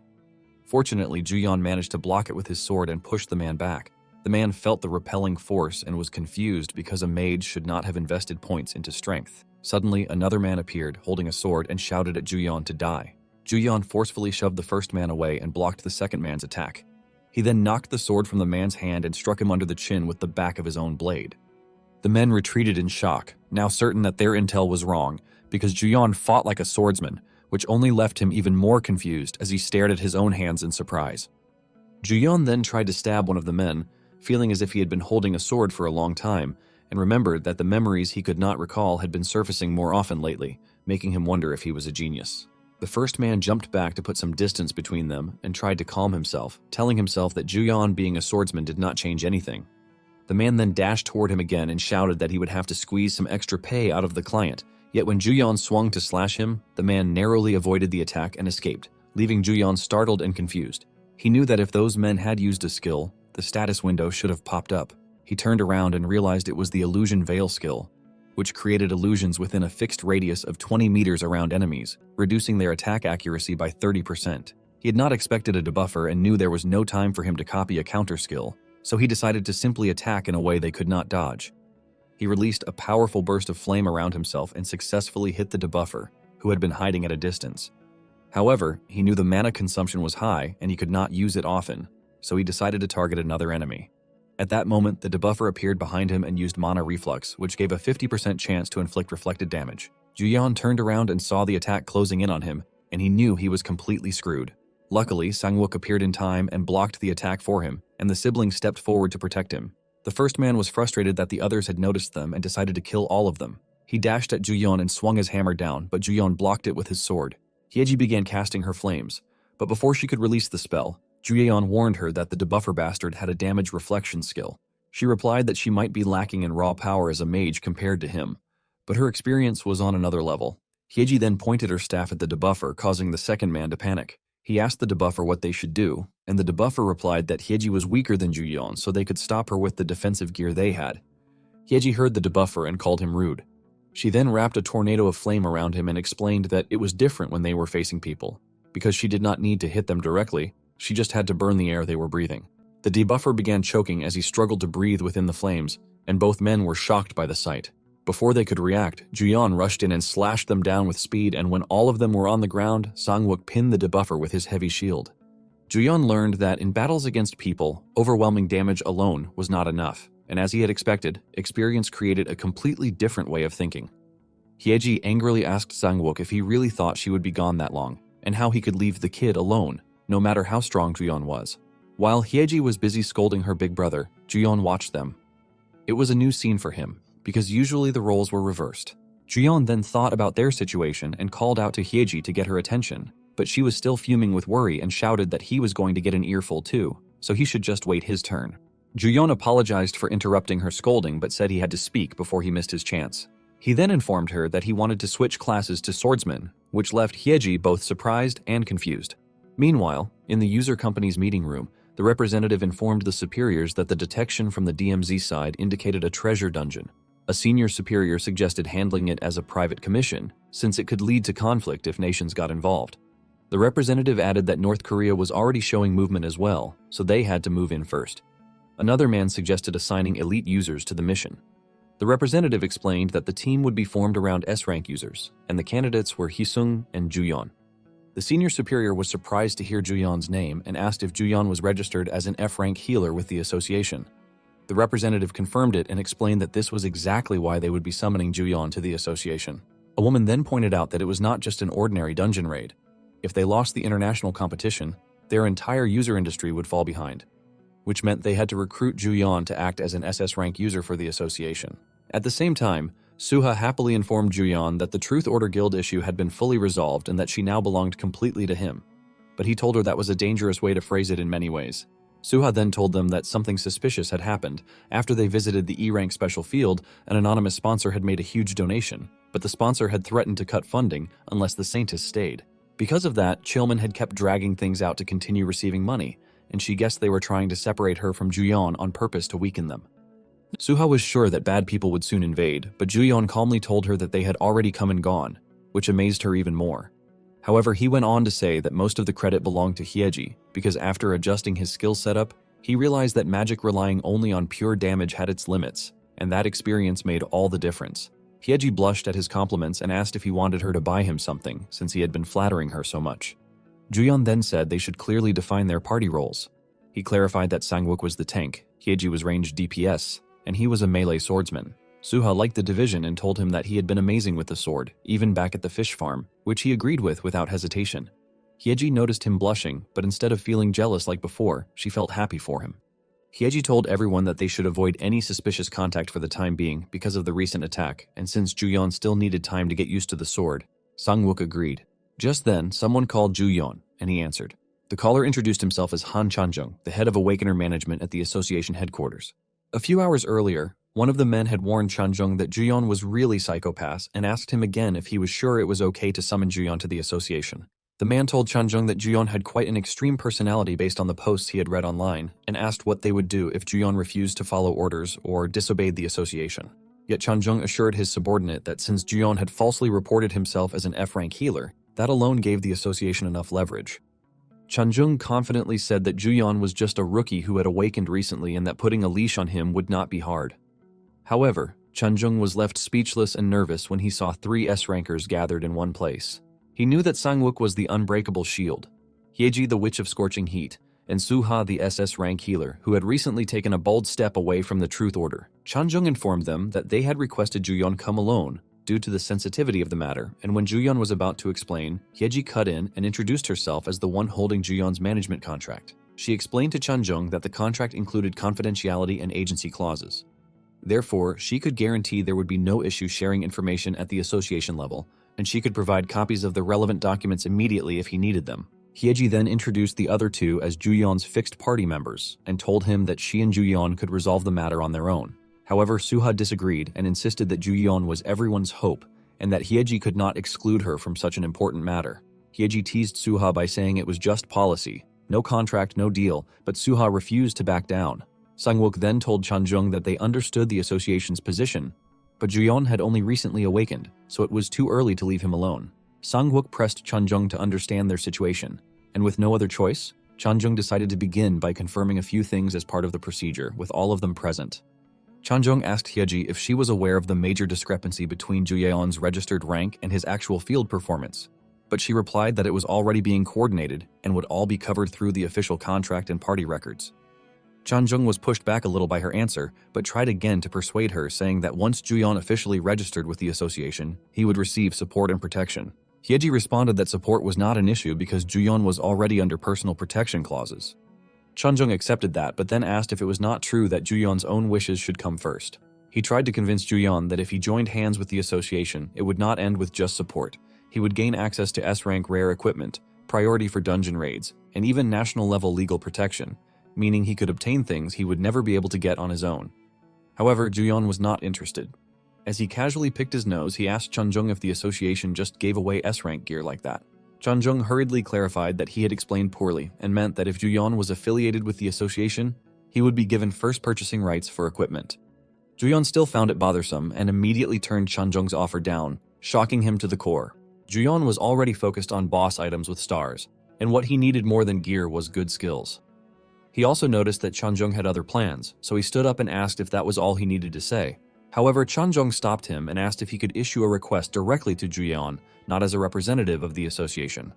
Fortunately, Juyeon managed to block it with his sword and push the man back. The man felt the repelling force and was confused because a mage should not have invested points into strength. Suddenly, another man appeared, holding a sword, and shouted at Juyeon to die. Juyeon forcefully shoved the first man away and blocked the second man's attack. He then knocked the sword from the man's hand and struck him under the chin with the back of his own blade. The men retreated in shock, now certain that their intel was wrong, because Juyeon fought like a swordsman, which only left him even more confused as he stared at his own hands in surprise. Juyeon then tried to stab one of the men, feeling as if he had been holding a sword for a long time, and remembered that the memories he could not recall had been surfacing more often lately, making him wonder if he was a genius. The first man jumped back to put some distance between them and tried to calm himself, telling himself that Juyon being a swordsman did not change anything. The man then dashed toward him again and shouted that he would have to squeeze some extra pay out of the client, yet when Juyon swung to slash him, the man narrowly avoided the attack and escaped, leaving Juyon startled and confused. He knew that if those men had used a skill, the status window should have popped up. He turned around and realized it was the illusion veil skill, which created illusions within a fixed radius of 20 meters around enemies, reducing their attack accuracy by 30%. He had not expected a debuffer and knew there was no time for him to copy a counter skill, so he decided to simply attack in a way they could not dodge. He released a powerful burst of flame around himself and successfully hit the debuffer, who had been hiding at a distance. However, he knew the mana consumption was high and he could not use it often, so he decided to target another enemy. At that moment, the debuffer appeared behind him and used mana reflux, which gave a 50% chance to inflict reflected damage. Juyon turned around and saw the attack closing in on him, and he knew he was completely screwed. Luckily, Sang-wook appeared in time and blocked the attack for him, and the siblings stepped forward to protect him. The first man was frustrated that the others had noticed them and decided to kill all of them. He dashed at Juyon and swung his hammer down, but Juyon blocked it with his sword. Hyeji began casting her flames, but before she could release the spell, Juyeon warned her that the debuffer bastard had a damage reflection skill. She replied that she might be lacking in raw power as a mage compared to him, but her experience was on another level. Hyeji then pointed her staff at the debuffer, causing the second man to panic. He asked the debuffer what they should do, and the debuffer replied that Hyeji was weaker than Juyeon, so they could stop her with the defensive gear they had. Hyeji heard the debuffer and called him rude. She then wrapped a tornado of flame around him and explained that it was different when they were facing people, because she did not need to hit them directly. She just had to burn the air they were breathing. The debuffer began choking as he struggled to breathe within the flames, and both men were shocked by the sight. Before they could react, Juyeon rushed in and slashed them down with speed, and when all of them were on the ground, Sang-wook pinned the debuffer with his heavy shield. Juyeon learned that in battles against people, overwhelming damage alone was not enough, and as he had expected, experience created a completely different way of thinking. Hyeji angrily asked Sang-wook if he really thought she would be gone that long, and how he could leave the kid alone, no matter how strong Juyeon was. While Hyeji was busy scolding her big brother, Juyeon watched them. It was a new scene for him, because usually the roles were reversed. Juyeon then thought about their situation and called out to Hyeji to get her attention, but she was still fuming with worry and shouted that he was going to get an earful too, so he should just wait his turn. Juyeon apologized for interrupting her scolding but said he had to speak before he missed his chance. He then informed her that he wanted to switch classes to swordsman, which left Hyeji both surprised and confused. Meanwhile, in the user company's meeting room, the representative informed the superiors that the detection from the DMZ side indicated a treasure dungeon. A senior superior suggested handling it as a private commission, since it could lead to conflict if nations got involved. The representative added that North Korea was already showing movement as well, so they had to move in first. Another man suggested assigning elite users to the mission. The representative explained that the team would be formed around S-rank users, and the candidates were Hisung and Juyeon. The senior superior was surprised to hear Juyeon's name and asked if Juyeon was registered as an F-rank healer with the association. The representative confirmed it and explained that this was exactly why they would be summoning Juyeon to the association. A woman then pointed out that it was not just an ordinary dungeon raid. If they lost the international competition, their entire user industry would fall behind, which meant they had to recruit Juyeon to act as an SS rank user for the association. At the same time, Suha happily informed Juyeon that the Truth Order Guild issue had been fully resolved and that she now belonged completely to him. But he told her that was a dangerous way to phrase it in many ways. Suha then told them that something suspicious had happened. After they visited the E-rank special field, an anonymous sponsor had made a huge donation, but the sponsor had threatened to cut funding unless the Saintess stayed. Because of that, Chilman had kept dragging things out to continue receiving money, and she guessed they were trying to separate her from Juyeon on purpose to weaken them. Suha was sure that bad people would soon invade, but Juyeon calmly told her that they had already come and gone, which amazed her even more. However, he went on to say that most of the credit belonged to Hyeji, because after adjusting his skill setup, he realized that magic relying only on pure damage had its limits, and that experience made all the difference. Hyeji blushed at his compliments and asked if he wanted her to buy him something, since he had been flattering her so much. Juyeon then said they should clearly define their party roles. He clarified that Sang-wook was the tank, Hyeji was ranged DPS, and he was a melee swordsman. Suha liked the division and told him that he had been amazing with the sword, even back at the fish farm, which he agreed with without hesitation. Hyeji noticed him blushing, but instead of feeling jealous like before, she felt happy for him. Hyeji told everyone that they should avoid any suspicious contact for the time being because of the recent attack, and since Juyeon still needed time to get used to the sword, Sang-wook agreed. Just then, someone called Juyeon, and he answered. The caller introduced himself as Han Chanjung, the head of Awakener Management at the association headquarters. A few hours earlier, one of the men had warned Chanjung that Juyeon was really psychopath and asked him again if he was sure it was okay to summon Juyeon to the association. The man told Chanjung that Juyeon had quite an extreme personality based on the posts he had read online, and asked what they would do if Juyeon refused to follow orders or disobeyed the association. Yet Chanjung assured his subordinate that since Juyeon had falsely reported himself as an F-rank healer, that alone gave the association enough leverage. Chanjung confidently said that Juyeon was just a rookie who had awakened recently and that putting a leash on him would not be hard. However, Chanjung was left speechless and nervous when he saw 3 S-rankers gathered in one place. He knew that Sang-wook was the unbreakable shield, Hyeji the Witch of Scorching Heat, and Suha the SS rank healer who had recently taken a bold step away from the Truth Order. Chanjung informed them that they had requested Juyeon come alone due to the sensitivity of the matter, and when Juyeon was about to explain, Hyeji cut in and introduced herself as the one holding Juyeon's management contract. She explained to Chanjung that the contract included confidentiality and agency clauses. Therefore, she could guarantee there would be no issue sharing information at the association level, and she could provide copies of the relevant documents immediately if he needed them. Hyeji then introduced the other 2 as Juyeon's fixed party members and told him that she and Juyeon could resolve the matter on their own. However, Suha disagreed and insisted that Juyeon was everyone's hope and that Hyeji could not exclude her from such an important matter. Hyeji teased Suha by saying it was just policy, no contract, no deal, but Suha refused to back down. Sang-wook then told Chanjung that they understood the association's position, but Juyeon had only recently awakened, so it was too early to leave him alone. Sang-wook pressed Chanjung to understand their situation, and with no other choice, Chanjung decided to begin by confirming a few things as part of the procedure, with all of them present. Chanjung asked Hyeji if she was aware of the major discrepancy between Juyeon's registered rank and his actual field performance, but she replied that it was already being coordinated and would all be covered through the official contract and party records. Chanjung was pushed back a little by her answer, but tried again to persuade her, saying that once Juyeon officially registered with the association, he would receive support and protection. Hyeji responded that support was not an issue because Juyeon was already under personal protection clauses. Chanjung accepted that, but then asked if it was not true that Juyeon's own wishes should come first. He tried to convince Juyeon that if he joined hands with the association, it would not end with just support. He would gain access to S-rank rare equipment, priority for dungeon raids, and even national-level legal protection, meaning he could obtain things he would never be able to get on his own. However, Juyeon was not interested. As he casually picked his nose, he asked Chanjung if the association just gave away S-rank gear like that. Chanjung hurriedly clarified that he had explained poorly and meant that if Juyeon was affiliated with the association, he would be given first purchasing rights for equipment. Juyeon still found it bothersome and immediately turned Chanjung's offer down, shocking him to the core. Juyeon was already focused on boss items with stars, and what he needed more than gear was good skills. He also noticed that Chanjung had other plans, so he stood up and asked if that was all he needed to say. However, Chanjung stopped him and asked if he could issue a request directly to Juyeon, not as a representative of the association.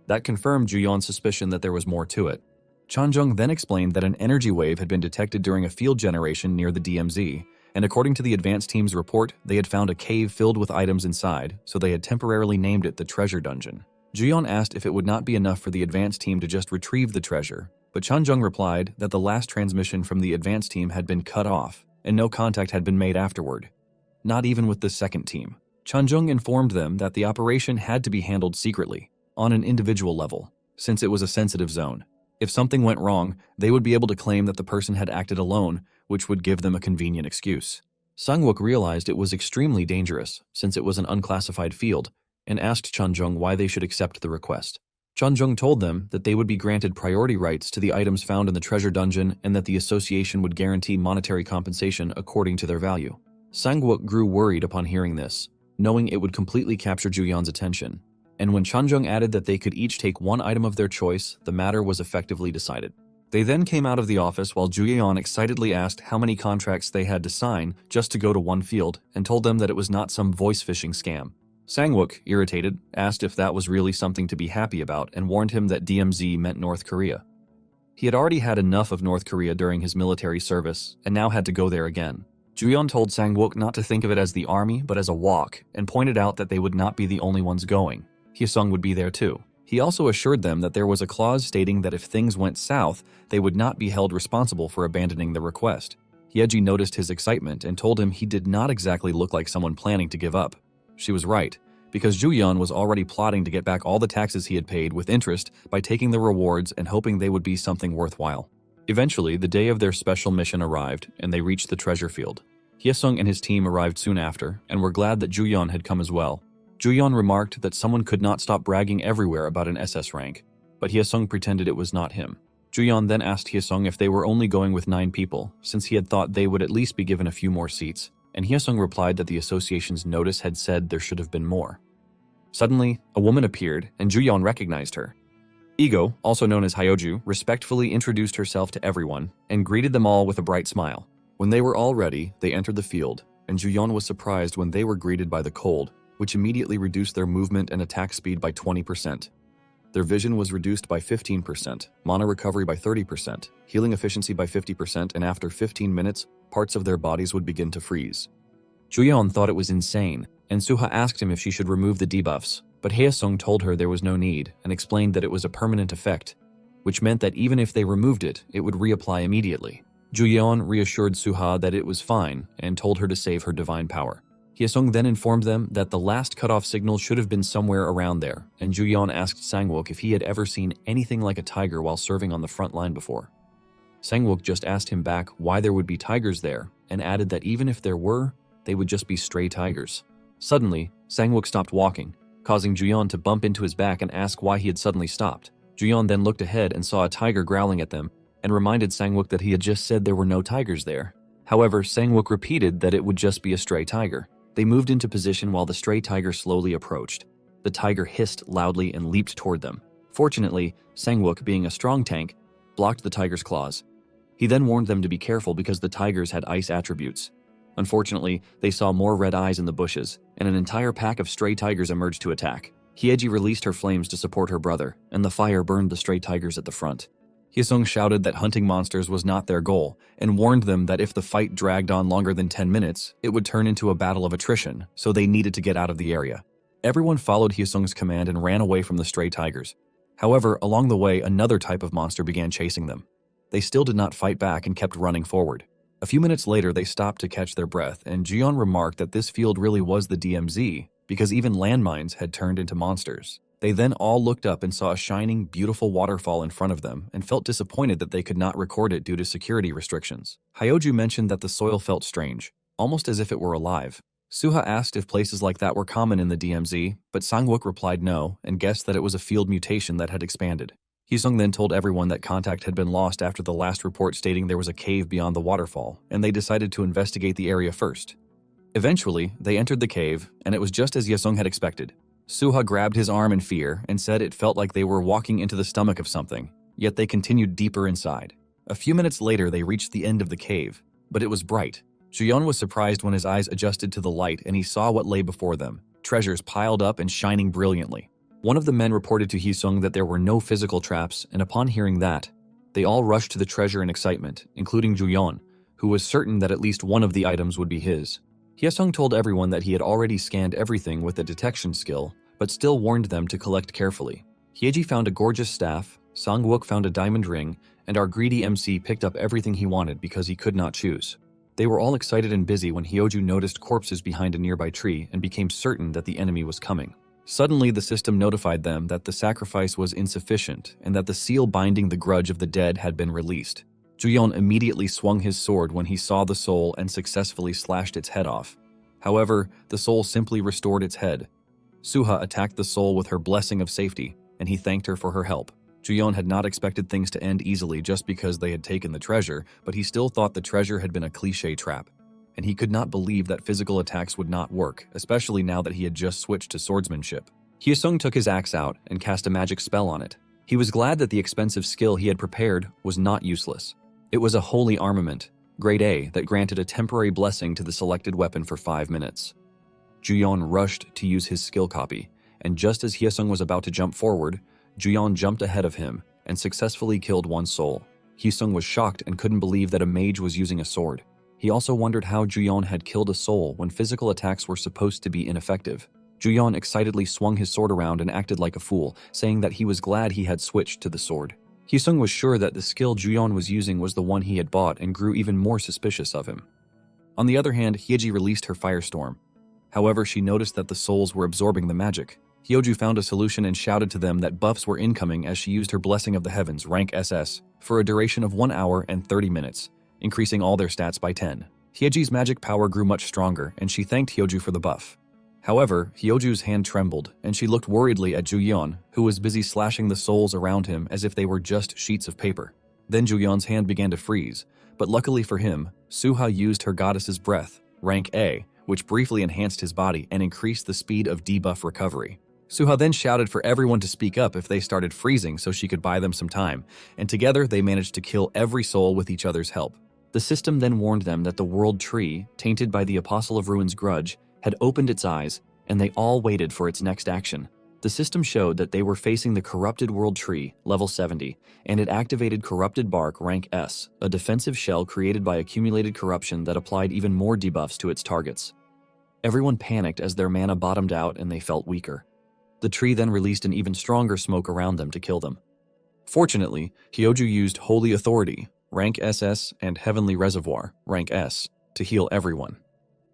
That confirmed Juyeon's suspicion that there was more to it. Chanjung then explained that an energy wave had been detected during a field generation near the DMZ, and according to the advanced team's report, they had found a cave filled with items inside, so they had temporarily named it the Treasure Dungeon. Juyeon asked if it would not be enough for the advanced team to just retrieve the treasure, but Chanjung replied that the last transmission from the advanced team had been cut off, and no contact had been made afterward. Not even with the second team. Chanjung informed them that the operation had to be handled secretly, on an individual level, since it was a sensitive zone. If something went wrong, they would be able to claim that the person had acted alone, which would give them a convenient excuse. Sang-wook realized it was extremely dangerous, since it was an unclassified field, and asked Chanjung why they should accept the request. Chanjung told them that they would be granted priority rights to the items found in the treasure dungeon and that the association would guarantee monetary compensation according to their value. Sang-wook grew worried upon hearing this, knowing it would completely capture Juyeon's attention. And when Chanjung added that they could each take one item of their choice, the matter was effectively decided. They then came out of the office while Juyeon excitedly asked how many contracts they had to sign just to go to one field and told them that it was not some voice phishing scam. Sang-wook, irritated, asked if that was really something to be happy about and warned him that DMZ meant North Korea. He had already had enough of North Korea during his military service and now had to go there again. Juyeon told Sang-wook not to think of it as the army but as a walk and pointed out that they would not be the only ones going. Hyesung would be there too. He also assured them that there was a clause stating that if things went south, they would not be held responsible for abandoning the request. Hyeji noticed his excitement and told him he did not exactly look like someone planning to give up. She was right, because Juyeon was already plotting to get back all the taxes he had paid with interest by taking the rewards and hoping they would be something worthwhile. Eventually, the day of their special mission arrived, and they reached the treasure field. Hyesung and his team arrived soon after, and were glad that Juyeon had come as well. Juyeon remarked that someone could not stop bragging everywhere about an SS rank, but Hyesung pretended it was not him. Juyeon then asked Hyesung if they were only going with 9 people, since he had thought they would at least be given a few more seats, and Hyesung replied that the association's notice had said there should have been more. Suddenly, a woman appeared, and Juyeon recognized her. Ego, also known as Hyoju, respectfully introduced herself to everyone and greeted them all with a bright smile. When they were all ready, they entered the field, and Juyeon was surprised when they were greeted by the cold, which immediately reduced their movement and attack speed by 20%. Their vision was reduced by 15%, mana recovery by 30%, healing efficiency by 50%, and after 15 minutes, parts of their bodies would begin to freeze. Juyeon thought it was insane, and Suha asked him if she should remove the debuffs, but Haesung told her there was no need and explained that it was a permanent effect, which meant that even if they removed it, it would reapply immediately. Juyeon reassured Suha that it was fine and told her to save her divine power. Hyesung then informed them that the last cutoff signal should have been somewhere around there, and Juyeon asked Sangwook if he had ever seen anything like a tiger while serving on the front line before. Sangwook just asked him back why there would be tigers there, and added that even if there were, they would just be stray tigers. Suddenly, Sangwook stopped walking, causing Juyeon to bump into his back and ask why he had suddenly stopped. Juyeon then looked ahead and saw a tiger growling at them, and reminded Sangwook that he had just said there were no tigers there. However, Sangwook repeated that it would just be a stray tiger. They moved into position while the stray tiger slowly approached. The tiger hissed loudly and leaped toward them. Fortunately, Sangwook, being a strong tank, blocked the tiger's claws. He then warned them to be careful because the tigers had ice attributes. Unfortunately, they saw more red eyes in the bushes, and an entire pack of stray tigers emerged to attack. Hyeji released her flames to support her brother, and the fire burned the stray tigers at the front. Hyesung shouted that hunting monsters was not their goal, and warned them that if the fight dragged on longer than 10 minutes, it would turn into a battle of attrition, so they needed to get out of the area. Everyone followed Hyesung's command and ran away from the stray tigers. However, along the way, another type of monster began chasing them. They still did not fight back and kept running forward. A few minutes later, they stopped to catch their breath, and Juyeon remarked that this field really was the DMZ, because even landmines had turned into monsters. They then all looked up and saw a shining, beautiful waterfall in front of them and felt disappointed that they could not record it due to security restrictions. Hyoju mentioned that the soil felt strange, almost as if it were alive. Suha asked if places like that were common in the DMZ, but Sangwook replied no and guessed that it was a field mutation that had expanded. Hyesung then told everyone that contact had been lost after the last report stating there was a cave beyond the waterfall, and they decided to investigate the area first. Eventually, they entered the cave, and it was just as Hyesung had expected. Suha grabbed his arm in fear and said it felt like they were walking into the stomach of something, yet they continued deeper inside. A few minutes later, they reached the end of the cave, but it was bright. Juyeon was surprised when his eyes adjusted to the light and he saw what lay before them, treasures piled up and shining brilliantly. One of the men reported to Hyesung that there were no physical traps, and upon hearing that, they all rushed to the treasure in excitement, including Juyeon, who was certain that at least one of the items would be his. Hyesung told everyone that he had already scanned everything with a detection skill, but still warned them to collect carefully. Hyeji found a gorgeous staff, Sangwook found a diamond ring, and our greedy MC picked up everything he wanted because he could not choose. They were all excited and busy when Hyoju noticed corpses behind a nearby tree and became certain that the enemy was coming. Suddenly, the system notified them that the sacrifice was insufficient and that the seal binding the grudge of the dead had been released. Juyeon immediately swung his sword when he saw the soul and successfully slashed its head off. However, the soul simply restored its head. Suha attacked the soul with her blessing of safety, and he thanked her for her help. Juyeon had not expected things to end easily just because they had taken the treasure, but he still thought the treasure had been a cliché trap. And he could not believe that physical attacks would not work, especially now that he had just switched to swordsmanship. Hyesung took his axe out and cast a magic spell on it. He was glad that the expensive skill he had prepared was not useless. It was a holy armament, grade A, that granted a temporary blessing to the selected weapon for 5 minutes. Juyeon rushed to use his skill copy, and just as Hyesung was about to jump forward, Juyeon jumped ahead of him and successfully killed one soul. Hyesung was shocked and couldn't believe that a mage was using a sword. He also wondered how Juyeon had killed a soul when physical attacks were supposed to be ineffective. Juyeon excitedly swung his sword around and acted like a fool, saying that he was glad he had switched to the sword. Hyesung was sure that the skill Juyeon was using was the one he had bought and grew even more suspicious of him. On the other hand, Hyeji released her firestorm. However, she noticed that the souls were absorbing the magic. Hyeju found a solution and shouted to them that buffs were incoming as she used her Blessing of the Heavens, rank SS, for a duration of 1 hour and 30 minutes, increasing all their stats by 10. Hyeji's magic power grew much stronger, and she thanked Hyeju for the buff. However, Hyeju's hand trembled, and she looked worriedly at Juyeon, who was busy slashing the souls around him as if they were just sheets of paper. Then Juyeon's hand began to freeze, but luckily for him, Suha used her goddess's breath, rank A, which briefly enhanced his body and increased the speed of debuff recovery. Suha then shouted for everyone to speak up if they started freezing so she could buy them some time, and together they managed to kill every soul with each other's help. The system then warned them that the world tree, tainted by the Apostle of Ruin's grudge, had opened its eyes, and they all waited for its next action. The system showed that they were facing the corrupted world tree, level 70, and it activated corrupted bark, rank S, a defensive shell created by accumulated corruption that applied even more debuffs to its targets. Everyone panicked as their mana bottomed out and they felt weaker. The tree then released an even stronger smoke around them to kill them. Fortunately, Hyeju used Holy Authority, rank SS, and Heavenly Reservoir, rank S, to heal everyone.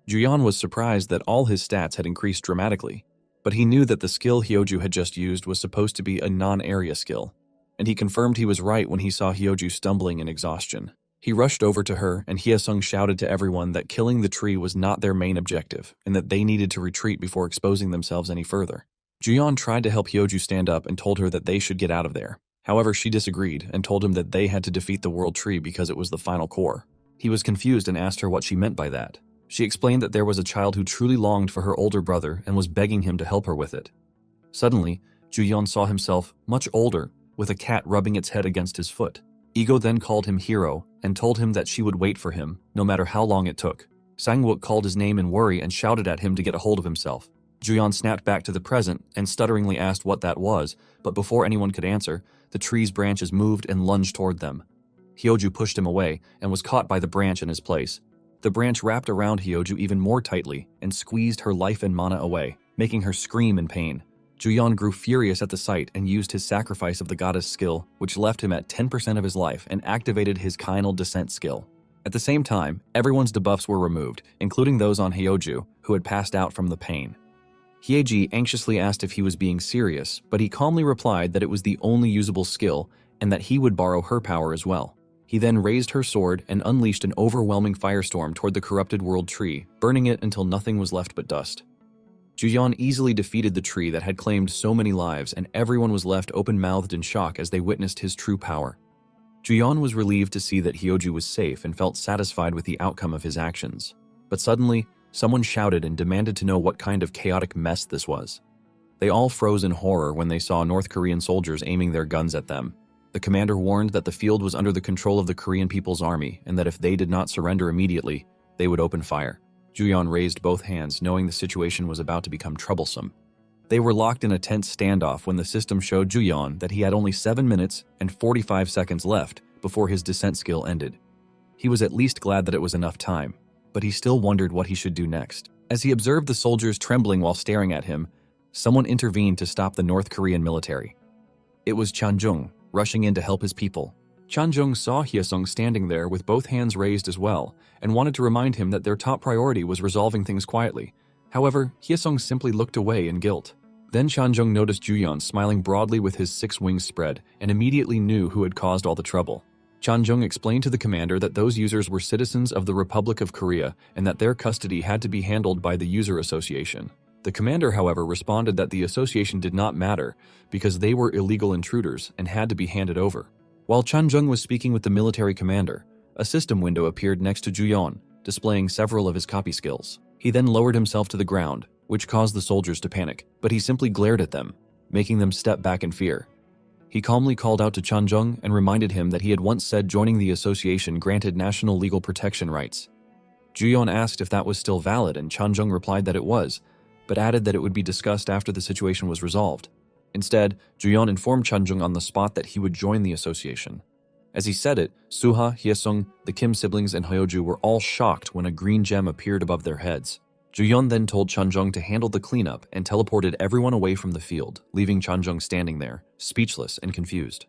Juyeon was surprised that all his stats had increased dramatically, but he knew that the skill Hyeju had just used was supposed to be a non-area skill, and he confirmed he was right when he saw Hyeju stumbling in exhaustion. He rushed over to her, and Hyesung shouted to everyone that killing the tree was not their main objective, and that they needed to retreat before exposing themselves any further. Juyeon tried to help Hyeju stand up and told her that they should get out of there. However, she disagreed and told him that they had to defeat the world tree because it was the final core. He was confused and asked her what she meant by that. She explained that there was a child who truly longed for her older brother and was begging him to help her with it. Suddenly, Juyeon saw himself, much older, with a cat rubbing its head against his foot. Ego then called him hero and told him that she would wait for him, no matter how long it took. Sangwook called his name in worry and shouted at him to get a hold of himself. Juyeon snapped back to the present and stutteringly asked what that was, but before anyone could answer, the tree's branches moved and lunged toward them. Hyeju pushed him away and was caught by the branch in his place. The branch wrapped around Hyeju even more tightly and squeezed her life and mana away, making her scream in pain. Juyeon grew furious at the sight and used his sacrifice of the goddess skill, which left him at 10% of his life, and activated his Kainal Descent skill. At the same time, everyone's debuffs were removed, including those on Hyeju, who had passed out from the pain. Hyeji anxiously asked if he was being serious, but he calmly replied that it was the only usable skill and that he would borrow her power as well. He then raised her sword and unleashed an overwhelming firestorm toward the corrupted world tree, burning it until nothing was left but dust. Juyeon easily defeated the tree that had claimed so many lives, and everyone was left open-mouthed in shock as they witnessed his true power. Juyeon was relieved to see that Hyeju was safe and felt satisfied with the outcome of his actions. But suddenly, someone shouted and demanded to know what kind of chaotic mess this was. They all froze in horror when they saw North Korean soldiers aiming their guns at them. The commander warned that the field was under the control of the Korean People's Army and that if they did not surrender immediately, they would open fire. Juyeon raised both hands, knowing the situation was about to become troublesome. They were locked in a tense standoff when the system showed Juyeon that he had only 7 minutes and 45 seconds left before his descent skill ended. He was at least glad that it was enough time, but he still wondered what he should do next. As he observed the soldiers trembling while staring at him, someone intervened to stop the North Korean military. It was Chanjung, rushing in to help his people. Chanjung saw Hyesung standing there with both hands raised as well, and wanted to remind him that their top priority was resolving things quietly. However, Hyesung simply looked away in guilt. Then Chanjung noticed Juyeon smiling broadly with his 6 wings spread, and immediately knew who had caused all the trouble. Chanjung explained to the commander that those users were citizens of the Republic of Korea and that their custody had to be handled by the user association. The commander, however, responded that the association did not matter because they were illegal intruders and had to be handed over. While Chanjung was speaking with the military commander, a system window appeared next to Juyeon, displaying several of his copy skills. He then lowered himself to the ground, which caused the soldiers to panic, but he simply glared at them, making them step back in fear. He calmly called out to Chanjung and reminded him that he had once said joining the association granted national legal protection rights. Juyeon asked if that was still valid, and Chanjung replied that it was, but added that it would be discussed after the situation was resolved. Instead, Juyeon informed Chanjung on the spot that he would join the association. As he said it, Suha, Hyesung, the Kim siblings, and Hyeju were all shocked when a green gem appeared above their heads. Juyun then told Chanjung to handle the cleanup and teleported everyone away from the field, leaving Chanjung standing there, speechless and confused.